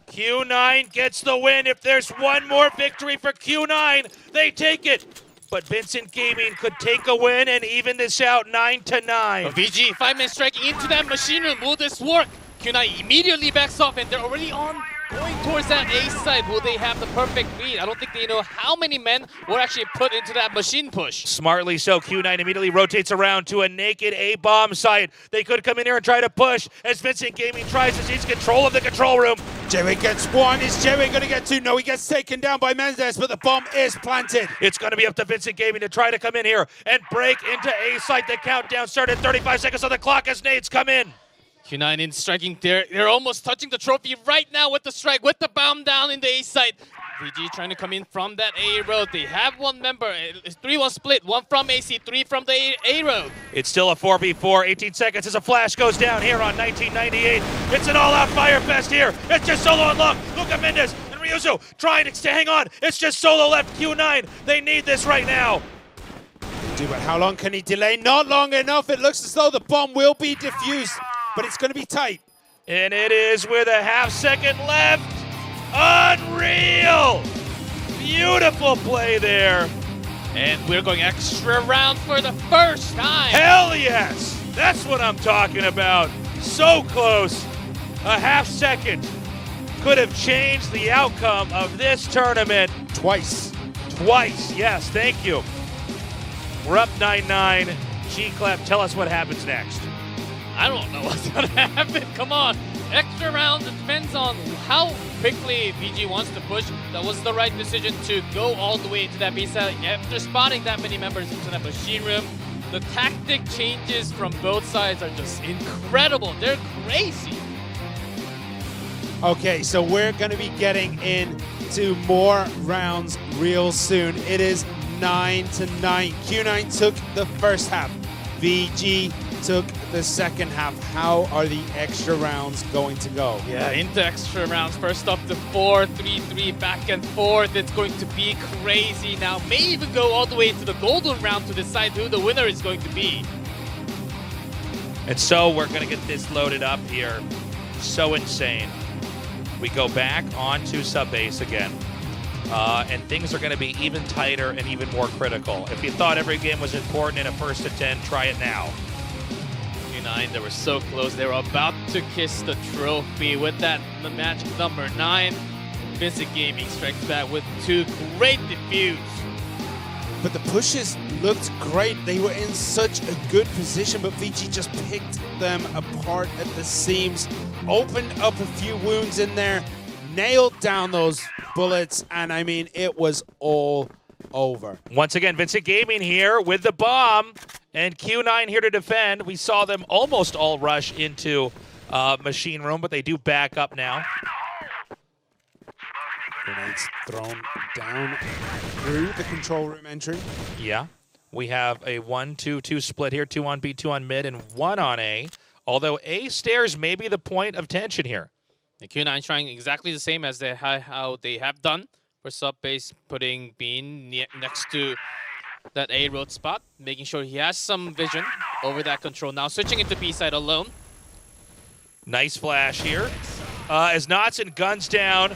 Q9 gets the win. If there's one more victory for Q9, they take it. But Vincent Gaming could take a win and even this out 9-9. VG, 5-man striking into that machine room. Will this work? Q9 immediately backs off, and they're already going towards that A side. Will they have the perfect read? I don't think they know how many men were actually put into that machine push. Smartly so, Q9 immediately rotates around to a naked A-bomb site. They could come in here and try to push as Vincent Gaming tries to seize control of the control room. Jewe gets 1. Is Jewe going to get 2? No, he gets taken down by Mendez, but the bomb is planted. It's going to be up to Vincent Gaming to try to come in here and break into A site. The countdown started 35 seconds on the clock as nades come in. Q9 in striking there. They're almost touching the trophy right now with the strike, with the bomb down in the A site. VG trying to come in from that A road. They have 1 member. It's 3-1 split. 1 from AC, 3 from the A road. It's still a 4v4. 18 seconds as a flash goes down here on 1998. It's an all-out fire fest here. It's just Solo and Long. Luca Mendez and Muso trying to hang on. It's just solo left. Q9. They need this right now. But how long can he delay? Not long enough. It looks as though the bomb will be defused, but it's going to be tight. And it is with a half-second left. Unreal! Beautiful play there. And we're going extra round for the first time. Hell yes! That's what I'm talking about. So close. A half second could have changed the outcome of this tournament. Twice. Twice, yes, thank you. We're up 9-9. G-Clef, tell us what happens next. I don't know what's going to happen. Come on. Extra rounds, it depends on how quickly VG wants to push. That was the right decision to go all the way into that B side. After spotting that many members into that machine room, the tactic changes from both sides are just incredible. They're crazy. Okay, so we're going to be getting into more rounds real soon. It is 9-9. Q9 took the first half. VG took the second half. How are the extra rounds going to go? Yeah, into extra rounds. First up to 4-3-3, back and forth. It's going to be crazy now. May even go all the way to the golden round to decide who the winner is going to be. And so we're going to get this loaded up here. So insane. We go back onto sub-base again. And things are going to be even tighter and even more critical. If you thought every game was important in a first to 10, try it now. Q9, they were so close. They were about to kiss the trophy with that match number 9. Vincent Gaming strikes back with 2 great defuse. But the pushes looked great. They were in such a good position, but VG just picked them apart at the seams, opened up a few wounds in there, nailed down those bullets, and I mean, it was all over. Once again, Vincent Gaming here with the bomb, and Q9 here to defend. We saw them almost all rush into machine room, but they do back up now. Grenades thrown down through the control room entry. Yeah, we have a 1-2-2 split here, 2 on B, 2 on mid, and 1 on A. Although A stairs may be the point of tension here. The Q9 trying exactly the same as how they have done for sub-base, putting Bean next to that A road spot, making sure he has some vision over that control. Now switching into B side alone. Nice flash here. As Knotson guns down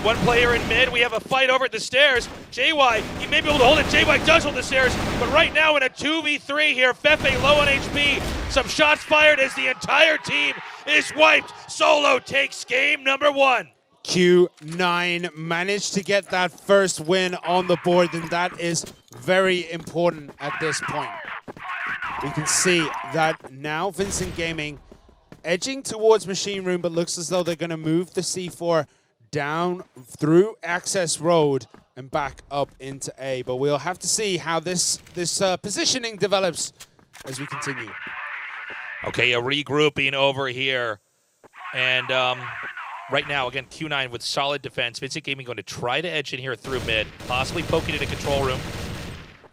one player in mid, we have a fight over at the stairs. JY, he may be able to hold it. JY does hold the stairs, but right now in a 2v3 here, Fefe low on HP. Some shots fired as the entire team is wiped. Solo takes game number 1. Q9 managed to get that first win on the board, and that is very important at this point. We can see that now Vincent Gaming edging towards machine room, but looks as though they're going to move the C4 down through access road and back up into A. But we'll have to see how this positioning develops as we continue. Okay, a regrouping over here. And right now, again, Q9 with solid defense. Vincent Gaming going to try to edge in here through mid, possibly poking into control room.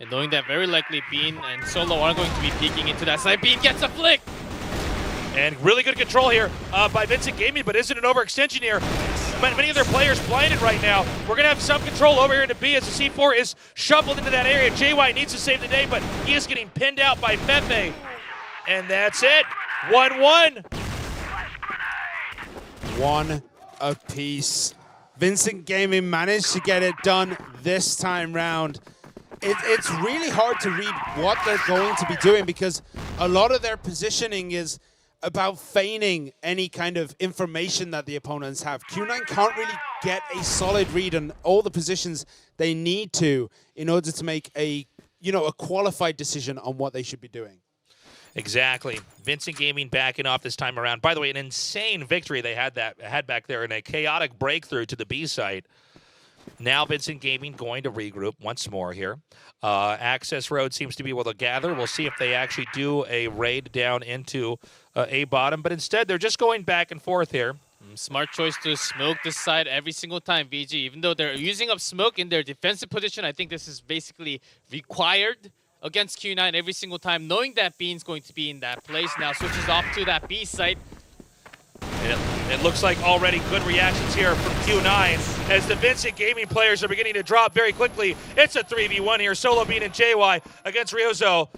And knowing that very likely Bean and Solo are going to be peeking into that side. Bean gets a flick! And really good control here by Vincent Gaming, but isn't an overextension here. Many of their players blinded right now. We're going to have some control over here to B as the C4 is shoveled into that area. JY needs to save the day, but he is getting pinned out by Fefe. And that's it. 1-1. 1 apiece. Vincent Gaming managed to get it done this time round. It's really hard to read what they're going to be doing because a lot of their positioning is about feigning any kind of information that the opponents have. Q9 can't really get a solid read on all the positions they need to in order to make a qualified decision on what they should be doing. Exactly. Vincent Gaming backing off this time around. By the way, an insane victory they had back there in a chaotic breakthrough to the B site. Now Vincent Gaming going to regroup once more here. Access road seems to be able to gather. We'll see if they actually do a raid down into A bottom, but instead they're just going back and forth here. Smart choice to smoke this side every single time, VG. Even though they're using up smoke in their defensive position, I think this is basically required against Q9 every single time, knowing that Bean's going to be in that place. Now switches off to that B site. And It looks like already good reactions here from Q9 as the Vincent Gaming players are beginning to drop very quickly. It's a 3v1 here. Solo Bean and JY against Ryozo.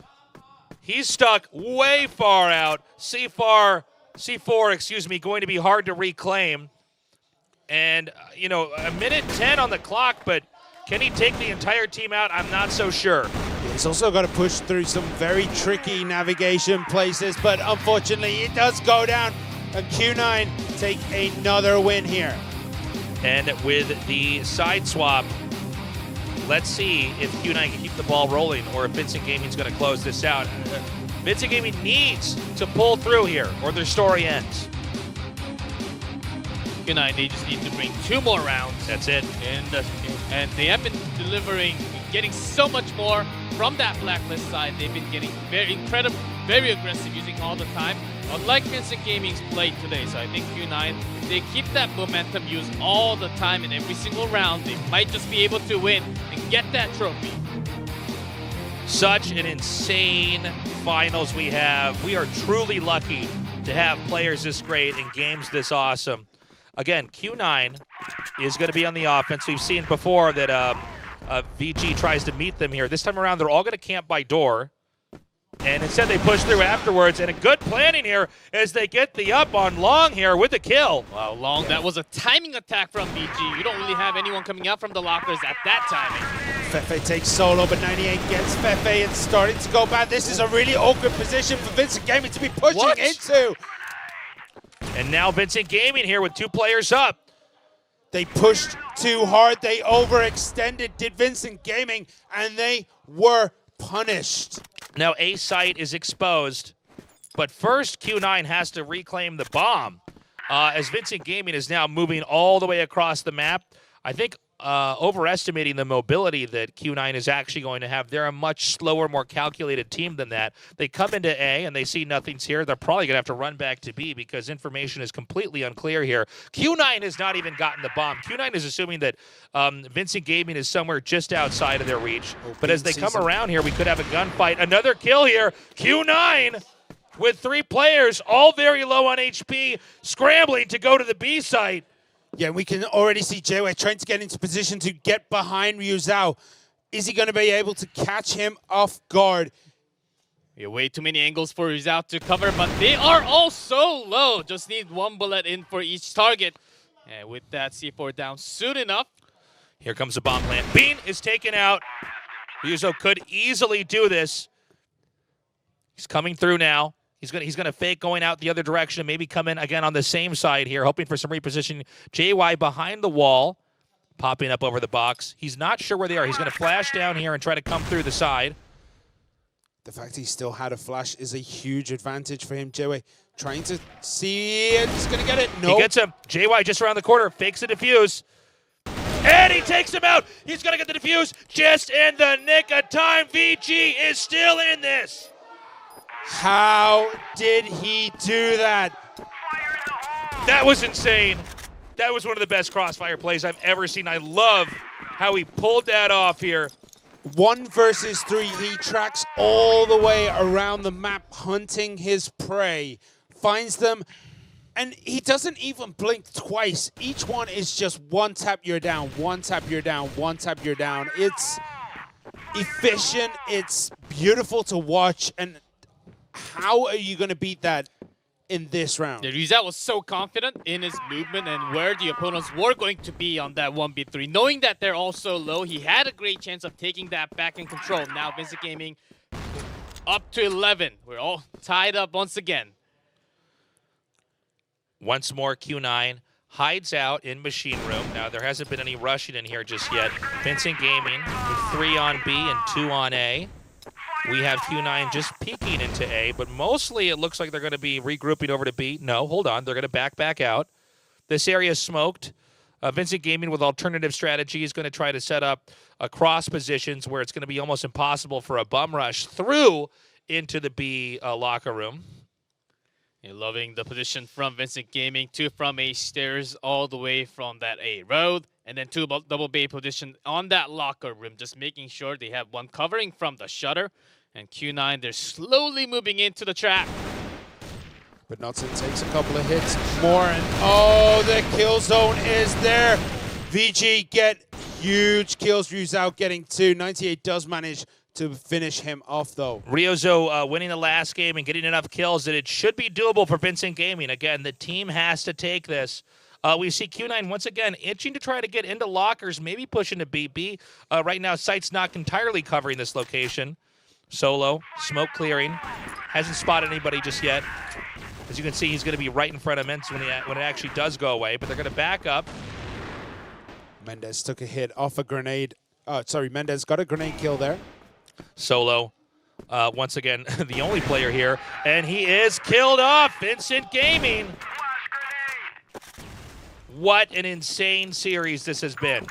He's stuck way far out. C4, going to be hard to reclaim. And, you know, a minute 10 on the clock, but can he take the entire team out? I'm not so sure. He's also got to push through some very tricky navigation places, but unfortunately it does go down. And Q9 take another win here. And with the side swap, let's see if Q9 can keep the ball rolling or if Vincent Gaming's going to close this out. Vincent Gaming needs to pull through here or their story ends. Q9, they just need to bring 2 more rounds. That's it. And they have been delivering, getting so much more from that Blacklist side. They've been getting very incredible, very aggressive using all the time. Unlike Vincent Gaming's play today. So I think Q9, if they keep that momentum used all the time in every single round, they might just be able to win and get that trophy. Such an insane finals we have. We are truly lucky to have players this great and games this awesome. Again, Q9 is going to be on the offense. We've seen before that VG tries to meet them here. This time around, they're all going to camp by door. And instead, they push through afterwards. And a good planning here as they get the up on Long here with the kill. Wow, Long, that was a timing attack from VG. You don't really have anyone coming out from the lockers at that timing. Fefe takes solo, but 98 gets Fefe. It's starting to go bad. This is a really awkward position for Vincent Gaming to be pushing into. And now Vincent Gaming here with 2 players up. They pushed too hard. They overextended, did Vincent Gaming, and they were punished. Now A site is exposed, but first Q9 has to reclaim the bomb as Vincent Gaming is now moving all the way across the map. I think overestimating the mobility that Q9 is actually going to have. They're a much slower, more calculated team than that. They come into A and they see nothing's here. They're probably going to have to run back to B because information is completely unclear here. Q9 has not even gotten the bomb. Q9 is assuming that Vincent Gaming is somewhere just outside of their reach. But as they come around here, we could have a gunfight. Another kill here. Q9 with 3 players, all very low on HP, scrambling to go to the B site. Yeah, we can already see JY trying to get into position to get behind Ryu Zhao. Is he going to be able to catch him off guard? Yeah, way too many angles for Ryu Zhao to cover, but they are all so low. Just need 1 bullet in for each target. And with that C4 down soon enough. Here comes the bomb plant. Bean is taken out. Ryuzo could easily do this. He's coming through now. He's gonna fake going out the other direction and maybe come in again on the same side here, hoping for some repositioning. JY behind the wall, popping up over the box. He's not sure where they are. He's gonna flash down here and try to come through the side. The fact he still had a flash is a huge advantage for him. JY trying to see it. He's gonna get it. No. He gets him. JY just around the corner, fakes a defuse. And he takes him out. He's gonna get the defuse just in the nick of time. VG is still in this. How did he do that? That was insane. That was one of the best crossfire plays I've ever seen. I love how he pulled that off here. 1 versus 3. He tracks all the way around the map, hunting his prey. Finds them, and he doesn't even blink twice. Each one is just 1 tap, you're down, 1 tap, you're down, 1 tap, you're down. It's efficient. It's beautiful to watch. And how are you going to beat that in this round? Yeah, Ryu Zhao was so confident in his movement and where the opponents were going to be on that 1v3. Knowing that they're all so low, he had a great chance of taking that back in control. Now Vincent Gaming up to 11. We're all tied up once again. Once more, Q9 hides out in Machine Room. Now, there hasn't been any rushing in here just yet. Vincent Gaming with 3 on B and 2 on A. We have Q9 just peeking into A, but mostly it looks like they're going to be regrouping over to B. No, hold on. They're going to back out. This area is smoked. Vincent Gaming with alternative strategy is going to try to set up cross positions where it's going to be almost impossible for a bum rush through into the B locker room. You're loving the position from Vincent Gaming. 2 from A stairs all the way from that A road. And then 2 double bay position on that locker room. Just making sure they have 1 covering from the shutter. And Q9, they're slowly moving into the trap. But Knudsen takes a couple of hits more, and oh, the kill zone is there. VG get huge kills. Ryuzao getting 2. 98 does manage to finish him off, though. Ryozo winning the last game and getting enough kills that it should be doable for Vincent Gaming. Again, the team has to take this. We see Q9 once again itching to try to get into lockers, maybe pushing to BB. Right now, Sight's not entirely covering this location. Solo, smoke clearing. Hasn't spotted anybody just yet. As you can see, he's going to be right in front of Mintz when it actually does go away, but they're going to back up. Mendez took a hit off a grenade. Mendez got a grenade kill there. Solo, once again, the only player here, and he is killed off. Vincent Gaming. What an insane series this has been.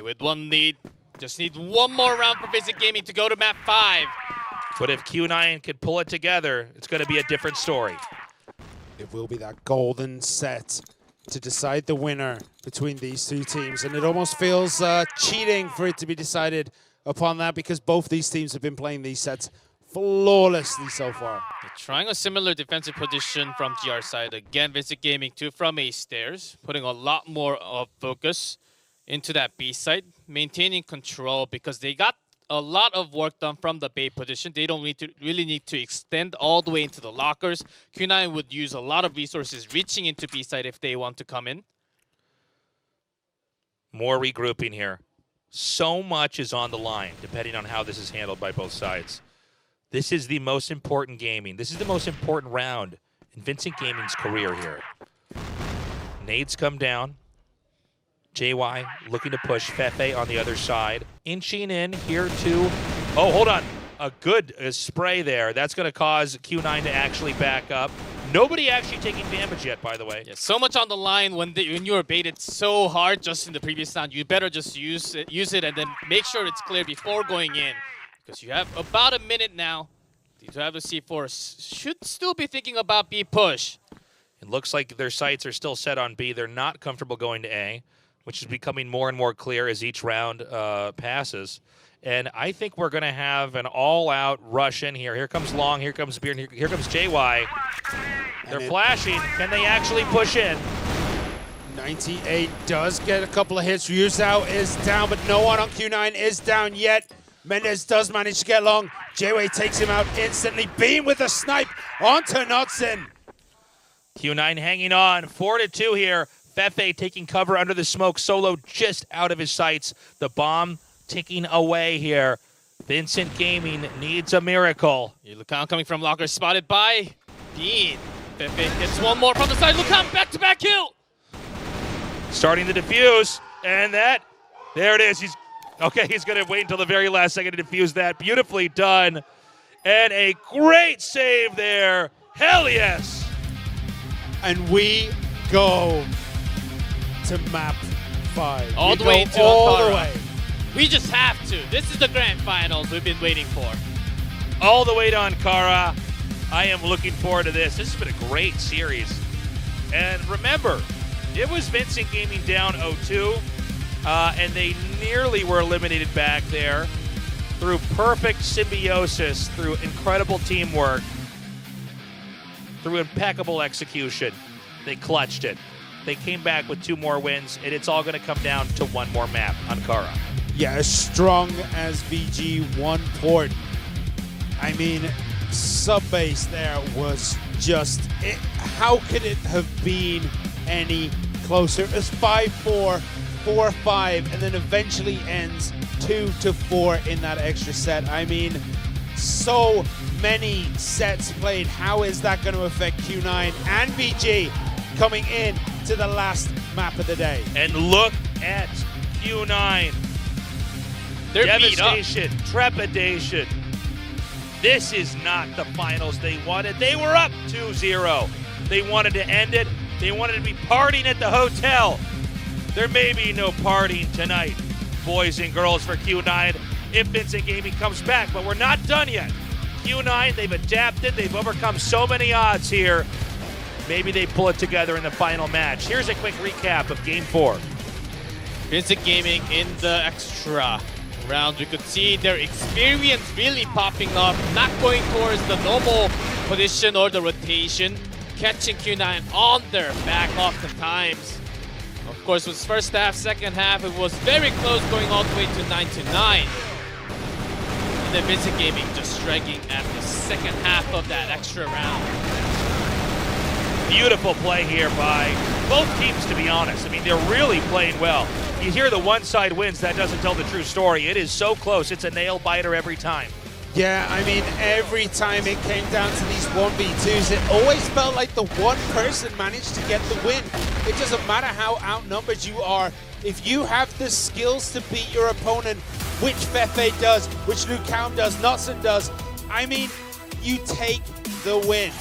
With one lead, just need one more round for Vincent Gaming to go to map 5. But if Q9 could pull it together, it's going to be a different story. It will be that golden set to decide the winner between these two teams. And it almost feels cheating for it to be decided upon that, because both these teams have been playing these sets flawlessly so far. They're trying a similar defensive position from GR side. Again, Vincent Gaming 2 from A stairs, putting a lot more of focus into that B side, maintaining control because they got a lot of work done from the B position. They don't really need to extend all the way into the lockers. Q9 would use a lot of resources reaching into B side if they want to come in. More regrouping here. So much is on the line, depending on how this is handled by both sides. This is the most important gaming. This is the most important round in Vincent Gaming's career here. Nades come down. JY looking to push Fefe on the other side. Inching in here to... Oh, hold on. A good spray there. That's going to cause Q9 to actually back up. Nobody actually taking damage yet, by the way. Yeah, so much on the line when you were baited so hard just in the previous round. You better just use it and then make sure it's clear before going in. Because you have about a minute now to have the C4. Should still be thinking about B push. It looks like their sights are still set on B. They're not comfortable going to A, which is becoming more and more clear as each round passes. And I think we're going to have an all-out rush in here. Here comes Long, here comes Beer, and here comes JY. They're flashing. Can they actually push in? 98 does get a couple of hits. Ryuzao is down, but no one on Q9 is down yet. Mendez does manage to get Long. JY takes him out instantly. Beam with a snipe onto Knudsen. Q9 hanging on. 4-2 here. Fefe taking cover under the smoke. Solo just out of his sights. The bomb ticking away here. Vincent Gaming needs a miracle. Lucan coming from locker, spotted by Bean. Fefe gets one more from the side. Lucan back-to-back kill. Starting to defuse, and there it is. He's going to wait until the very last second to defuse that. Beautifully done, and a great save there. Hell yes. And we go to map 5. All the way to Ankara. We just have to. This is the grand finals we've been waiting for. All the way to Ankara. I am looking forward to this. This has been a great series. And remember, it was Vincent Gaming down 0-2, and they nearly were eliminated back there through perfect symbiosis, through incredible teamwork, through impeccable execution. They clutched it. They came back with 2 more wins, and it's all going to come down to one more map, Ankara. Yeah, as strong as VG, 1 port. I mean, sub-base there was just... how could it have been any closer? It was 5-4, 4-5, and then eventually ends 2-4 in that extra set. I mean, so many sets played. How is that going to affect Q9 and VG coming in to the last map of the day? And look at Q9. They're devastation, trepidation. This is not the finals they wanted. They were up 2-0. They wanted to end it. They wanted to be partying at the hotel. There may be no partying tonight, boys and girls, for Q9 if Vincent Gaming comes back, but we're not done yet. Q9, they've adapted. They've overcome so many odds here. Maybe they pull it together in the final match. Here's a quick recap of Game 4. Vincent Gaming in the extra round. We could see their experience really popping off, not going towards the normal position or the rotation, catching Q9 on their back oftentimes. Of course, it was first half, second half, it was very close, going all the way to 9-9. And then Vincent Gaming just dragging at the second half of that extra round. Beautiful play here by both teams, to be honest. I mean, they're really playing well. You hear the one side wins, that doesn't tell the true story. It is so close. It's a nail biter every time. Yeah, I mean, every time it came down to these 1v2s, it always felt like the one person managed to get the win. It doesn't matter how outnumbered you are. If you have the skills to beat your opponent, which Fefe does, which Liu Kang does, Notson does, I mean, you take the win.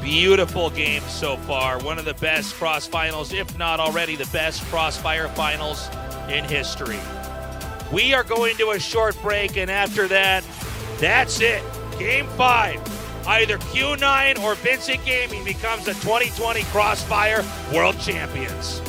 Beautiful game so far. One of the best cross finals, if not already the best Crossfire finals in history. We are going to a short break, and after that, that's it. Game 5. Either Q9 or Vincent Gaming becomes the 2020 Crossfire World Champions.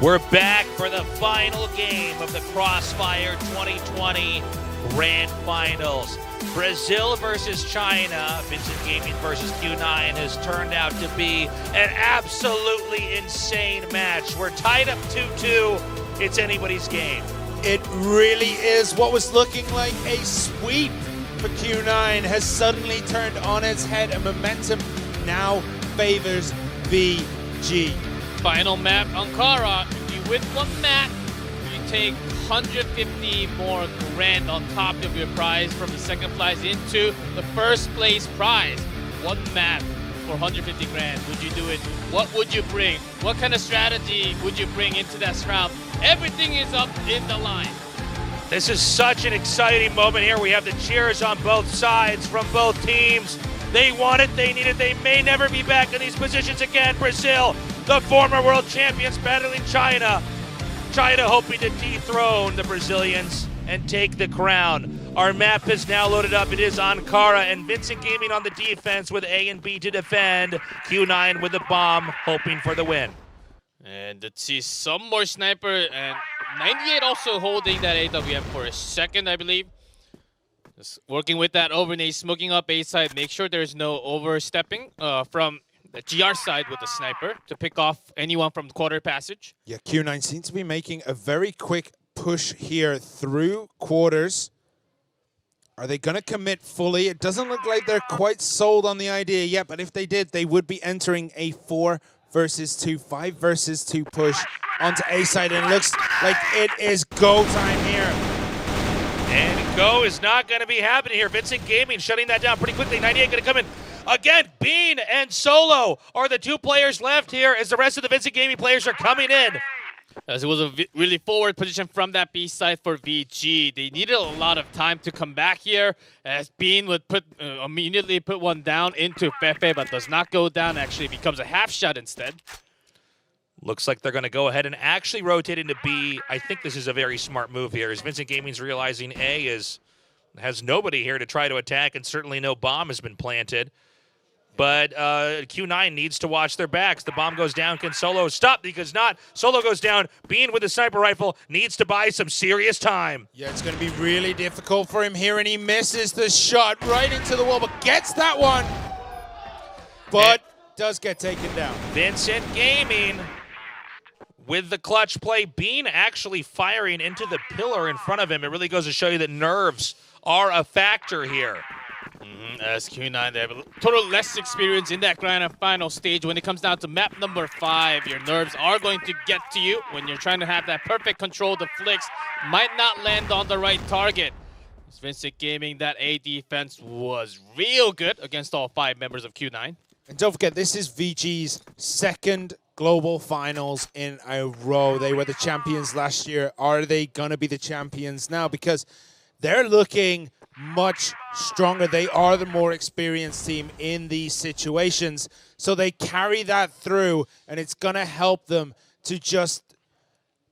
We're back for the final game of the Crossfire 2020 Grand Finals. Brazil versus China, Vincent Gaming versus Q9 has turned out to be an absolutely insane match. We're tied up 2-2. It's anybody's game. It really is. What was looking like a sweep for Q9 has suddenly turned on its head, and momentum now favors VG. Final map, Ankara. If you win one map, you take 150 more grand on top of your prize from the second prize into the first place prize. One map for 150 grand. Would you do it? What would you bring? What kind of strategy would you bring into that round? Everything is up in the line. This is such an exciting moment here. We have the cheers on both sides from both teams. They want it, they need it, they may never be back in these positions again. Brazil, the former world champions, battling China. China hoping to dethrone the Brazilians and take the crown. Our map is now loaded up. It is Ankara, and Vincent Gaming on the defense with A and B to defend. Q9 with the bomb, hoping for the win. And let's see some more sniper, and 98 also holding that AWM for a second, I believe. Just working with that overlay, smoking up A side. Make sure there's no overstepping from the GR side with the sniper to pick off anyone from the quarter passage. Yeah, Q9 seems to be making a very quick push here through quarters. Are they going to commit fully? It doesn't look like they're quite sold on the idea yet, but if they did, they would be entering a 4 versus 2, 5 versus 2 push onto A side, and it looks like it is go time here. And go is not going to be happening here. Vincent Gaming shutting that down pretty quickly. 98 going to come in. Again, Bean and Solo are the two players left here as the rest of the Vincent Gaming players are coming in. As it was a really forward position from that B side for VG. They needed a lot of time to come back here, as Bean would immediately put one down into Fefe, but does not go down. Actually becomes a half shot instead. Looks like they're going to go ahead and actually rotate into B. I think this is a very smart move here, as Vincent Gaming's realizing A has nobody here to try to attack, and certainly no bomb has been planted. But Q9 needs to watch their backs. The bomb goes down. Can Solo stop? Because not. Solo goes down. Bean with the sniper rifle needs to buy some serious time. Yeah, it's going to be really difficult for him here, and he misses the shot right into the wall, but gets that one. But does get taken down. Vincent Gaming with the clutch play. Bean actually firing into the pillar in front of him. It really goes to show you that nerves are a factor here. As Q9, they have a total less experience in that grand final stage. When it comes down to map number 5, your nerves are going to get to you when you're trying to have that perfect control. The flicks might not land on the right target. As Vincent Gaming, that A defense was real good against all 5 members of Q9. And don't forget, this is VG's second global finals in a row. They were the champions last year. Are they going to be the champions now? Because they're looking much stronger. They are the more experienced team in these situations. So they carry that through, and it's going to help them to just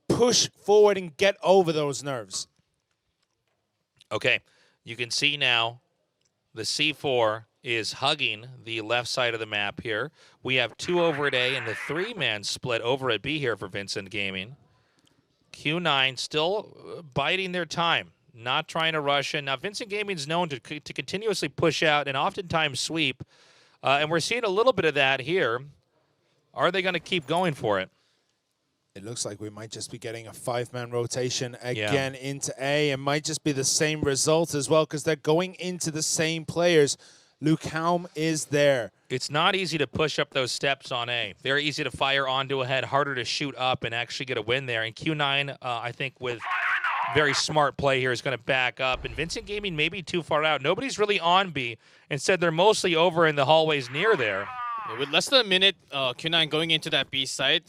push forward and get over those nerves. Okay, you can see now the C4 is hugging the left side of the map here. We have 2 over at A and the 3-man split over at B here for Vincent Gaming. Q9 still biding their time, not trying to rush in. Now, Vincent Gaming is known to continuously push out and oftentimes sweep, and we're seeing a little bit of that here. Are they going to keep going for it? It looks like we might just be getting a 5-man rotation again into A. It might just be the same result as well, because they're going into the same players. Luke Helm is there. It's not easy to push up those steps on A. Very easy to fire onto a head, harder to shoot up and actually get a win there. And Q9, I think with very smart play here, is going to back up. And Vincent Gaming may be too far out. Nobody's really on B. Instead, they're mostly over in the hallways near there. Yeah, with less than a minute, Q9 going into that B site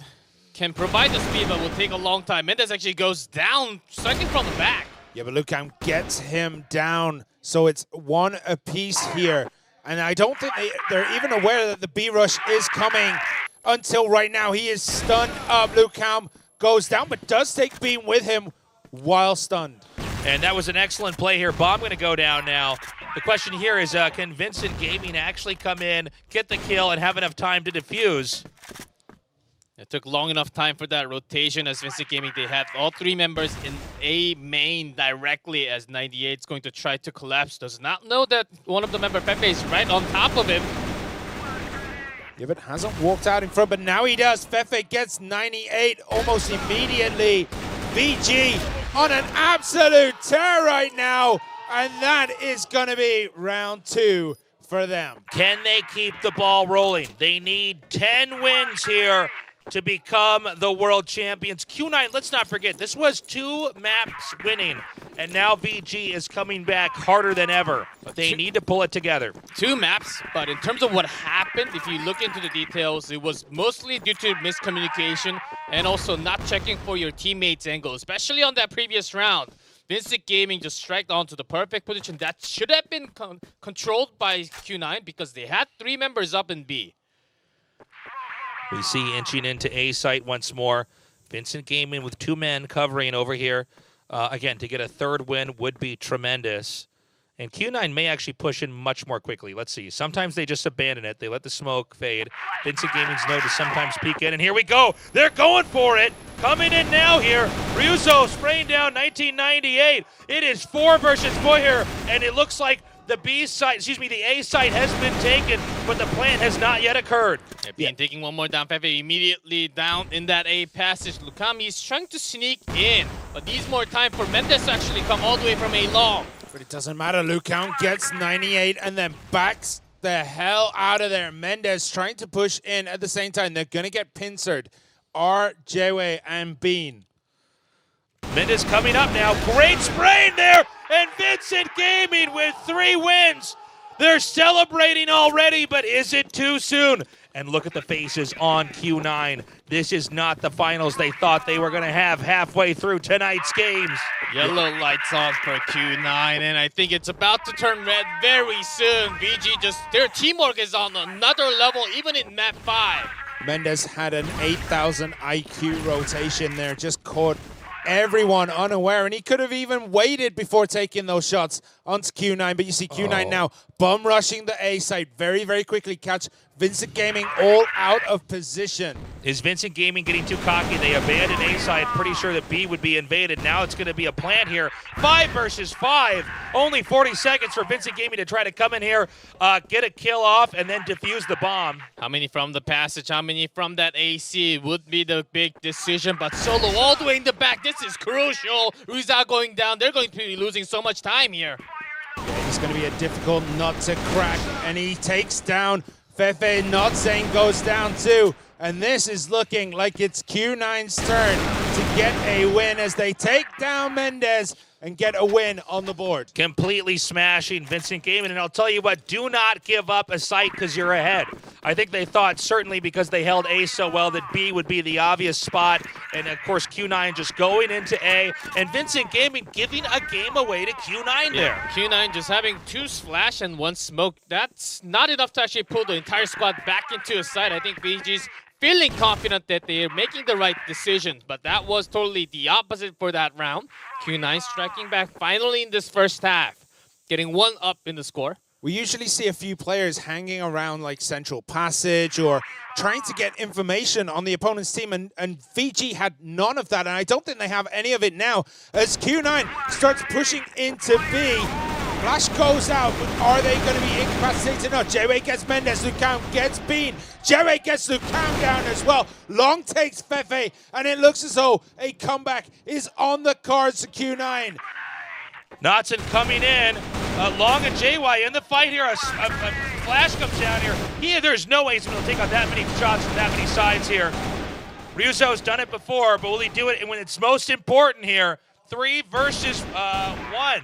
can provide the speed, but will take a long time. Mendez actually goes down, striking from the back. Yeah, but Luke Helm gets him down. So it's 1 apiece here. And I don't think they're even aware that the B rush is coming until right now. He is stunned up. Luke Helm goes down, but does take Beam with him while stunned. And that was an excellent play here. Bomb going to go down now. The question here is, can Vincent Gaming actually come in, get the kill, and have enough time to defuse? It took long enough time for that rotation as Vincent Gaming. They have all 3 members in A main directly as 98 is going to try to collapse. Does not know that one of the member Pepe is right on top of him. Yibit hasn't walked out in front, but now he does. Fefe gets 98 almost immediately. VG on an absolute tear right now, and that is going to be round 2 for them. Can they keep the ball rolling? They need 10 wins here to become the world champions. Q9, let's not forget, this was 2 maps winning, and now VG is coming back harder than ever. But they need to pull it together. 2 maps, but in terms of what happened, if you look into the details, it was mostly due to miscommunication and also not checking for your teammates' angle, especially on that previous round. Vincent Gaming just striked onto the perfect position that should have been controlled by Q9 because they had 3 members up in B. We see inching into A site once more. Vincent Gaming with 2 men covering over here. Again, to get a 3rd win would be tremendous. And Q9 may actually push in much more quickly. Let's see. Sometimes they just abandon it. They let the smoke fade. Vincent Gaming's known to sometimes peek in. And here we go. They're going for it. Coming in now here. Ryuzo spraying down 1998. It is 4 versus 4 here. And it looks like the B site, the A site has been taken, but the plant has not yet occurred. Yeah, taking one more down, Pepe immediately down in that A passage. Lukami is trying to sneak in, but needs more time for Mendez to actually come all the way from A long. But it doesn't matter. Lucão gets 98 and then backs the hell out of there. Mendez trying to push in at the same time. They're going to get pincered. R, Jway, and Bean. Mendez coming up now. Great spraying there. And Vincent Gaming with 3 wins. They're celebrating already, but is it too soon? And look at the faces on Q9. This is not the finals they thought they were going to have halfway through tonight's games. Yellow lights on for Q9, and I think it's about to turn red very soon. VG their teamwork is on another level, even in map 5. Mendez had an 8,000 IQ rotation there, just caught everyone unaware, and he could have even waited before taking those shots onto Q9, but you see Q9 now bum rushing the A site very, very quickly. Catch Vincent Gaming all out of position. Is Vincent Gaming getting too cocky? They abandoned A side, pretty sure that B would be invaded. Now it's going to be a plant here. 5 versus 5. Only 40 seconds for Vincent Gaming to try to come in here, get a kill off, and then defuse the bomb. How many from the passage, how many from that AC would be the big decision, but Solo all the way in the back. This is crucial. Rizal going down. They're going to be losing so much time here. Yeah, it's going to be a difficult nut to crack, and he takes down Fefe. Notsane goes down too, and this is looking like it's Q9's turn to get a win as they take down Mendez and get a win on the board. Completely smashing Vincent Gaming, and I'll tell you what, do not give up a site because you're ahead. I think they thought, certainly because they held A so well, that B would be the obvious spot, and of course Q9 just going into A, and Vincent Gaming giving a game away to Q9 there. Q9 just having 2 splash and 1 smoke. That's not enough to actually pull the entire squad back into a site. I think VG's feeling confident that they're making the right decisions, but that was totally the opposite for that round. Q9 striking back finally in this first half, getting 1 up in the score. We usually see a few players hanging around like Central Passage or trying to get information on the opponent's team, and VG had none of that, and I don't think they have any of it now as Q9 starts pushing into B. Flash goes out, but are they going to be incapacitated? No, Jway gets Mendez, Lucão gets Bean. Jway gets Lucão down as well. Long takes Fefe, and it looks as though a comeback is on the cards for Q9. Knotson coming in. Long and JY in the fight here. A flash comes down here. There's no way he's going to take out that many shots from that many sides here. Ryuzo's done it before, but will he do it when it's most important here? 3 versus 1.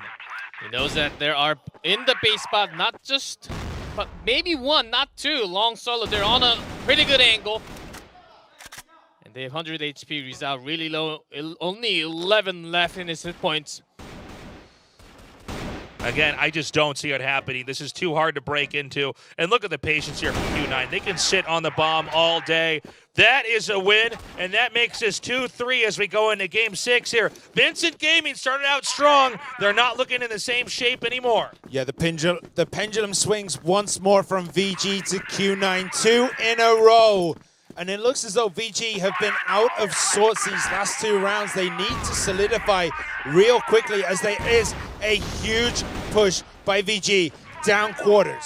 He knows that there are in the base spot, not just, but maybe 1, not 2. Long Solo, they're on a pretty good angle. And they have 100 HP. Rizal really low, only 11 left in his hit points. Again, I just don't see it happening. This is too hard to break into. And look at the patience here from Q9. They can sit on the bomb all day. That is a win, and that makes us 2-3 as we go into Game 6 here. Vincent Gaming started out strong. They're not looking in the same shape anymore. Yeah, the pendulum swings once more from VG to Q9. 2 in a row And it looks as though VG have been out of sorts these last 2 rounds. They need to solidify real quickly as there is a huge push by VG down quarters.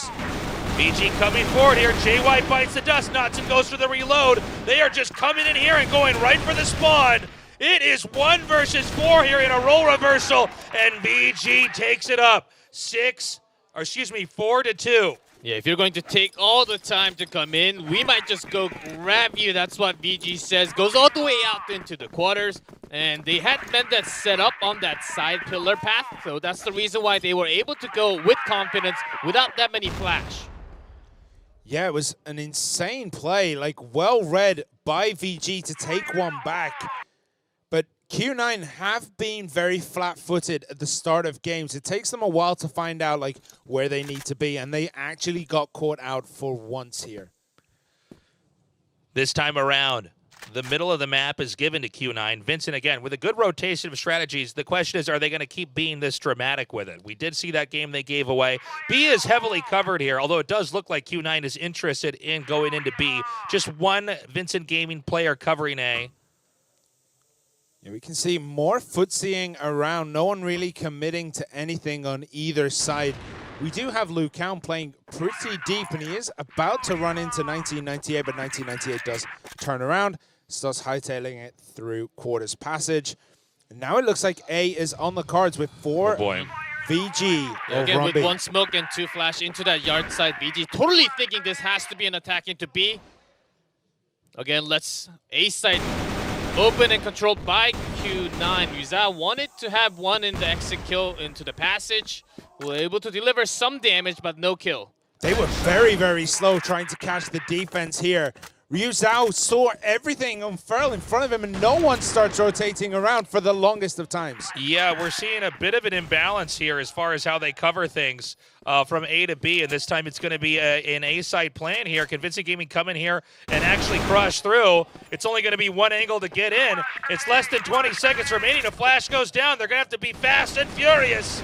VG coming forward here. JY bites the dust. Knotson goes for the reload. They are just coming in here and going right for the spawn. It is 1 versus 4 here in a role reversal, and VG takes it up 4-2. Yeah, if you're going to take all the time to come in, we might just go grab you. That's what VG says. Goes all the way out into the quarters. And they had meant that set up on that side pillar path. So that's the reason why they were able to go with confidence without that many flash. Yeah, it was an insane play, like well read by VG to take one back. But Q9 have been very flat-footed at the start of games. It takes them a while to find out like where they need to be, and they actually got caught out for once here. This time around, the middle of the map is given to Q9. Vincent, again, with a good rotation of strategies, the question is, are they going to keep being this dramatic with it? We did see that game they gave away. B is heavily covered here, although it does look like Q9 is interested in going into B. Just one Vincent Gaming player covering A. Yeah, we can see more footseeing around. No one really committing to anything on either side. We do have Liu Kang playing pretty deep, and he is about to run into 1998, but 1998 does turn around, starts hightailing it through quarters passage. And now it looks like A is on the cards with 4 VG Yeah, over again, on with B. 1 smoke and 2 flash into that yard side, VG totally thinking this has to be an attack into B. Again, let's A side open and controlled by Q9. Yuza wanted to have 1 in the exit kill into the passage. Were able to deliver some damage, but no kill. They were very, very slow trying to catch the defense here. Ryu Zhao saw everything unfurl in front of him, and no one starts rotating around for the longest of times. Yeah, we're seeing a bit of an imbalance here as far as how they cover things from A to B, and this time it's going to be an A-side plan here. Convincing Gaming come in here and actually crush through. It's only going to be 1 angle to get in. It's less than 20 seconds remaining. The flash goes down. They're going to have to be fast and furious.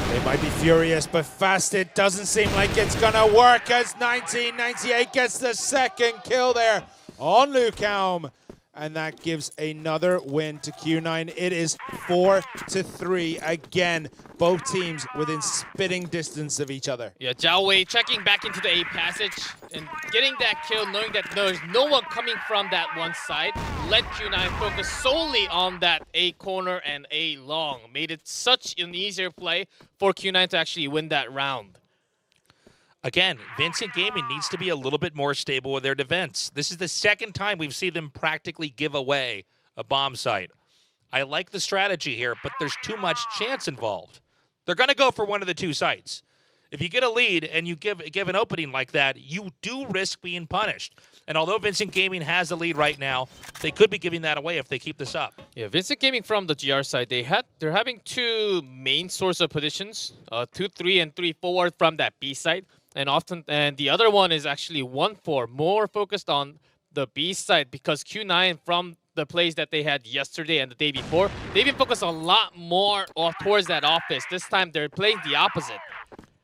They might be furious, but fast it doesn't seem like it's gonna work as 1998 gets the 2nd kill there on Liu Kang. And that gives another win to Q9. It is 4-3 again. Both teams within spitting distance of each other. Yeah, Zhao Wei checking back into the A passage and getting that kill, knowing that there's no one coming from that one side. Let Q9 focus solely on that A corner and A long. Made it such an easier play for Q9 to actually win that round. Again, Vincent Gaming needs to be a little bit more stable with their defense. This is the 2nd time we've seen them practically give away a bomb site. I like the strategy here, but there's too much chance involved. They're going to go for one of the 2 sites. If you get a lead and you give an opening like that, you do risk being punished. And although Vincent Gaming has the lead right now, they could be giving that away if they keep this up. Yeah, Vincent Gaming from the GR side, they're having 2 main source of positions, 2-3 and 3-4 from that B side. And the other one is actually 1-4, more focused on the B side, because Q9 from the plays that they had yesterday and the day before, they've been focused a lot more towards that office. This time they're playing the opposite.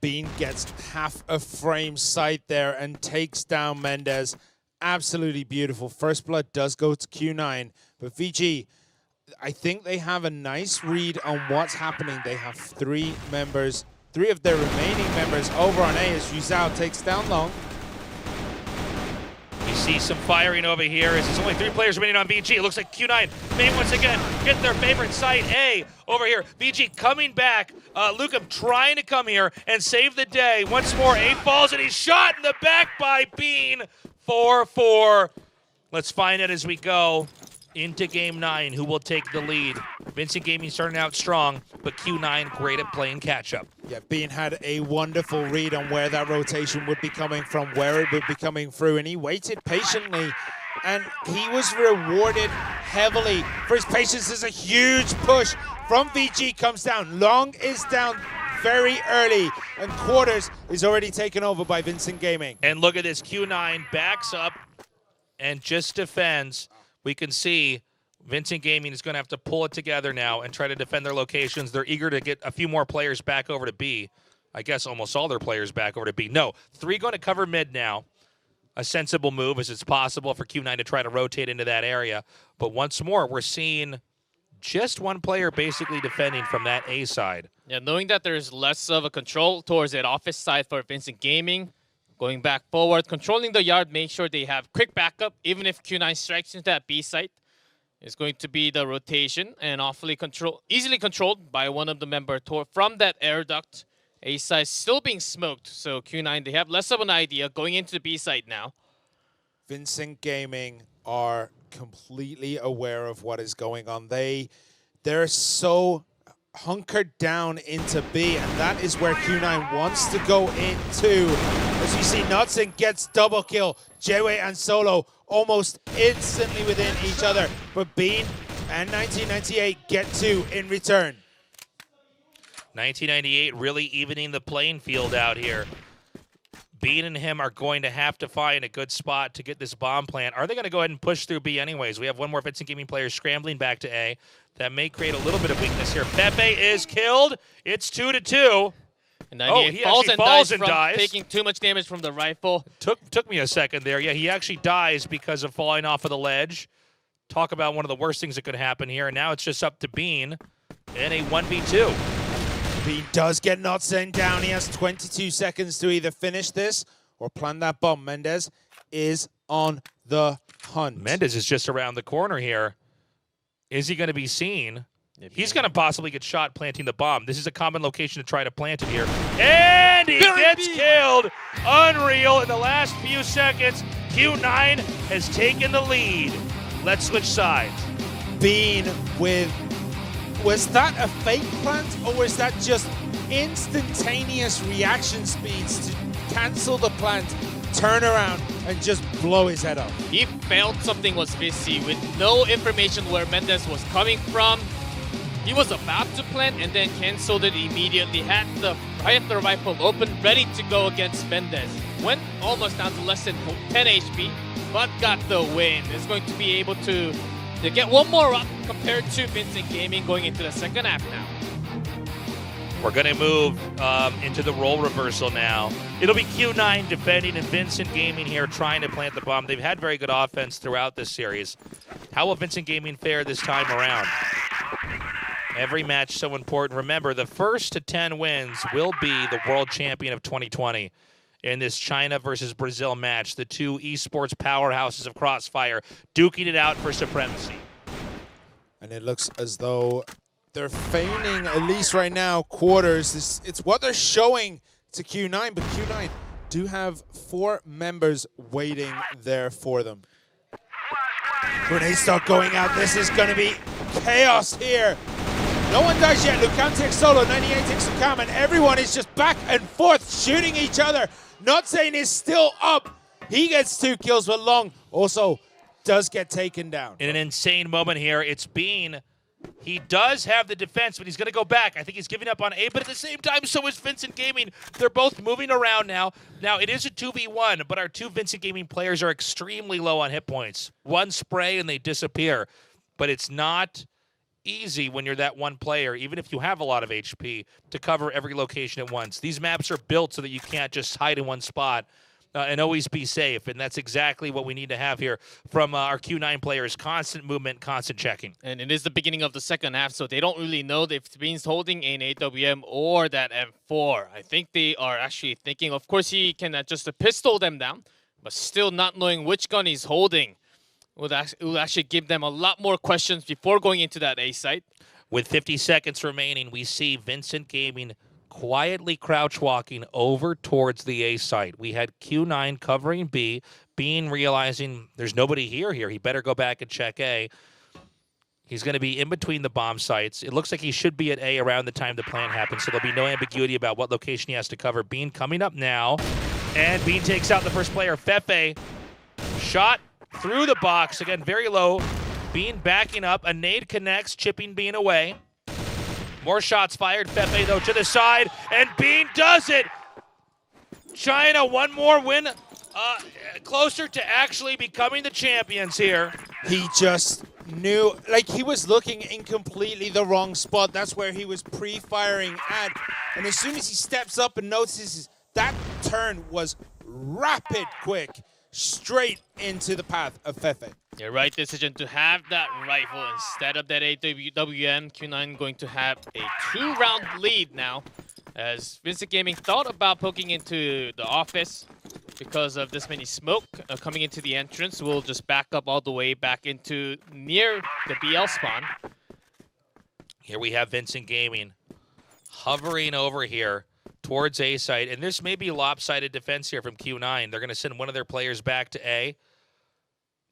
Bean gets half a frame sight there and takes down Mendez. Absolutely beautiful. First blood does go to Q9, but VG, I think they have a nice read on what's happening. They have 3 of their remaining members over on A as Yu Zhao takes down long. We see some firing over here as there's only 3 players remaining on VG. It looks like Q9 may once again get their favorite site, A, over here. VG coming back. Lukem trying to come here and save the day. Once more, A falls and he's shot in the back by Bean. 4-4. Let's find out as we go into Game 9 who will take the lead. Vincent Gaming starting out strong, but Q9 great at playing catch-up. Yeah, Bean had a wonderful read on where that rotation would be coming from, where it would be coming through, and he waited patiently, and he was rewarded heavily for his patience. There's a huge push from VG, comes down. Long is down very early, and quarters is already taken over by Vincent Gaming. And look at this, Q9 backs up and just defends. We can see Vincent Gaming is going to have to pull it together now and try to defend their locations. They're eager to get a few more players back over to B. I guess almost all their players back over to B. No, 3 going to cover mid now. a sensible move, as it's possible for Q9 to try to rotate into that area. But once more, we're seeing just one player basically defending from that A side. Yeah, knowing that there's less of a control towards that office side for Vincent Gaming, going back forward, controlling the yard, make sure they have quick backup, even if Q9 strikes into that B site. Is going to be the rotation and easily controlled by one of the member from that air duct. A side still being smoked, so Q9, they have less of an idea going into the B site now. Vincent Gaming are completely aware of what is going on. They're so hunkered down into B, and that is where Q9 wants to go into. As you see, Knudsen gets double kill. Jayway and Solo almost instantly within each other, but Bean and 1998 get 2 in return. 1998 really evening the playing field out here. Bean and him are going to have to find a good spot to get this bomb plant. Are they going to go ahead and push through B anyways? We have one more Vincent Gaming player scrambling back to A. That may create a little bit of weakness here. Pepe is killed. It's 2-2. And he falls and dies. Taking too much damage from the rifle. Took me a second there. Yeah, he actually dies because of falling off of the ledge. Talk about one of the worst things that could happen here. And now it's just up to Bean in a 1v2. Bean does get Knudsen down. He has 22 seconds to either finish this or plant that bomb. Mendez is on the hunt. Mendez is just around the corner here. Is he going to be seen? He's going to possibly get shot planting the bomb. This is a common location to try to plant it here. And he gets killed. Unreal. In the last few seconds, Q9 has taken the lead. Let's switch sides. Bean with... Was that a fake plant, or was that just instantaneous reaction speeds to cancel the plant, turn around, and just blow his head off? He felt something was fishy with no information where Mendez was coming from. He was about to plant and then canceled it immediately. Had the rifle open, ready to go against Mendez. Went almost down to less than 10 HP, but got the win. Is going to be able to get one more up compared to Vincent Gaming going into the second half now. We're going to move into the role reversal now. It'll be Q9 defending and Vincent Gaming here trying to plant the bomb. They've had very good offense throughout this series. How will Vincent Gaming fare this time around? Every match so important. Remember, the first to 10 wins will be the world champion of 2020 in this China versus Brazil match. The two esports powerhouses of Crossfire duking it out for supremacy. And it looks as though they're feigning, at least right now, quarters. It's what they're showing to Q9, but Q9 do have 4 members waiting there for them. Grenades start going out. This is going to be chaos here. No one dies yet. Lucan takes Solo, 98 takes Lucan, and everyone is just back and forth shooting each other. Knudsen is still up. He gets 2 kills, but Long also does get taken down. In an insane moment here, it's Bean. He does have the defense, but he's going to go back. I think he's giving up on A, but at the same time, so is Vincent Gaming. They're both moving around now. Now, it is a 2v1, but our 2 Vincent Gaming players are extremely low on hit points. One spray and they disappear. But it's not easy when you're that one player, even if you have a lot of HP, to cover every location at once. These maps are built so that you can't just hide in one spot and always be safe, and that's exactly what we need to have here from our Q9 players. Constant movement, constant checking. And it is the beginning of the second half, so they don't really know if Bean's holding an AWM or that M4. I think they are actually thinking, of course, he can just pistol them down, but still not knowing which gun he's holding. It will actually give them a lot more questions before going into that A site. With 50 seconds remaining, we see Vincent Gaming quietly crouch walking over towards the A site. We had Q9 covering B, Bean realizing there's nobody here. He better go back and check A. He's going to be in between the bomb sites. It looks like he should be at A around the time the plant happens, so there'll be no ambiguity about what location he has to cover. Bean coming up now, and Bean takes out the first player. Fefe shot through the box. Again, very low. Bean backing up. A nade connects, chipping Bean away. More shots fired. Fefe, though, to the side, and Bean does it. China, one more win, closer to actually becoming the champions here. He just knew, like, he was looking in completely the wrong spot. That's where he was pre-firing at. And as soon as he steps up and notices that turn was rapid quick, straight into the path of Fefe. Yeah, right decision to have that rifle instead of that AWM. Q9 going to have a 2-round lead now, as Vincent Gaming thought about poking into the office because of this many smoke coming into the entrance. We'll just back up all the way back into near the BL spawn. Here we have Vincent Gaming hovering over here towards A site, and this may be lopsided defense here from Q9. They're going to send one of their players back to A.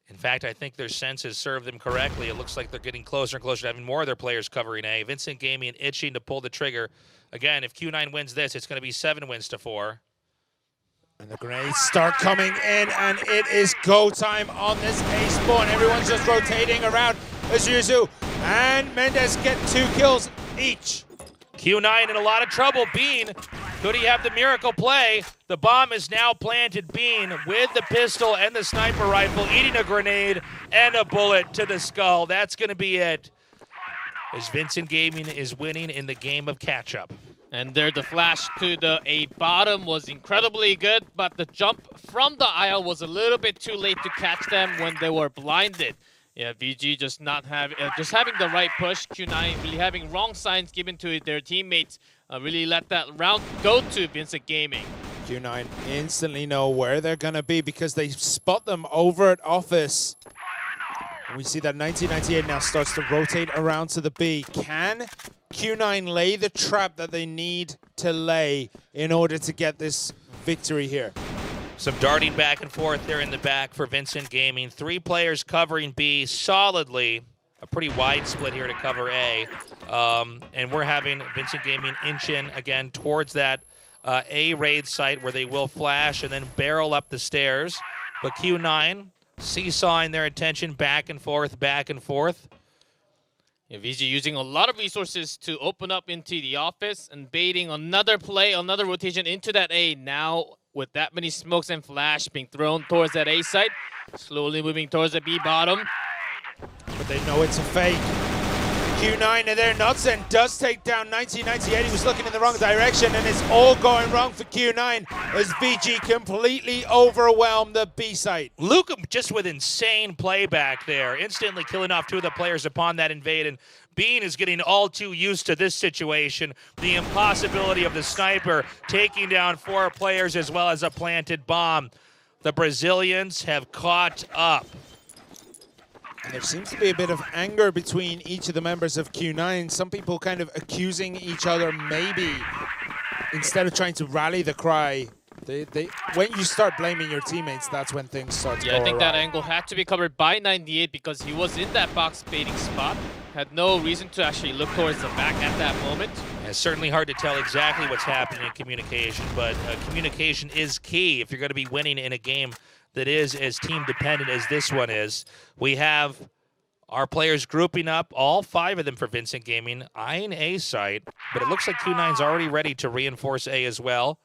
In fact, I think their senses serve them correctly. It looks like they're getting closer and closer to having more of their players covering A. Vincent Gaming itching to pull the trigger. Again, if Q9 wins this, it's going to be 7 wins to 4. And the grenades start coming in, and it is go time on this A spawn. Everyone's just rotating around Azuzu, and Mendez get 2 kills each. Q9 in a lot of trouble. Bean, could he have the miracle play? The bomb is now planted. Bean with the pistol and the sniper rifle, eating a grenade and a bullet to the skull. That's going to be it, as Vincent Gaming is winning in the game of catch-up. And there, the flash to the A bottom was incredibly good, but the jump from the aisle was a little bit too late to catch them when they were blinded. Yeah, VG just not having the right push. Q9 really having wrong signs given to their teammates. Really let that round go to Vincent Gaming. Q9 instantly know where they're gonna be because they spot them over at office. And we see that 1998 now starts to rotate around to the B. Can Q9 lay the trap that they need to lay in order to get this victory here? Some darting back and forth there in the back for Vincent Gaming. 3 players covering B solidly. A pretty wide split here to cover A. And we're having Vincent Gaming inch in again towards that A raid site where they will flash and then barrel up the stairs. But Q9 seesawing their attention back and forth, back and forth. Yeah, VG using a lot of resources to open up into the office and baiting another play, another rotation into that A. Now, with that many smokes and flash being thrown towards that A site, slowly moving towards the B bottom. But they know it's a fake. Q9 and their nuts and does take down 1998. He was looking in the wrong direction, and it's all going wrong for Q9 as VG completely overwhelmed the B site. Luca just with insane playback there, instantly killing off 2 of the players upon that invade, and Bean is getting all too used to this situation. The impossibility of the sniper taking down 4 players as well as a planted bomb. The Brazilians have caught up. And there seems to be a bit of anger between each of the members of Q9. Some people kind of accusing each other, maybe instead of trying to rally the cry. When you start blaming your teammates, that's when things start to go I think awry. that angle had to be covered by 98 because he was in that box baiting spot. Had no reason to actually look towards the back at that moment. It's certainly hard to tell exactly what's happening in communication, but communication is key if you're going to be winning in a game that is as team-dependent as this one is. We have our players grouping up, all 5 of them for Vincent Gaming, eyeing A site, but it looks like Q9's already ready to reinforce A as well.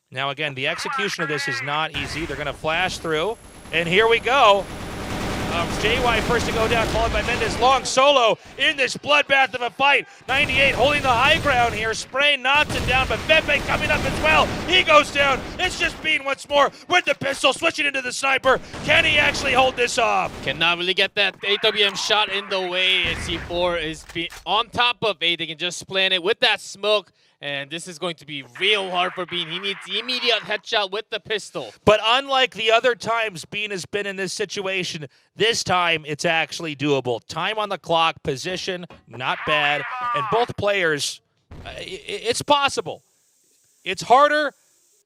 Now, again, the execution of this is not easy. They're going to flash through, and here we go. JY first to go down, followed by Mendez. Long solo in this bloodbath of a fight. 98 holding the high ground here. Spraying knocks it down, but Fefe coming up as well. He goes down. It's just Bean once more with the pistol, switching into the sniper. Can he actually hold this off? Cannot really get that AWM shot in the way. C4 is on top of A. They can just plant it with that smoke. And this is going to be real hard for Bean. He needs immediate headshot with the pistol. But unlike the other times Bean has been in this situation, this time it's actually doable. Time on the clock, position, not bad. And both players, it's possible. It's harder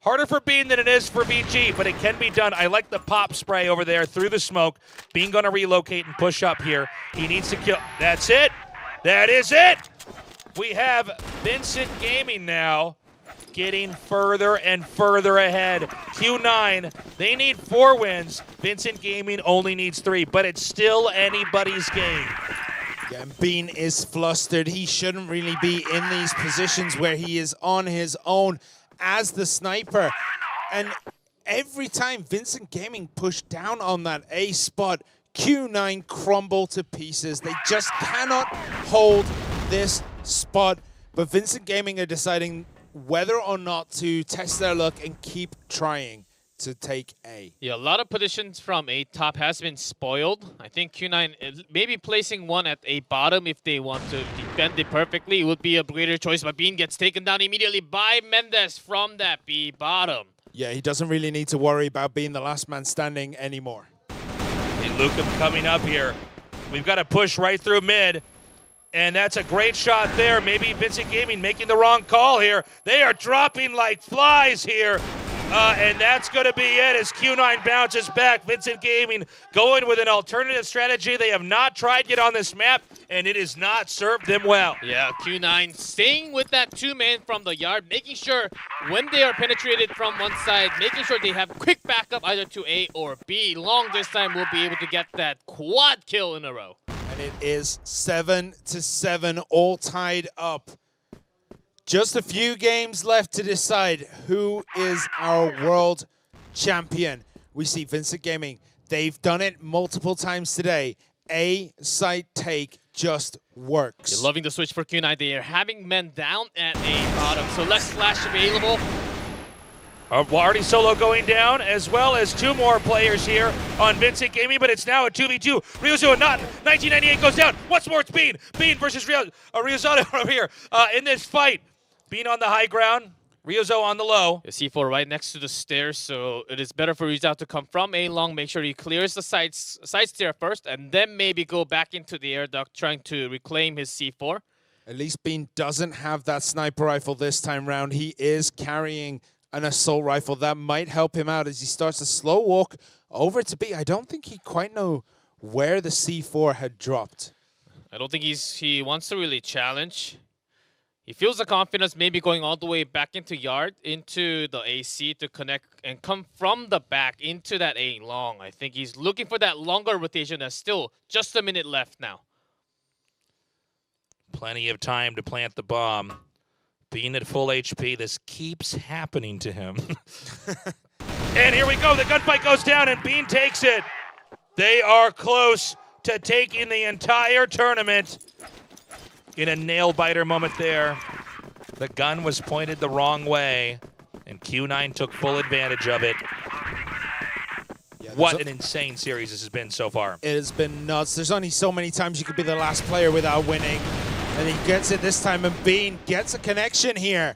for Bean than it is for VG, but it can be done. I like the pop spray over there through the smoke. Bean going to relocate and push up here. He needs to kill. That's it. That is it. We have Vincent Gaming now getting further and further ahead. Q9, they need 4 wins. Vincent Gaming only needs 3, but it's still anybody's game. Yeah, and Bean is flustered. He shouldn't really be in these positions where he is on his own as the sniper. And every time Vincent Gaming pushed down on that A spot, Q9 crumble to pieces. They just cannot hold this spot, but Vincent Gaming are deciding whether or not to test their luck and keep trying to take A. Yeah, a lot of positions from A top has been spoiled. I think Q9 maybe placing one at A bottom if they want to defend it perfectly would be a greater choice, but Bean gets taken down immediately by Mendez from that B bottom. Yeah, he doesn't really need to worry about being the last man standing anymore. Hey, Lukem coming up here. We've got to push right through mid. And that's a great shot there. Maybe Vincent Gaming making the wrong call here. They are dropping like flies here. And that's going to be it as Q9 bounces back. Vincent Gaming going with an alternative strategy they have not tried yet on this map, and it has not served them well. Yeah, Q9 staying with that two-man from the yard, making sure when they are penetrated from one side, making sure they have quick backup either to A or B. Long this time will be able to get that quad kill in a row. And it is 7-7, all tied up. Just a few games left to decide who is our world champion. We see Vincent Gaming. They've done it multiple times today. A side take just works. You're loving the switch for Q9. They are having men down at A bottom, so less flash available. Already solo going down, as well as two more players here on Vincent Gaming, but it's now a 2v2. Ryozo and Naughton, 1998 goes down. Once more, it's Bean. Bean versus Ryozado over here in this fight. Bean on the high ground, Ryozo on the low. C4 right next to the stairs, so it is better for Ryozo to come from A long, make sure he clears the side stair first, and then maybe go back into the air duct trying to reclaim his C4. At least Bean doesn't have that sniper rifle this time round. He is carrying an assault rifle. That might help him out as he starts to slow walk over to B. I don't think he quite know where the C4 had dropped. I don't think he wants to really challenge. He feels the confidence maybe going all the way back into yard, into the AC to connect and come from the back into that A long. I think he's looking for that longer rotation. There's still just a minute left now. Plenty of time to plant the bomb. Being at full HP, this keeps happening to him. And here we go. The gunfight goes down and Bean takes it. They are close to taking the entire tournament. In a nail-biter moment there. The gun was pointed the wrong way, and Q9 took full advantage of it. Yeah, what an insane series this has been so far. It has been nuts. There's only so many times you could be the last player without winning. And he gets it this time, and Bean gets a connection here.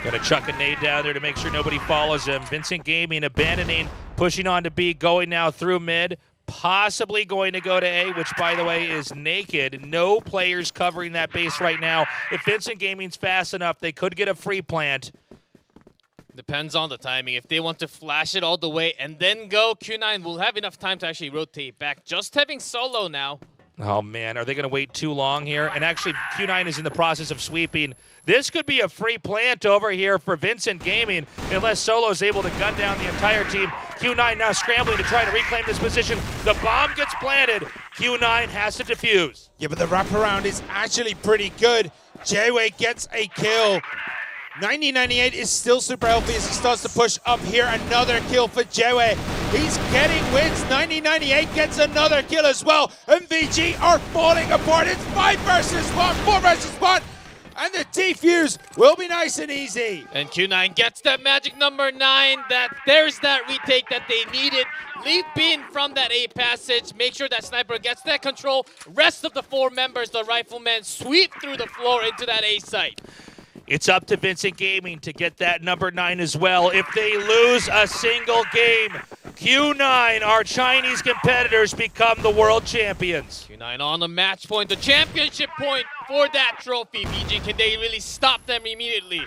Gonna chuck a nade down there to make sure nobody follows him. Vincent Gaming abandoning, pushing on to B, going now through mid. Possibly going to go to A, which, by the way, is naked. No players covering that base right now. If Vincent Gaming's fast enough, they could get a free plant. Depends on the timing. If they want to flash it all the way and then go, Q9 will have enough time to actually rotate back. Just having solo now. Oh, man. Are they going to wait too long here? And actually, Q9 is in the process of sweeping. This could be a free plant over here for Vincent Gaming unless Solo is able to gun down the entire team. Q9 now scrambling to try to reclaim this position. The bomb gets planted. Q9 has to defuse. Yeah, but the wraparound is actually pretty good. Jayway gets a kill. 1998 is still super healthy as he starts to push up here. Another kill for Jayway. He's getting wins. 1998 gets another kill as well. And VG are falling apart. It's 5 versus 1, 4 versus 1. And the defuse will be nice and easy. And Q9 gets that magic number 9. There's that retake that they needed. Leave Bean from that A passage. Make sure that sniper gets that control. Rest of the 4 members, the riflemen, sweep through the floor into that A site. It's up to Vincent Gaming to get that number 9 as well. If they lose a single game, Q9, our Chinese competitors, become the world champions. Q9 on the match point, the championship point for that trophy. VG, can they really stop them immediately?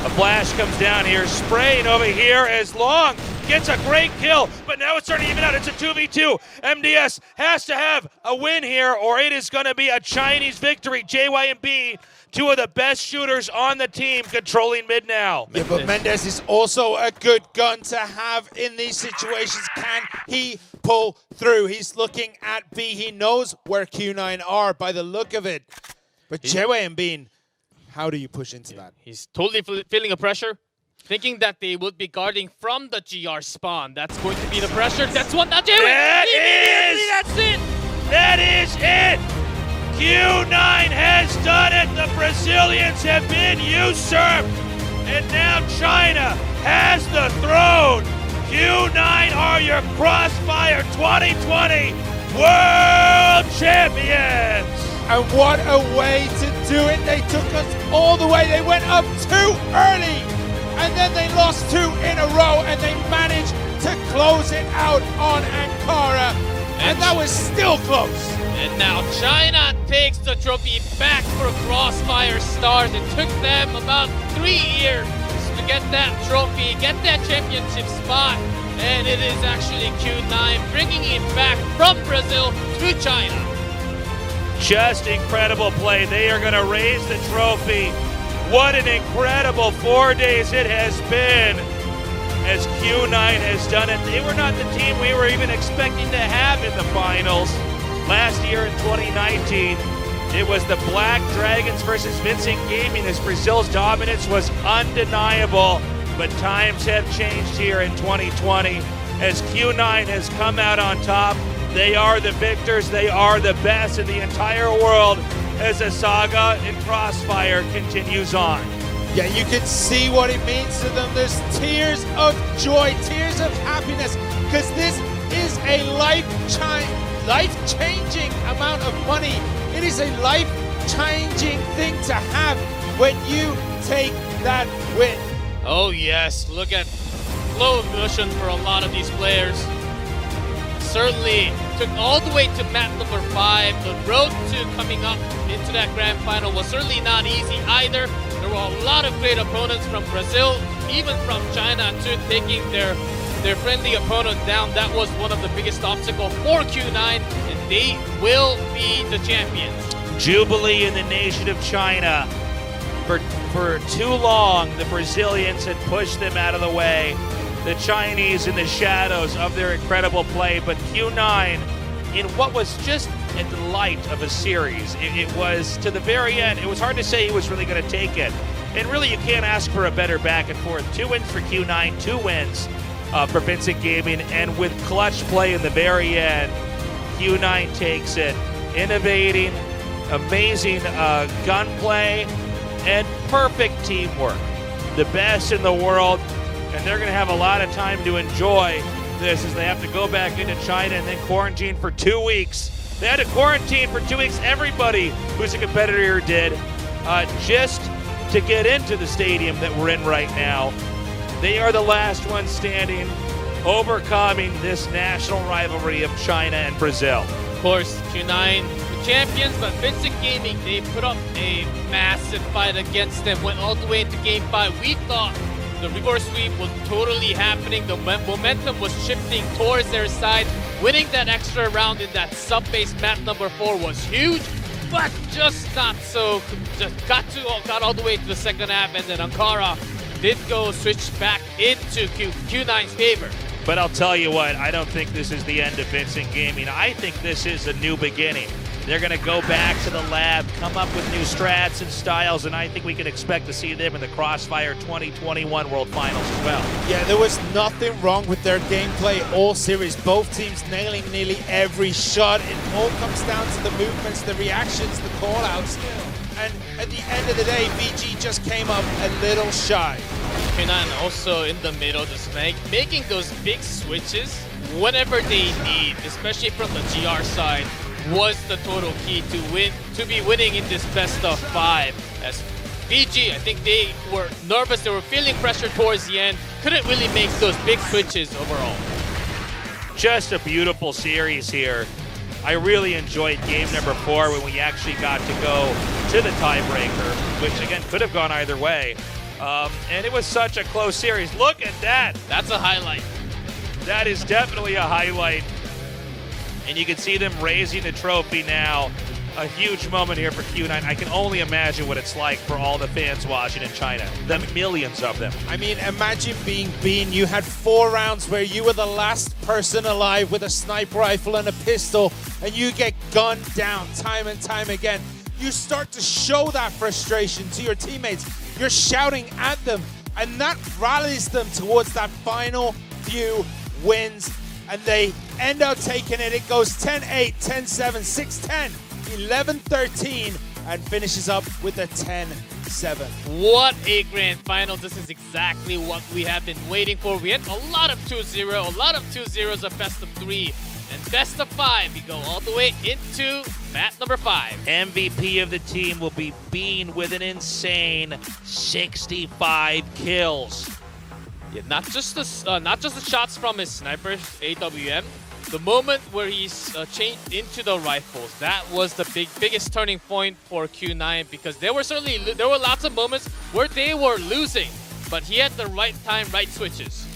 A flash comes down here, spraying over here as Long gets a great kill, but now it's starting to even out. It's a 2v2. MDS has to have a win here, or it is going to be a Chinese victory. JYMB, 2 of the best shooters on the team, controlling mid now. Yeah, but Mendez is also a good gun to have in these situations. Can he pull through? He's looking at B. He knows where Q9 are by the look of it. But Jewe and Bean, how do you push into that? He's totally feeling a pressure, thinking that they would be guarding from the GR spawn. That's going to be the pressure. That's one. Now Jewe! That's it! That is it! Q9 has done it! The Brazilians have been usurped! And now China has the throne. Q9 are your Crossfire 2020 World Champions. And what a way to do it. They took us all the way. They went up too early. And then they lost 2 in a row. And they managed to close it out on Ankara. And that was still close. And now China takes the trophy back for Crossfire Stars. It took them about 3 years to get that trophy, get that championship spot. And it is actually Q9 bringing it back from Brazil to China. Just incredible play. They are going to raise the trophy. What an incredible 4 days it has been as Q9 has done it. They were not the team we were even expecting to have in the finals. Last year in 2019, it was the Black Dragons versus Vincent Gaming as Brazil's dominance was undeniable. But times have changed here in 2020 as Q9 has come out on top. They are the victors. They are the best in the entire world as the saga in Crossfire continues on. Yeah, you can see what it means to them. There's tears of joy, tears of happiness, because this is a life-changing amount of money. It is a life-changing thing to have when you take that win. Oh yes, look at flow of emotion for a lot of these players. Certainly took all the way to map number 5. The road to coming up into that grand final was certainly not easy either. There were a lot of great opponents from Brazil, even from China too, taking their friendly opponent down. That was one of the biggest obstacles for Q9, and they will be the champions. Jubilee in the nation of China. For too long, the Brazilians had pushed them out of the way. The Chinese in the shadows of their incredible play, but Q9 in what was just a delight of a series. It was to the very end. It was hard to say who was really going to take it. And really, you can't ask for a better back and forth. 2 wins for Q9, 2 wins for Vincent Gaming, and with clutch play in the very end, Q9 takes it. Innovating, amazing gunplay, and perfect teamwork. The best in the world, and they're going to have a lot of time to enjoy this as they have to go back into China and then quarantine for 2 weeks. They had to quarantine for 2 weeks. Everybody who's a competitor here did, just to get into the stadium that we're in right now. They are the last ones standing, overcoming this national rivalry of China and Brazil. Of course, Q9 the champions, but Vincent Gaming, they put up a massive fight against them, went all the way into Game 5. We thought the reverse sweep was totally happening. The momentum was shifting towards their side. Winning that extra round in that sub-base map number 4 was huge, but just not so. Just got all the way to the second half, and then Ankara did go switch back into Q9's favor. But I'll tell you what, I don't think this is the end of Vincent Gaming. I think this is a new beginning. They're going to go back to the lab, come up with new strats and styles, and I think we can expect to see them in the Crossfire 2021 World Finals as well. Yeah, there was nothing wrong with their gameplay all series. Both teams nailing nearly every shot. It all comes down to the movements, the reactions, the call-outs. And at the end of the day, VG just came up a little shy. Q9 also in the middle, just making those big switches whenever they need, especially from the GR side, was the total key to be winning in this best of 5. As VG, I think they were nervous, they were feeling pressure towards the end, couldn't really make those big switches overall. Just a beautiful series here. I really enjoyed game number 4 when we actually got to go to the tiebreaker, which again could have gone either way. And it was such a close series. Look at that. That's a highlight. That is definitely a highlight. And you can see them raising the trophy now. A huge moment here for Q9. I can only imagine what it's like for all the fans watching in China. The millions of them. I mean, imagine being Bean. You had 4 rounds where you were the last person alive with a sniper rifle and a pistol, and you get gunned down time and time again. You start to show that frustration to your teammates. You're shouting at them, and that rallies them towards that final few wins, and they end up taking it. It goes 10-8, 10-7, 6-10, 11-13, and finishes up with a 10-9 7. What a grand final. This is exactly what we have been waiting for. We had a lot of 2-0, a lot of 2-0s, a best of 3, and best of 5. We go all the way into mat number 5. MVP of the team will be Bean with an insane 65 kills. Yeah, not just the shots from his snipers, AWM. The moment where he's changed into the rifles, that was the biggest turning point for Q9, because there were lots of moments where they were losing, but he had the right time, right switches.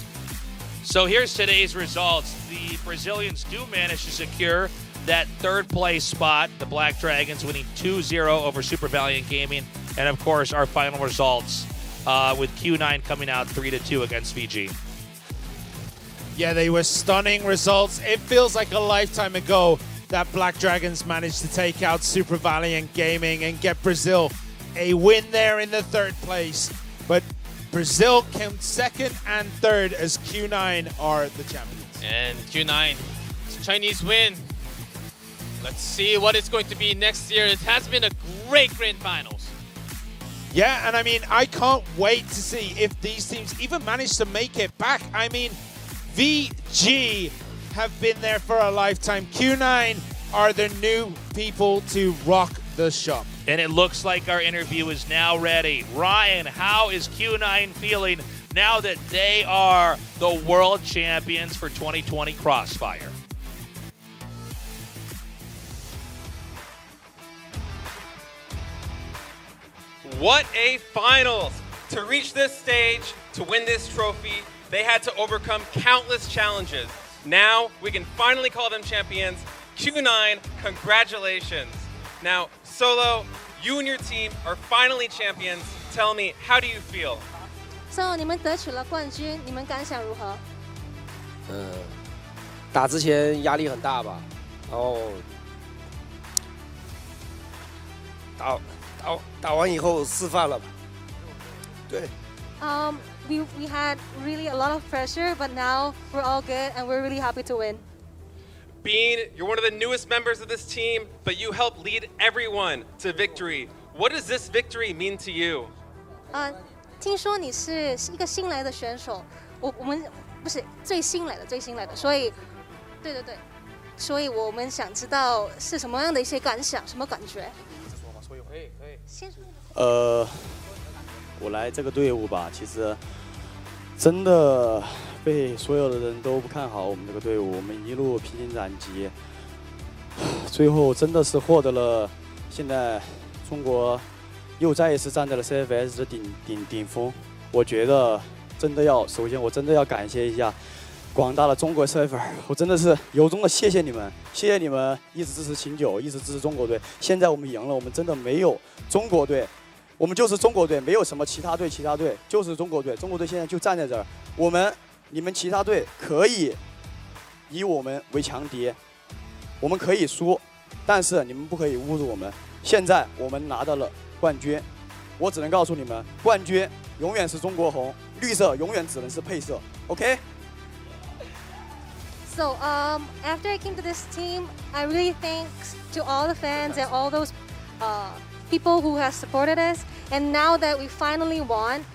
So here's today's results. The Brazilians do manage to secure that third place spot. The Black Dragons winning 2-0 over Super Valiant Gaming. And of course, our final results with Q9 coming out 3-2 against VG. Yeah, they were stunning results. It feels like a lifetime ago that Black Dragons managed to take out Super Valiant Gaming and get Brazil a win there in the third place. But Brazil came second and third as Q9 are the champions. And Q9, Chinese win. Let's see what it's going to be next year. It has been a great grand finals. Yeah, and I mean, I can't wait to see if these teams even manage to make it back. I mean, VG have been there for a lifetime. Q9 are the new people to rock the shop. And it looks like our interview is now ready. Ryan, how is Q9 feeling now that they are the world champions for 2020 Crossfire? What a finals! To reach this stage, to win this trophy, they had to overcome countless challenges. Now we can finally call them champions. Q9, congratulations. Now, Solo, you and your team are finally champions. Tell me, how do you feel? So 你们得取了冠军，你们感想如何？打之前压力很大吧，然后打完以后释放了吧。对。We had really a lot of pressure, but now we're all good and we're really happy to win. Bean, you're one of the newest members of this team, but you helped lead everyone to victory. What does this victory mean to you? 听说你是一个新来的选手，我们不是最新来的，所以，对，所以我们想知道是什么样的一些感想，什么感觉？可以。先说。我来这个队伍吧，其实真的被所有的人都不看好我们这个队伍，我们一路披荆斩棘，最后真的是获得了现在中国又再一次站在了 CFS 的顶峰。我觉得首先我真的要感谢一下广大的中国社粉，我真的是由衷的谢谢你们，谢谢你们一直支持秦九，一直支持中国队。现在我们赢了，我们真的没有中国队。我们就是中国队，没有什么其他队，就是中国队。中国队现在就站在这儿，你们其他队可以以我们为强敌，我们可以输，但是你们不可以侮辱我们。现在我们拿到了冠军，我只能告诉你们，冠军永远是中国红，绿色永远只能是配色。OK？ So after I came to this team, I really thanks to all the fans and all those people who have supported us. And now that we finally won,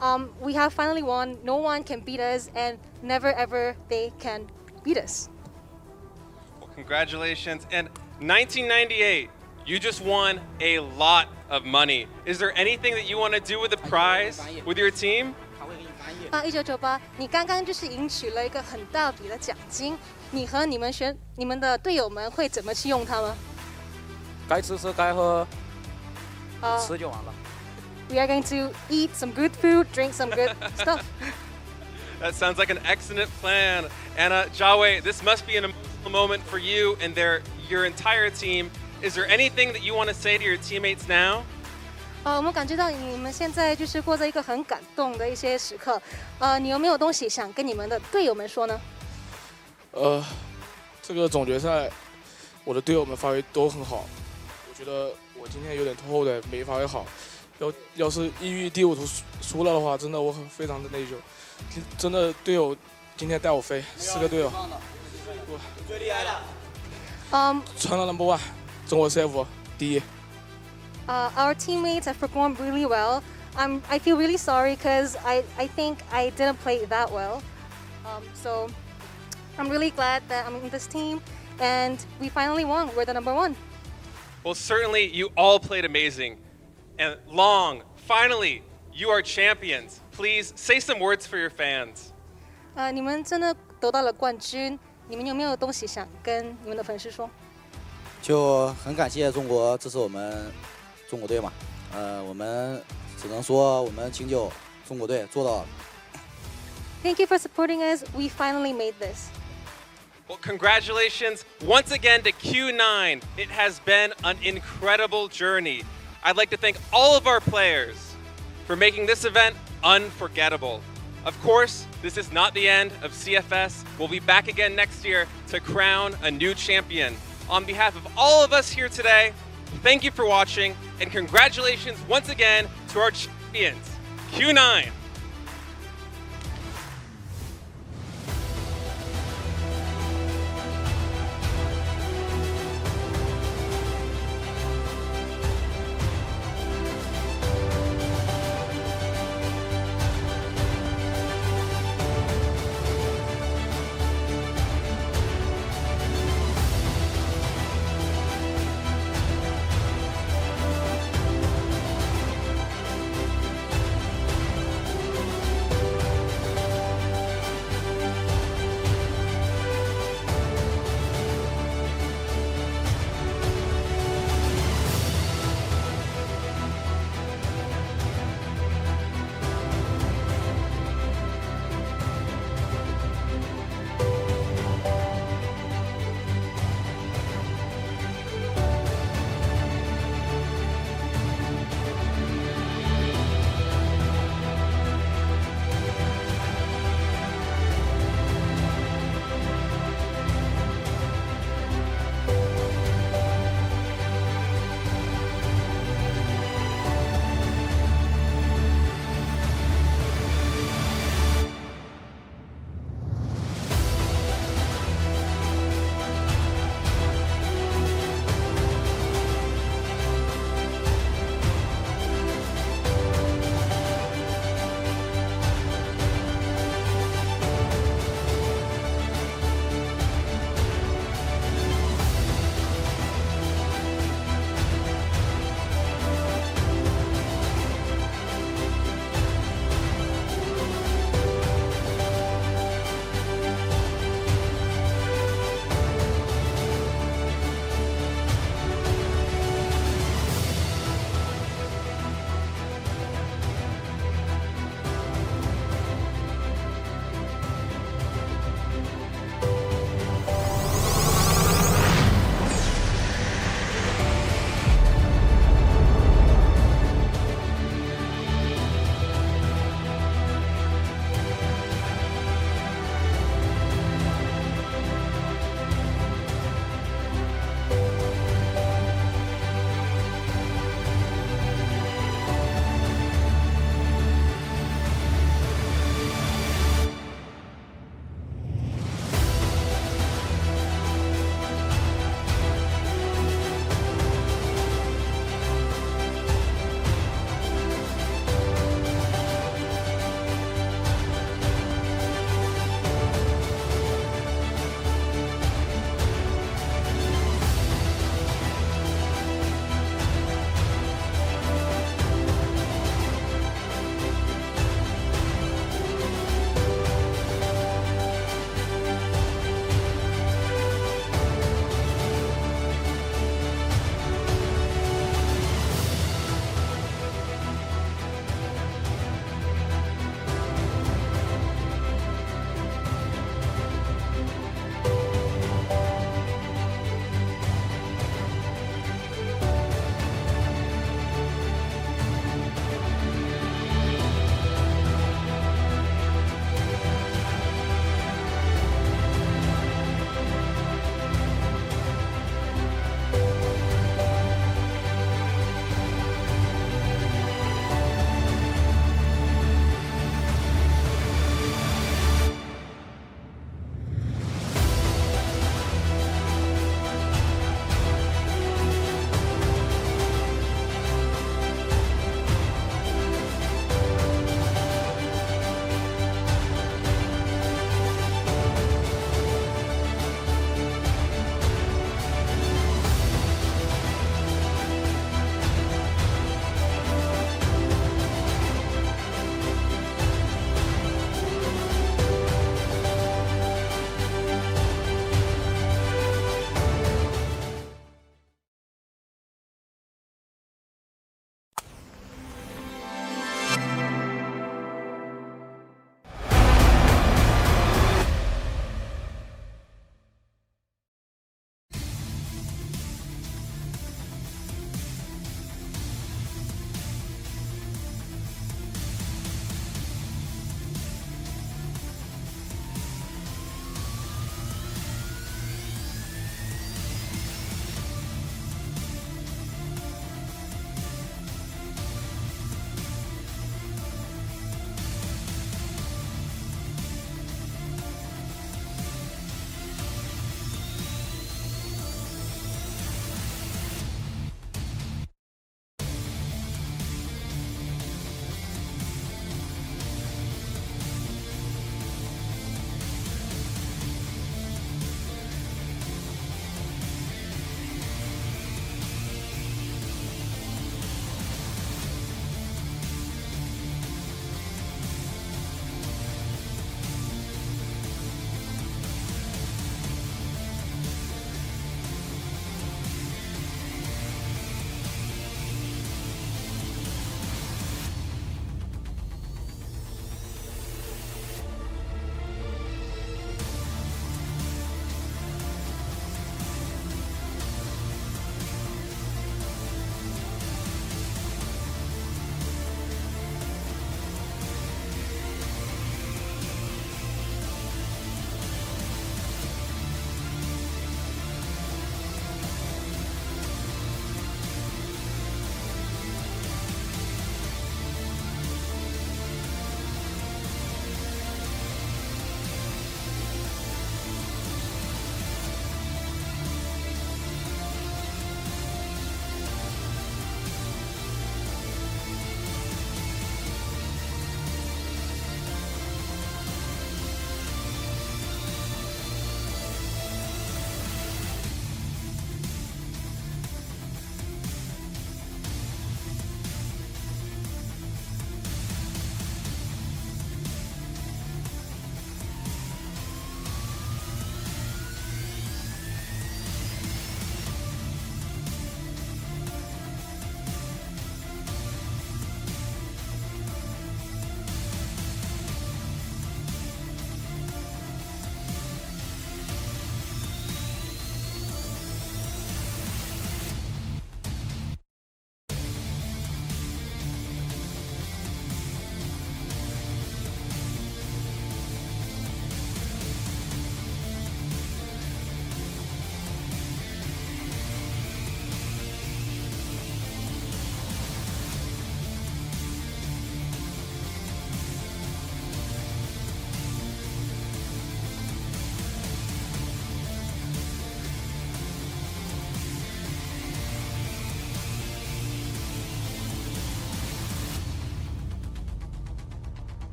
no one can beat us, and never ever they can beat us. Well, congratulations. And 1998, you just won a lot of money. Is there anything that you want to do with the prize with your team? 1998，你刚刚就是赢取了一个很大笔的奖金，你和你们的队友们会怎么去用它吗？该吃吃，该喝，吃就完了。We are going to eat some good food, drink some good stuff. That sounds like an excellent plan. And Jiawei, this must be an emotional moment for you and your entire team. Is there anything that you want to say to your teammates now? 我们感觉到你们现在就是过着一个很感动的一些时刻。你有没有东西想跟你们的队友们说呢？这个总决赛，我的队友们发挥都很好。我觉得我今天有点拖后腿，没发挥好。要是抑郁第5图输了的话，真的我非常的内疚。真的队友今天带我飞，4个队友，我最厉害的。传到 No.1，中国 CF 第1。Our teammates have performed really well. I feel really sorry because I think I didn't play that well. So I'm really glad that I'm in this team and we finally won. We're the number 1. Well, certainly you all played amazing. And Long, finally, you are champions. Please say some words for your fans. 你们真的得到了冠军，你们有没有东西想跟你们的粉丝说？就很感谢中国支持我们中国队嘛，我们只能说我们请就中国队做到了。Thank you for supporting us. We finally made this. Well, congratulations once again to Q9. It has been an incredible journey. I'd like to thank all of our players for making this event unforgettable. Of course, this is not the end of CFS. We'll be back again next year to crown a new champion. On behalf of all of us here today, thank you for watching and congratulations once again to our champions, Q9.